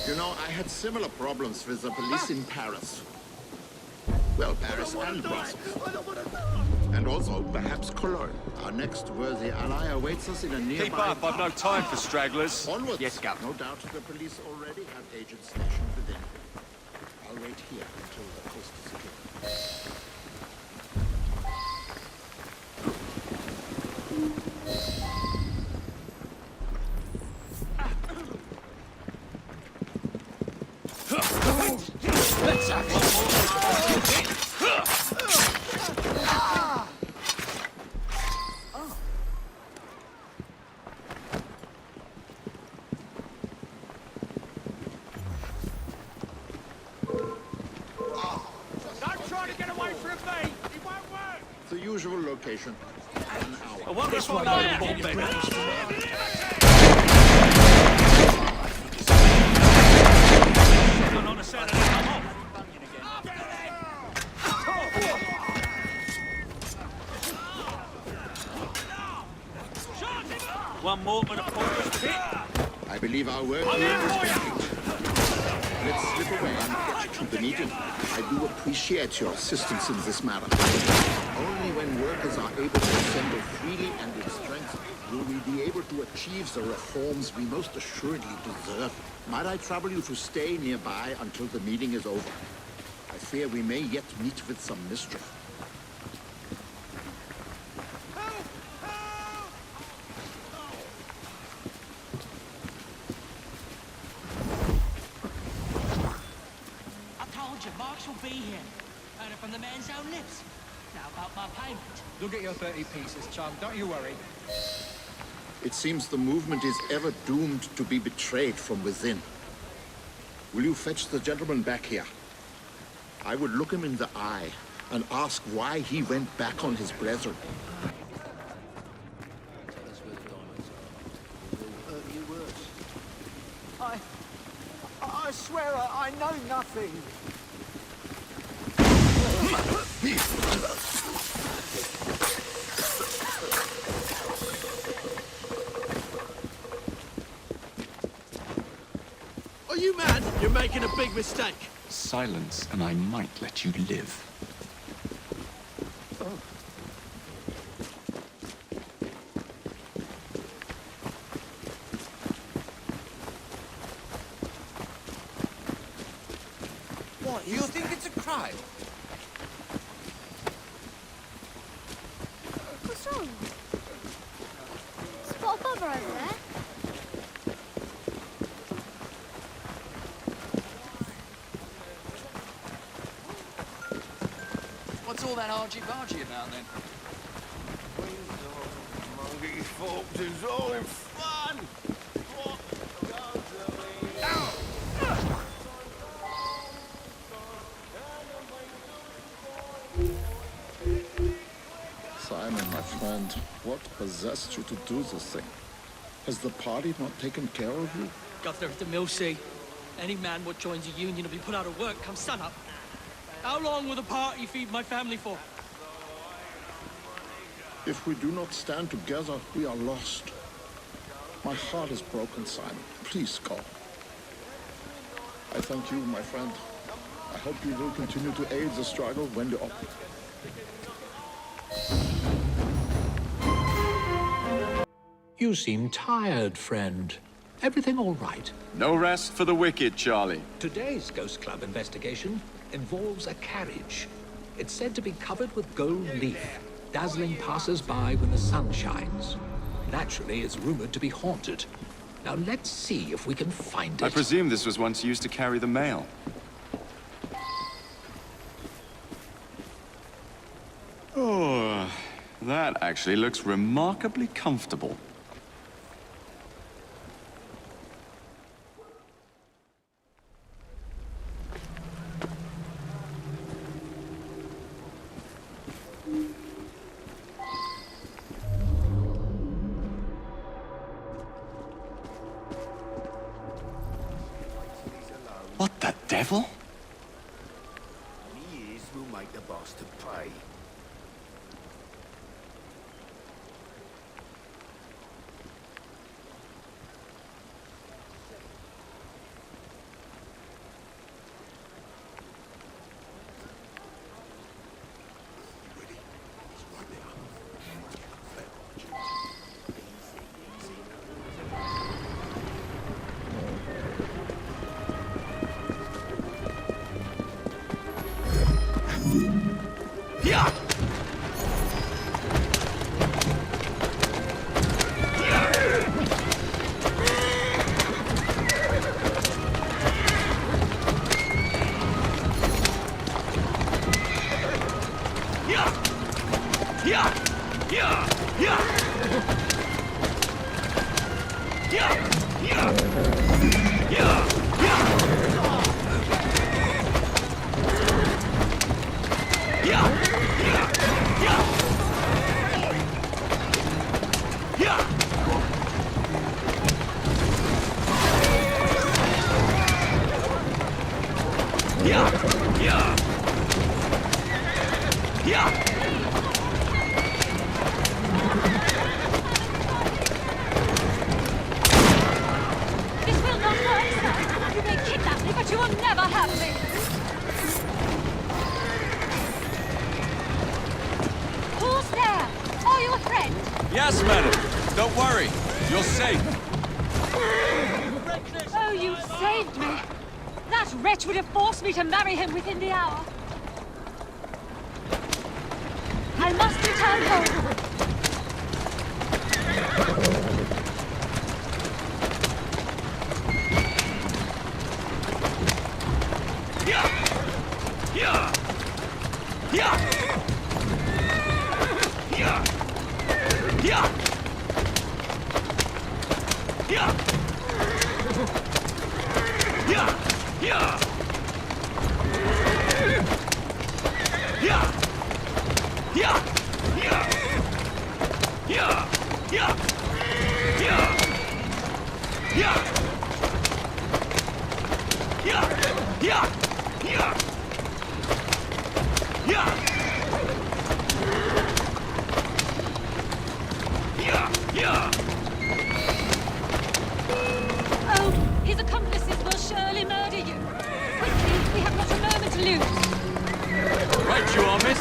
You know, I had similar problems with the police in Paris. Well, Paris and Brussels. And also, perhaps Cologne. Our next worthy ally awaits us in a nearby... Keep up, I've no time for stragglers. Onwards. Yes, Governor. No doubt the police already have agents stationed within. I'll wait here until the coast is clear. Let's have Don't try to get away from me! It won't work! The usual location. An hour. What this one on a Saturday, I'm off. One more for the poorest bit. I believe our work here is complete. Let's slip away and get to the meeting. I do appreciate your assistance in this matter. Only when workers are able to assemble freely and in strength will we be able to achieve the reforms we most assuredly deserve. Might I trouble you to stay nearby until the meeting is over? I fear we may yet meet with some mischief. Marks will be here. Heard it from the man's own lips. Now about my payment. You'll get your 30 pieces, chum. Don't you worry. It seems the movement is ever doomed to be betrayed from within. Will you fetch the gentleman back here? I would look him in the eye and ask why he went back on his brethren. I swear I know nothing. Are you mad? You're making a big mistake. Silence, and I might let you live. What? You think it's a crime? What's wrong? Spot a bother over there? What's all that argy-bargy about then? Monkey folks is all in fun. Simon, my friend, what possessed you to do this thing? Has the party not taken care of you? Governor of the Millsea. Any man what joins a union will be put out of work come sunup. How long will the party feed my family for? If we do not stand together, we are lost. My heart is broken, Simon. Please go. I thank you, my friend. I hope you will continue to aid the struggle when the You seem tired, friend. Everything all right? No rest for the wicked, Charlie. Today's Ghost Club investigation involves a carriage. It's said to be covered with gold leaf, dazzling passers-by when the sun shines. Naturally, it's rumored to be haunted. Now let's see if we can find it. I presume this was once used to carry the mail. Oh, that actually looks remarkably comfortable. What the devil? Years will make the bastard pay. This will not work, sir. You may kidnap me, but you will never have me. Who's there? Are you a friend? Yes, madam. Don't worry. You're safe. Oh, you saved me. That wretch would have forced me to marry him within the hour. I must return home. Oh, his accomplices will surely murder you. Quickly, we have not a moment to lose. Right you are, miss.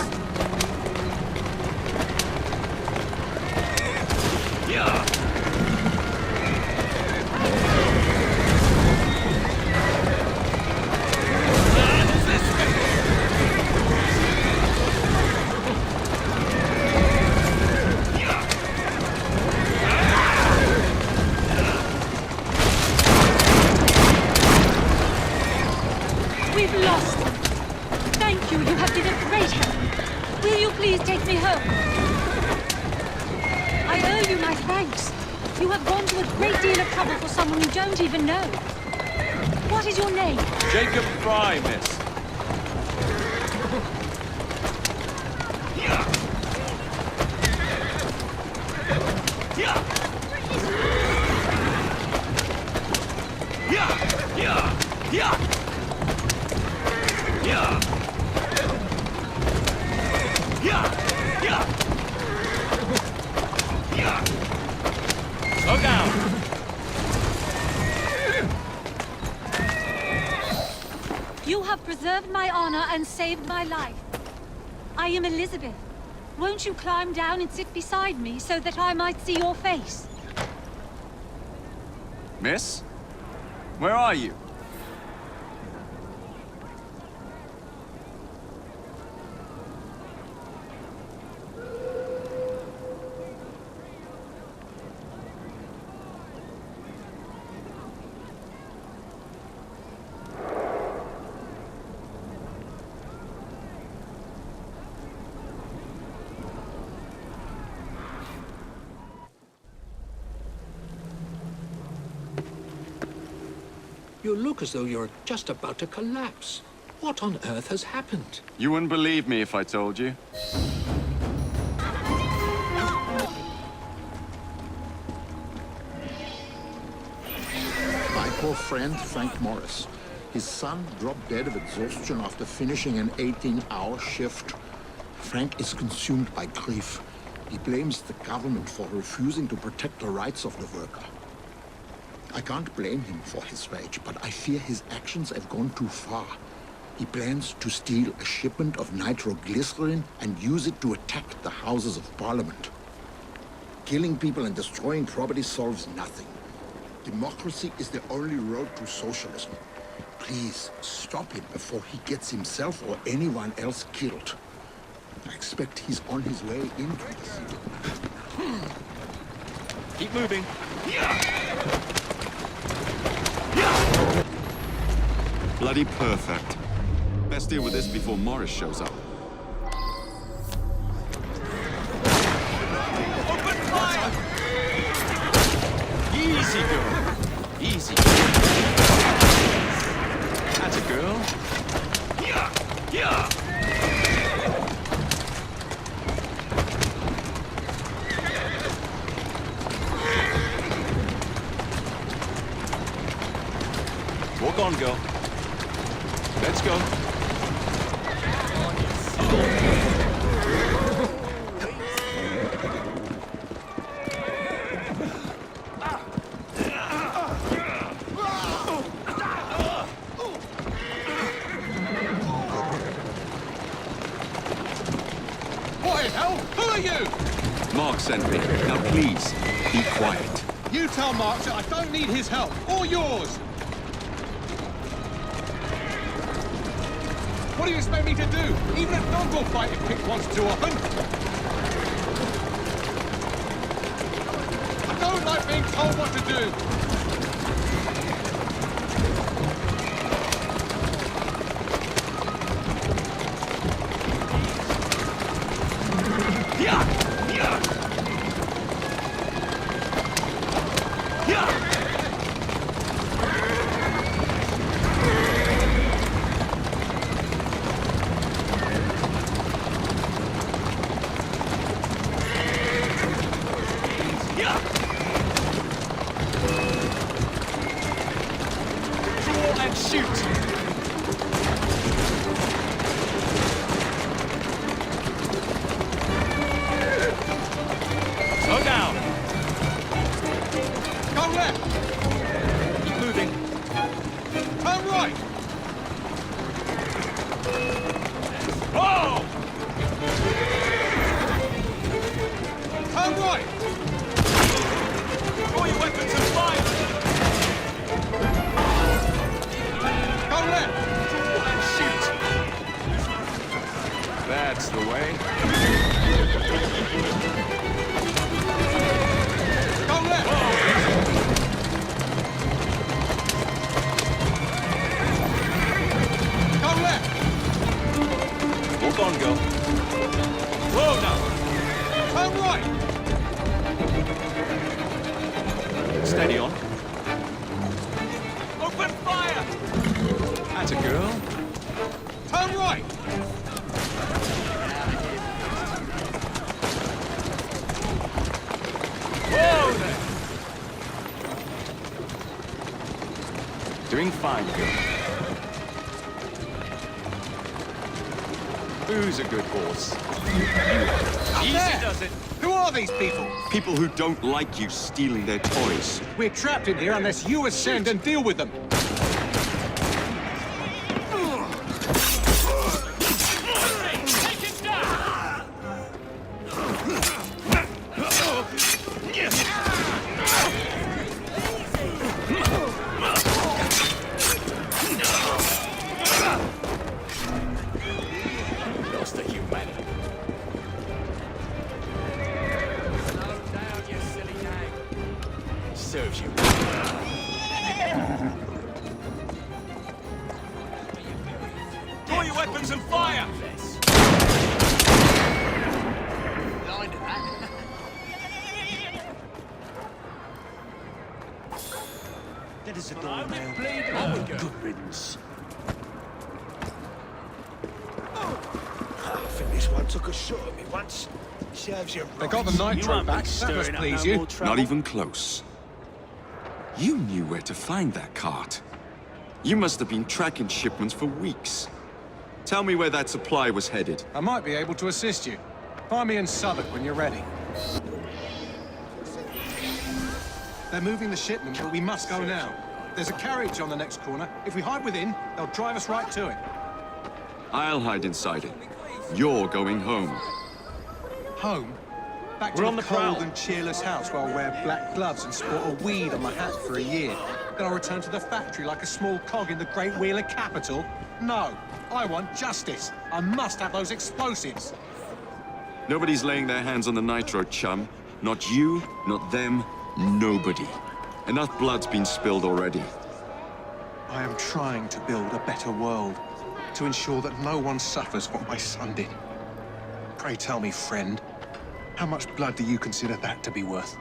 We've lost. Thank you. You have been a great help. Will you please take me home? I owe you my thanks. You have gone to a great deal of trouble for someone you don't even know. What is your name? Jacob Fry, miss. Slow down. You have preserved my honor and saved my life. I am Elizabeth. Won't you climb down and sit beside me so that I might see your face? Miss? Where are you? You look as though you're just about to collapse. What on earth has happened? You wouldn't believe me if I told you. My poor friend, Frank Morris. His son dropped dead of exhaustion after finishing an 18-hour shift. Frank is consumed by grief. He blames the government for refusing to protect the rights of the worker. I can't blame him for his rage, but I fear his actions have gone too far. He plans to steal a shipment of nitroglycerin and use it to attack the Houses of Parliament. Killing people and destroying property solves nothing. Democracy is the only road to socialism. Please, stop him before he gets himself or anyone else killed. I expect he's on his way into the city. Keep moving. Bloody perfect. Best deal with this before Morris shows up. Open fire! Easy, girl. Easy. That's a girl. Yeah! Yeah! Walk on, girl. Let's go. What in hell? Who are you? Mark sent me. Now please, be quiet. You tell Mark that I don't need his help, or yours. What do you expect me to do? Even a dog will fight if kicked once too often. I don't like being told what to do. Yeah! Yeah! Yeah! That's the way. Go left! Go left! Walk on, girl. Whoa, now! Turn right! Steady on. Open fire! That's a girl. Turn right! Whoa there! Doing fine, girl. Who's a good horse? Easy does it! Who are these people? People who don't like you stealing their toys. We're trapped in here unless you ascend and deal with them. Lost the humanity. Slow down, you silly nag. Serves you. Draw your weapons and fire! Blind at that. Dead as a doornail. Good riddance. I think this one took a shot at me once. Serves you right. They got the nitro back. That must please you. Not even close. You knew where to find that cart. You must have been tracking shipments for weeks. Tell me where that supply was headed. I might be able to assist you. Find me in Southwark when you're ready. They're moving the shipment, but we must go now. There's a carriage on the next corner. If we hide within, they'll drive us right to it. I'll hide inside it. You're going home. Home? Back to the cold and cheerless house where I'll wear black gloves and sport a weed on my hat for a year. Then I'll return to the factory like a small cog in the great wheel of capital? No. I want justice. I must have those explosives. Nobody's laying their hands on the nitro, chum. Not you, not them, nobody. Enough blood's been spilled already. I am trying to build a better world, to ensure that no one suffers what my son did. Pray tell me, friend, how much blood do you consider that to be worth?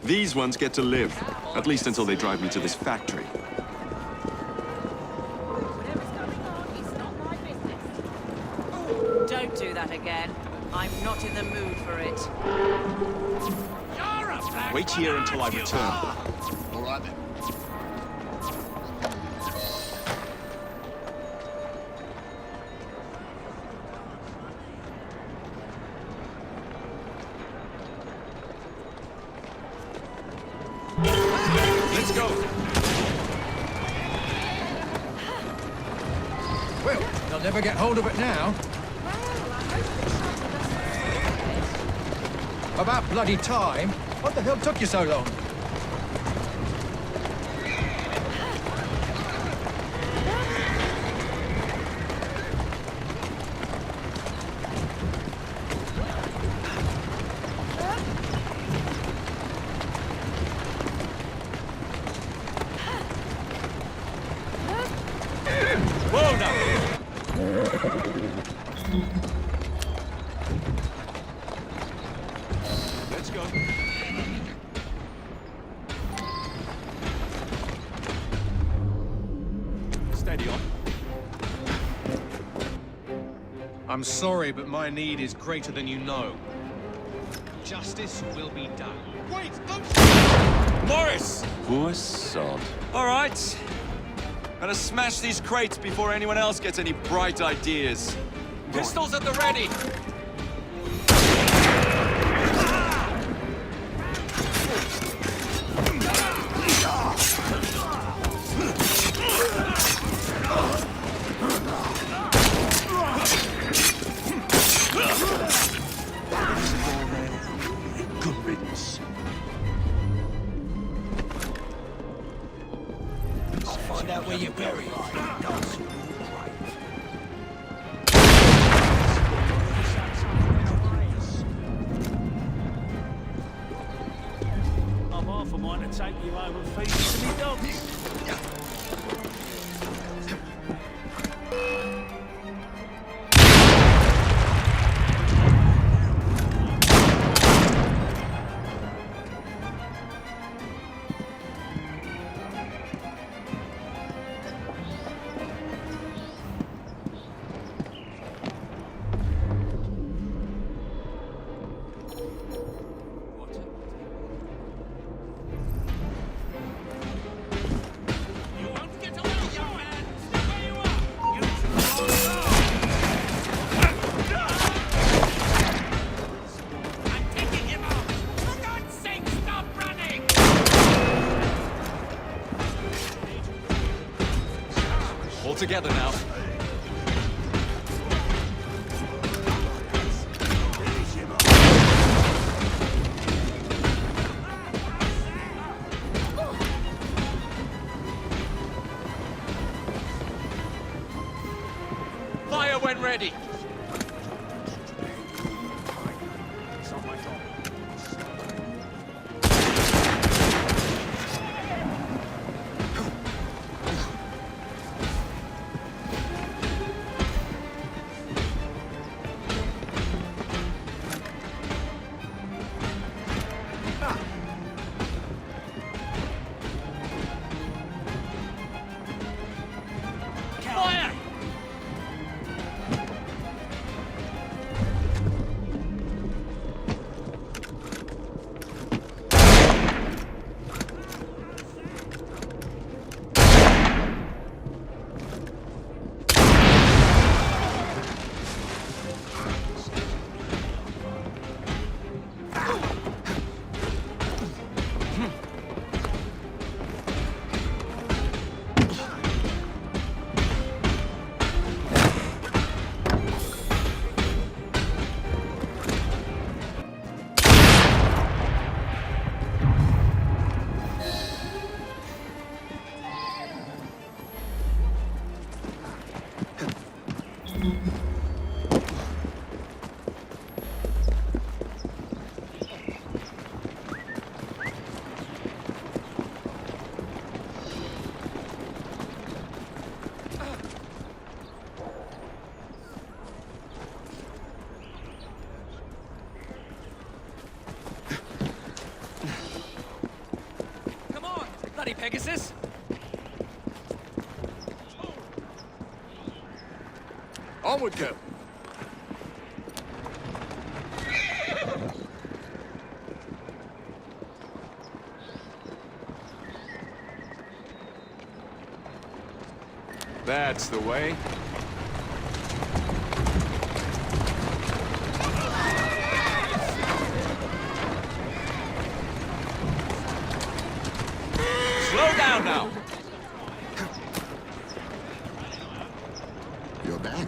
These ones get to live, at least until they drive me to this factory. Don't do that again. I'm not in the mood for it. Wait here until I return. All right then. Let's go. Well, they'll never get hold of it now. About bloody time. What the hell took you so long? Whoa now. Let's go. Steady on. I'm sorry, but my need is greater than you know. Justice will be done. Wait, don't... Morris! Poor sod. All right. Gotta smash these crates before anyone else gets any bright ideas. Pistols at the ready! Good riddance. Find out where you're buried. I'm half a mind to take you home and feed you to me dogs. All together now. Fire when ready. bloody Pegasus! Onward, go. That's the way. Slow down now! You're back.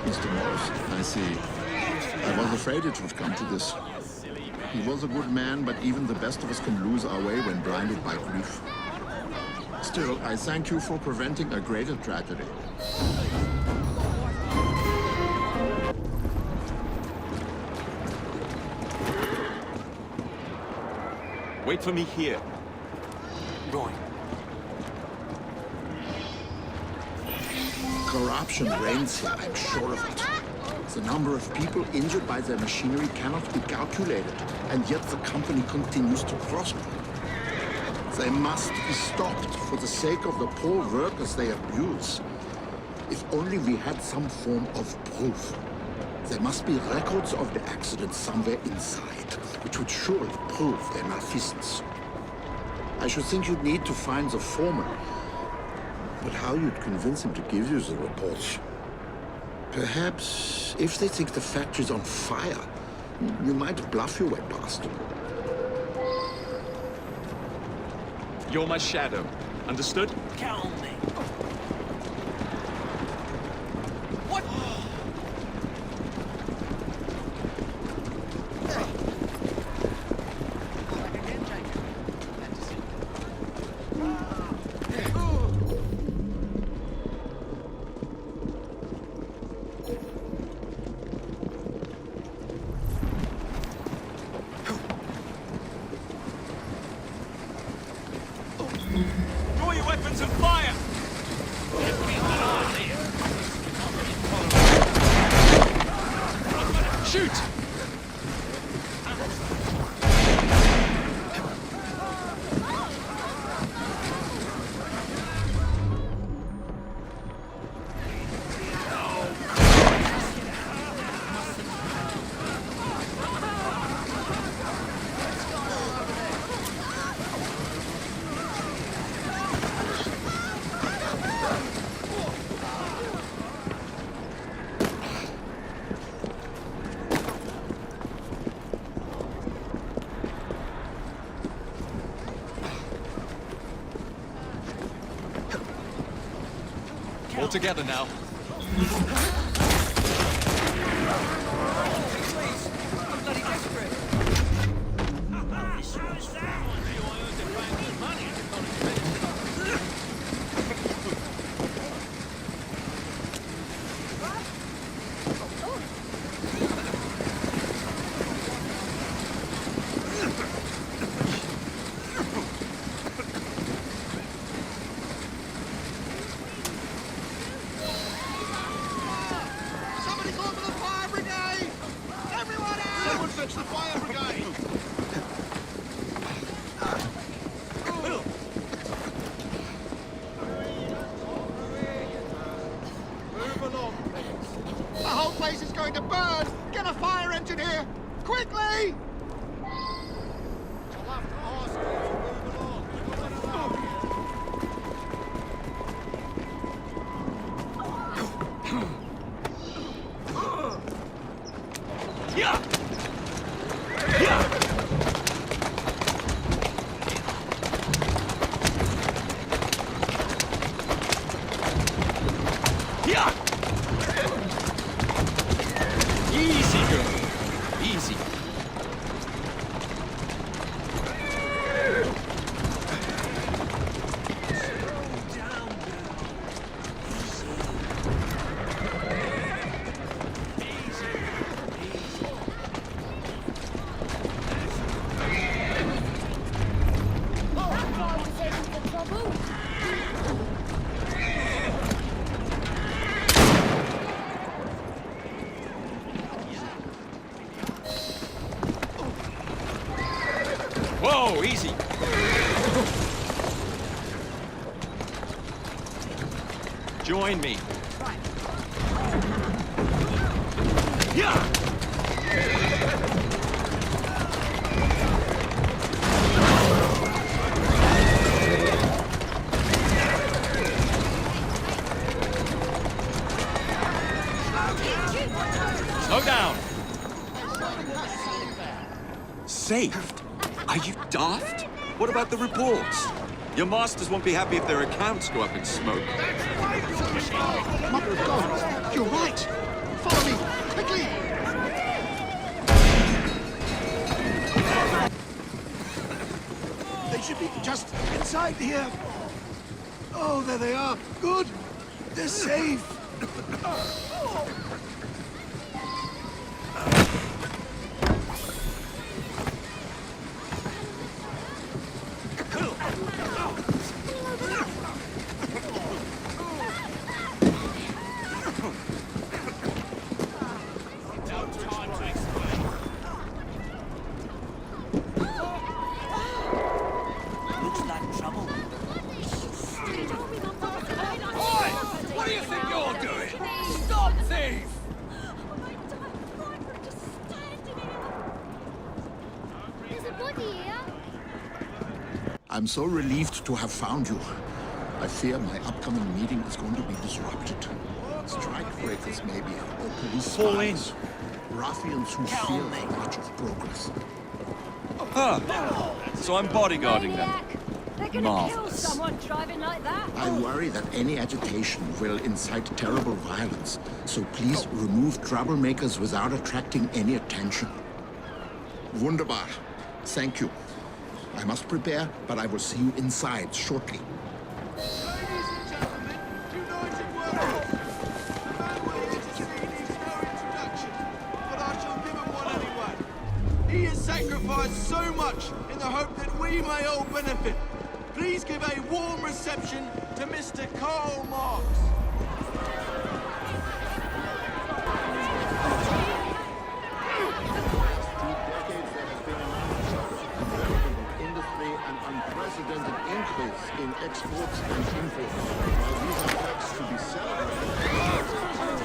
Mr. Morris, I see. I was afraid it would come to this. He was a good man, but even the best of us can lose our way when blinded by grief. Still, I thank you for preventing a greater tragedy. Wait for me here. Going. Corruption reigns here, I'm sure of it. The number of people injured by their machinery cannot be calculated, and yet the company continues to prosper. They must be stopped for the sake of the poor workers they abuse. If only we had some form of proof. There must be records of the accident somewhere inside, which would surely prove their malfeasance. I should think you'd need to find the foreman. But how you'd convince him to give you the reports? Perhaps, if they think the factory's on fire, you might bluff your way past them. You're my shadow. Understood? Calm me. What? Draw your weapons and fire! Shoot! All together now. The whole place is going to burn! Get a fire engine here! Quickly! Easy, girl. Easy. Whoa, easy. Join me. Slow down. Saved? Are you daft? What about the reports? Your masters won't be happy if their accounts go up in smoke. Mother of God, you're right. Follow me, quickly. They should be just inside here. Oh, there they are. Good. They're safe. What do you think you're doing? Stop, thief! There's a body here. I'm so relieved to have found you. I fear my upcoming meeting is going to be disrupted. Strikebreakers, maybe, or police spies. Ruffians who fear the march of progress. Huh. So I'm bodyguarding them. They're gonna kill Marvelous. someone driving like that. I worry that any agitation will incite terrible violence, so please remove troublemakers without attracting any attention. Wunderbar. Thank you. I must prepare, but I will see you inside shortly. He has sacrificed so much in the hope that we may all benefit. Please give a warm reception to Mr. Karl Marx. Industry and unprecedented increase in exports and imports. While these are facts to be celebrated.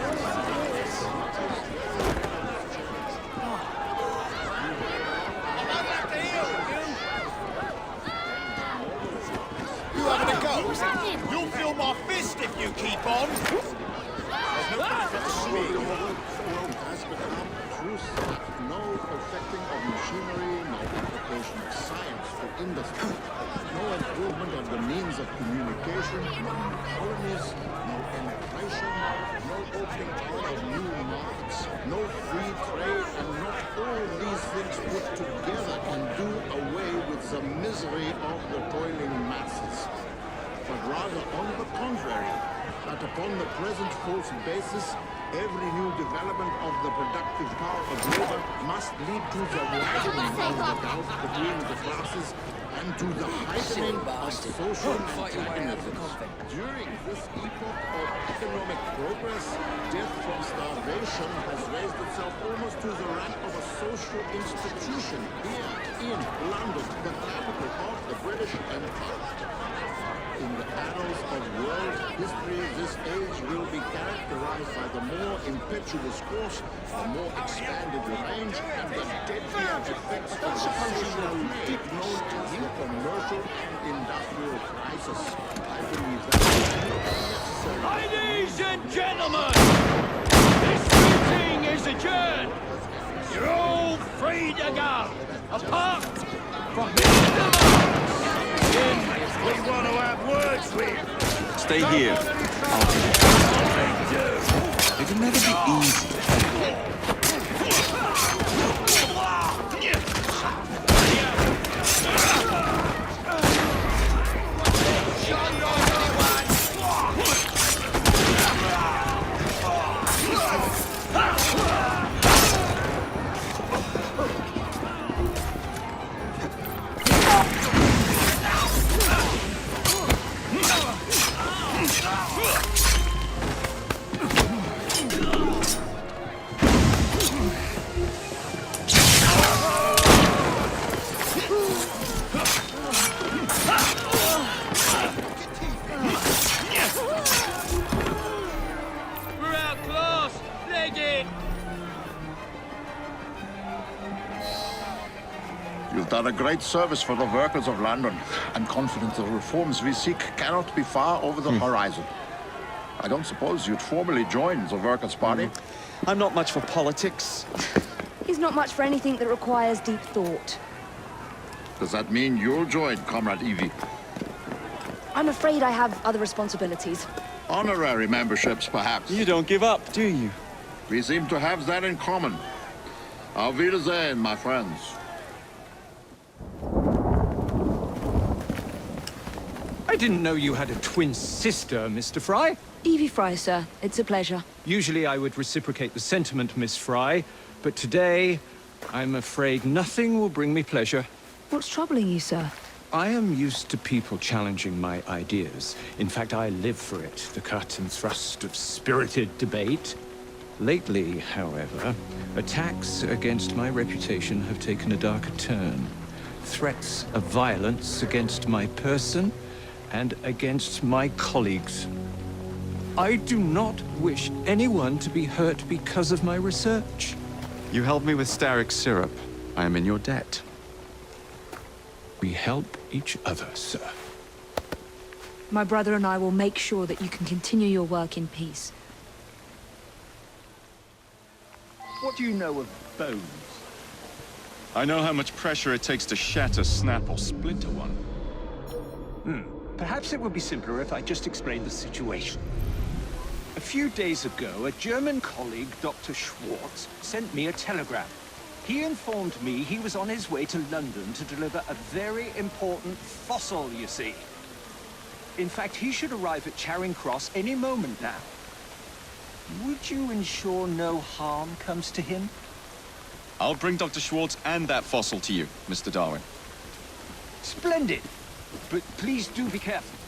You having a go? You'll feel my fist if you keep on. There's no benefit to me. The world has become truth. No perfecting of machinery, no application of science to industry. No improvement of the means of communication, no new colonies, no immigration, no opening out of new markets, no free trade, and not all these things put together can do away with the misery of the toiling masses. But rather, on the contrary, that upon the present false basis, every new development of the productive power of labor must lead to the widening of the gulf between the classes and to the heightening of social antagonisms. During this epoch of economic progress, death from starvation has raised itself almost to the rank of a social institution here in London, the capital of the British Empire. In the annals of world history, this age will be characterized by the more impetuous course, the more expanded range, and the deadlier effects of the social peak known as the commercial and industrial crisis. I believe that Ladies and gentlemen, this meeting is adjourned. You're all free to go, apart from Mr. Marx. We want to have words with. Stay here. It'll never be easy. You've done a great service for the workers of London. I'm confident the reforms we seek cannot be far over the horizon. I don't suppose you'd formally join the Workers' Party? I'm not much for politics. He's not much for anything that requires deep thought. Does that mean you'll join, Comrade Evie? I'm afraid I have other responsibilities. Honorary memberships, perhaps. You don't give up, do you? We seem to have that in common. Auf Wiedersehen, my friends. I didn't know you had a twin sister, Mr. Fry. Evie Fry, sir. It's a pleasure. Usually I would reciprocate the sentiment, Miss Fry, but today, I'm afraid nothing will bring me pleasure. What's troubling you, sir? I am used to people challenging my ideas. In fact, I live for it, the cut and thrust of spirited debate. Lately, however, attacks against my reputation have taken a darker turn. Threats of violence against my person and against my colleagues. I do not wish anyone to be hurt because of my research. You helped me with Starrick syrup. I am in your debt. We help each other, sir. My brother and I will make sure that you can continue your work in peace. What do you know of bones? I know how much pressure it takes to shatter, snap, or splinter one. Perhaps it would be simpler if I just explained the situation. A few days ago, a German colleague, Dr. Schwartz, sent me a telegram. He informed me he was on his way to London to deliver a very important fossil, you see. In fact, he should arrive at Charing Cross any moment now. Would you ensure no harm comes to him? I'll bring Dr. Schwartz and that fossil to you, Mr. Darwin. Splendid! But please do be careful.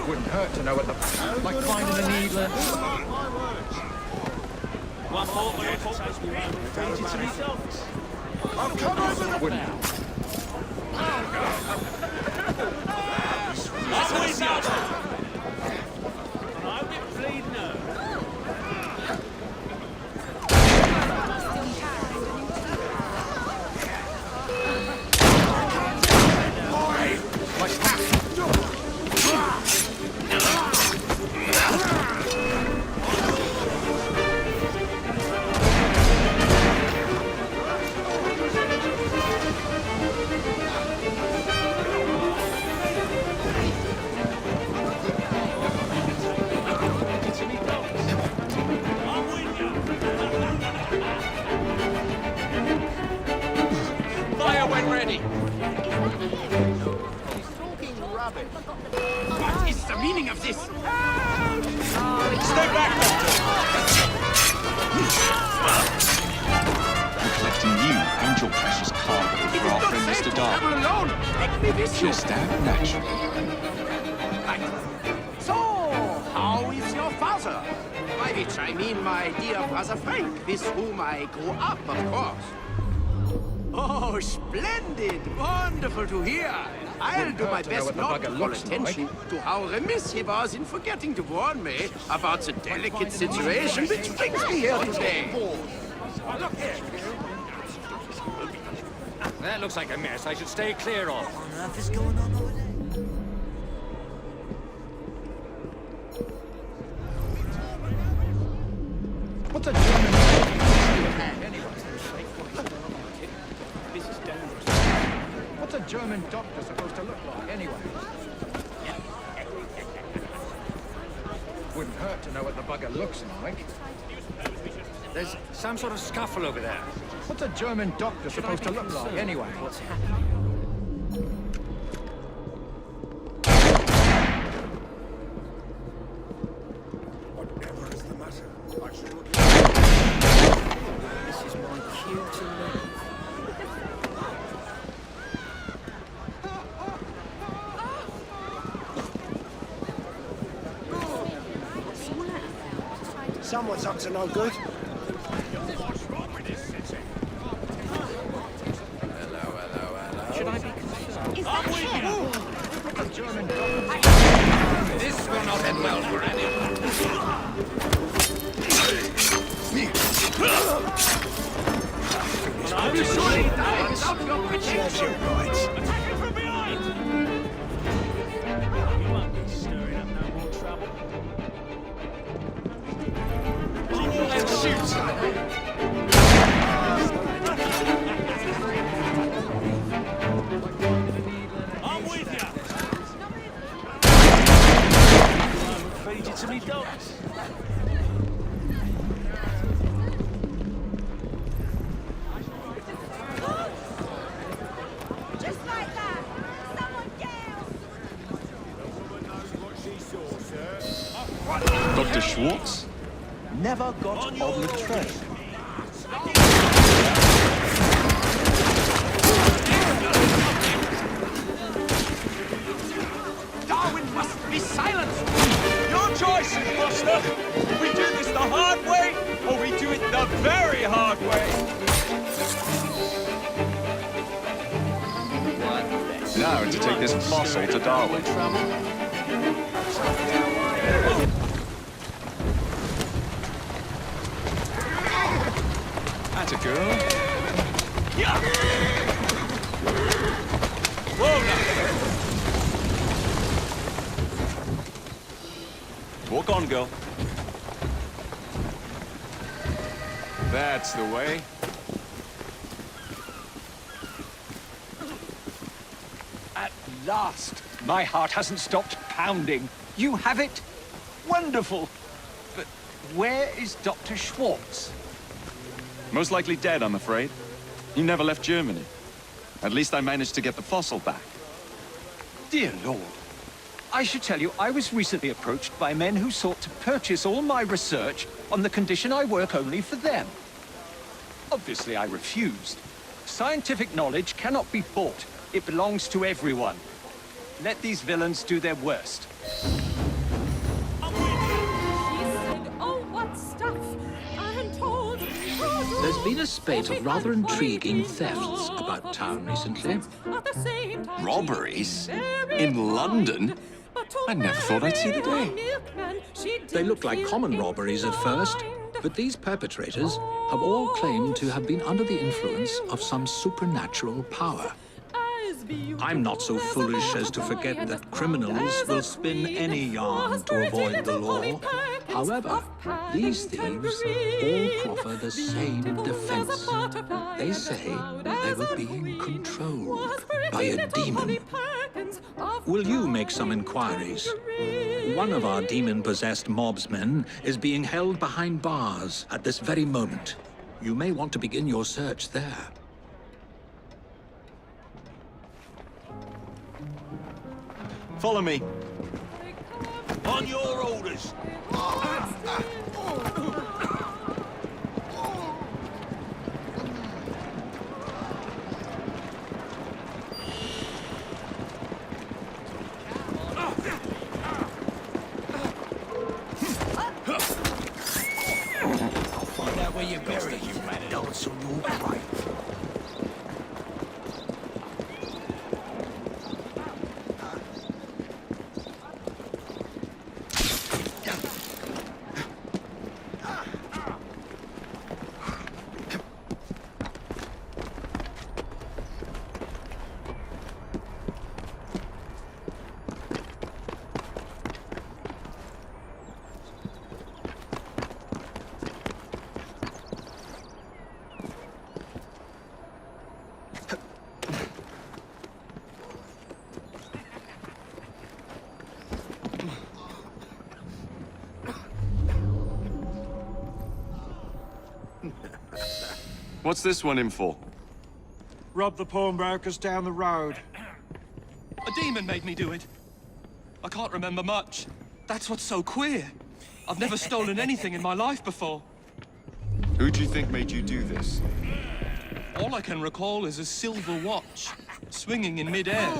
Wouldn't hurt to know what the... like finding a needle. One more, but it takes me around to myself. I'll come over the... Wouldn't. That's out. And I'll get bleeding out. Fire when ready. What is the meaning of this? Stay back, I'm collecting you and your precious cargo for our friend Mr. Darwin. Just out naturally. So, how is your father? By which I mean my dear brother Frank, with whom I grew up, of course. Oh, splendid! Wonderful to hear. I'll do my best not to call attention to how remiss he was in forgetting to warn me about the delicate situation which brings me here today. Look here! That looks like a mess I should stay clear of. What on earth is going on over there? What's a German anyway? This is dangerous. What's a German doctor supposed to look like anyway? Wouldn't hurt to know what the bugger looks like. There's some sort of scuffle over there. What's a German doctor supposed to look like anyway? What's happening? Whatever is the matter? I should look. This is my cue to leave. Someone's up to no good. Should I be concerned? Is that This will not end well for anyone. I'll be surely die without your protection. Right. Attacking from behind! You won't be stirring up no more trouble. And shoot! I'm with you. Feed you to me dogs. Just like that! Someone down! Dr. Schwartz? Never got on the train. Darwin must be silenced! Your choices, Buster! We do this the hard way, or we do it the very hard way! Now to take this fossil to Darwin. That's a girl. Yeah! Whoa, now! Walk on, girl. That's the way. At last! My heart hasn't stopped pounding. You have it? Wonderful! But where is Dr. Schwartz? Most likely dead, I'm afraid. He never left Germany. At least I managed to get the fossil back. Dear Lord. I should tell you, I was recently approached by men who sought to purchase all my research on the condition I work only for them. Obviously, I refused. Scientific knowledge cannot be bought. It belongs to everyone. Let these villains do their worst. Oh, what stuff! I'm told. There's been a spate of rather intriguing thefts about town recently. Robberies? In London? I never thought I'd see the day. They look like common robberies at first, but these perpetrators have all claimed to have been under the influence of some supernatural power. I'm not so foolish as to forget that criminals will spin any yarn to avoid the law. However, these thieves all proffer the same defense. They say they were being controlled by a demon. Will you make some inquiries? One of our demon-possessed mobsmen is being held behind bars at this very moment. You may want to begin your search there. Follow me. On your orders. I'll find out where you're buried, you man. Dance on your grave. What's this one in for? Rob the pawnbrokers down the road. A demon made me do it. I can't remember much. That's what's so queer. I've never stolen anything in my life before. Who do you think made you do this? All I can recall is a silver watch, swinging in midair.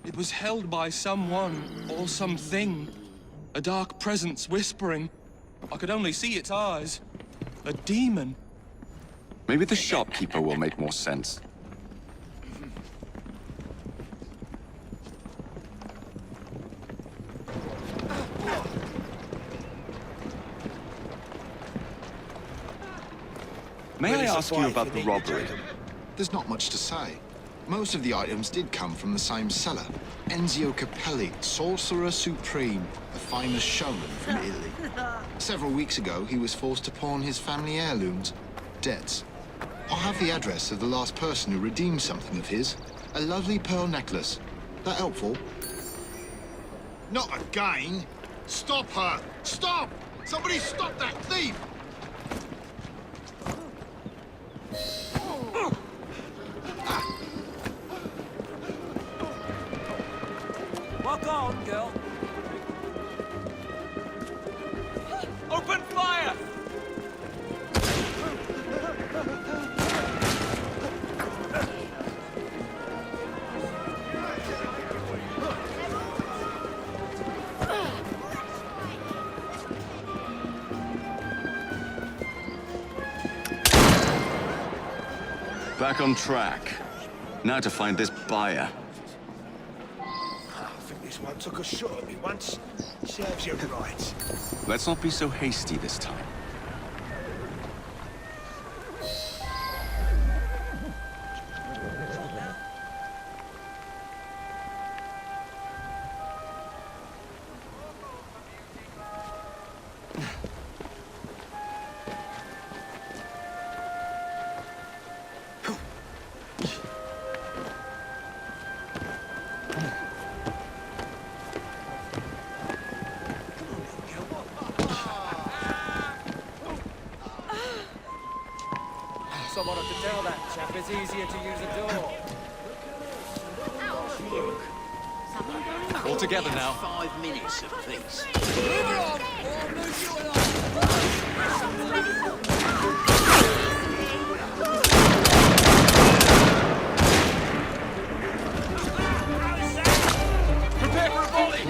It was held by someone, or something. A dark presence whispering. I could only see its eyes. A demon. Maybe the shopkeeper will make more sense. May I ask you about the robbery? There's not much to say. Most of the items did come from the same seller. Enzio Capelli, Sorcerer Supreme, a famous showman from Italy. Several weeks ago, he was forced to pawn his family heirlooms. Debts. I have the address of the last person who redeemed something of his. A lovely pearl necklace. That helpful? Not again! Stop her! Stop! Somebody stop that thief! Walk on, girl. Open fire! Back on track. Now to find this buyer. I think this one took a shot at me once. Serves you right. Let's not be so hasty this time. Someone ought to tell that chap it's easier to use a door. All together now. 5 minutes of peace. Prepare for a volley!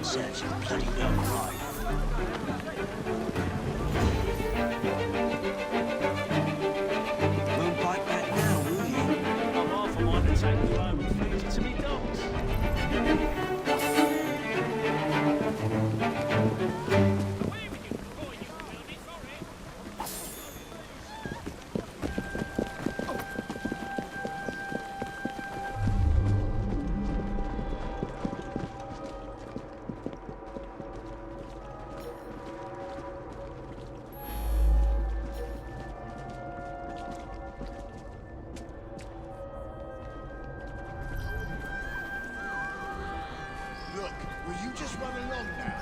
Serves you bloody well right. Won't bite back now, will you? I'm half a mind to take you home and feed you to me dogs. Look, will you just run along now?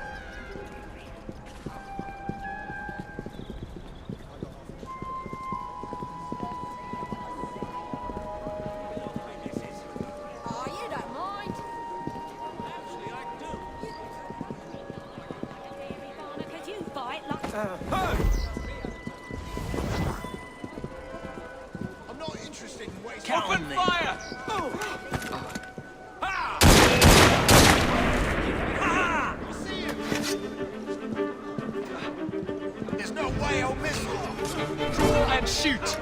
Oh, you don't mind. Actually, I do. Barnacle, you bite like... I'm not interested in wasting... Open fire! There's no way I'll miss you. Draw and shoot!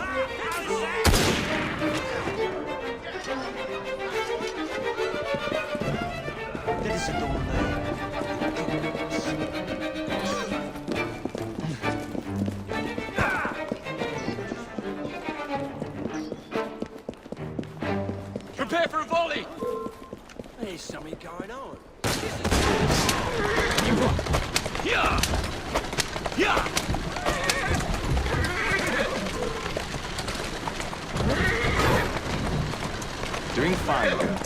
There is a door there. Prepare for a volley! There's something going on. Yeah! Yeah! fine girl.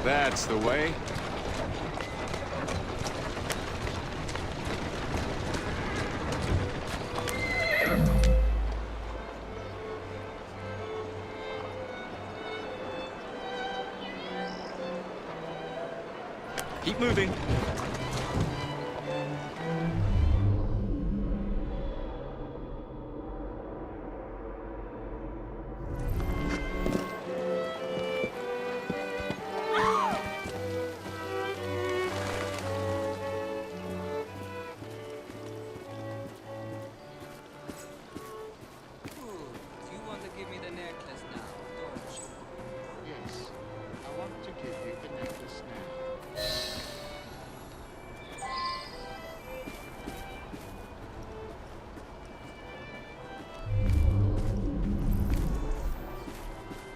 That's the way. Keep moving.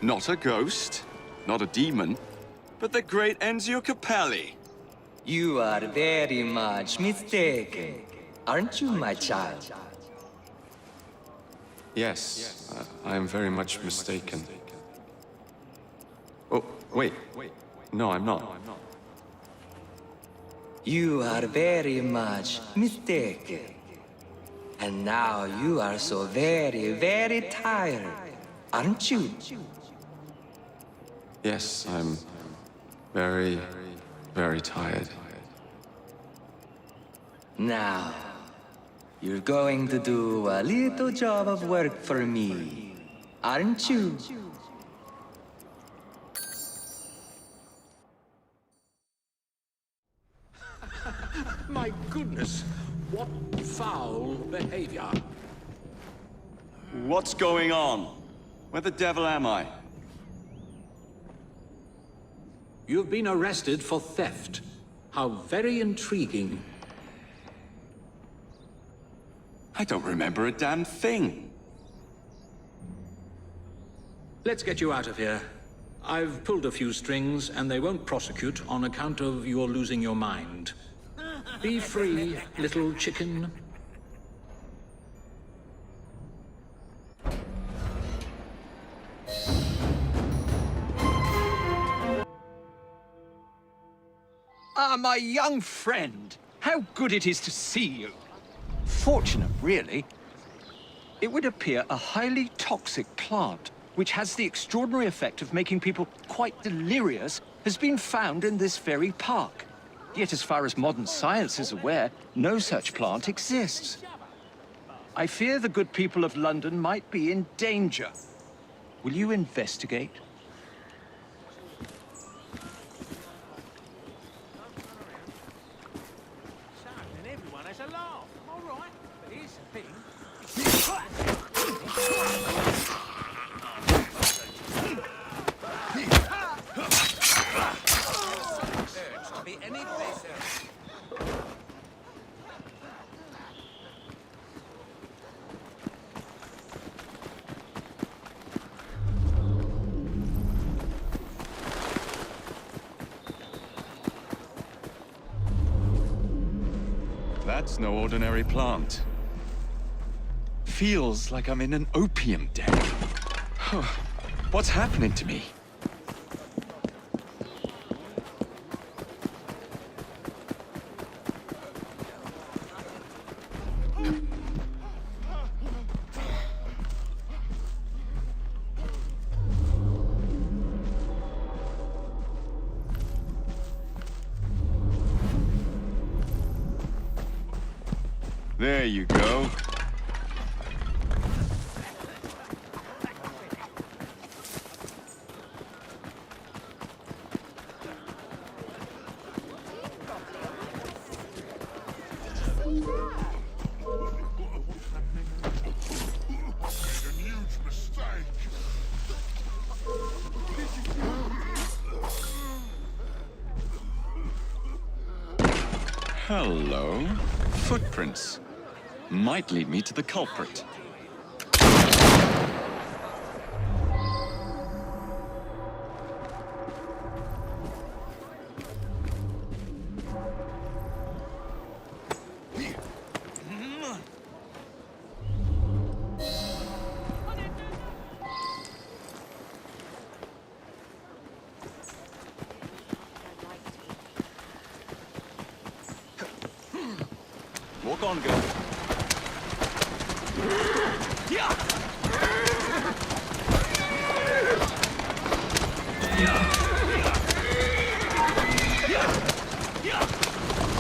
Not a ghost, not a demon, but the great Enzio Capelli. You are very much mistaken, aren't you, my child? Yes, I am very much mistaken. Oh, wait. No, I'm not. You are very much mistaken. And now you are so very, very tired, aren't you? Yes, I'm very, very tired. Now, you're going to do a little job of work for me, aren't you? My goodness, what foul behavior. What's going on? Where the devil am I? You've been arrested for theft. How very intriguing. I don't remember a damn thing. Let's get you out of here. I've pulled a few strings, and they won't prosecute on account of your losing your mind. Be free, little chicken. Ah, my young friend. How good it is to see you. Fortunate, really. It would appear a highly toxic plant, which has the extraordinary effect of making people quite delirious, has been found in this very park. Yet as far as modern science is aware, no such plant exists. I fear the good people of London might be in danger. Will you investigate? And everyone has a laugh. All right, but here's the thing. To be any place else. That's no ordinary plant. Feels like I'm in an opium den. What's happening to me? There you go. Hello. Footprints. Might lead me to the culprit. on, girl.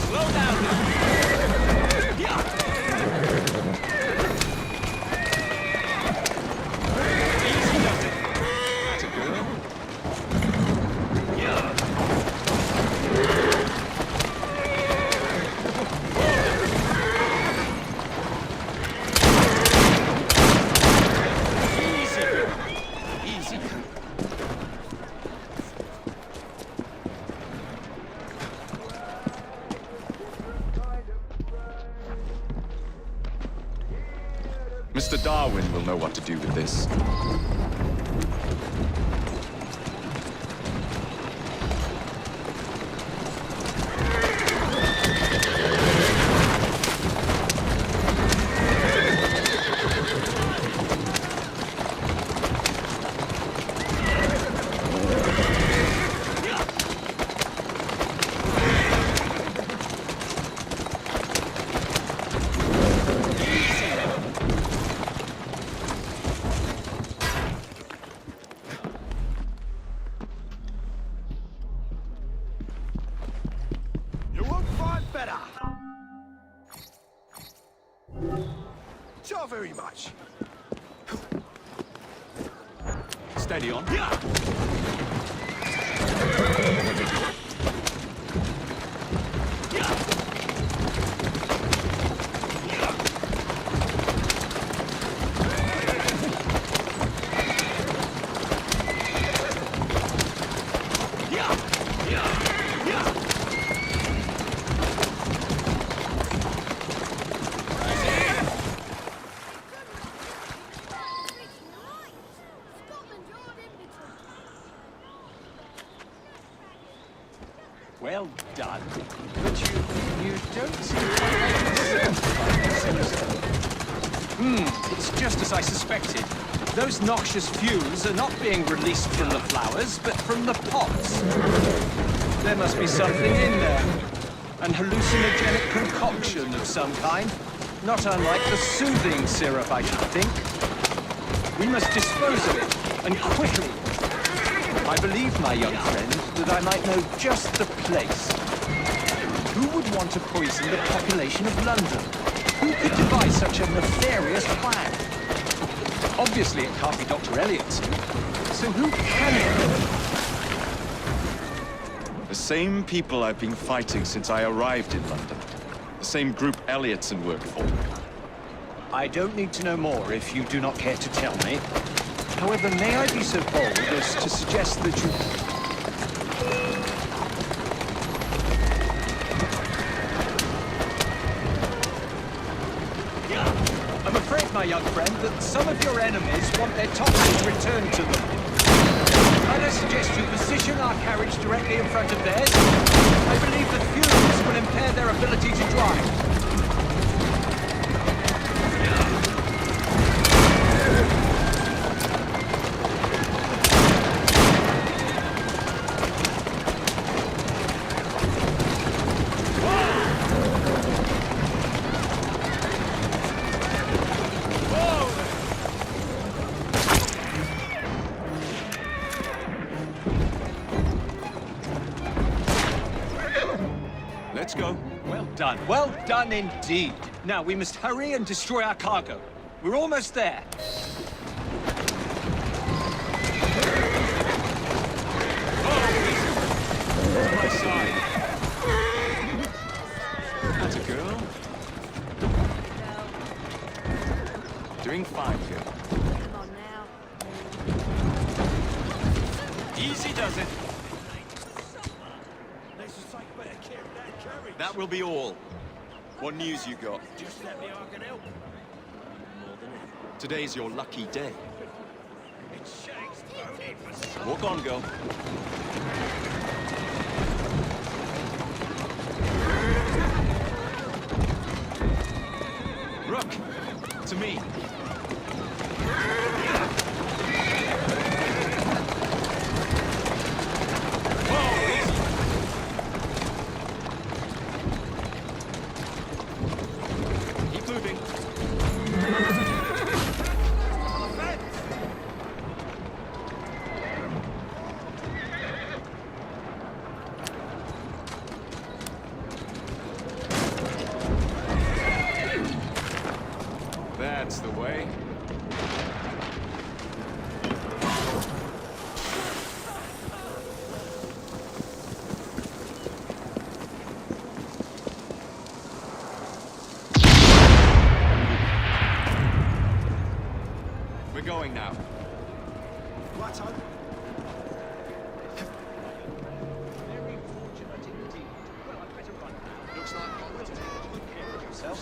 Slow down now. Easy does it. That's a girl. Easy. Mr. Darwin will know what to do with this. You won't find better. So very much. Steady on. Well done. But you don't seem quite it's just as I suspected. Those noxious fumes are not being released from the flowers, but from the pots. There must be something in there. An hallucinogenic concoction of some kind. Not unlike the soothing syrup, I should think. We must dispose of it, and quickly. I believe, my young friend, that I might know just the place. Who would want to poison the population of London? Who could devise such a nefarious plan? Obviously, it can't be Dr. Elliotson. So who can it? The same people I've been fighting since I arrived in London. The same group Elliotson worked for. I don't need to know more if you do not care to tell me. However, may I be so bold as to suggest that you... I'm afraid, my young friend, that some of your enemies want their toxins returned to them. Might I suggest you position our carriage directly in front of theirs? I believe the fumes will impair their ability to drive. Let's go. Well done. Well done indeed. Now, we must hurry and destroy our cargo. We're almost there. My side. That's a girl. Doing fine, girl. Come on now. Easy does it. That will be all. What news you got? Just let me I can help. Today's your lucky day. It's changed. Walk on, girl. Rook, to me.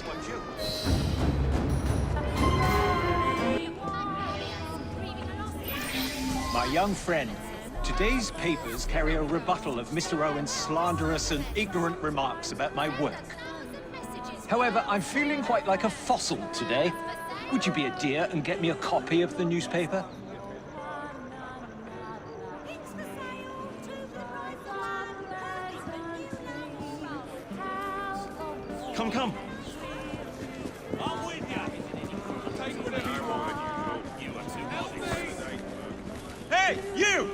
won't you? My young friend, today's papers carry a rebuttal of Mr. Owen's slanderous and ignorant remarks about my work. However, I'm feeling quite like a fossil today. Would you be a dear and get me a copy of the newspaper? Come, come. I'm with you. I'll take whatever you want. You are too modest. Hey, you!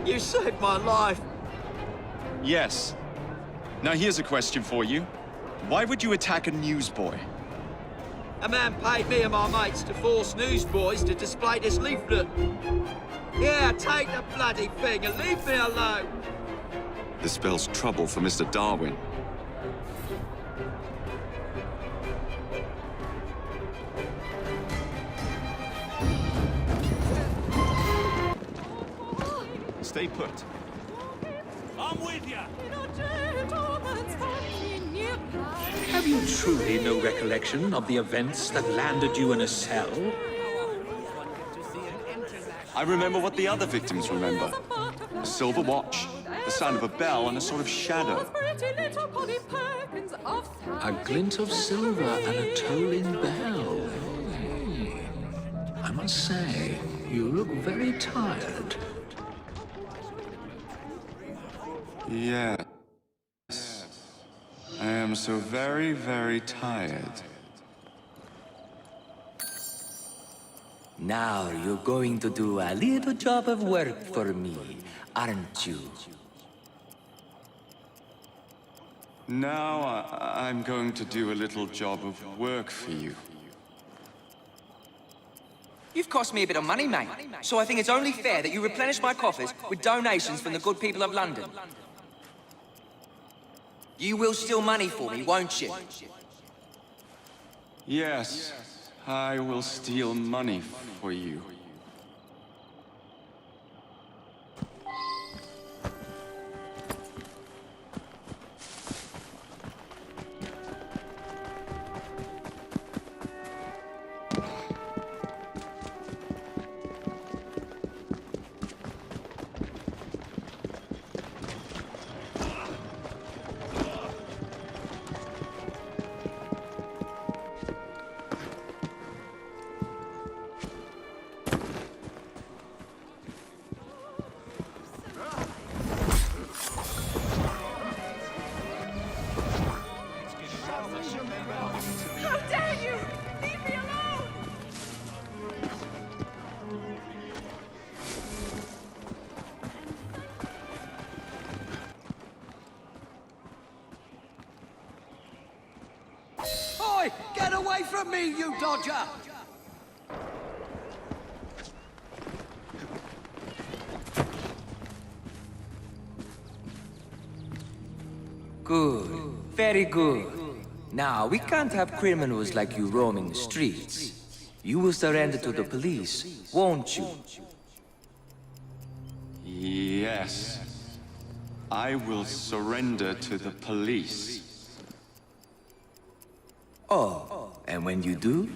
You saved my life. Yes. Now here's a question for you. Why would you attack a newsboy? A man paid me and my mates to force newsboys to display this leaflet. Yeah, take the bloody thing and leave me alone. This spells trouble for Mr. Darwin. Stay put. I'm with you. Have you truly no recollection of the events that landed you in a cell? I remember what the other victims remember. A silver watch, the sound of a bell, and a sort of shadow. A glint of silver and a tolling bell. I must say, you look very tired. Yes. I am so very, very tired. Now you're going to do a little job of work for me, aren't you? Now I'm going to do a little job of work for you. You've cost me a bit of money, mate. So I think it's only fair that you replenish my coffers with donations from the good people of London. You will steal money for me, won't you? Yes, I will steal money for you. from me, you dodger! Good. Very good. Now, we can't have criminals like you roaming the streets. You will surrender to the police, won't you? Yes. I will surrender to the police. Oh, and when you do,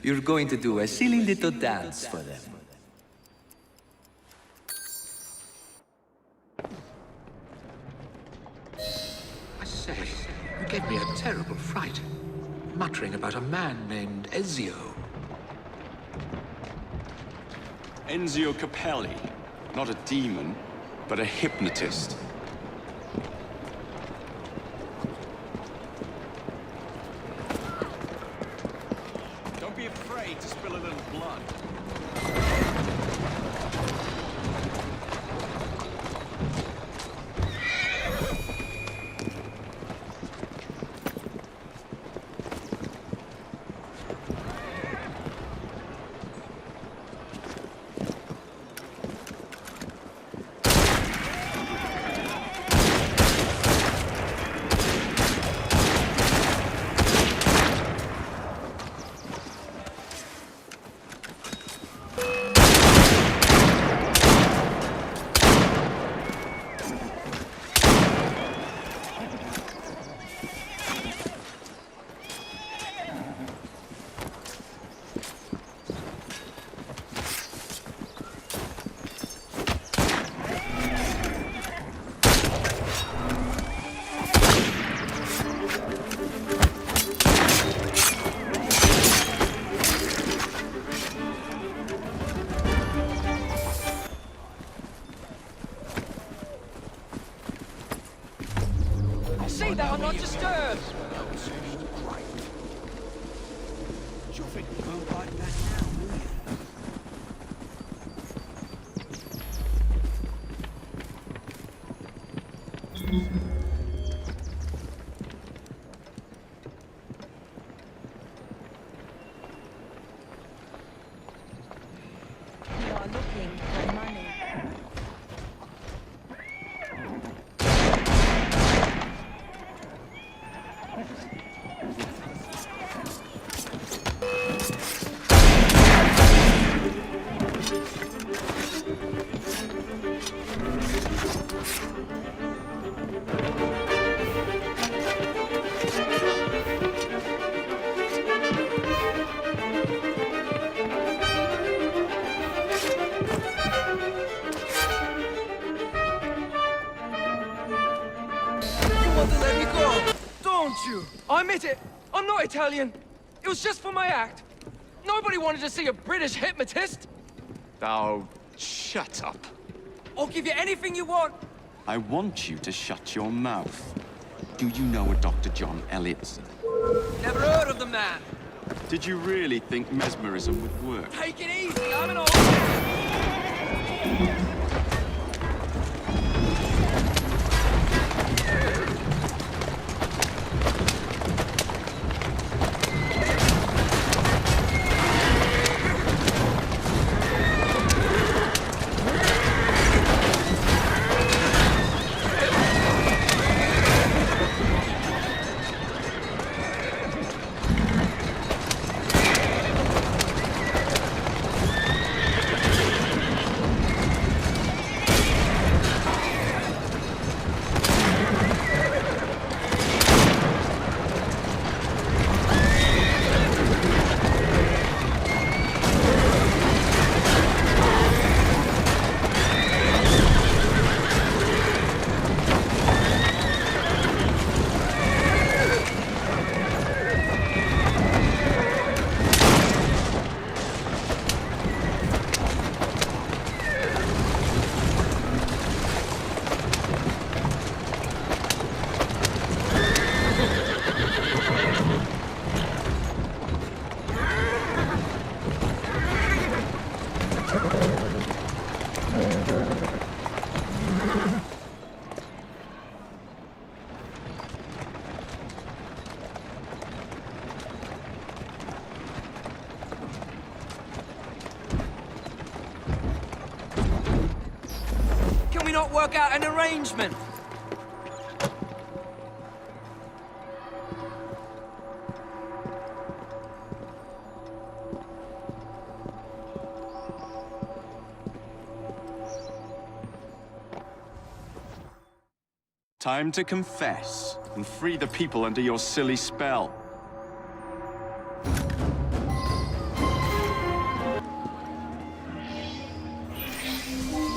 you're going to do a silly little dance for them. I say, you gave me a terrible fright. Muttering about a man named Ezio. Enzio Capelli. Not a demon, but a hypnotist. Don't be afraid to spill a little blood. See that I'm not disturbed! You think you won't like that now, will you? You are looking for money. Want to let me go? Don't you? I admit it. I'm not Italian. It was just for my act. Nobody wanted to see a British hypnotist. Oh, shut up. I'll give you anything you want. I want you to shut your mouth. Do you know a Dr. John Elliotson? Never heard of the man. Did you really think mesmerism would work? Take it easy. I'm an old man. not work out an arrangement? Time to confess and free the people under your silly spell.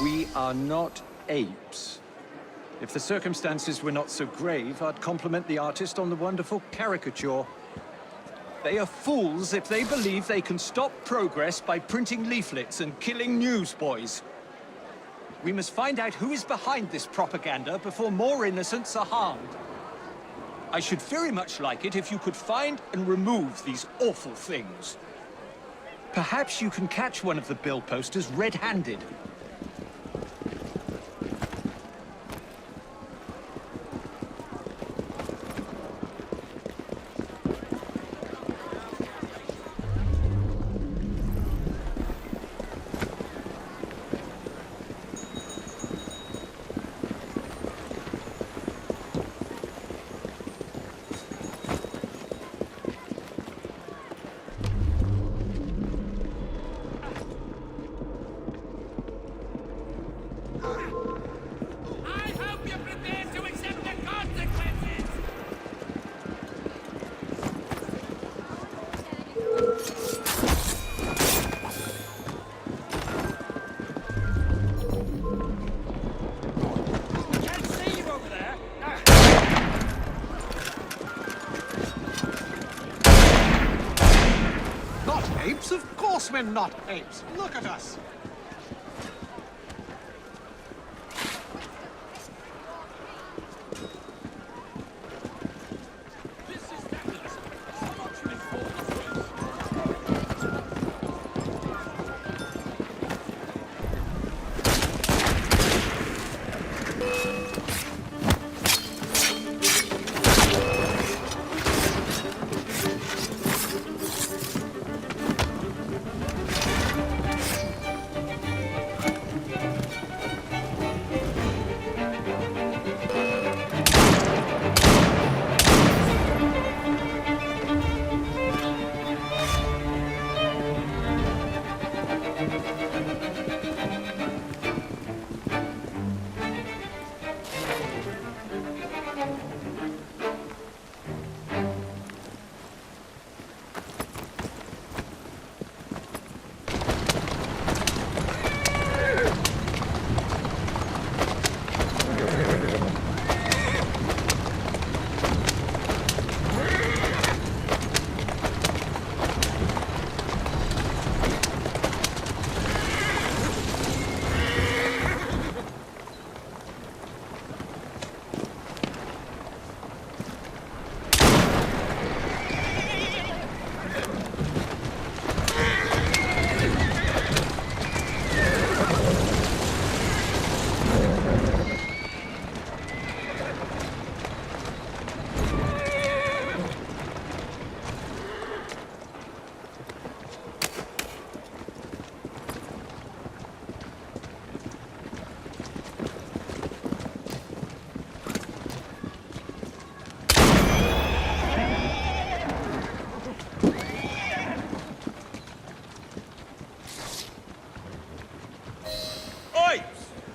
We are not apes. If the circumstances were not so grave, I'd compliment the artist on the wonderful caricature. They are fools if they believe they can stop progress by printing leaflets and killing newsboys. We must find out who is behind this propaganda before more innocents are harmed. I should very much like it if you could find and remove these awful things. Perhaps you can catch one of the bill posters red-handed. Apes? Of course we're not apes. Look at us.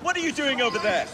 What are you doing over there?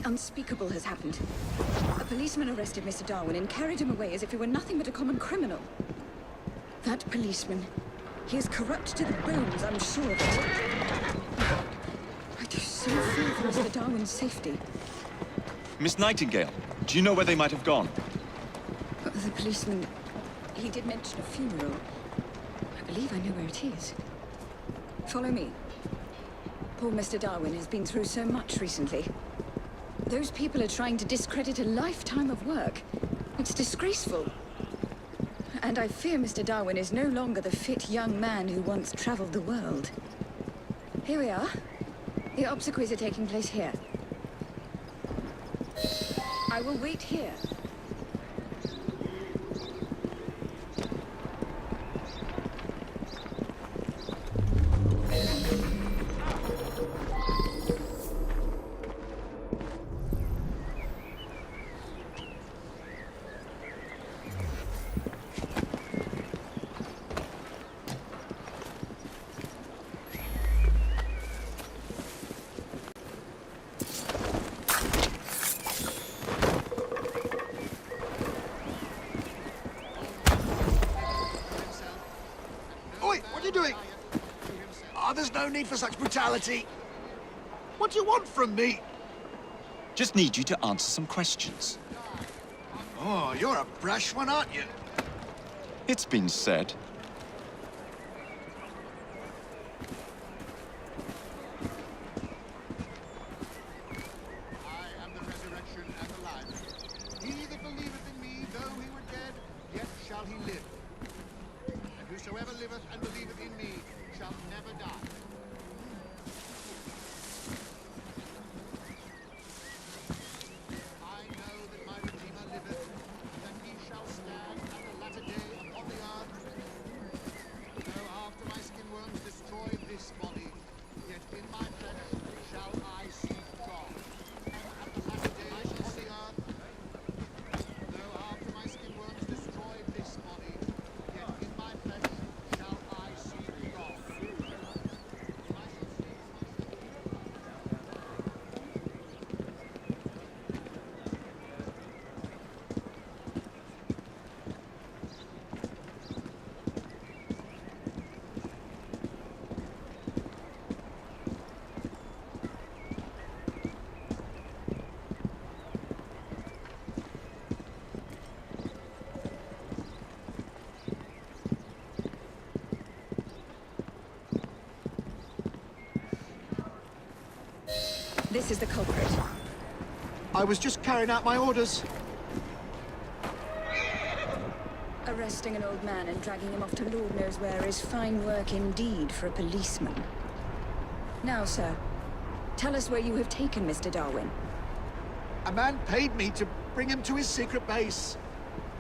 unspeakable has happened. A policeman arrested Mr. Darwin and carried him away as if he were nothing but a common criminal. That policeman, he is corrupt to the bones, I'm sure of it. I do so fear for Mr. Darwin's safety. Miss Nightingale, do you know where they might have gone? The policeman, he did mention a funeral. I believe I know where it is. Follow me. Poor Mr. Darwin has been through so much recently. Those people are trying to discredit a lifetime of work. It's disgraceful. And I fear Mr. Darwin is no longer the fit young man who once traveled the world. Here we are. The obsequies are taking place here. I will wait here. What are you doing? There's no need for such brutality. What do you want from me? Just need you to answer some questions. Oh, you're a brash one, aren't you? It's been said. I am the resurrection and the life. He that believeth in me, though he were dead, yet shall he live. And whosoever liveth and believeth in me shall never die. I know that my Redeemer liveth, that he shall stand at the latter day upon the earth. Though after my skin worms destroy this body, yet in my flesh shall I see God. At the latter day I shall see earth. Though after my skin worms destroy this body, yet in my flesh shall I see God. This is the culprit. I was just carrying out my orders. Arresting an old man and dragging him off to Lord knows where is fine work indeed for a policeman. Now, sir, tell us where you have taken Mr. Darwin. A man paid me to bring him to his secret base.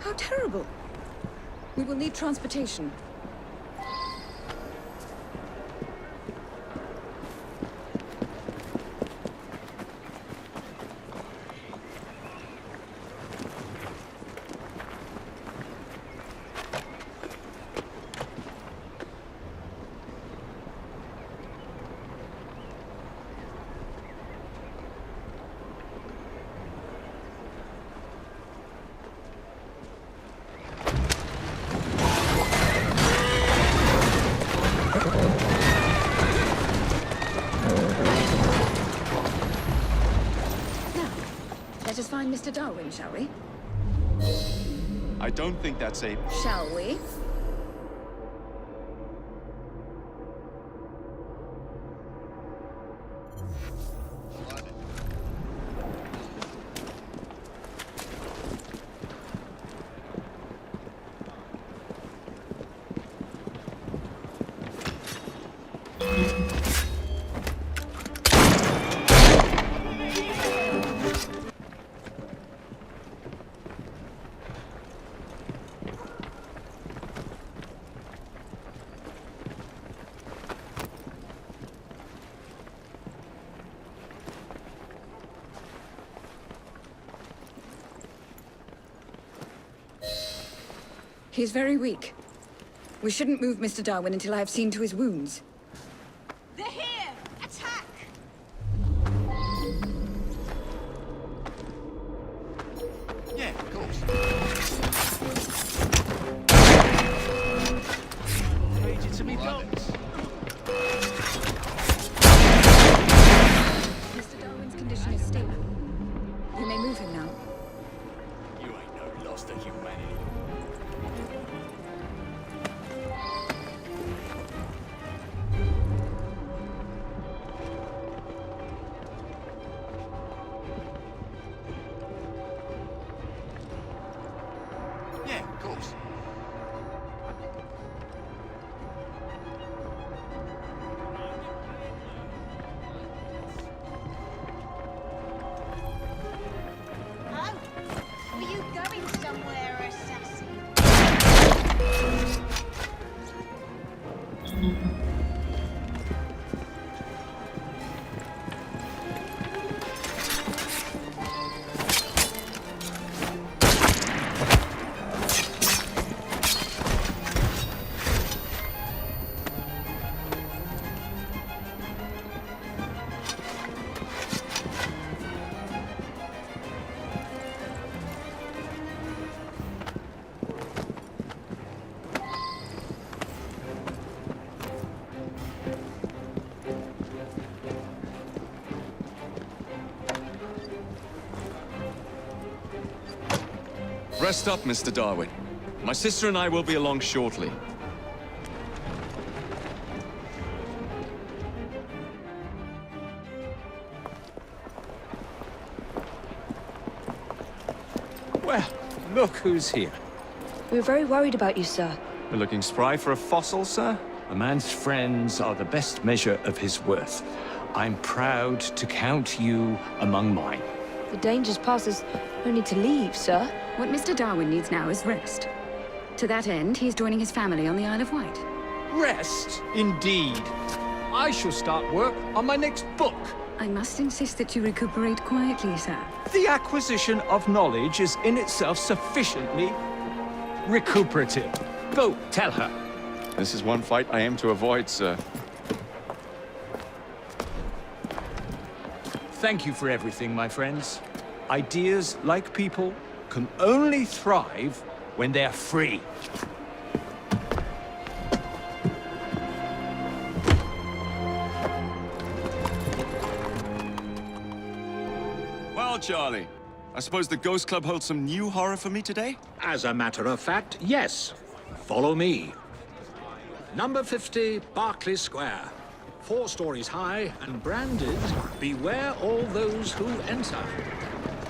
How terrible. We will need transportation. Let us find Mr. Darwin, shall we? I don't think that's a... Shall we? He's very weak. We shouldn't move Mr. Darwin until I have seen to his wounds. They're here! Attack! Mr. Darwin's condition is stable. You may move him now. You ain't no loss to humanity. Yeah, of course. Oh, were you going somewhere, assassin? Rest up, Mr. Darwin. My sister and I will be along shortly. Well, look who's here. We were very worried about you, sir. You're looking spry for a fossil, sir? A man's friends are the best measure of his worth. I'm proud to count you among mine. The danger's past us. No need to leave, sir. What Mr. Darwin needs now is rest. To that end, he's joining his family on the Isle of Wight. Rest, indeed. I shall start work on my next book. I must insist that you recuperate quietly, sir. The acquisition of knowledge is in itself sufficiently recuperative. Go, tell her. This is one fight I aim to avoid, sir. Thank you for everything, my friends. Ideas, like people, can only thrive when they're free. Well, Charlie, I suppose the Ghost Club holds some new horror for me today? As a matter of fact, yes. Follow me. Number 50, Berkeley Square. 4 stories high and branded, "Beware all those who enter."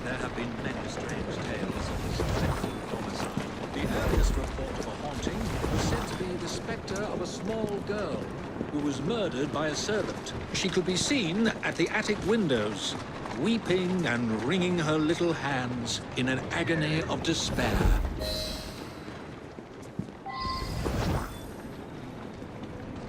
There have been many strange tales of this dreadful homicide. The earliest report of a haunting was said to be the spectre of a small girl who was murdered by a servant. She could be seen at the attic windows, weeping and wringing her little hands in an agony of despair.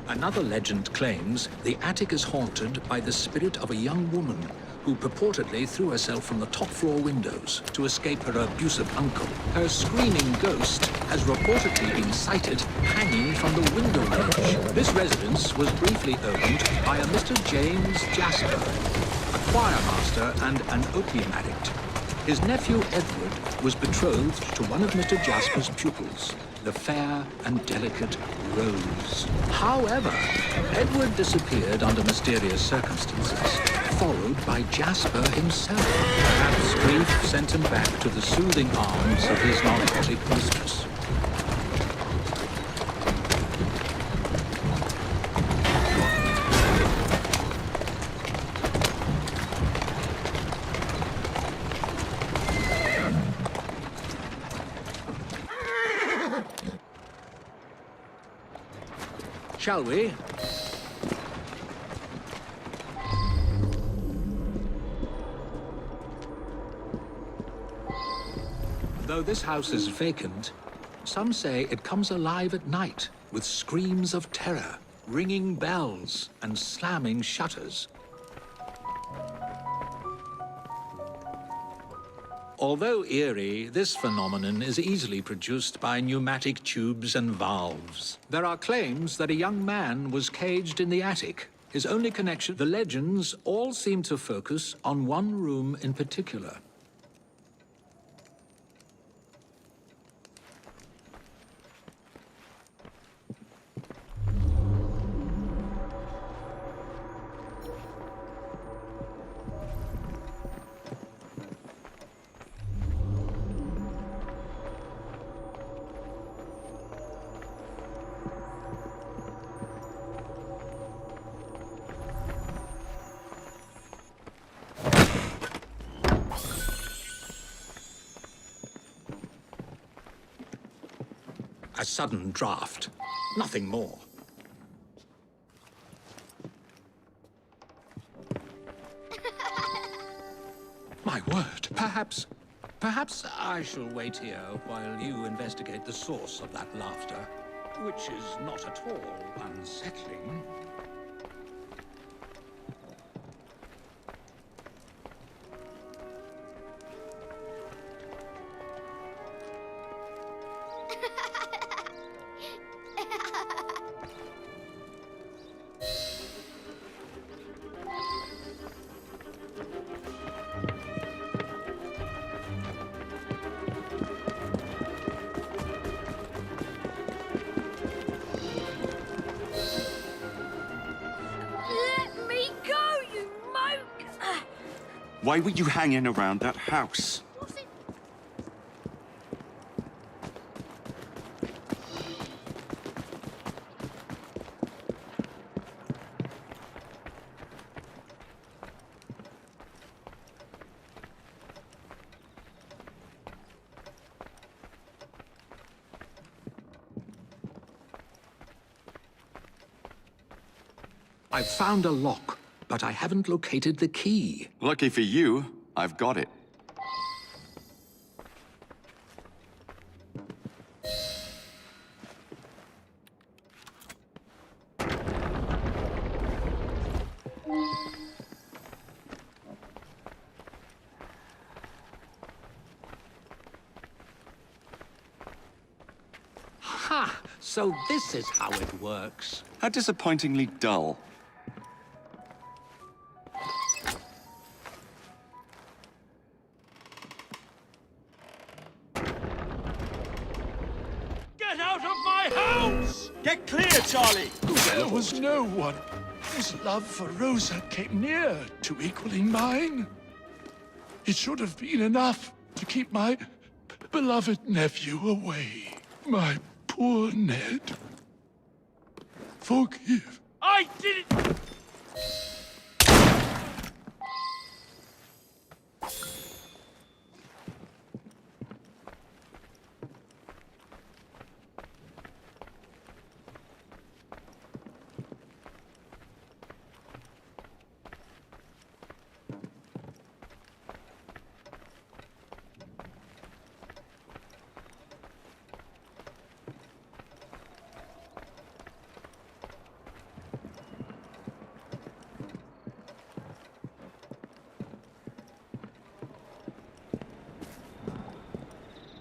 Another legend claims the attic is haunted by the spirit of a young woman who purportedly threw herself from the top floor windows to escape her abusive uncle. Her screaming ghost has reportedly been sighted hanging from the window ledge. This residence was briefly owned by a Mr. James Jasper, a choir master and an opium addict. His nephew Edward was betrothed to one of Mr. Jasper's pupils, the fair and delicate Rose. However, Edward disappeared under mysterious circumstances, followed by Jasper himself. Perhaps grief sent him back to the soothing arms of his narcotic mistress. Shall we? Though this house is vacant, some say it comes alive at night with screams of terror, ringing bells, and slamming shutters. Although eerie, this phenomenon is easily produced by pneumatic tubes and valves. There are claims that a young man was caged in the attic. His only connection, the legends all seem to focus on one room in particular. A sudden draft. Nothing more. My word. Perhaps I shall wait here while you investigate the source of that laughter, which is not at all unsettling. Let me go, you moke! Why were you hanging around that house? I've found a lock, but I haven't located the key. Lucky for you, I've got it. Ha! So this is how it works. How disappointingly dull. Get out of my house! Get clear, Charlie! There was no one whose love for Rosa came near to equaling mine. It should have been enough to keep my beloved nephew away. My poor Ned. Forgive. I did it!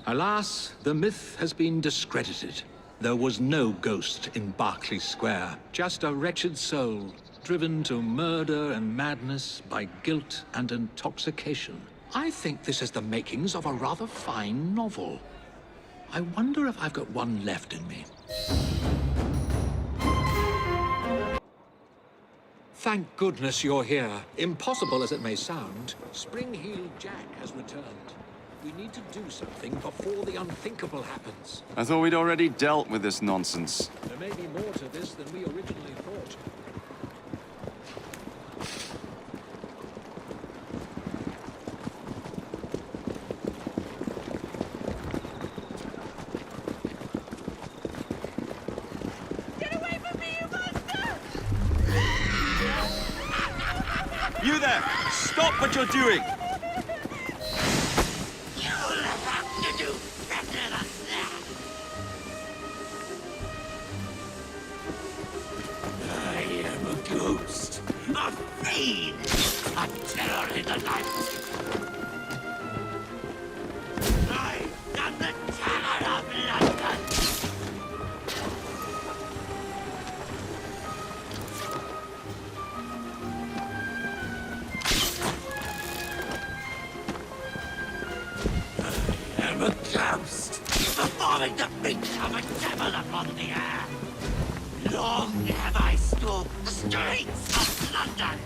Alas, the myth has been discredited. There was no ghost in Berkeley Square, just a wretched soul, driven to murder and madness by guilt and intoxication. I think this is the makings of a rather fine novel. I wonder if I've got one left in me. Thank goodness you're here. Impossible as it may sound, Spring-Heeled Jack has returned. We need to do something before the unthinkable happens. I thought we'd already dealt with this nonsense. There may be more to this than we originally thought. Get away from me, you monster! You there! Stop what you're doing! Ghost, a fiend, a terror in the night. I am the terror of London. I am a ghost, performing the feats of a devil upon the air. Long have I stalked the streets of London.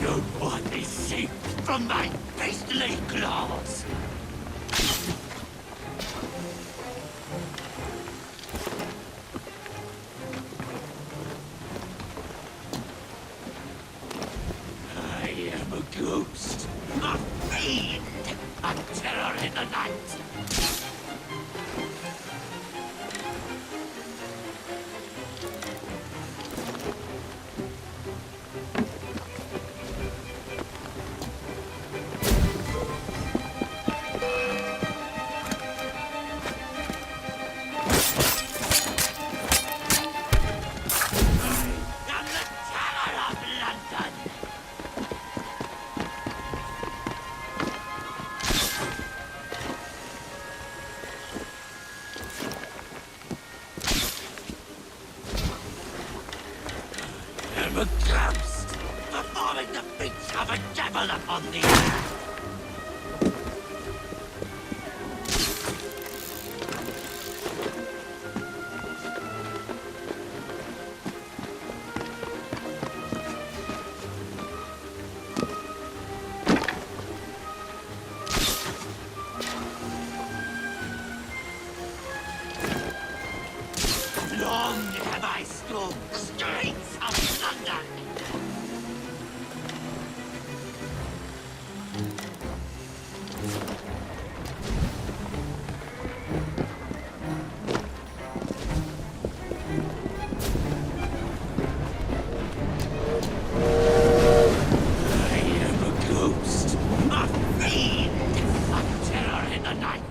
No one is safe from my beastly claws. in the night. I'm a ghost, performing the feats of a devil upon the earth. Long have I stalked the streets of London. I am a ghost, a fiend, a terror in the night.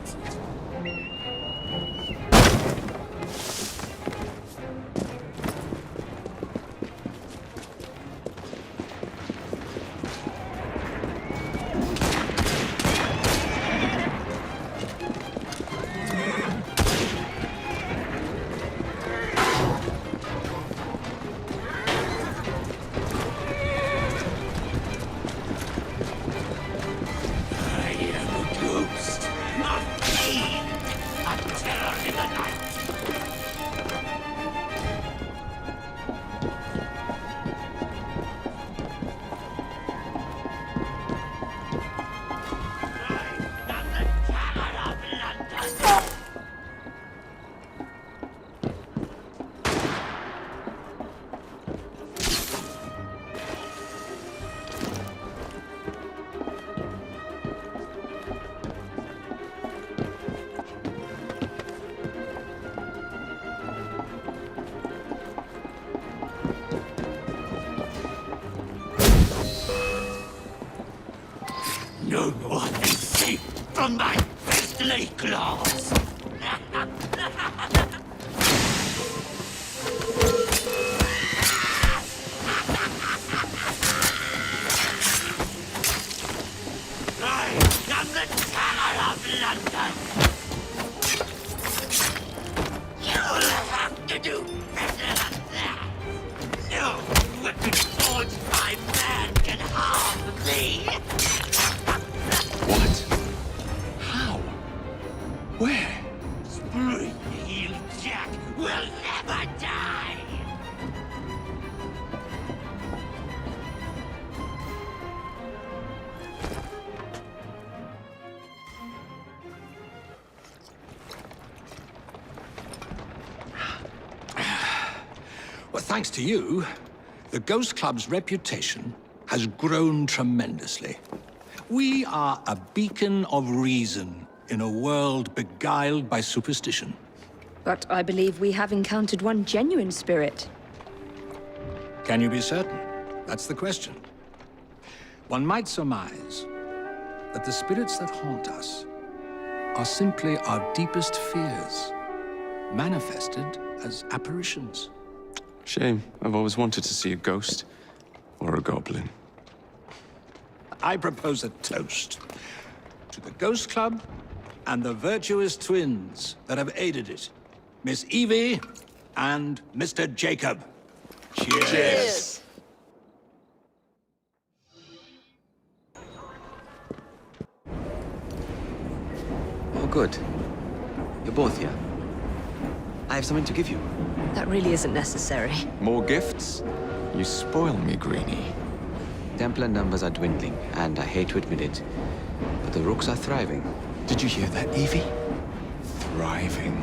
I am a ghost, a fiend, a terror in the night. No one is safe from my beastly claws. I am the terror of London. You'll have to do better than that. No weapon forged by man can harm me. What? How? Where? Spring-heeled Jack will never die! Well, thanks to you, the Ghost Club's reputation has grown tremendously. We are a beacon of reason in a world beguiled by superstition. But I believe we have encountered one genuine spirit. Can you be certain? That's the question. One might surmise that the spirits that haunt us are simply our deepest fears, manifested as apparitions. Shame. I've always wanted to see a ghost. Or a goblin. I propose a toast to the Ghost Club and the virtuous twins that have aided it, Miss Evie and Mr. Jacob. Cheers. Cheers. Oh, good. You're both here. I have something to give you. That really isn't necessary. More gifts? You spoil me, Greenie. Templar numbers are dwindling, and I hate to admit it, but the Rooks are thriving. Did you hear that, Evie? Thriving.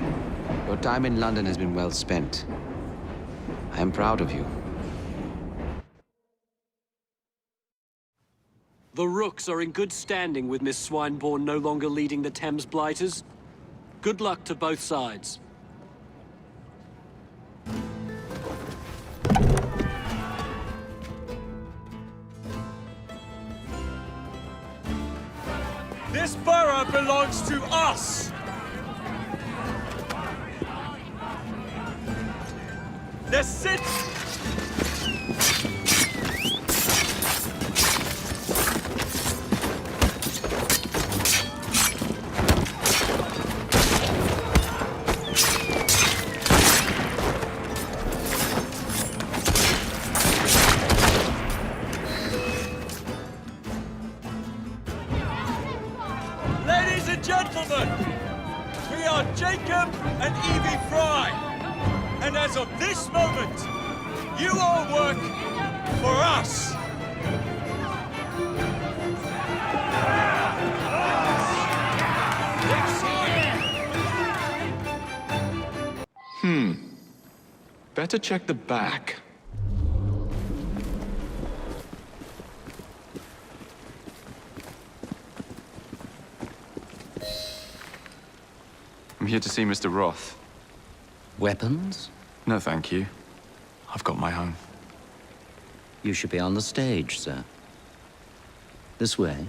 Your time in London has been well spent. I am proud of you. The Rooks are in good standing with Miss Swineborn no longer leading the Thames Blighters. Good luck to both sides. This borough belongs to us! The city... Ladies and gentlemen, we are Jacob and Evie Fry. And as of this moment, you all work for us. Better check the back. I'm here to see Mr. Roth. Weapons? No, thank you. I've got my own. You should be on the stage, sir. This way.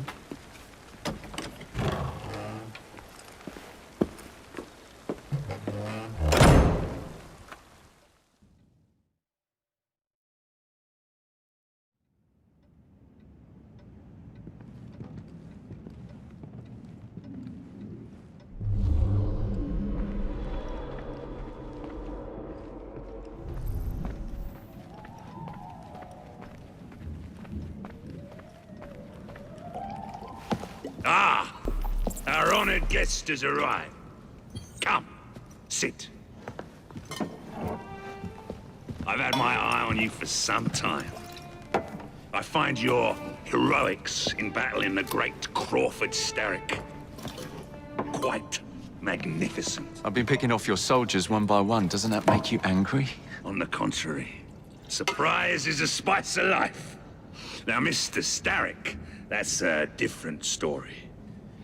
Ah! Our honored guest has arrived. Come, sit. I've had my eye on you for some time. I find your heroics in battling the great Crawford Starrick quite magnificent. I've been picking off your soldiers one by one. Doesn't that make you angry? On the contrary, surprise is a spice of life. Now, Mr. Starrick, that's a different story.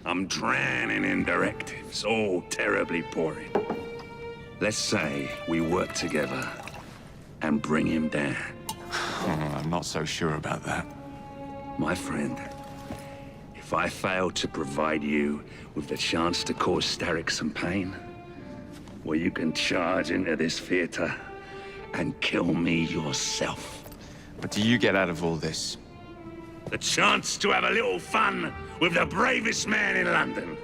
I'm drowning in directives, all terribly boring. Let's say we work together and bring him down. I'm not so sure about that. My friend, if I fail to provide you with the chance to cause Starrick some pain, well, you can charge into this theater and kill me yourself. What do you get out of all this? The chance to have a little fun with the bravest man in London.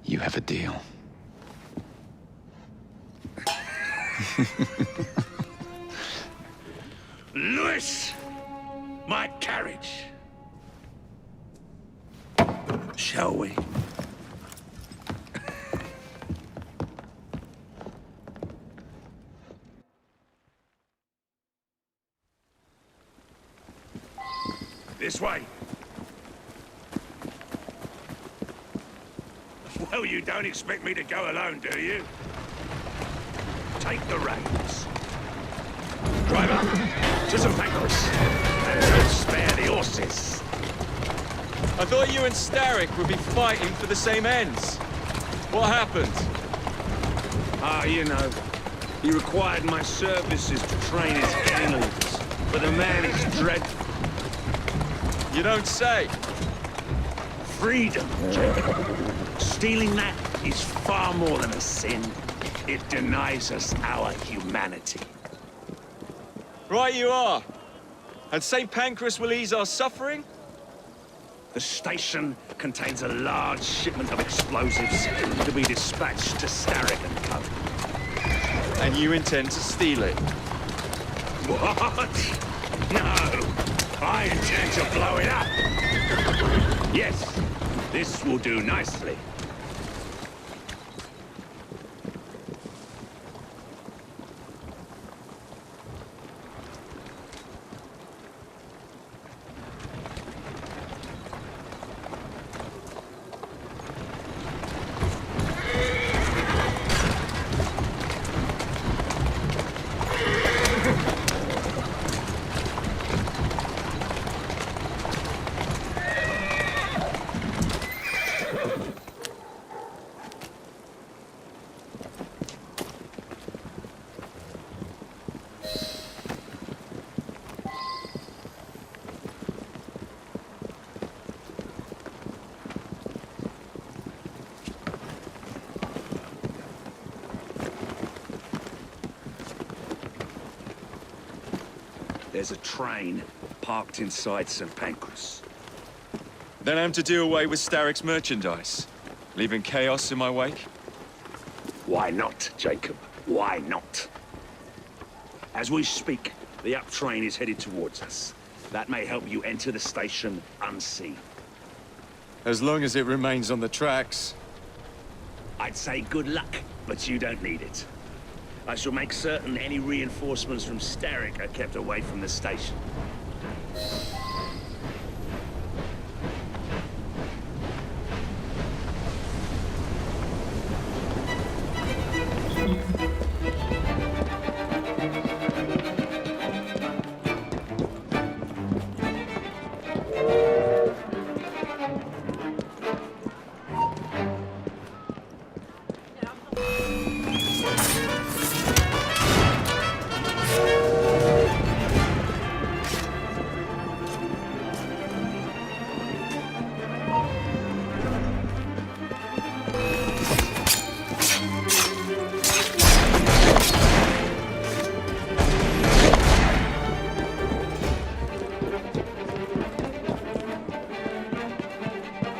You have a deal. Lewis, my carriage. Shall we? This way. Well, you don't expect me to go alone, do you? Take the reins. Driver, to some pancreas. And don't spare the horses. I thought you and Starrick would be fighting for the same ends. What happened? Ah, you know, he required my services to train his animals, but the man is dreadful. You don't say. Freedom, Jacob. Stealing that is far more than a sin. It denies us our humanity. Right you are. And St. Pancras will ease our suffering? The station contains a large shipment of explosives to be dispatched to Starrick and Co. And you intend to steal it? What? No. I intend to blow it up. Yes, this will do nicely. There's a train parked inside St. Pancras. Then I'm to do away with Starrick's merchandise, leaving chaos in my wake? Why not, Jacob? Why not? As we speak, the up train is headed towards us. That may help you enter the station unseen. As long as it remains on the tracks. I'd say good luck, but you don't need it. I shall make certain any reinforcements from Starrick are kept away from the station.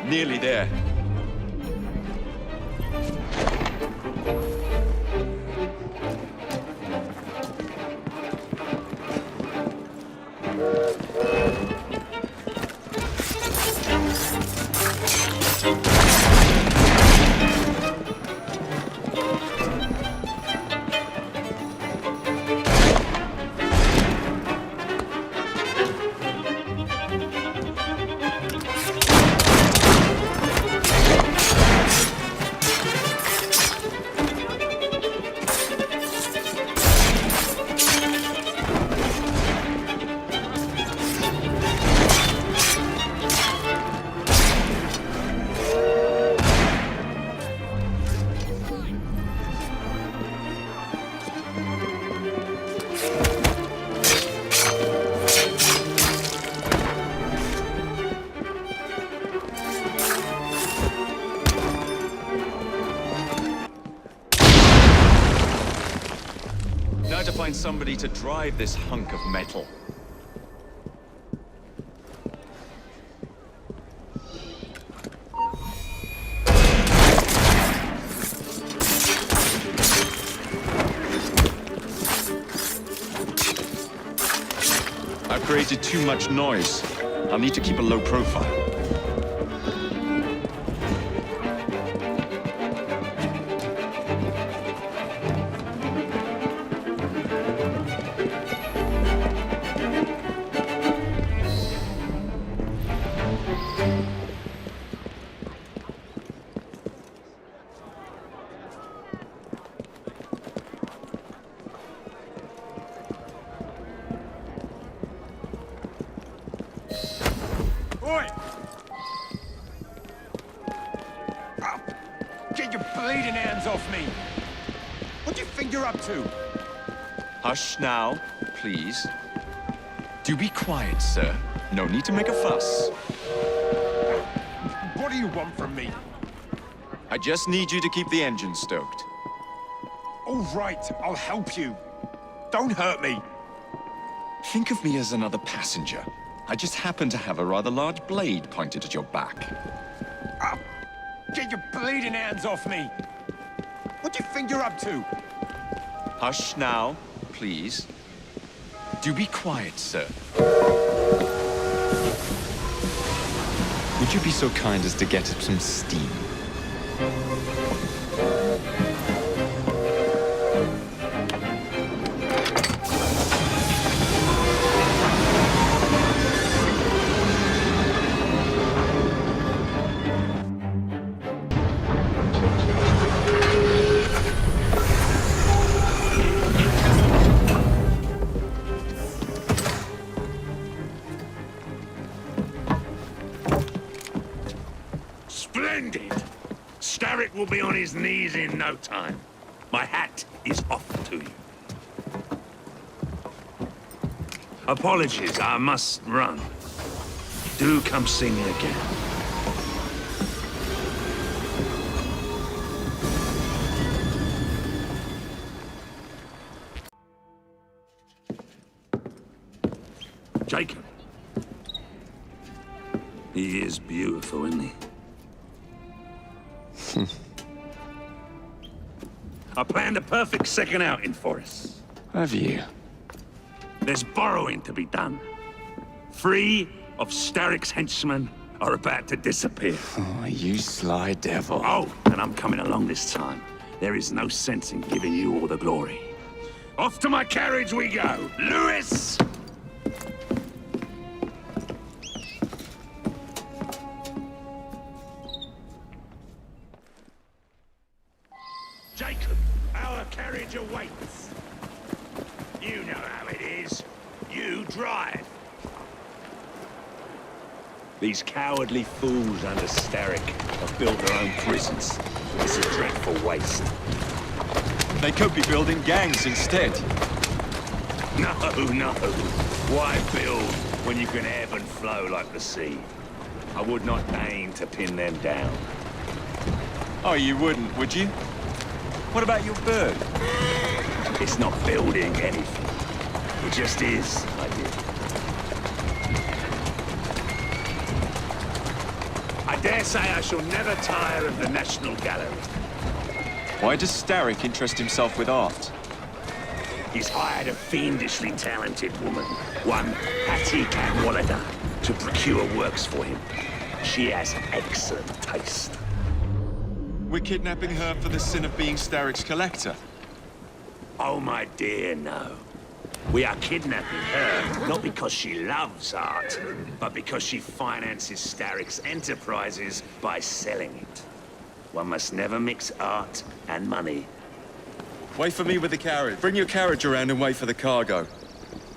Nearly there. Now to find somebody to drive this hunk of metal. I've created too much noise. I'll need to keep a low profile. Oi! Oh, get your bleeding hands off me! What do you think you're up to? Hush now, please. Do be quiet, sir. No need to make a fuss. What do you want from me? I just need you to keep the engine stoked. All right, I'll help you. Don't hurt me. Think of me as another passenger. I just happen to have a rather large blade pointed at your back. Oh, get your bleeding hands off me! What do you think you're up to? Hush now, please. Do be quiet, sir. Would you be so kind as to get up some steam? Splendid! Starrick will be on his knees in no time. My hat is off to you. Apologies, I must run. Do come see me again. Jacob. He is beautiful, isn't he? I planned a perfect second outing for us. Have you? There's borrowing to be done. 3 of Starrick's henchmen are about to disappear. Oh, you sly devil. Oh, and I'm coming along this time. There is no sense in giving you all the glory. Off to my carriage we go. Lewis! Jacob, our carriage awaits. You know how it is. You drive. These cowardly fools under Starrick have built their own prisons. It's a dreadful waste. They could be building gangs instead. No, no. Why build when you can ebb and flow like the sea? I would not deign to pin them down. Oh, you wouldn't, would you? What about your bird? It's not building anything. It just is, my dear. I dare say I shall never tire of the National Gallery. Why does Starrick interest himself with art? He's hired a fiendishly talented woman, one Hattie Cadwallader, to procure works for him. She has excellent taste. We're kidnapping her for the sin of being Starrick's collector. Oh, my dear, no. We are kidnapping her, not because she loves art, but because she finances Starrick's enterprises by selling it. One must never mix art and money. Wait for me with the carriage. Bring your carriage around and wait for the cargo.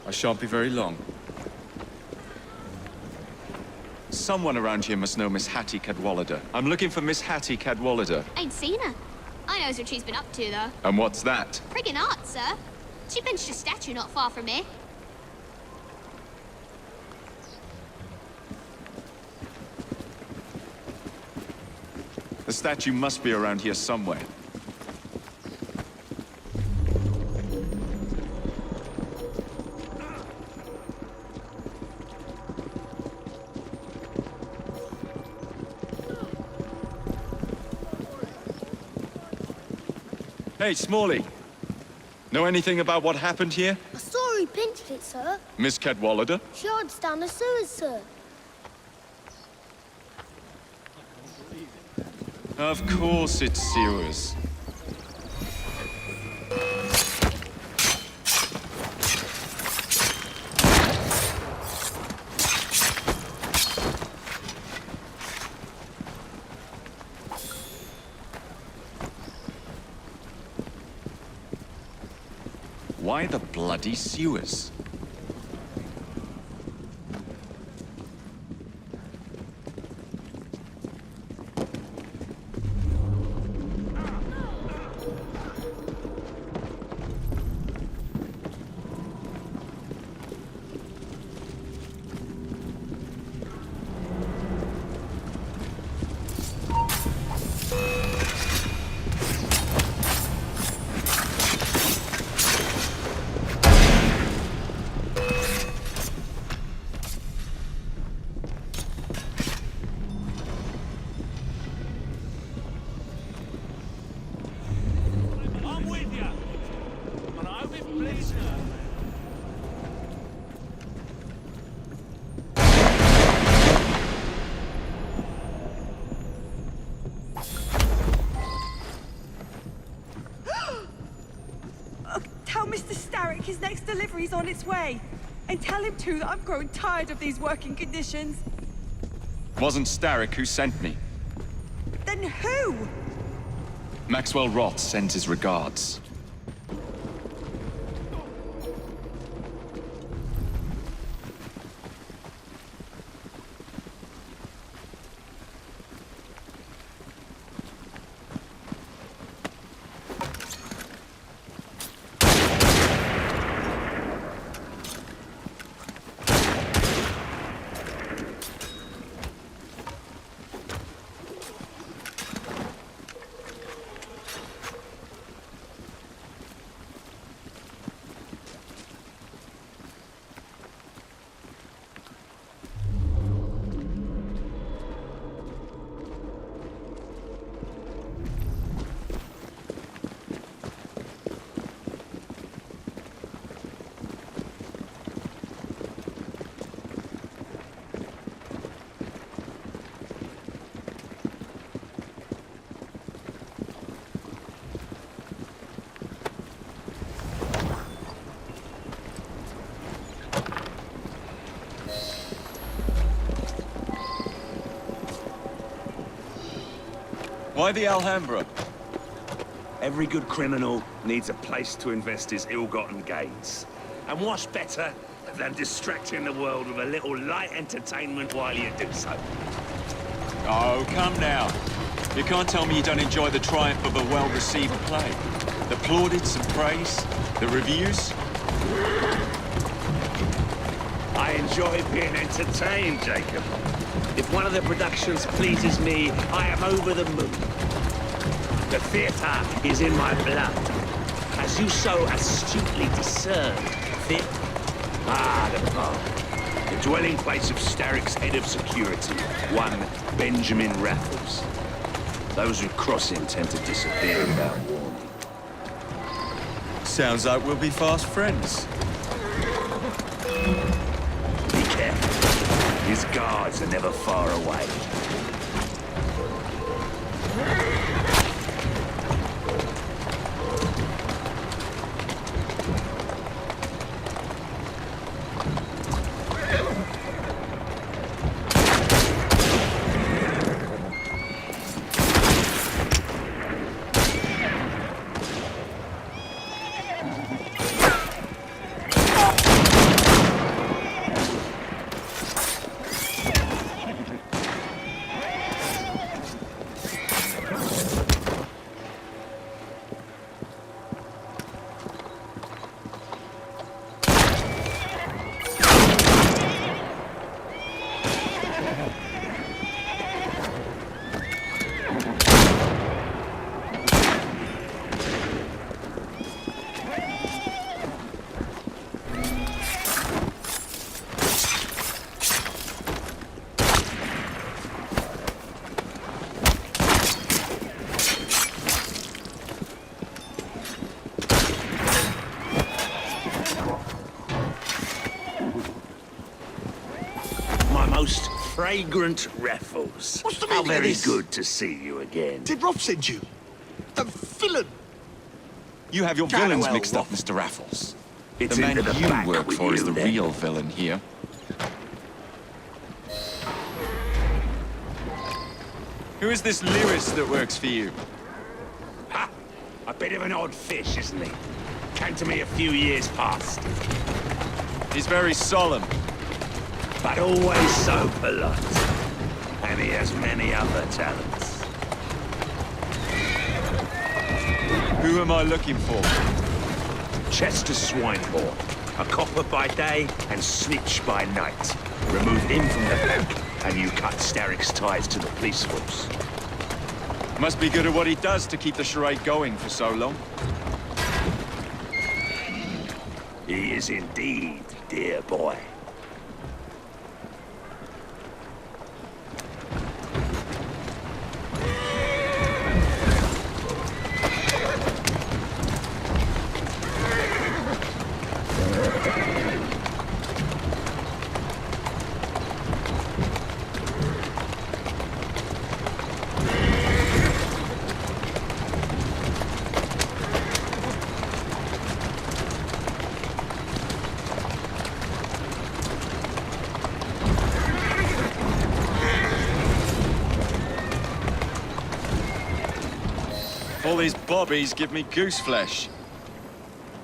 I shan't be very long. Someone around here must know Miss Hattie Cadwallader. I'm looking for Miss Hattie Cadwallader. Ain't seen her. I knows what she's been up to, though. And what's that? Friggin' art, sir. She pinched a statue not far from here. The statue must be around here somewhere. Hey, Smalley. Know anything about what happened here? I saw he pinched it, sir. Miss Cadwallader? She hides down the sewers, sir. Of course it's sewers. Why the bloody sewers? Tell Mr. Starrick his next delivery's on its way. And tell him, too, that I'm growing tired of these working conditions. Wasn't Starrick who sent me. Then who? Maxwell Roth sends his regards. Why the Alhambra? Every good criminal needs a place to invest his ill-gotten gains. And what's better than distracting the world with a little light entertainment while you do so? Oh, come now. You can't tell me you don't enjoy the triumph of a well-received play. The plaudits and praise, the reviews. I enjoy being entertained, Jacob. If one of the productions pleases me, I am over the moon. The theatre is in my blood. As you so astutely discerned, fit? Ah, the bar. The dwelling place of Starrick's head of security, one Benjamin Raffles. Those who cross him tend to disappear without warning. Sounds like we'll be fast friends. Be careful. His guards are never far away. Fragrant Raffles. What's the How meaning of very this? good to see you again. Did Rob send you? The villain! You have your Channel villains well, mixed up, Rob. Mr. Raffles. It's the man into the you back work with for is you, the then. real villain here. Who is this lyrist that works for you? Ha! A bit of an odd fish, isn't he? Came to me a few years past. He's very solemn. But always so polite. And he has many other talents. Who am I looking for? Chester Swinebourne. A copper by day and snitch by night. Remove him from the pack, and you cut Starrick's ties to the police force. Must be good at what he does to keep the charade going for so long. He is indeed, dear boy. All these bobbies give me goose flesh.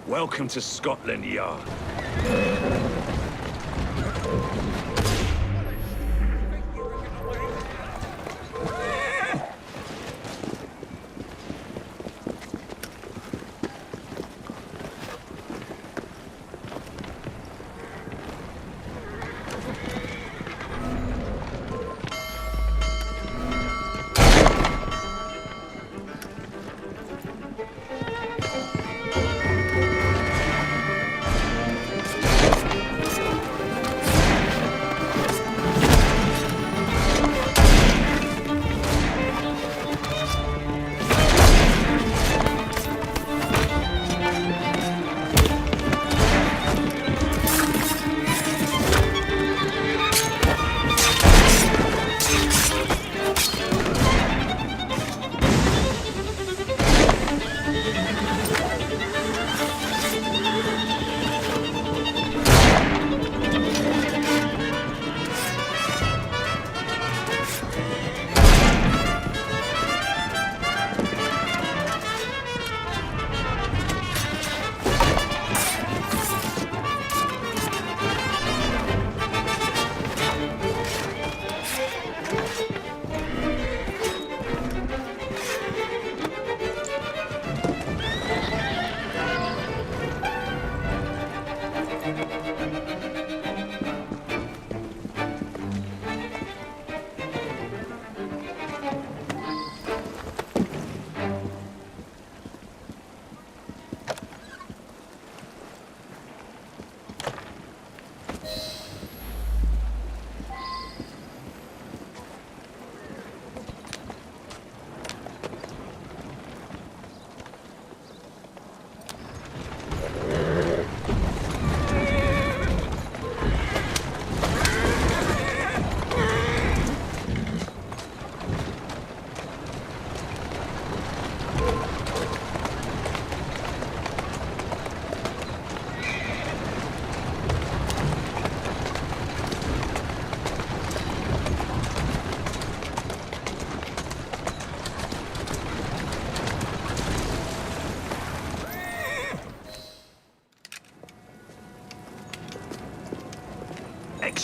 Welcome to Scotland Yard.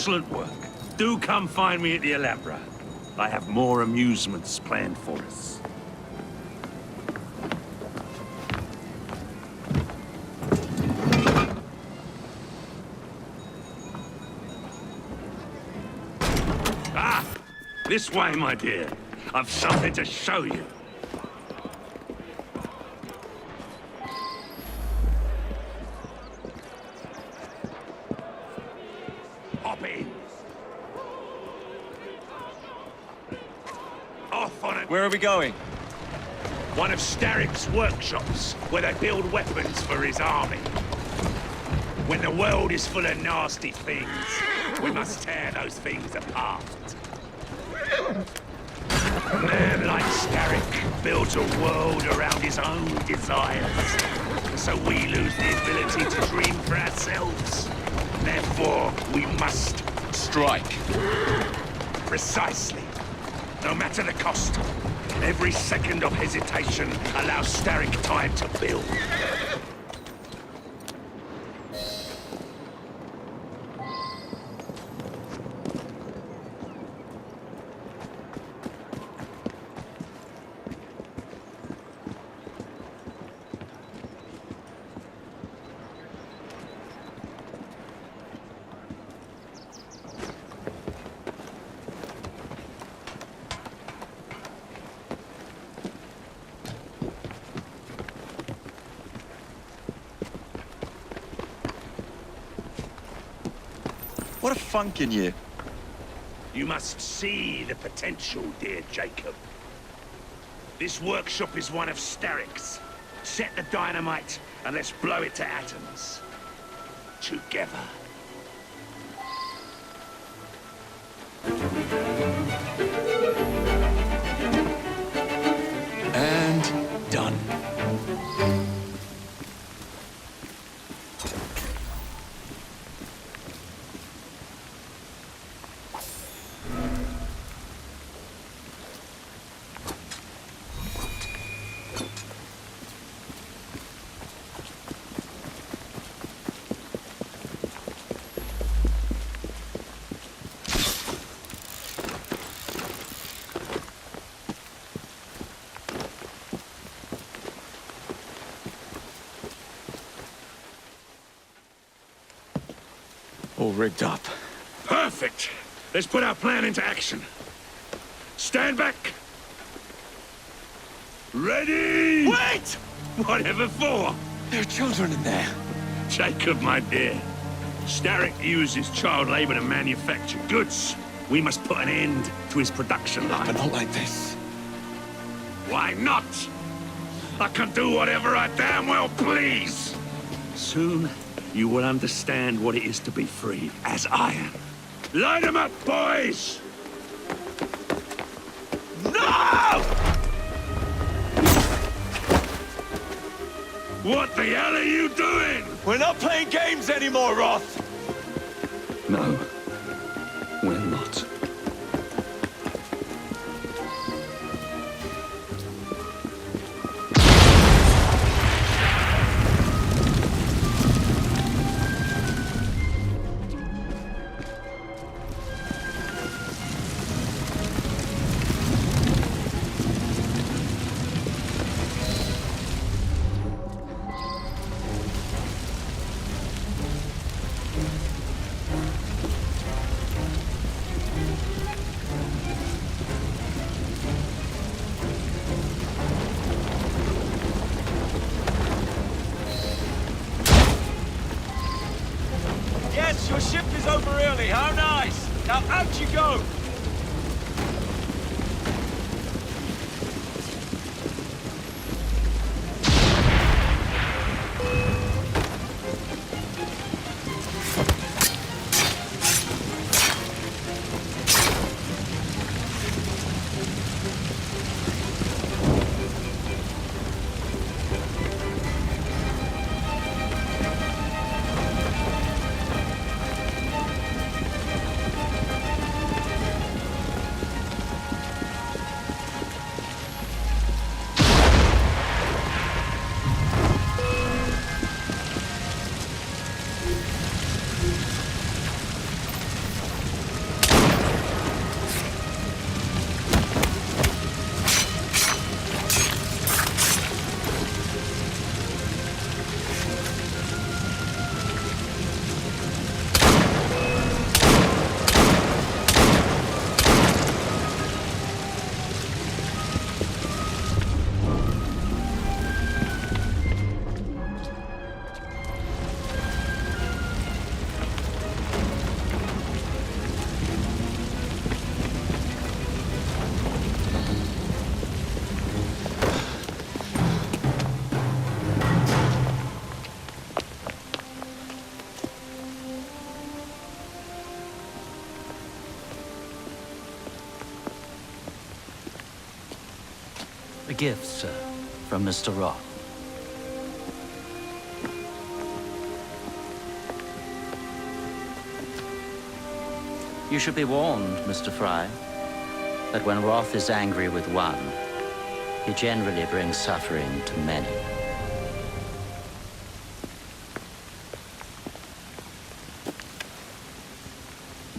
Excellent work. Do come find me at the Alhambra. I have more amusements planned for us. Ah! This way, my dear. I've something to show you. Hop in. Off on it. Where are we going? One of Starrick's workshops, where they build weapons for his army. When the world is full of nasty things, we must tear those things apart. A man like Starrick builds a world around his own desires. So we lose the ability to dream for ourselves. Therefore, we must... strike. Precisely. No matter the cost. Every second of hesitation allows Starrick time to build. What a funk in you. You must see the potential, dear Jacob. This workshop is one of Starrick's. Set the dynamite and let's blow it to atoms. Together. And done. All rigged up. Perfect! Let's put our plan into action. Stand back! Ready? Wait! Whatever for? There are children in there. Jacob, my dear. Starrick uses child labor to manufacture goods. We must put an end to his production line. But not like this. Why not? I can do whatever I damn well please. Soon, you will understand what it is to be free, as I am. Line them up, boys! No! What the hell are you doing? We're not playing games anymore, Roth! No, we're not. Yes, your ship is over early. How nice. Now out you go. A gift, sir, from Mr. Roth. You should be warned, Mr. Fry, that when Roth is angry with one, he generally brings suffering to many.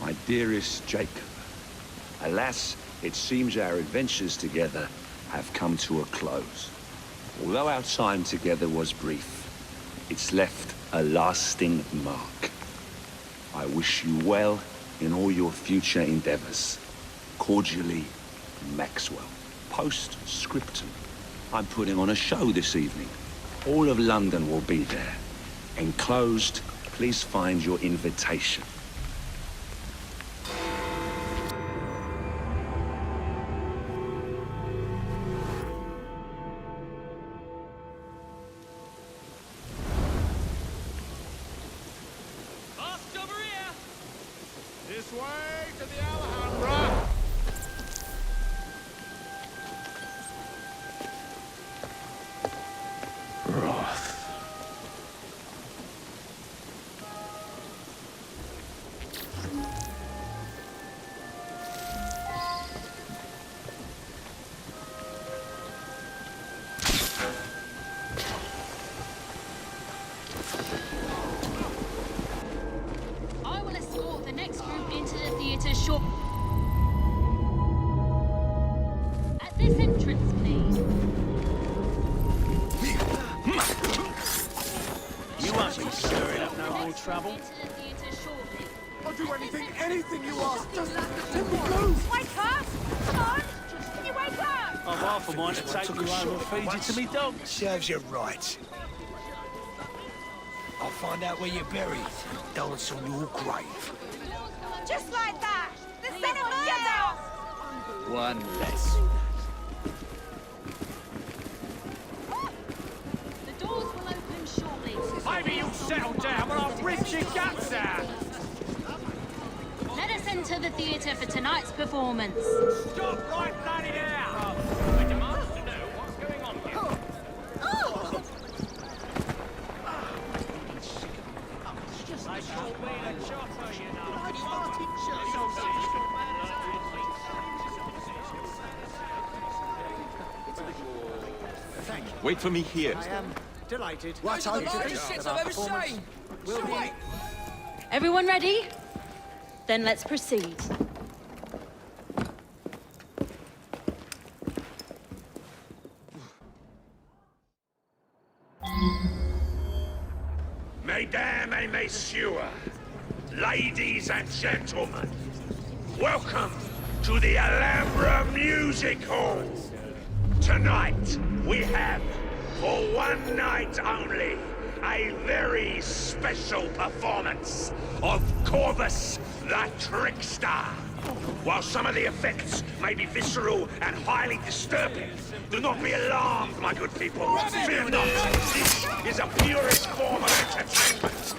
My dearest Jacob, alas, it seems our adventures together have come to a close. Although our time together was brief, it's left a lasting mark. I wish you well in all your future endeavors. Cordially, Maxwell. Post-scriptum. I'm putting on a show this evening. All of London will be there. Enclosed, please find your invitation. This way to the Alhambra! Roth. I will escort the next group into the theatre short. At this entrance, please. You won't be stirring up no more trouble. I'll do anything you ask. Just let me go. Wake up! Come on! Can you wake up? I've half a mind to take you home and feed you to me dog. Serves you right. I'll find out where you're buried. Dance on your grave. Just like that! The cinema! Get out! One less. The doors will open shortly. Maybe you'll settle down when I've ripped your guts out. Let us enter the theatre for tonight's performance. Stop right bloody now! I demand to know what's going on here. I shall be a chopper, you know. Wait for me here. I am delighted. What are the largest shits I've ever seen? Will be. Everyone ready? Then let's proceed. Mesdames et messieurs, ladies and gentlemen, welcome to the Alhambra Music Hall. Tonight, we have, for one night only, a very special performance of Corvus the Trickster. While some of the effects may be visceral and highly disturbing, do not be alarmed, my good people. Fear not. This is a purest form of entertainment.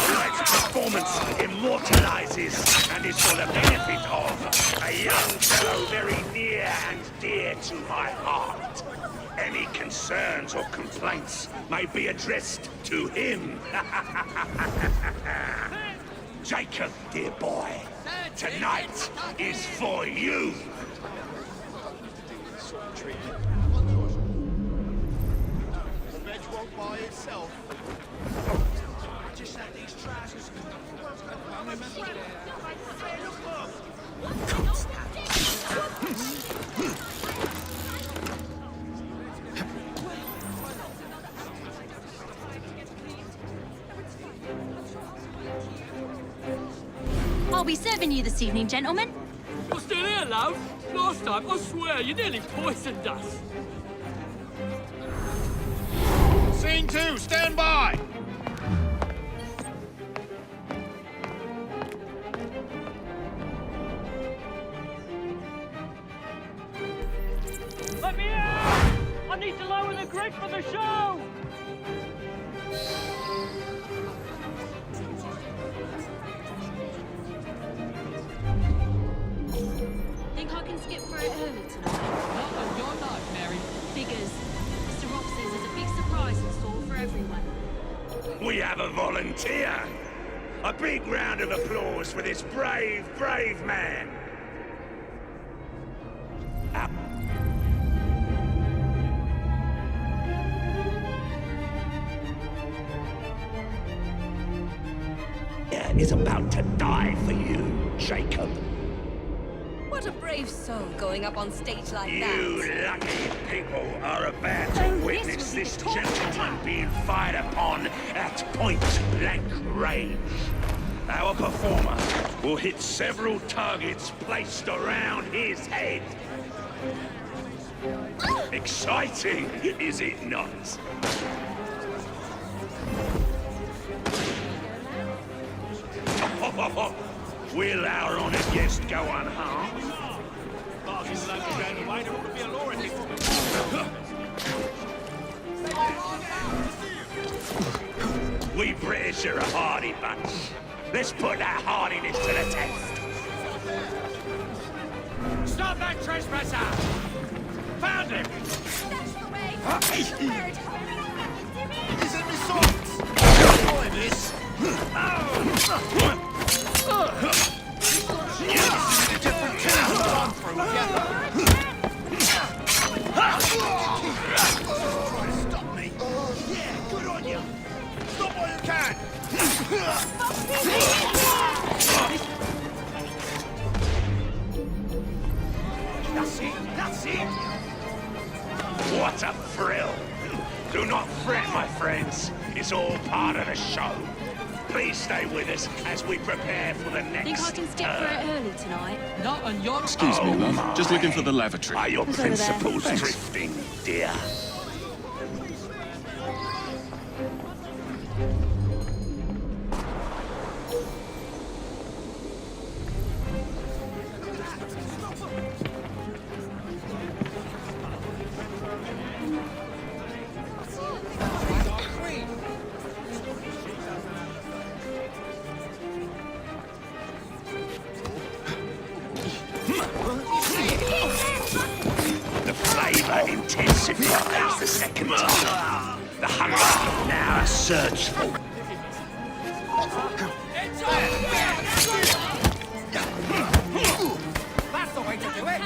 Tonight's performance immortalizes and is for the benefit of a young fellow very near and dear to my heart. Any concerns or complaints may be addressed to him. Jacob, dear boy, tonight is for you. The veg won't buy itself. Just had these trousers. I'll be serving you this evening, gentlemen. You're still here, love? Last time, I swear, you nearly poisoned us. Scene 2, stand by! Let me out! I need to lower the grid for the show! Think I can can skip through it early tonight. Not on your life, Mary. Figures. Mr. Rock says there's a big surprise in store for everyone. We have a volunteer. A big round of applause for this brave, brave man. Is about to die for you, Jacob. What a brave soul going up on stage like You that. lucky people are about to witness this gentleman being fired upon at point-blank range. Our performer will hit several targets placed around his head. Exciting, is it not? Will our honoured guest go unharmed? We British are a hardy bunch. Let's put that hardiness to the test. Stop that trespasser! Found him! That's the way! He's in my socks! Boy, this! Different town to run through, yeah? Try to stop me! Yeah, good on you! Stop while you can! That's it! That's it! What a thrill! Do not fret, my friends. It's all part of the show. Please stay with us as we prepare for the next Think I can skip through it early tonight? Not on your... Excuse me, love. Just looking for the lavatory. Are your It's over there. principles Thanks. drifting, dear? The flavor intensifies the second time. The hunger now surges forward. That's the way to do it!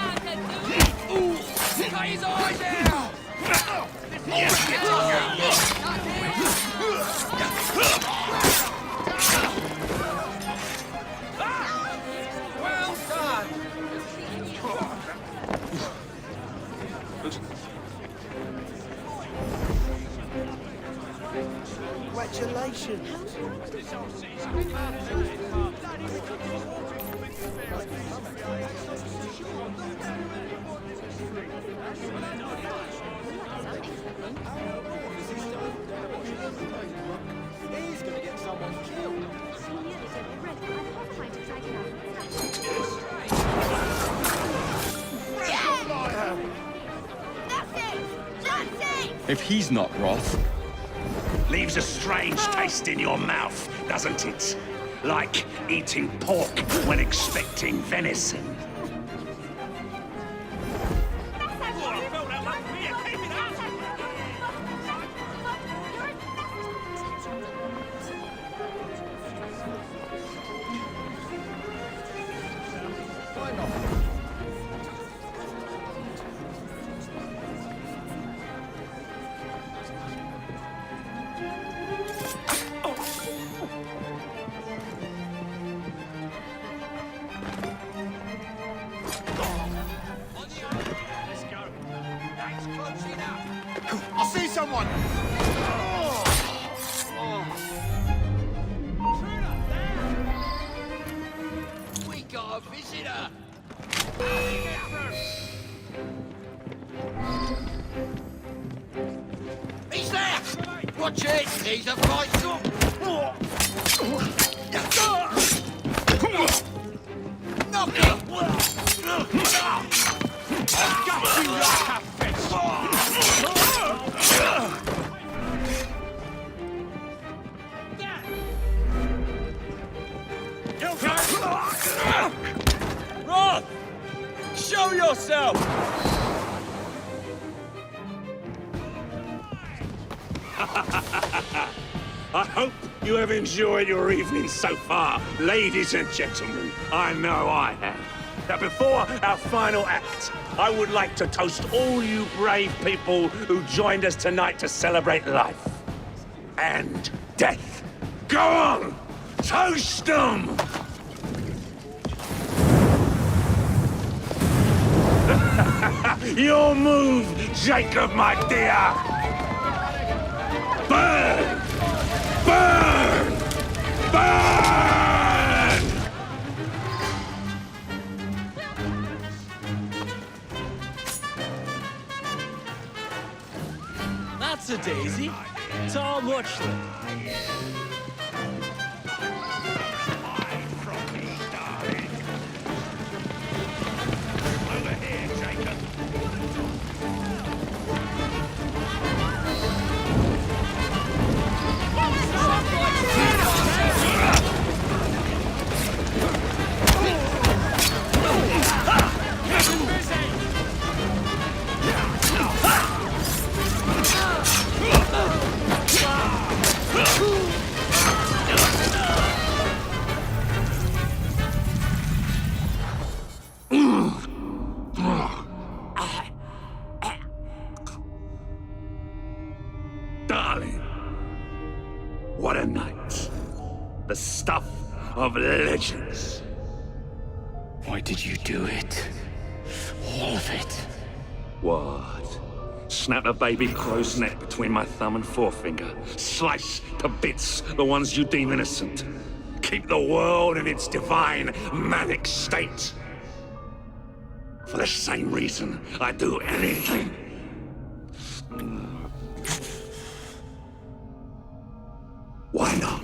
Cut his eyes out! Well done! Congratulations. He's gonna get someone killed. If he's not Roth, Leaves a strange taste in your mouth, doesn't it? Like eating pork when expecting venison. I see someone! We got a visitor! He's there! Watch it! He's a fight dog! Knock it! I've got you like a fish! Roth! Show Show yourself! I hope you have enjoyed your evening so far, ladies and gentlemen. I know I have. Now, before our final act, I would like to toast all you brave people who joined us tonight to celebrate life and death. Go on! Toast them! Your move, Jacob, my dear! Burn! Burn! Burn! That's a daisy. Tom Watchland. Darling, what a night. The stuff of legends. Why did you do it? All of it. What? Snap a baby crow's neck between my thumb and forefinger. Slice to bits the ones you deem innocent. Keep the world in its divine, manic state. For the same reason, I do anything. Why not?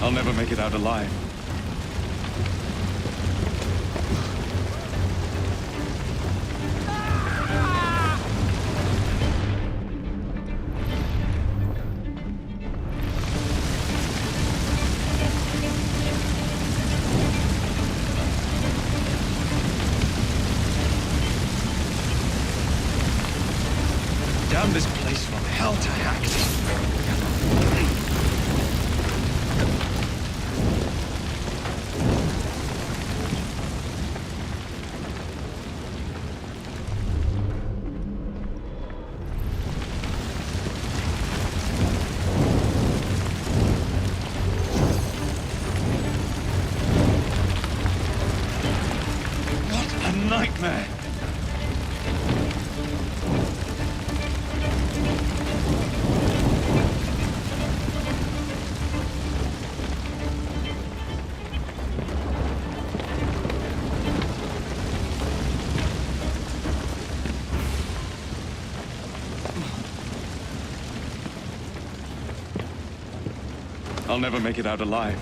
I'll never make it out alive. Damn this place from hell to heck. What a nightmare! I'll never make it out alive.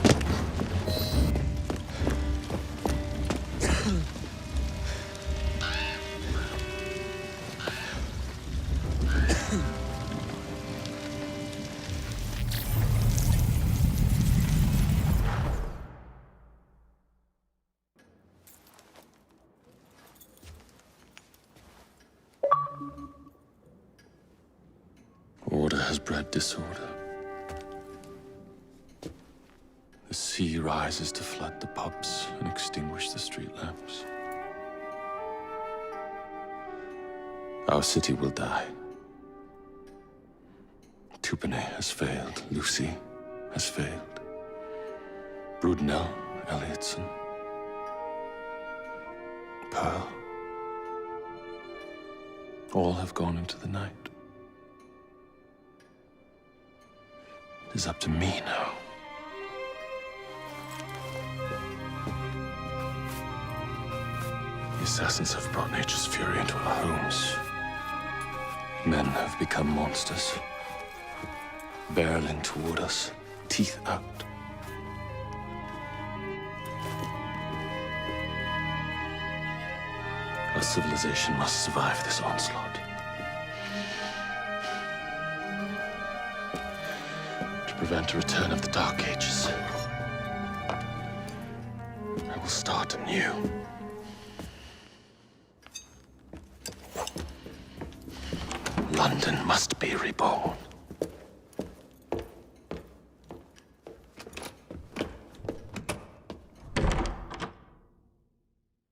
Order has bred disorder. The sea rises to flood the pubs and extinguish the street lamps. Our city will die. Tupene has failed. Lucy has failed. Brudnell, Elliotson, Pearl. All have gone into the night. It is up to me now. assassins have brought nature's fury into our homes. Men have become monsters, barreling toward us, teeth out. Our civilization must survive this onslaught. To prevent a return of the Dark Ages, I will start anew. London must be reborn.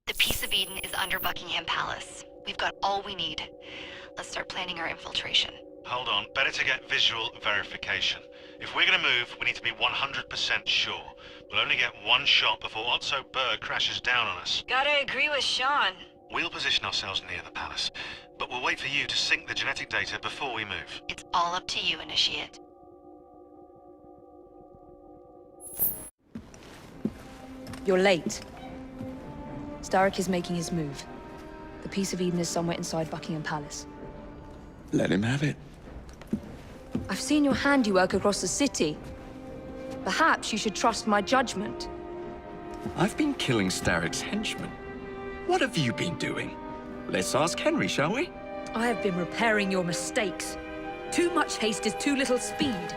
The Peace of Eden is under Buckingham Palace. We've got all we need. Let's start planning our infiltration. Hold on, better to get visual verification. If we're gonna move, we need to be 100% sure. We'll only get one shot before Otso Berg crashes down on us. Gotta agree with Sean. We'll position ourselves near the palace, but we'll wait for you to sync the genetic data before we move. It's all up to you, Initiate. You're late. Starrick is making his move. The Peace of Eden is somewhere inside Buckingham Palace. Let him have it. I've seen your handiwork across the city. Perhaps you should trust my judgment. I've been killing Starrick's henchmen. What have you been doing? Let's ask Henry, shall we? I have been repairing your mistakes. Too much haste is too little speed.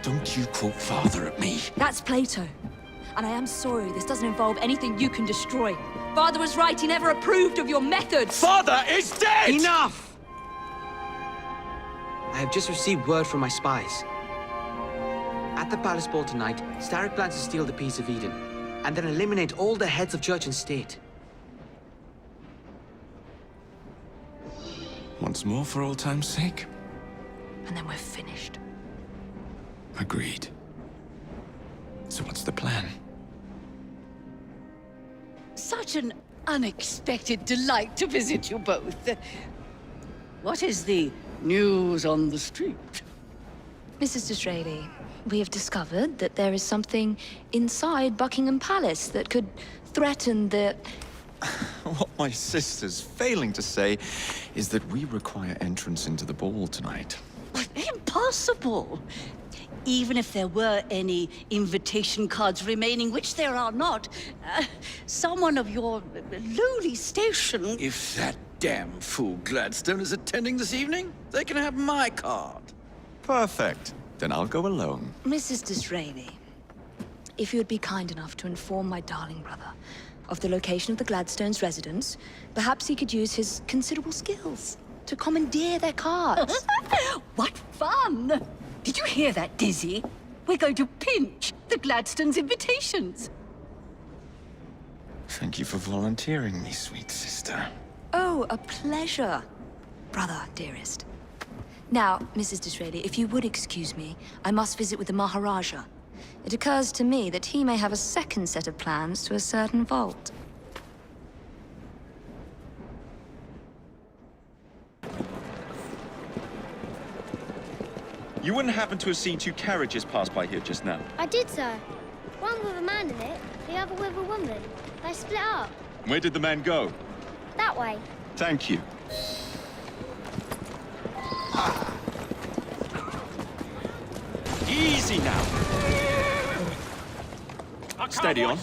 Don't you quote father at me. That's Plato. And I am sorry this doesn't involve anything you can destroy. Father was right, he never approved of your methods. Father is dead! Enough! I have just received word from my spies. At the palace ball tonight, Starrick plans to steal the Peace of Eden, and then eliminate all the heads of church and state. Once more for old time's sake. And then we're finished. Agreed. So what's the plan? Such an unexpected delight to visit you both. What is the news on the street? Mrs. Disraeli, we have discovered that there is something inside Buckingham Palace that could threaten the... What my sister's failing to say is that we require entrance into the ball tonight. Impossible! Even if there were any invitation cards remaining, which there are not, someone of your lowly station... If that damn fool Gladstone is attending this evening, they can have my card. Perfect. Then I'll go alone. Mrs. Disraeli, if you would be kind enough to inform my darling brother of the location of the Gladstones' residence, perhaps he could use his considerable skills to commandeer their cards. What fun! Did you hear that, Dizzy? We're going to pinch the Gladstones' invitations. Thank you for volunteering me, sweet sister. Oh, a pleasure, brother, dearest. Now, Mrs. Disraeli, if you would excuse me, I must visit with the Maharaja. It occurs to me that he may have a second set of plans to a certain vault. You wouldn't happen to have seen two carriages pass by here just now? I did, sir. One with a man in it, the other with a woman. They split up. Where did the man go? That way. Thank you. Easy now. Steady on.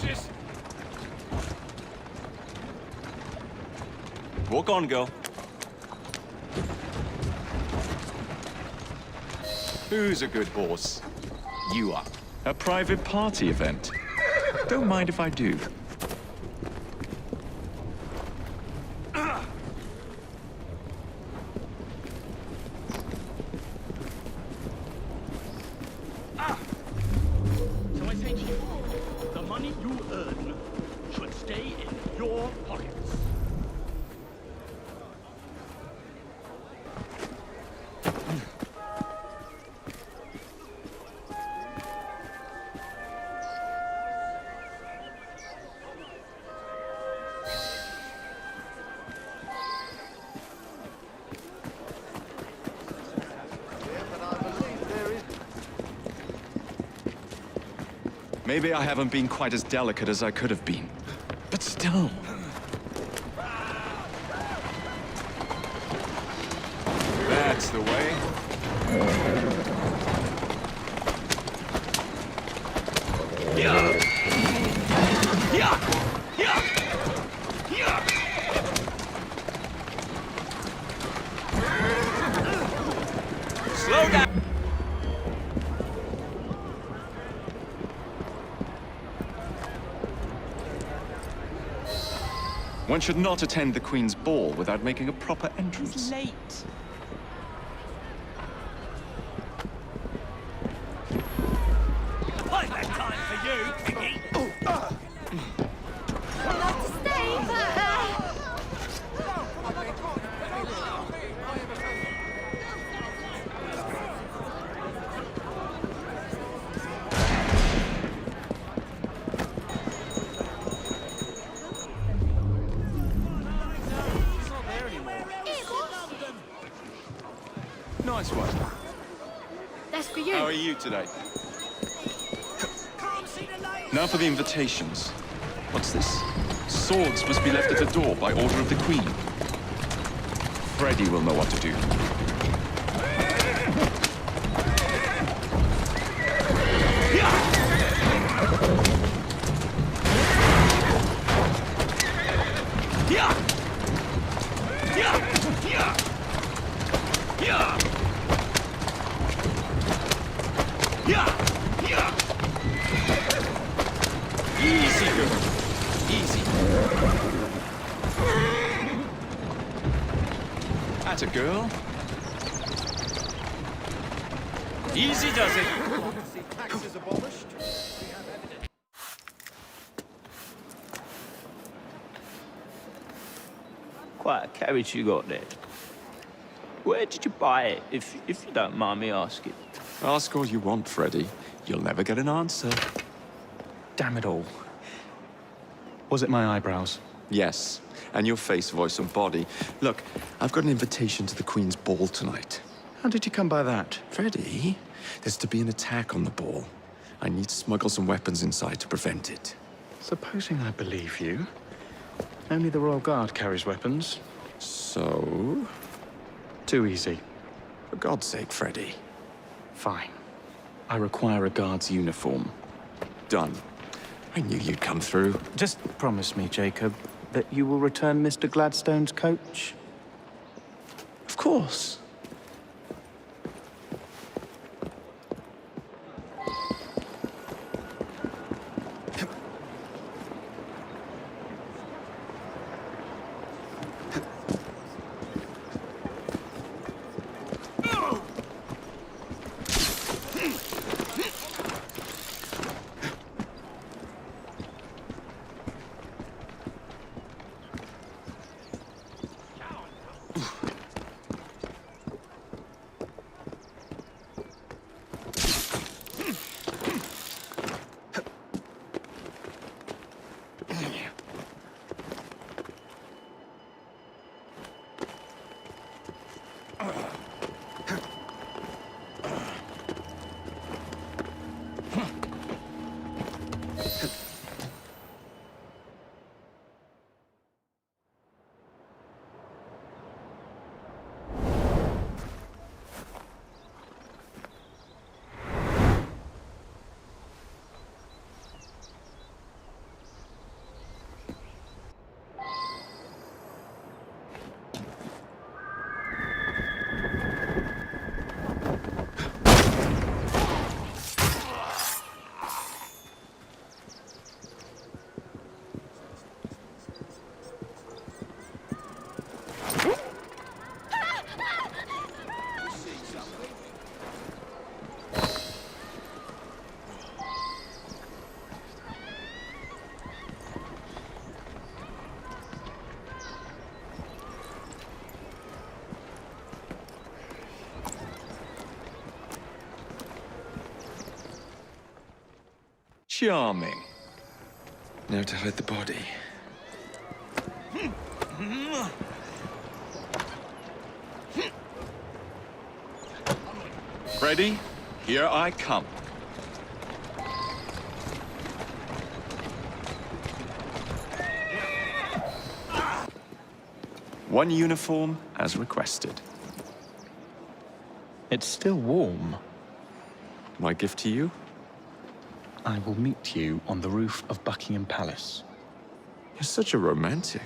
Walk on, girl. Who's a good horse? You are. A private party event. Don't mind if I do. So I say to you, the money you earn should stay in your pockets. Maybe I haven't been quite as delicate as I could have been. But still. That's the way. Slow down! One should not attend the Queen's ball without making a proper entrance. He's late. I've had time for you, Piggy! I'd love to stay, but... Nice one. That's for you. How are you today? Now for the invitations. What's this? Swords must be left at the door by order of the Queen. Freddy will know what to do. Easy, girl. Easy. Atta girl. Easy does it. Taxes abolished. Quite a carriage you got there. Where did you buy it, if you don't mind me asking? Ask all you want, Freddy. You'll never get an answer. Damn it all. Was it my eyebrows? Yes, and your face, voice, and body. Look, I've got an invitation to the Queen's ball tonight. How did you come by that? Freddy, there's to be an attack on the ball. I need to smuggle some weapons inside to prevent it. Supposing I believe you. Only the Royal Guard carries weapons. So? Too easy. For God's sake, Freddy. Fine. I require a guard's uniform. Done. I knew you'd come through. Just promise me, Jacob, that you will return Mr. Gladstone's coach. Of course. Charming. Now to hide the body. Ready? Here I come. One uniform as requested. It's still warm. My gift to you? I will meet you on the roof of Buckingham Palace. You're such a romantic.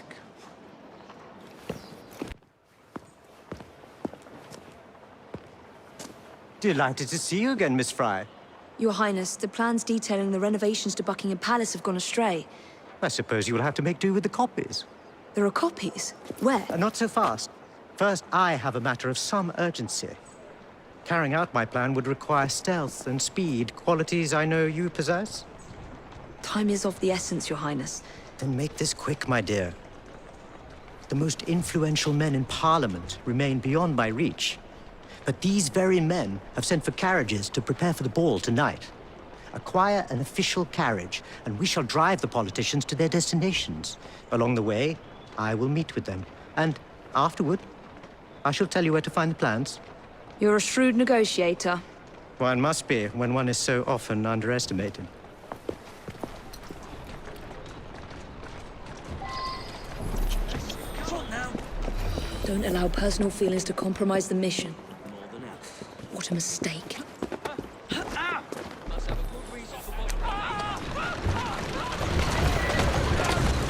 Delighted to see you again, Miss Fry. Your Highness, the plans detailing the renovations to Buckingham Palace have gone astray. I suppose you will have to make do with the copies. There are copies? Where? Not so fast. First, I have a matter of some urgency. Carrying out my plan would require stealth and speed, qualities I know you possess. Time is of the essence, Your Highness. Then make this quick, my dear. The most influential men in Parliament remain beyond my reach. But these very men have sent for carriages to prepare for the ball tonight. Acquire an official carriage, and we shall drive the politicians to their destinations. Along the way, I will meet with them. And afterward, I shall tell you where to find the plans. You're a shrewd negotiator. One must be when one is so often underestimated. Don't allow personal feelings to compromise the mission. What a mistake.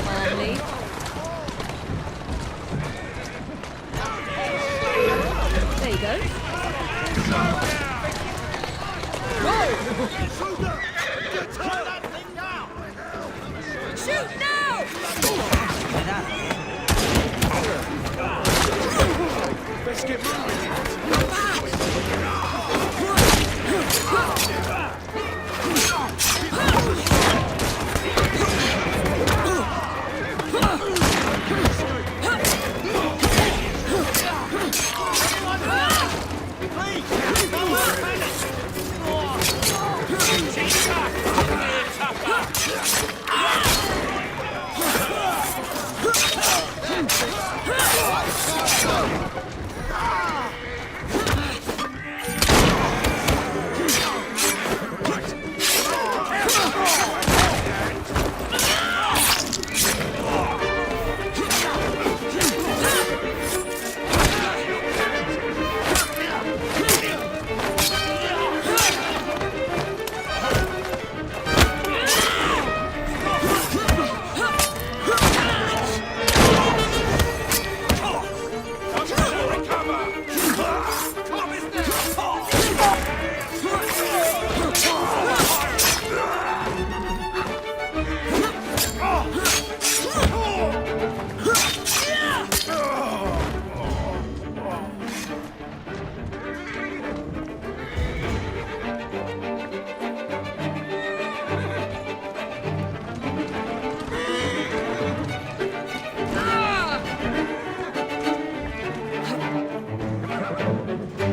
Calmly. There you go. Shoot now! Let's get moving.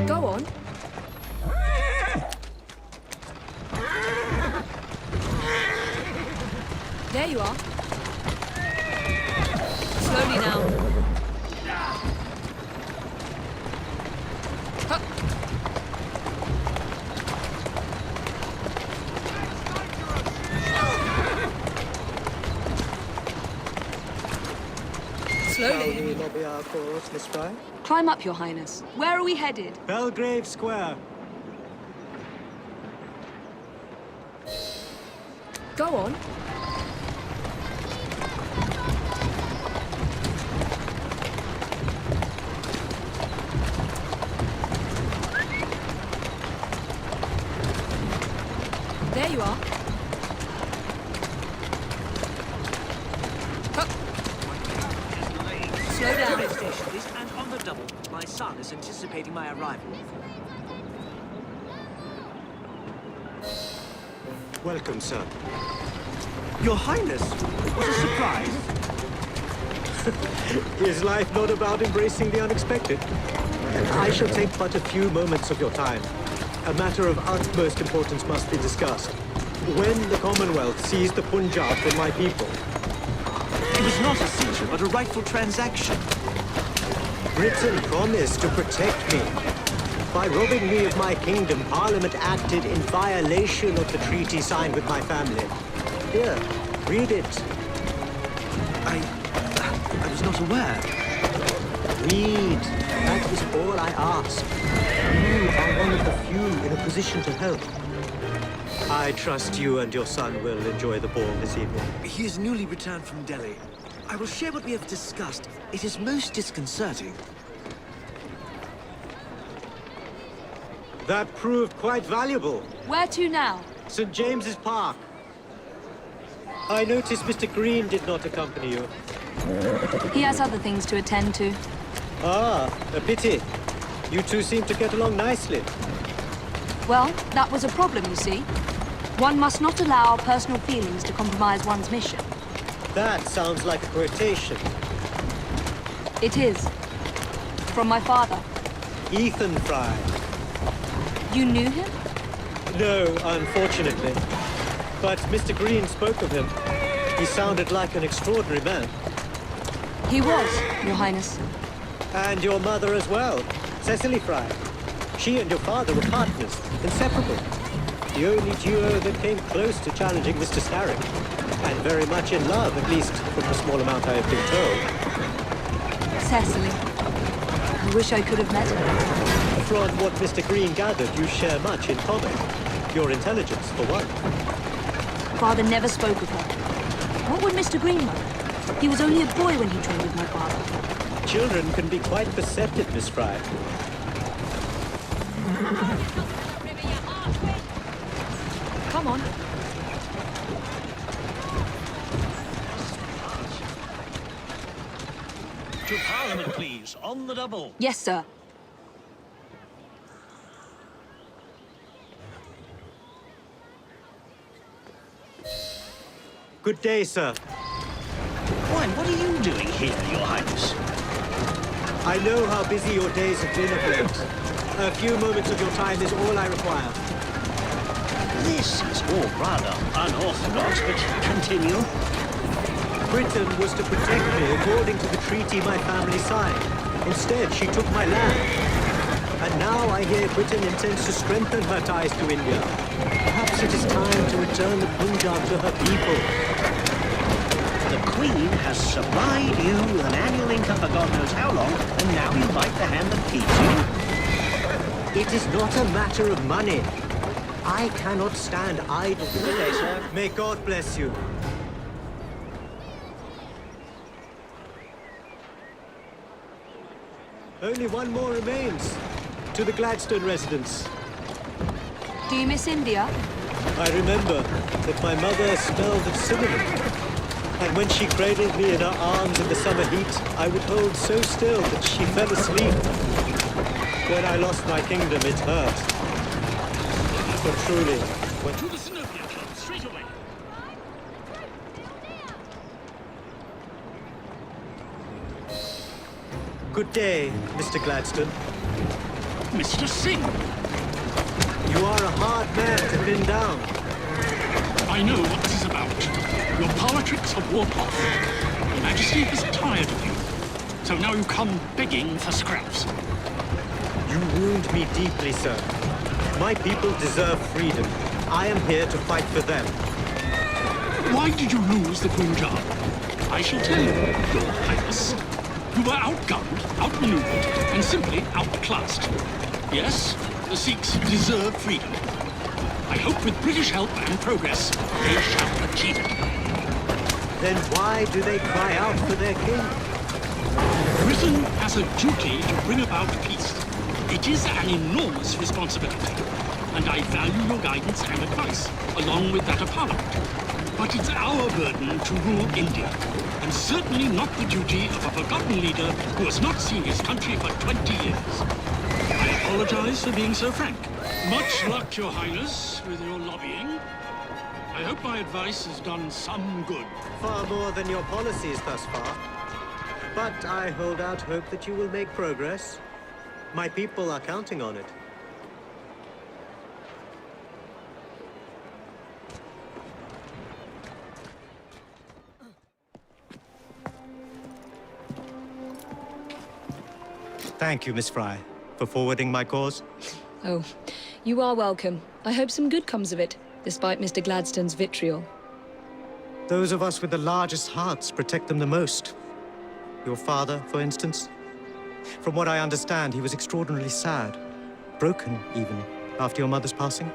Go on. There you are. Slowly now. Slowly. Shall we lobby our course, Miss Fry? Climb up, Your Highness. Where are we headed? Belgrave Square. Go on. There you are. Slow down. The station is and on the double. My son is anticipating my arrival. Welcome, sir. Your Highness, what a surprise. Is life not about embracing the unexpected? I shall take but a few moments of your time. A matter of utmost importance must be discussed. When the Commonwealth seized the Punjab from my people, It was not a seizure, but a rightful transaction. Britain promised to protect me. By robbing me of my kingdom, Parliament acted in violation of the treaty signed with my family. Here, read it. I was not aware. Read. That is all I ask. You are one of the few in a position to help. I trust you and your son will enjoy the ball this evening. He is newly returned from Delhi. I will share what we have discussed. It is most disconcerting. That proved quite valuable. Where to now? St. James's Park. I noticed Mr. Green did not accompany you. He has other things to attend to. Ah, a pity. You two seem to get along nicely. Well, that was a problem, you see. One must not allow personal feelings to compromise one's mission. That sounds like a quotation. It is. From my father. Ethan Fry. You knew him? No, unfortunately. But Mr. Green spoke of him. He sounded like an extraordinary man. He was, Your Highness. And your mother as well, Cecily Fry. She and your father were partners, inseparable. The only duo that came close to challenging Mr. Starrick. And very much in love, at least from the small amount I have been told. Cecily. I wish I could have met her. From what Mr. Green gathered, you share much in common. Your intelligence, for one. Father never spoke of her. What would Mr. Green know? He was only a boy when he trained with my father. Children can be quite perceptive, Miss Fry. Come on. To Parliament, please, on the double. Yes, sir. Good day, sir. Why, what are you doing here, Your Highness? I know how busy your days have been of late. A few moments of your time is all I require. This is all rather unorthodox, but continue. Britain was to protect me according to the treaty my family signed. Instead, she took my land. And now I hear Britain intends to strengthen her ties to India. Perhaps it is time to return the Punjab to her people. The Queen has supplied you with an annual income for God knows how long, and now you bite the hand that feeds you? It is not a matter of money. I cannot stand idle. Good day, sir. May God bless you. Only one more remains. To the Gladstone residence. Do you miss India? I remember that my mother smelled of cinnamon. And when she cradled me in her arms in the summer heat, I would hold so still that she fell asleep. When I lost my kingdom, it hurt. But truly, when... To the Zenobia Club, straight away. Good day, Mr. Gladstone. Mr. Singh! You are a hard man to pin down. I know what this is about. Your power tricks have worn off. Your Majesty is tired of you. So now you come begging for scraps. You wound me deeply, sir. My people deserve freedom. I am here to fight for them. Why did you lose the Punjab? I shall tell you, Your Highness. You were outgunned, outmaneuvered, and simply outclassed. Yes, the Sikhs deserve freedom. I hope with British help and progress, they shall achieve it. Then why do they cry out for their king? Britain has a duty to bring about peace. It is an enormous responsibility, and I value your guidance and advice, along with that of Parliament. But it's our burden to rule India, and certainly not the duty of a forgotten leader who has not seen his country for 20 years. I apologize for being so frank. Much luck, Your Highness, with your lobbying. I hope my advice has done some good. Far more than your policies thus far. But I hold out hope that you will make progress. My people are counting on it. Thank you, Miss Fry, for forwarding my cause. Oh, you are welcome. I hope some good comes of it, despite Mr. Gladstone's vitriol. Those of us with the largest hearts protect them the most. Your father, for instance. From what I understand, he was extraordinarily sad. broken, even, after your mother's passing?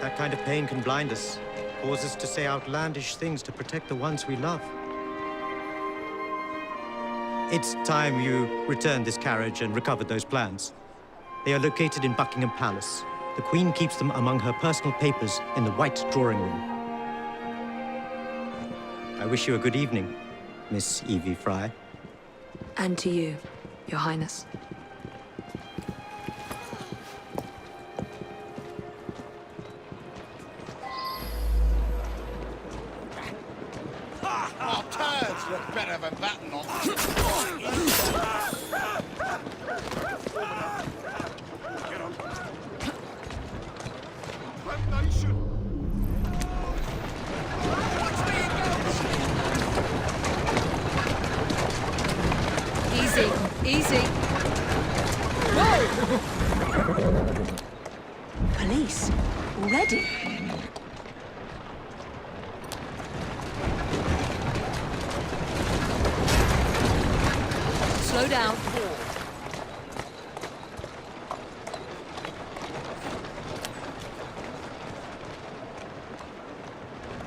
That kind of pain can blind us, cause us to say outlandish things to protect the ones we love. It's time you returned this carriage and recovered those plans. They are located in Buckingham Palace. The Queen keeps them among her personal papers in the White Drawing Room. I wish you a good evening, Miss Evie Fry. And to you, Your Highness. Our turds look better than that lot. Get on. Damnation! Easy, easy. Whoa! Police? Already? Slow down.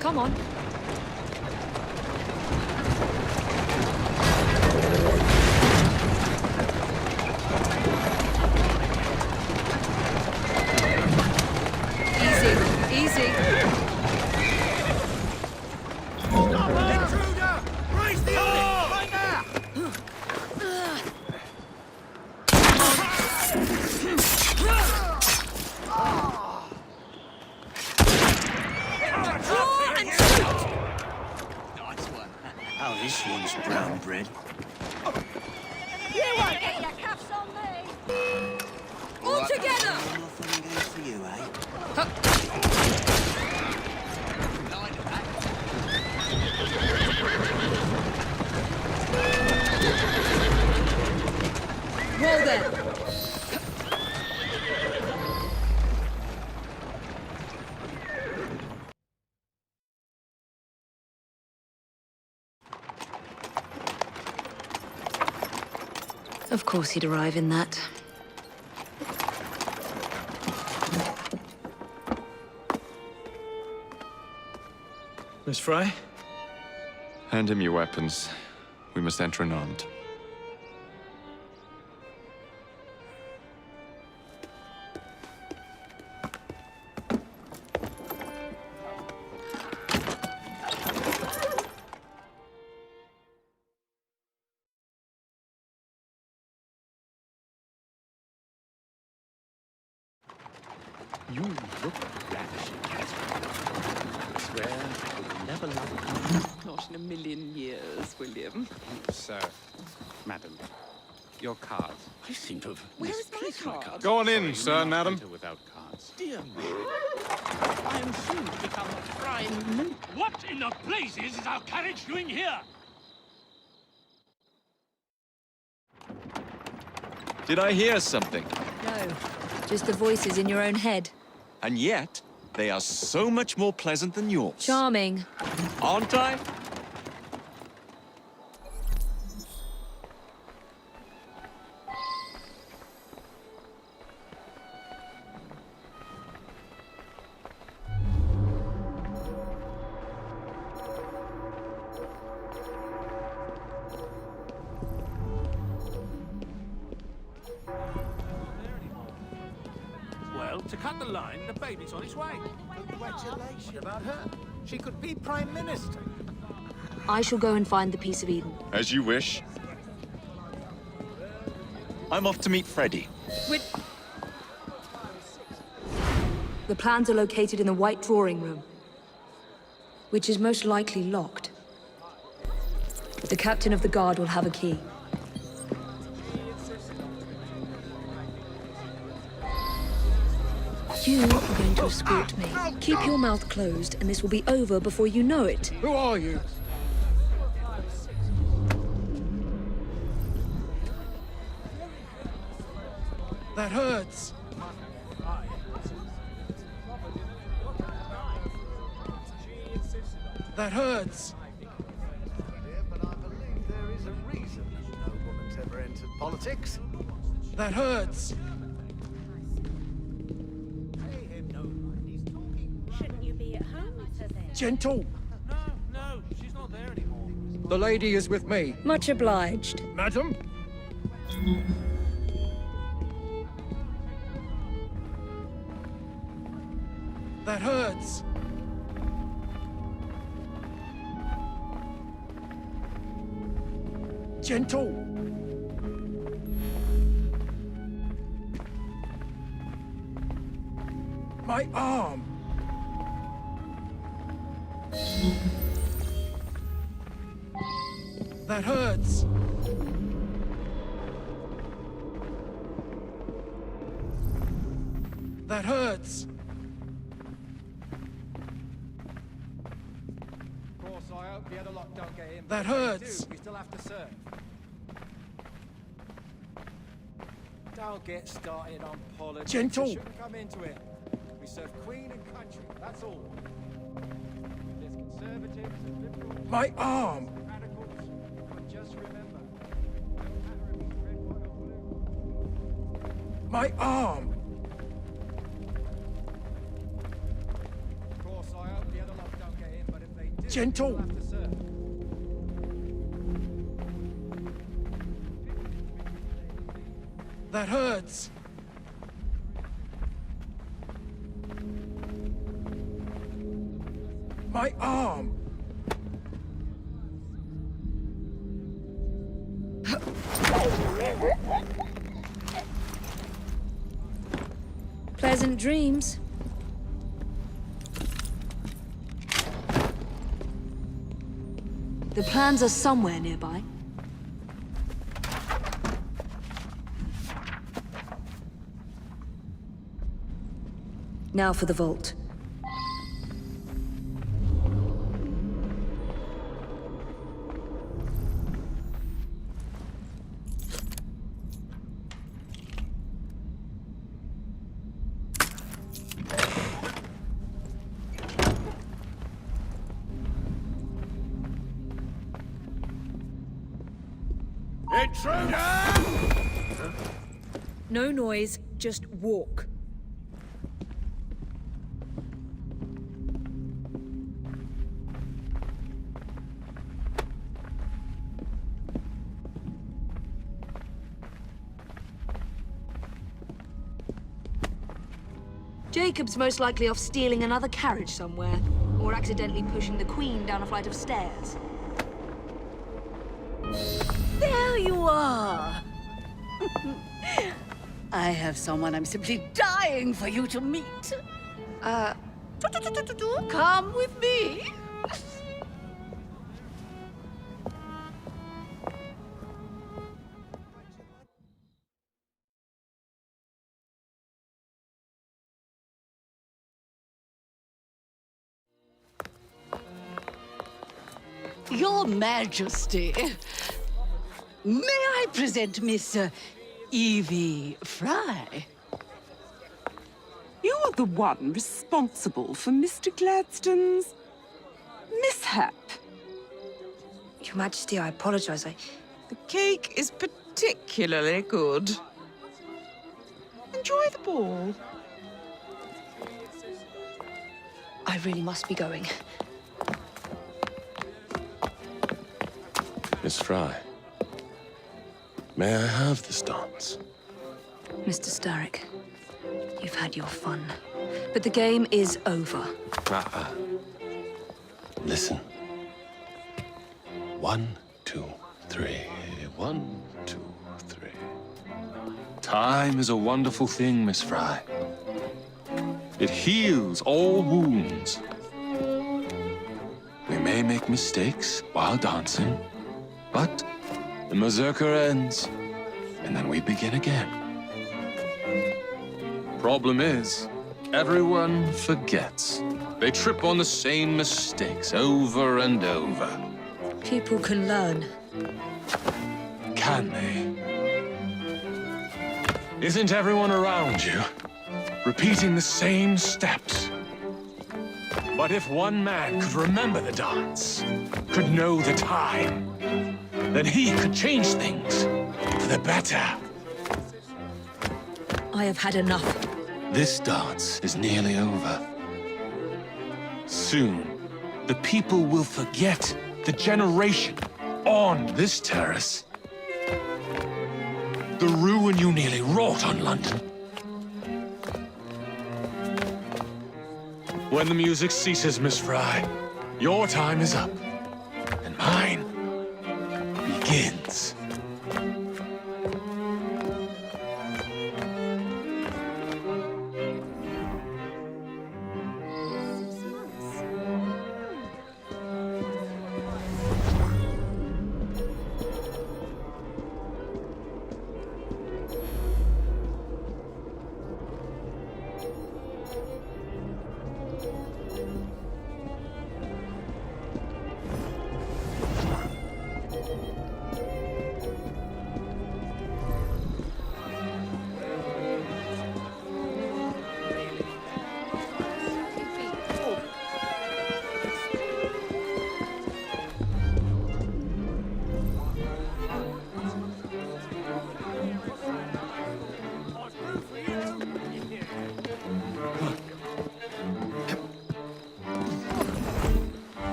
Come on. Easy, easy. Stop! Intruder! Raise the arm! Right now! Oh, this one's brown bread. You won't get your cuffs on me! All together! No fun and games for you, eh? Well then. Of course he'd arrive in that. Miss Fry? Hand him your weapons. We must enter unarmed. You look ravishing, Catherine. I swear I will never love you. Not in a million years, William. Sir, madam, your card. I seem to have Where's my misplaced my card? Go on in, sir, madam. Enter without cards. Dear me. I am soon to become a prime minister. What in the blazes is our carriage doing here? Did I hear something? No, just the voices in your own head. And yet, they are so much more pleasant than yours. Charming. Aren't I? Well, to cut the line, the baby's on its way. Congratulations about her. She could be Prime Minister. I shall go and find the Piece of Eden. As you wish. I'm off to meet Freddy. The plans are located in the White Drawing Room, which is most likely locked. The captain of the guard will have a key. You are going to escort me. Keep your mouth closed, and this will be over before you know it. Who are you? That hurts. That hurts. But I believe there is a reason no woman's ever entered politics. That hurts. Gentle! No, she's not there anymore. The lady is with me. Much obliged. Madam? That hurts. Gentle. My arm. That hurts. That hurts. Of course, I hope the other lot don't get in. That hurts. We still have to serve. Don't get started on politics. Gentle. You shouldn't come into it. We serve Queen and country, that's all. There's conservatives and liberals. My arm. Radicals. But just remember, no matter if it's red, white, or blue. My arm. Of course, I hope the other lot don't get in, but if they do, Gentle. we'll have to serve. That hurts. My arm. Pleasant dreams. The plans are somewhere nearby. Now for the vault. Intruder! No noise, just walk. Jacob's most likely off stealing another carriage somewhere, or accidentally pushing the Queen down a flight of stairs. There you are! I have someone I'm simply dying for you to meet. Come with me. Your Majesty, may I present Miss Evie Fry? You're the one responsible for Mr. Gladstone's mishap. Your Majesty, I apologize. The cake is particularly good. Enjoy the ball. I really must be going. Miss Fry, may I have this dance? Mr. Starrick, you've had your fun, but the game is over. Listen. 1, 2, 3. 1, 2, 3. Time is a wonderful thing, Miss Fry. It heals all wounds. We may make mistakes while dancing, but the mazurka ends, and then we begin again. Problem is, everyone forgets. They trip on the same mistakes over and over. People can learn. Can they? Isn't everyone around you repeating the same steps? But if one man could remember the dance, could know the time, then he could change things for the better. I have had enough. This dance is nearly over. Soon, the people will forget the generation on this terrace. The ruin you nearly wrought on London. When the music ceases, Miss Fry, your time is up, and mine begins.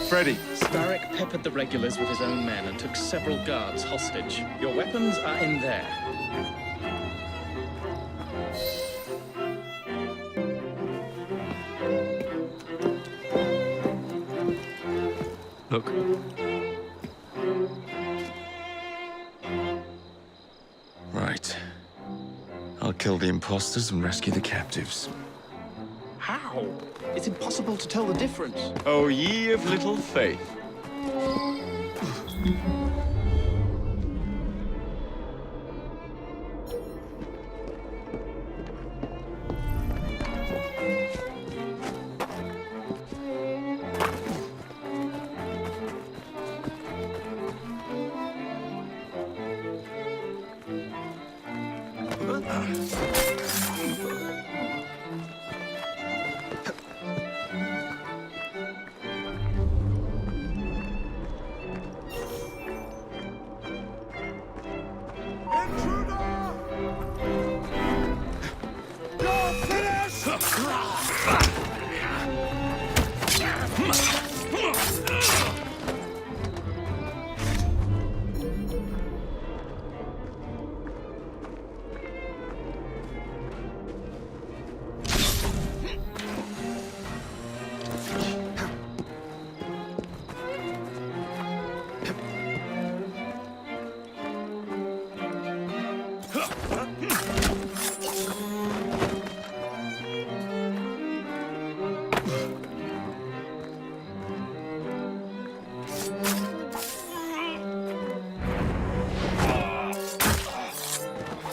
Freddy. Starrick peppered the regulars with his own men and took several guards hostage. Your weapons are in there. Look. Right. I'll kill the imposters and rescue the captives. How? It's impossible to tell the difference. Oh, ye of little faith.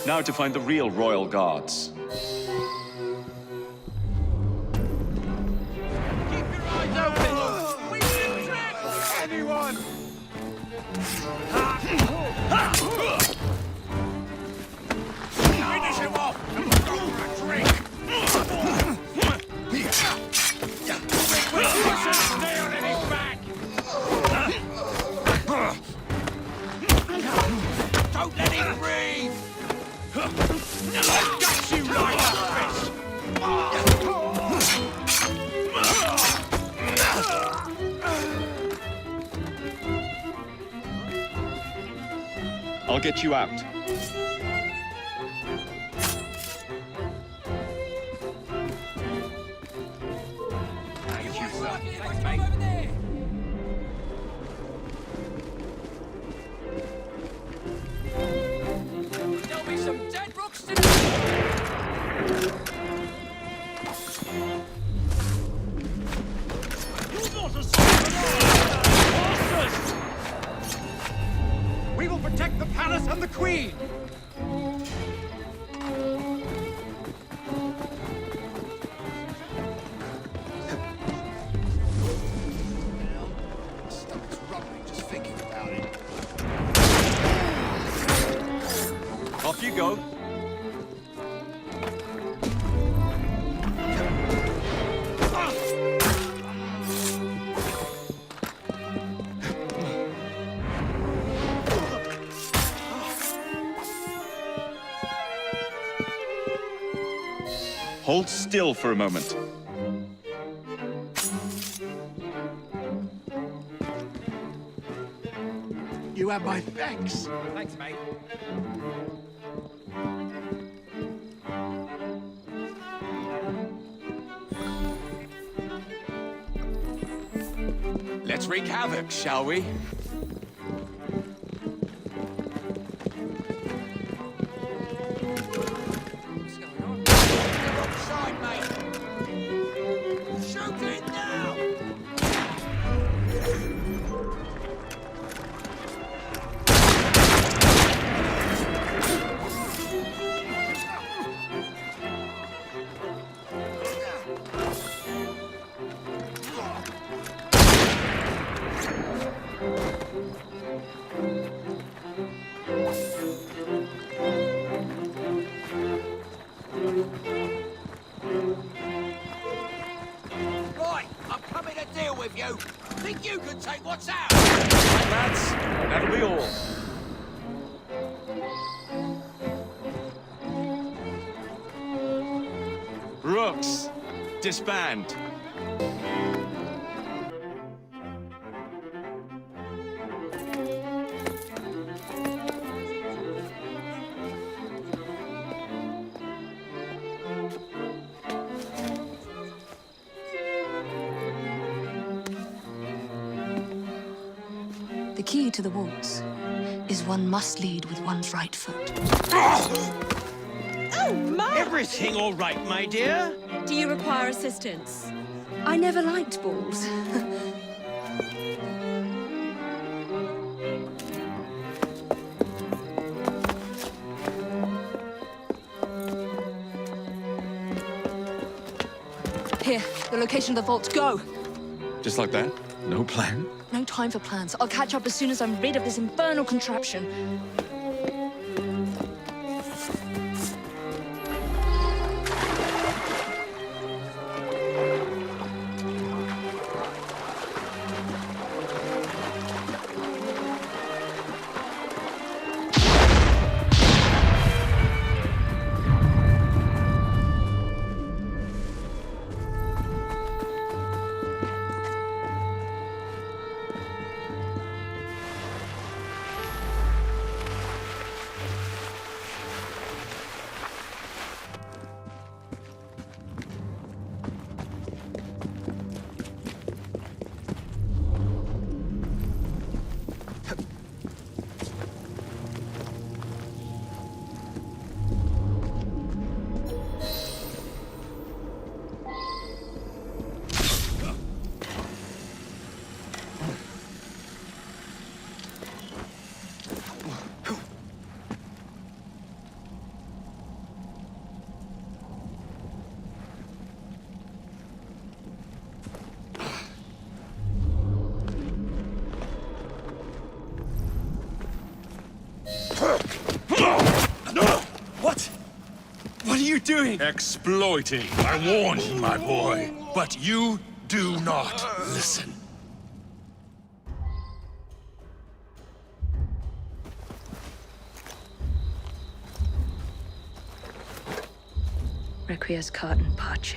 Now to find the real royal guards. Anyone! Finish him off and we'll go for a drink! Push his nail in his back! Don't let him breathe! I've got you right up, Chris! I'll get you out. Thank you, sir. There'll be some dead rooks to We will protect the palace and the queen! Stomach's rumbling just thinking about it. Off you go. Hold still for a moment. You have my thanks. Thanks, mate. Let's wreak havoc, shall we? Side, mate. Shoot it now! Right, I'm coming to deal with you. Think you can take what's out? Right, lads, that'll be all. Rooks, disband. The key to the waltz is one must lead with one's right foot. Oh, my! Everything all right, my dear? Do you require assistance? I never liked balls. Here, the location of the vault. Go! Just like that? No plan? No time for plans. I'll catch up as soon as I'm rid of this infernal contraption. What? What are you doing? Exploiting. I warned you, my boy. But you do not listen. Requiescat in pace.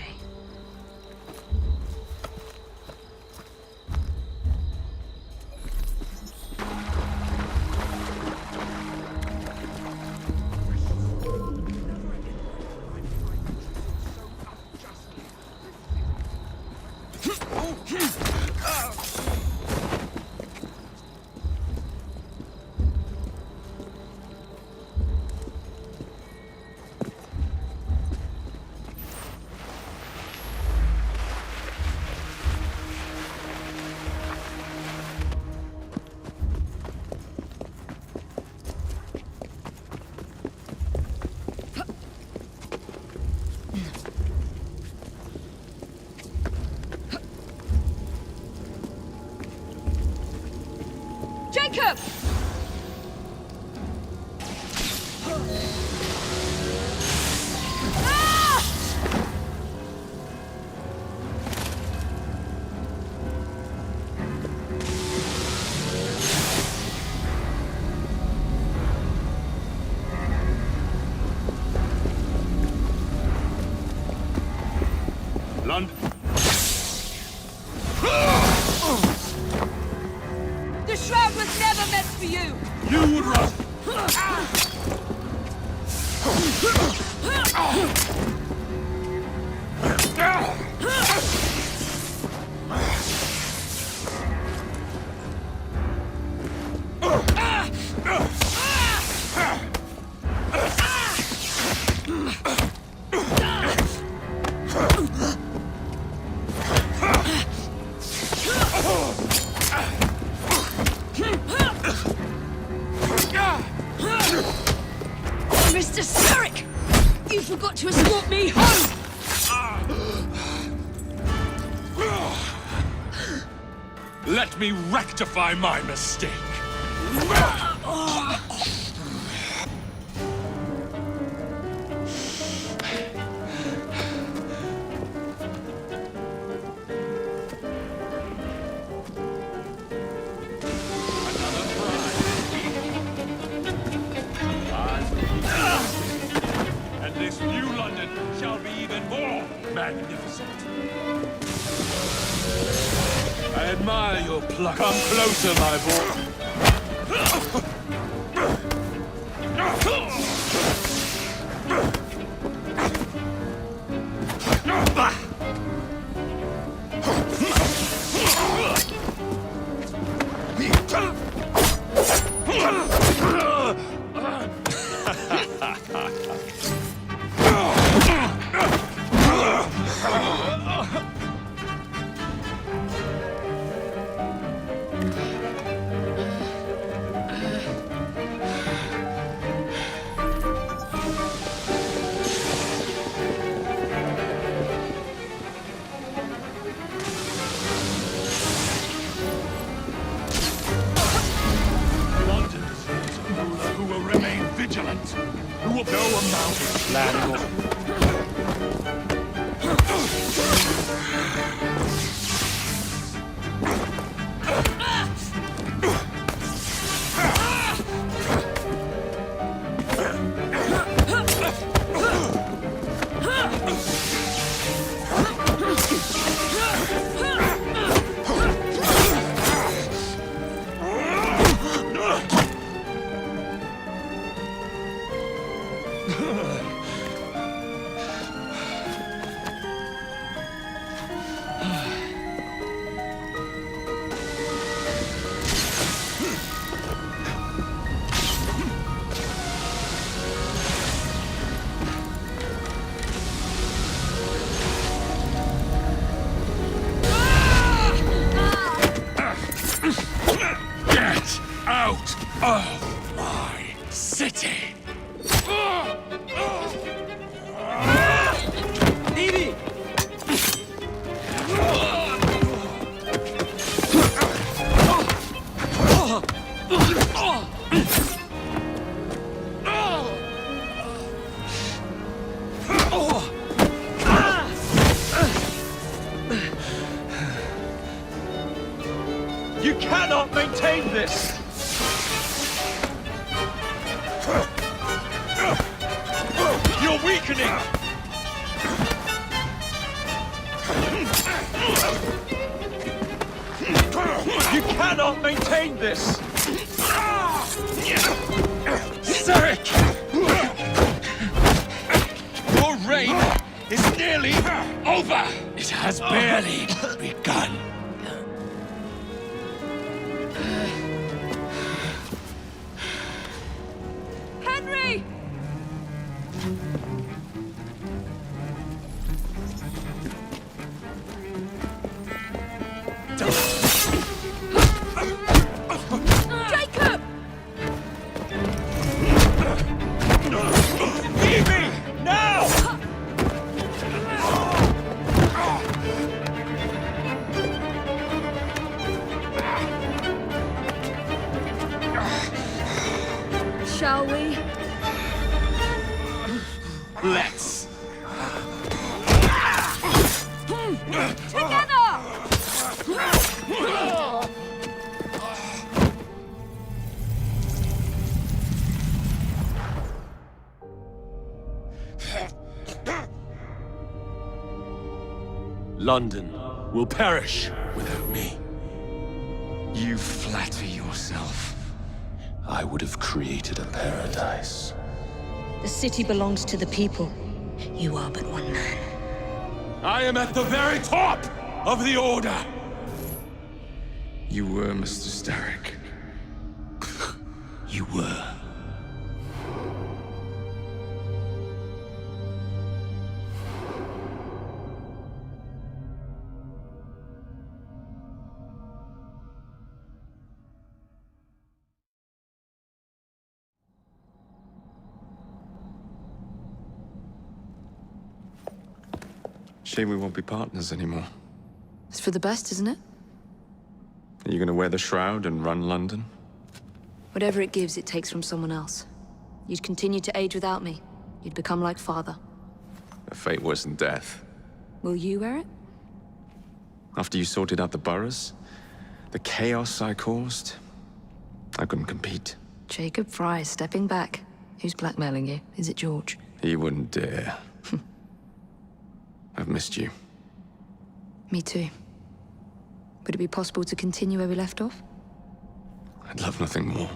Jacob! son. The shroud was never meant for you! You would run! Mr. Starrick! You forgot to escort me home! Let me rectify my mistake. And this new London shall be even more magnificent. I admire your pluck. Come closer, my boy. Who will remain vigilant? Who will no amount of planning Get out of my city! Evie! You cannot maintain this! You're weakening! You cannot maintain this! Zarek! Your reign is nearly over! It has barely begun. Henry! Jacob! Evie! Now! London will perish without me. You flatter yourself. I would have created a paradise. The city belongs to the people. You are but one man. I am at the very top of the Order! You were, Mr. Starrick. You were. Shame we won't be partners anymore. It's for the best, isn't it? Are you gonna wear the shroud and run London? Whatever it gives, it takes from someone else. You'd continue to age without me. You'd become like father. A fate worse than death. Will you wear it? After you sorted out the boroughs, the chaos I caused, I couldn't compete. Jacob Fry is stepping back. Who's blackmailing you? Is it George? He wouldn't dare. I've missed you. Me too. Would it be possible to continue where we left off? I'd love nothing more.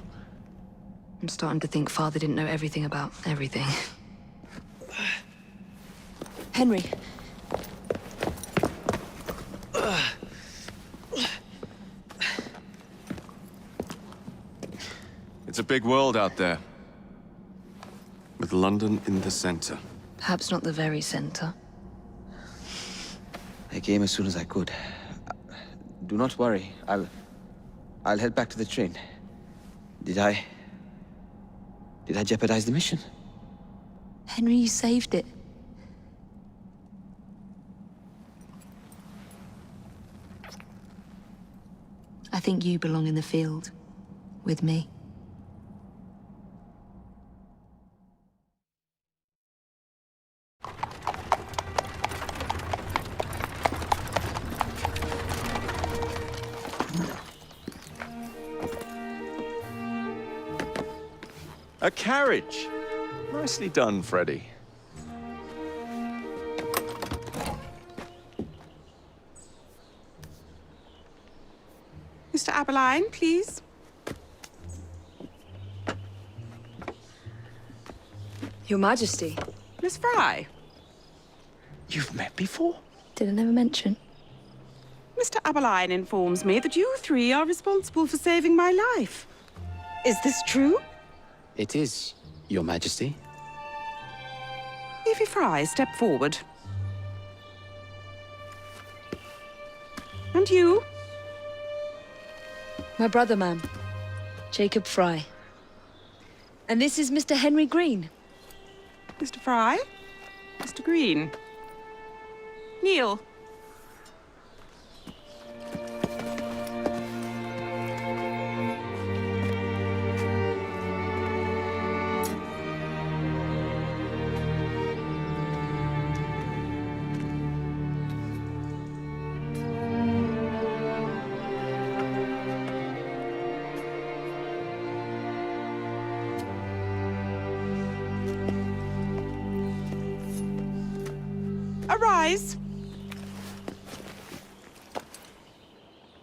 I'm starting to think Father didn't know everything about everything. Henry. It's a big world out there. With London in the center. Perhaps not the very center. I came as soon as I could. Do not worry. I'll head back to the train. Did I jeopardize the mission? Henry, you saved it. I think you belong in the field. With me. A carriage! Nicely done, Freddy. Mr. Aberline, please. Your Majesty. Miss Fry. You've met before? Did I never mention? Mr. Aberline informs me that you three are responsible for saving my life. Is this true? It is, Your Majesty. Evie Fry, step forward. And you? My brother, ma'am. Jacob Fry. And this is Mr. Henry Green. Mr. Fry? Mr. Green? Kneel. Arise.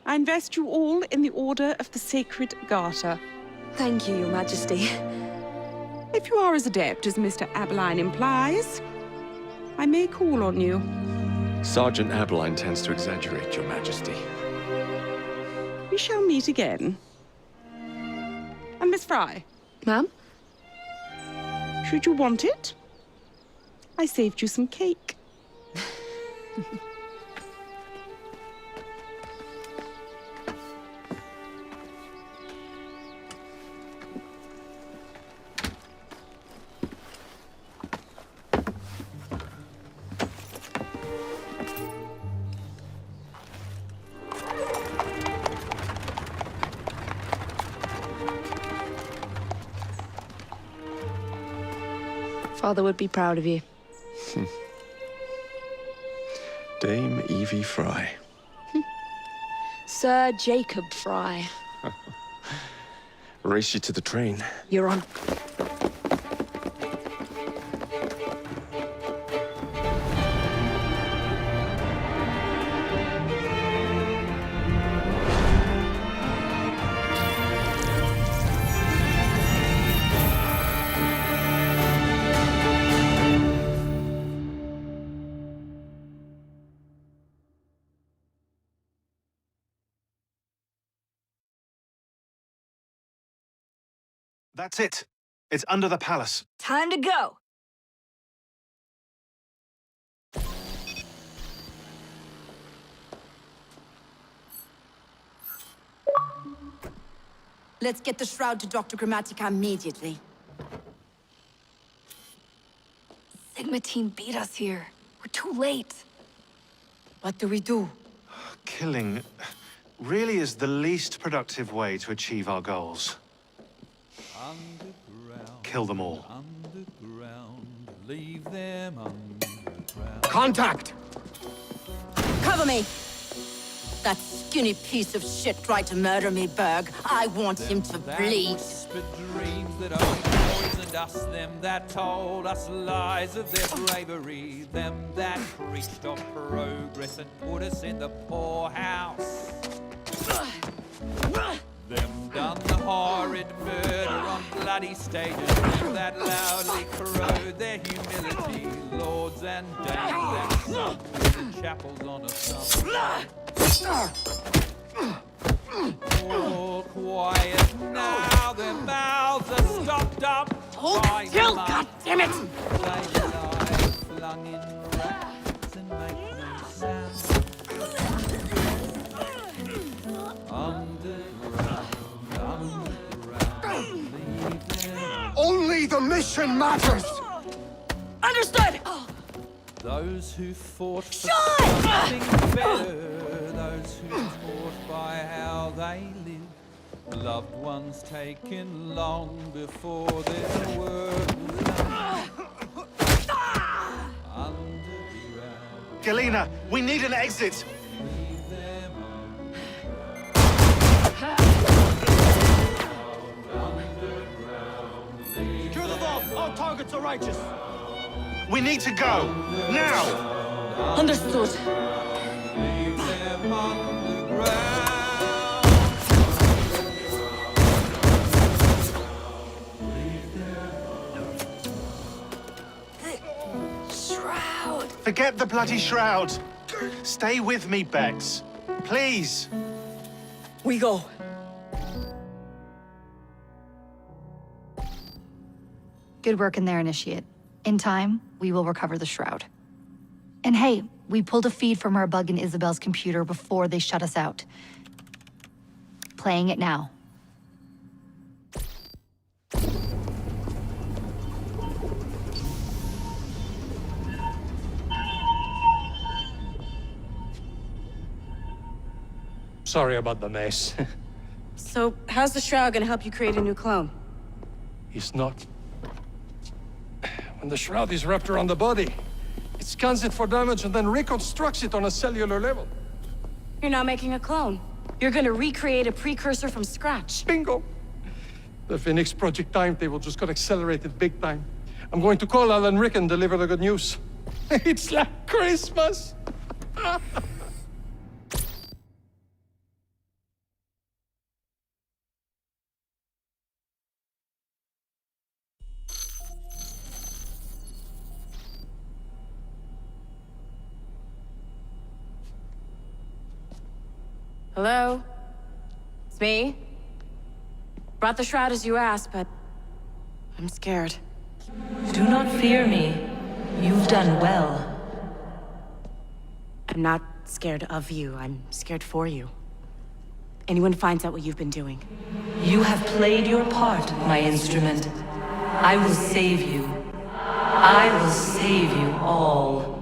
I invest you all in the Order of the Sacred Garter. Thank you, Your Majesty. If you are as adept as Mr. Aberline implies, I may call on you. Sergeant Aberline tends to exaggerate, Your Majesty. We shall meet again. And Miss Fry? Ma'am? Should you want it, I saved you some cake. Father would be proud of you. Dame Evie Fry. Sir Jacob Fry. Race you to the train. You're on. That's it. It's under the palace. Time to go! Let's get the shroud to Dr. Grammatica immediately. Sigma team beat us here. We're too late. What do we do? Killing really is the least productive way to achieve our goals. Kill them all. Leave them underground. Contact! Cover me! That skinny piece of shit tried to murder me, Berg. I want him to bleed. Whispered dreams that only poisoned us, them that told us lies of their bravery, them that preached of progress and put us in the poorhouse. Them done the horrid murder on bloody stages, them that loudly corrode their humility, lords and dames that sunk in the chapels on a summer. All quiet now, their mouths are stopped up. Hold still, goddammit! They lie flung in racks and make no sound. Only the mission matters! Understood! Those who fought for something better, those who taught by how they live, loved ones taken long before their work was done. Underground. Galena, we need an exit! Secure the vault! All targets are righteous! We need to go! Now! Understood. Leave them underground. Shroud! Forget the bloody shroud! Stay with me, Bex. Please! We go. Good work in there, Initiate. In time, we will recover the shroud. And hey, we pulled a feed from our bug in Isabel's computer before they shut us out. Playing it now. Sorry about the mess. So, how's the shroud gonna help you create a new clone? It's not. When the shroud is wrapped around the body, it scans it for damage and then reconstructs it on a cellular level. You're not making a clone. You're gonna recreate a precursor from scratch. Bingo! The Phoenix Project timetable just got accelerated big time. I'm going to call Alan Rick and deliver the good news. It's like Christmas! Hello? It's me? Brought the shroud as you asked, but I'm scared. Do not fear me. You've done well. I'm not scared of you. I'm scared for you. Anyone finds out what you've been doing. You have played your part, my instrument. I will save you. I will save you all.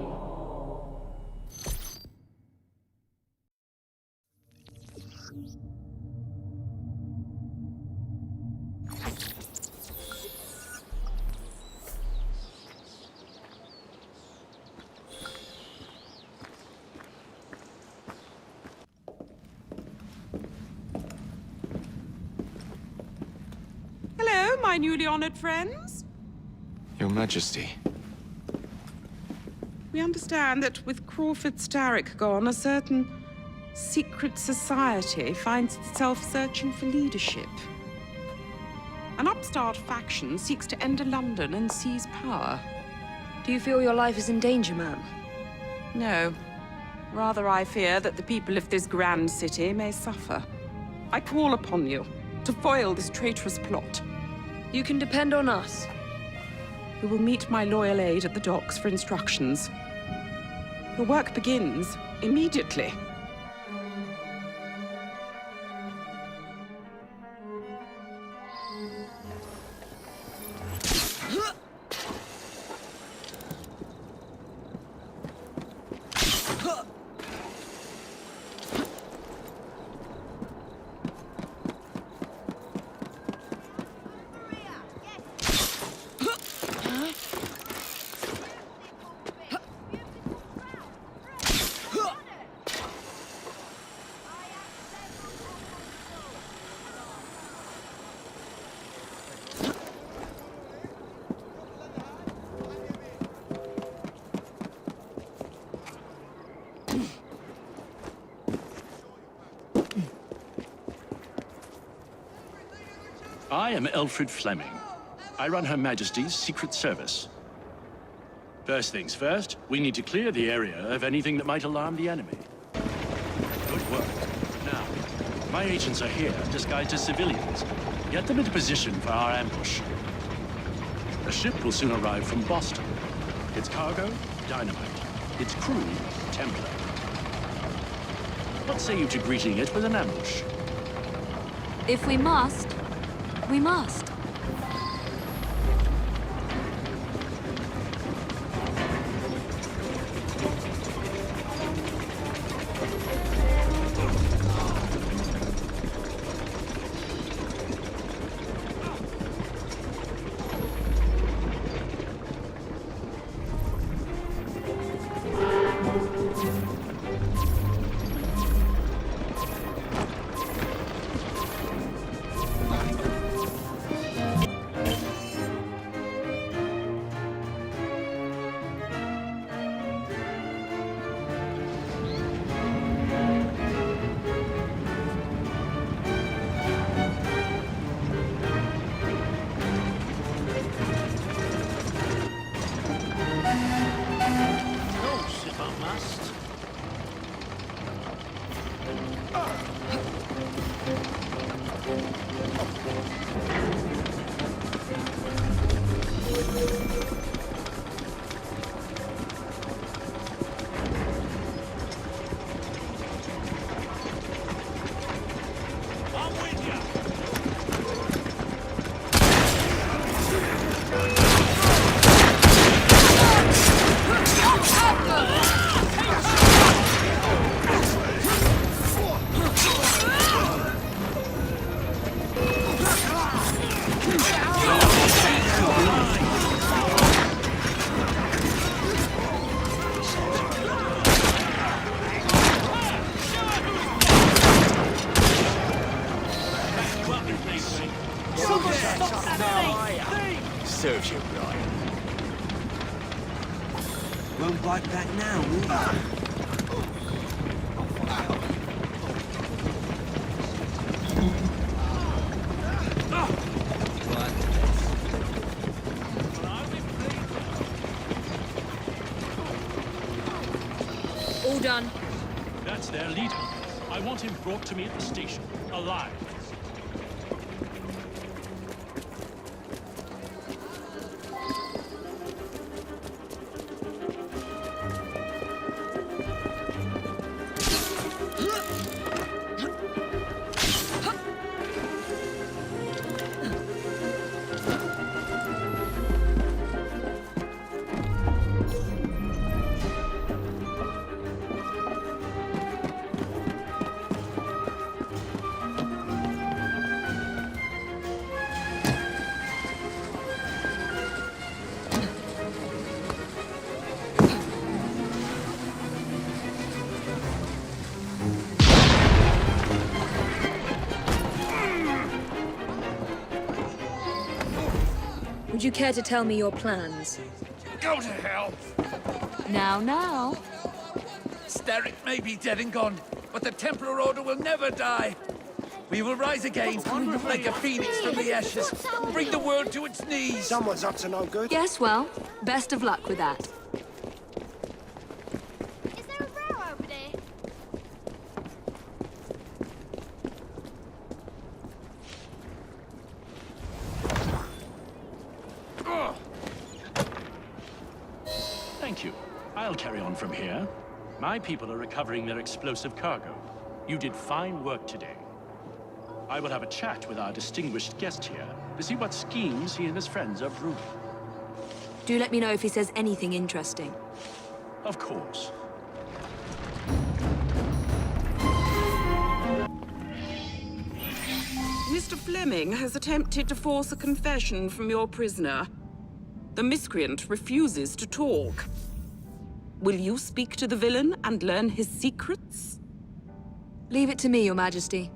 Hello, my newly honored friends. Your Majesty. We understand that with Crawford Starrick gone, a certain secret society finds itself searching for leadership. An upstart faction seeks to enter London and seize power. Do you feel your life is in danger, ma'am? No. Rather, I fear that the people of this grand city may suffer. I call upon you to foil this traitorous plot. You can depend on us. We will meet my loyal aide at the docks for instructions. Your work begins immediately. I am Elfred Fleming. I run Her Majesty's Secret Service. First things first, we need to clear the area of anything that might alarm the enemy. Good work. Now, my agents are here, disguised as civilians. Get them into position for our ambush. A ship will soon arrive from Boston. Its cargo, dynamite. Its crew, Templar. What say you to greeting it with an ambush? If we must, we must. Serves you right. Won't bite back now, will you? All done. That's their leader. I want him brought to me at the station, alive. Would you care to tell me your plans? Go to hell! Now. Starrick may be dead and gone, but the Templar Order will never die. We will rise again, like a phoenix from the ashes, bring the world to its knees. Someone's up to no good. Yes, well, best of luck with that. Is there a row over there? I'll carry on from here. My people are recovering their explosive cargo. You did fine work today. I will have a chat with our distinguished guest here to see what schemes he and his friends are brewing. Do let me know if he says anything interesting. Of course. Mr. Fleming has attempted to force a confession from your prisoner. The miscreant refuses to talk. Will you speak to the villain and learn his secrets? Leave it to me, Your Majesty.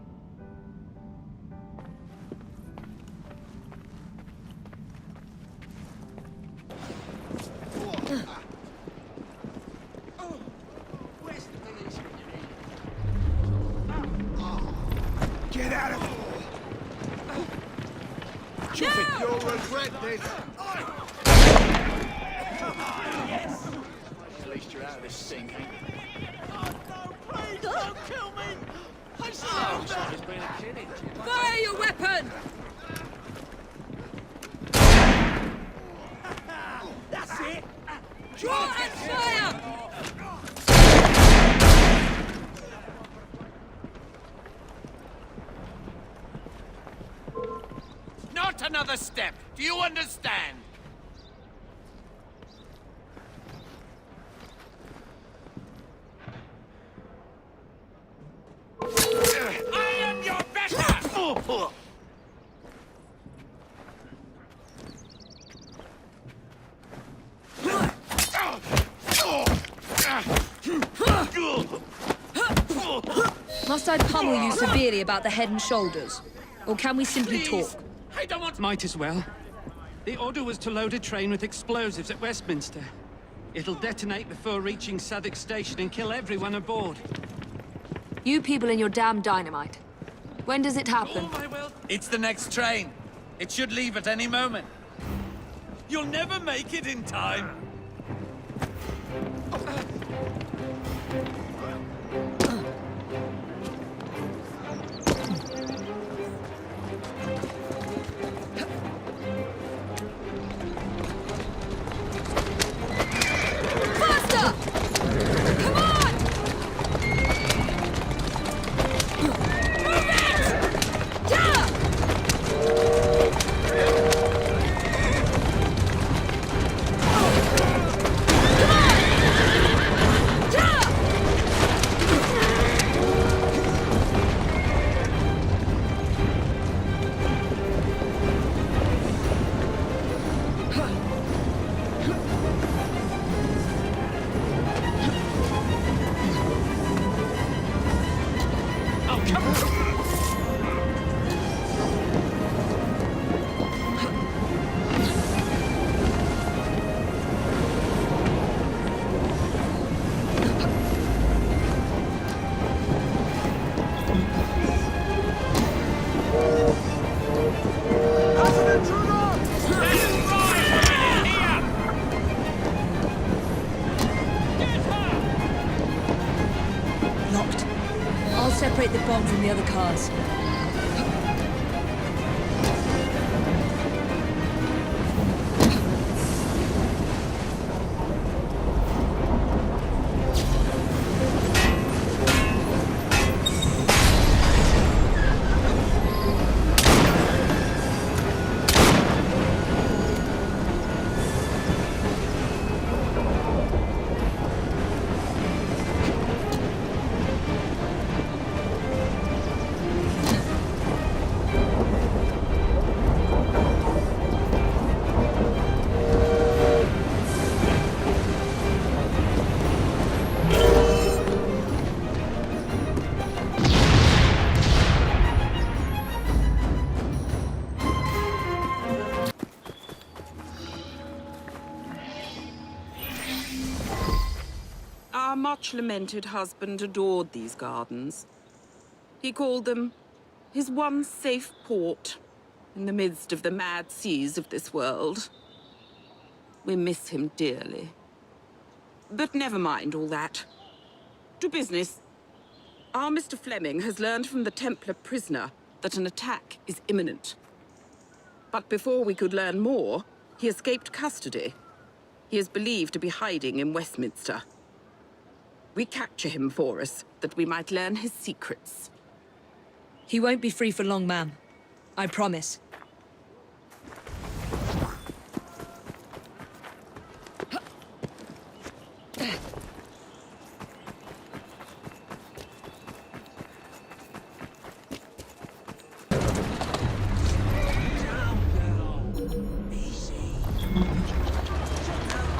Get out of here! You'll regret this! Yes! At least you're out of this sink. Oh no, please don't kill me! I surrender! Fire your weapon! That's it! Draw and fire! Not another step! Do you understand? I am your better! Must I pummel you severely about the head and shoulders? Or can we simply talk? I don't want... Might as well. The order was to load a train with explosives at Westminster. It'll detonate before reaching Southwark Station and kill everyone aboard. You people and your damn dynamite. When does it happen? It's the next train. It should leave at any moment. You'll never make it in time. Locked. I'll separate the bomb from the other cars. Our much-lamented husband adored these gardens. He called them his one safe port in the midst of the mad seas of this world. We miss him dearly. But never mind all that. To business. Our Mr. Fleming has learned from the Templar prisoner that an attack is imminent. But before we could learn more, he escaped custody. He is believed to be hiding in Westminster. We capture him for us, that we might learn his secrets. He won't be free for long, ma'am. I promise.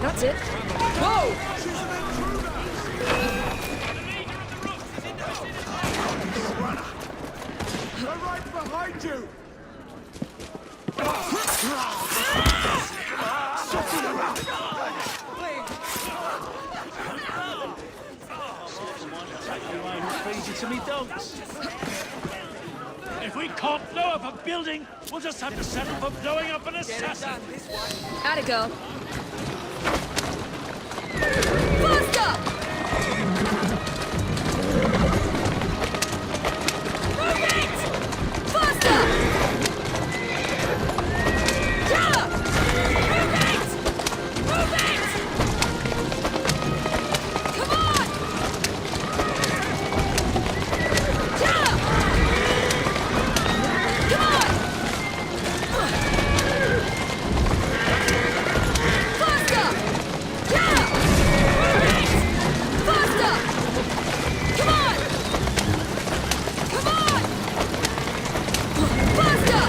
That's it. Whoa! They're right behind you! To me dogs. If we can't blow up a building, we'll just have to settle for blowing up an assassin. Atta girl. Faster! Move it! Faster! Yeah! Move it! Move it! Come on! Yeah! Come on! Faster! Yeah! Move it! Faster! Come on! Come on! Faster!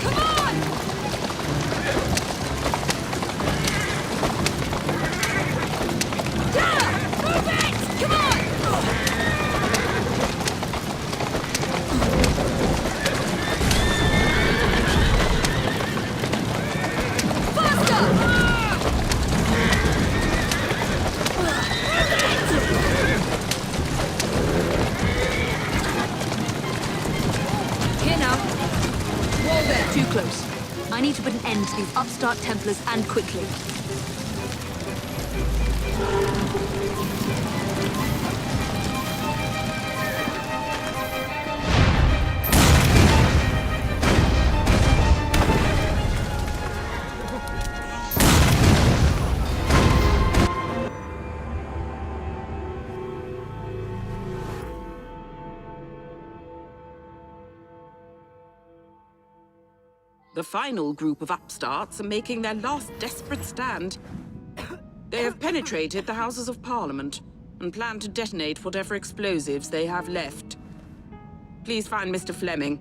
Come on! Yeah! Move it! Come on! Here now. Wall there. Too close. I need to put an end to these upstart Templars, and quickly. The final group of upstarts are making their last desperate stand. They have penetrated the Houses of Parliament and plan to detonate whatever explosives they have left. Please find Mr. Fleming,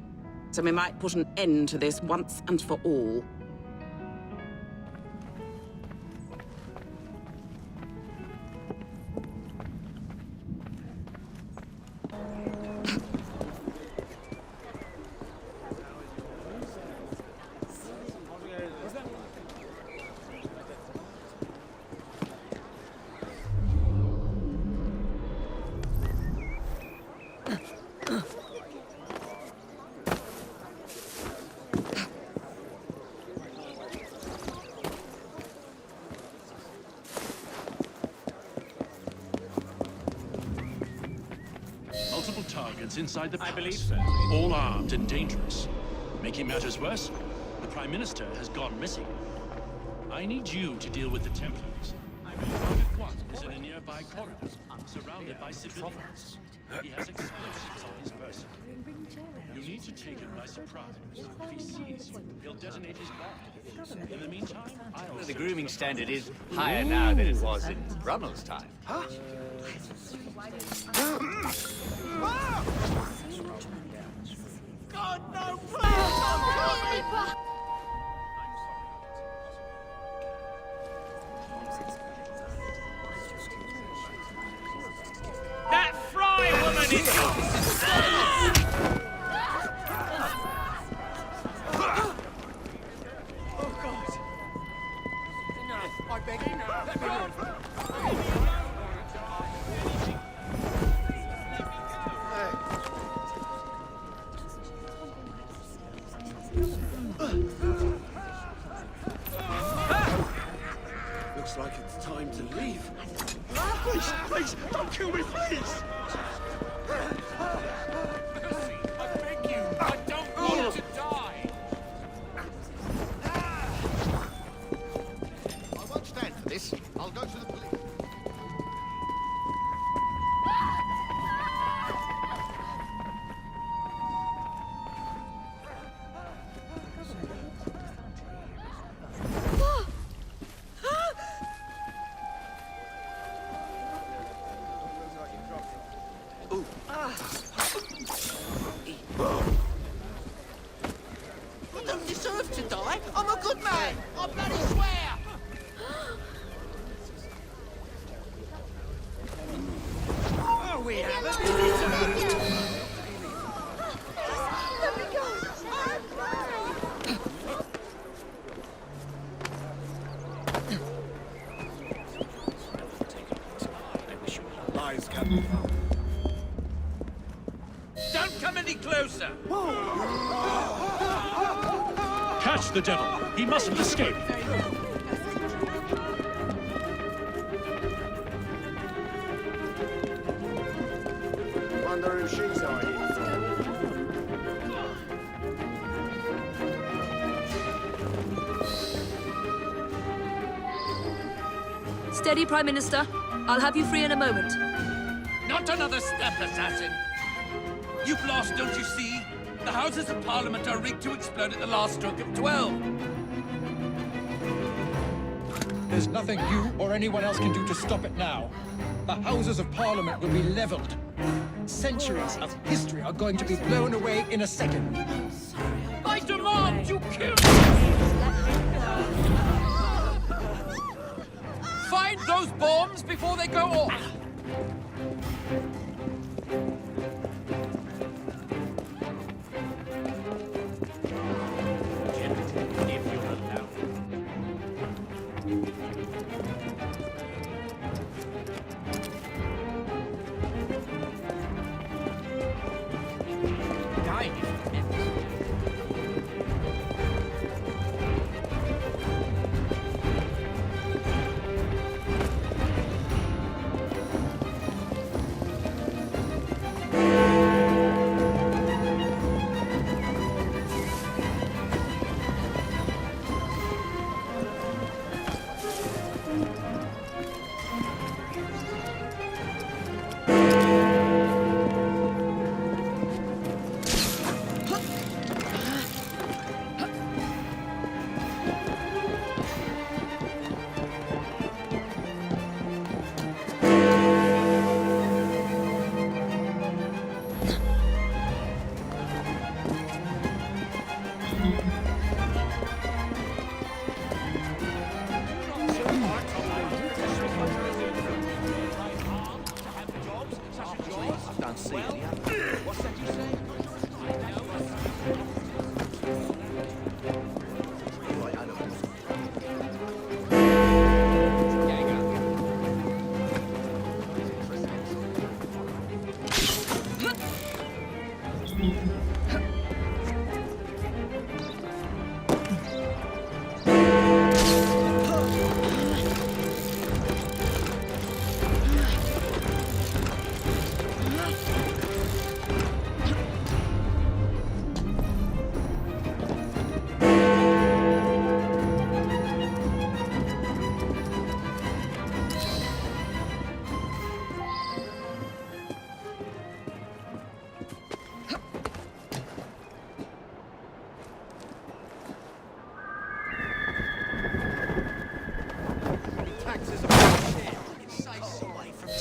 so we might put an end to this once and for all. Multiple targets inside the palace. I believe so. All armed and dangerous. Making matters worse, the Prime Minister has gone missing. I need you to deal with the Templars. I believe Target 1 is in a nearby corridor, surrounded by civilians. He has explosives on his person. You need to take him by surprise. If he sees you, he'll detonate his bomb. In the meantime, I'll... The grooming standard is higher now than it was in Brummel's time. Huh? God, no, please! That fry woman is... Oh, God. Enough. I beg you, let me move. Looks like it's time to leave. Please, please, don't kill me, please! I beg you, I don't want to die. I don't deserve to die. I'm a good man. I bloody swear. Oh, we haven't. Let me go! Lies, Captain. Don't come any closer! Catch the devil! He mustn't escape! Wonder who she's hiding Steady, Prime Minister. I'll have you free in a moment. Not another step, assassin! You've lost, don't you see? The Houses of Parliament are rigged to explode at the last stroke of 12. There's nothing you or anyone else can do to stop it now. The Houses of Parliament will be leveled. Centuries of history are going to be blown away in a second. I demand you kill Find those bombs before they go off!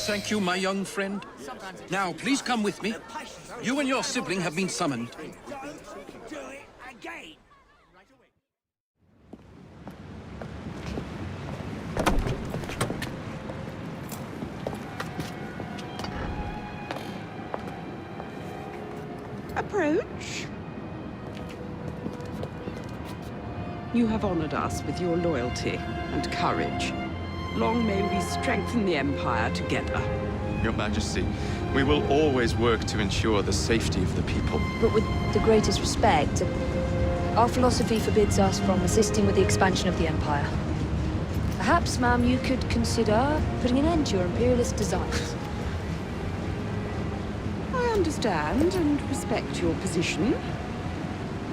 Thank you, my young friend. Now, please come with me. You and your sibling have been summoned. Do it again. Approach. You have honored us with your loyalty and courage. Long may we strengthen the Empire together. Your Majesty, we will always work to ensure the safety of the people. But with the greatest respect, our philosophy forbids us from assisting with the expansion of the Empire. Perhaps, ma'am, you could consider putting an end to your imperialist desires. I understand and respect your position.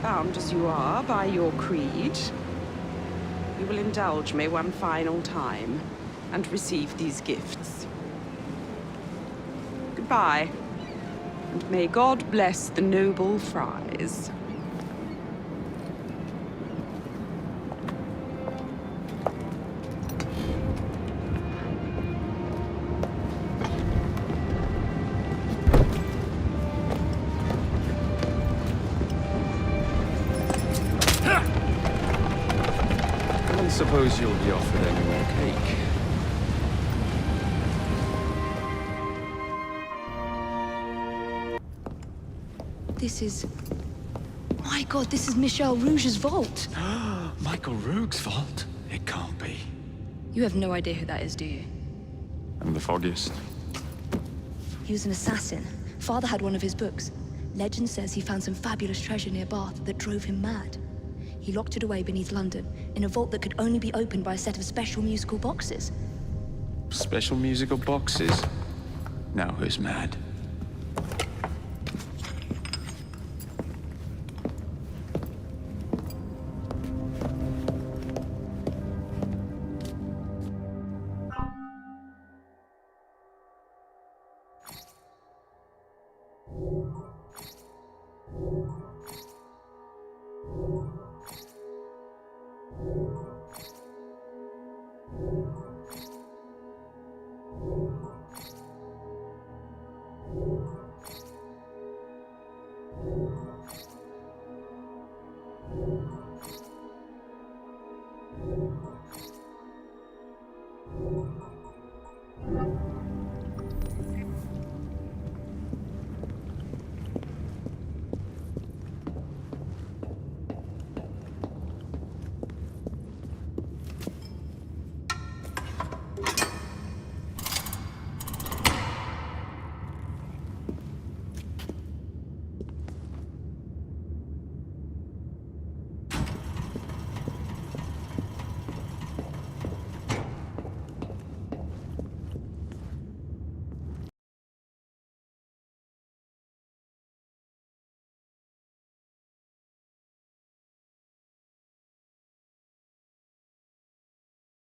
Bound as you are by your creed, you will indulge me one final time and receive these gifts. Goodbye, and may God bless the noble Fries. suppose you'll be offered any more cake. This is... My God, this is Michel Rouge's vault. Michael Rogue's vault? It can't be. You have no idea who that is, do you? I'm the foggiest. He was an assassin. Father had one of his books. Legend says he found some fabulous treasure near Bath that drove him mad. He locked it away beneath London, in a vault that could only be opened by a set of special musical boxes. Special musical boxes? Now who's mad? you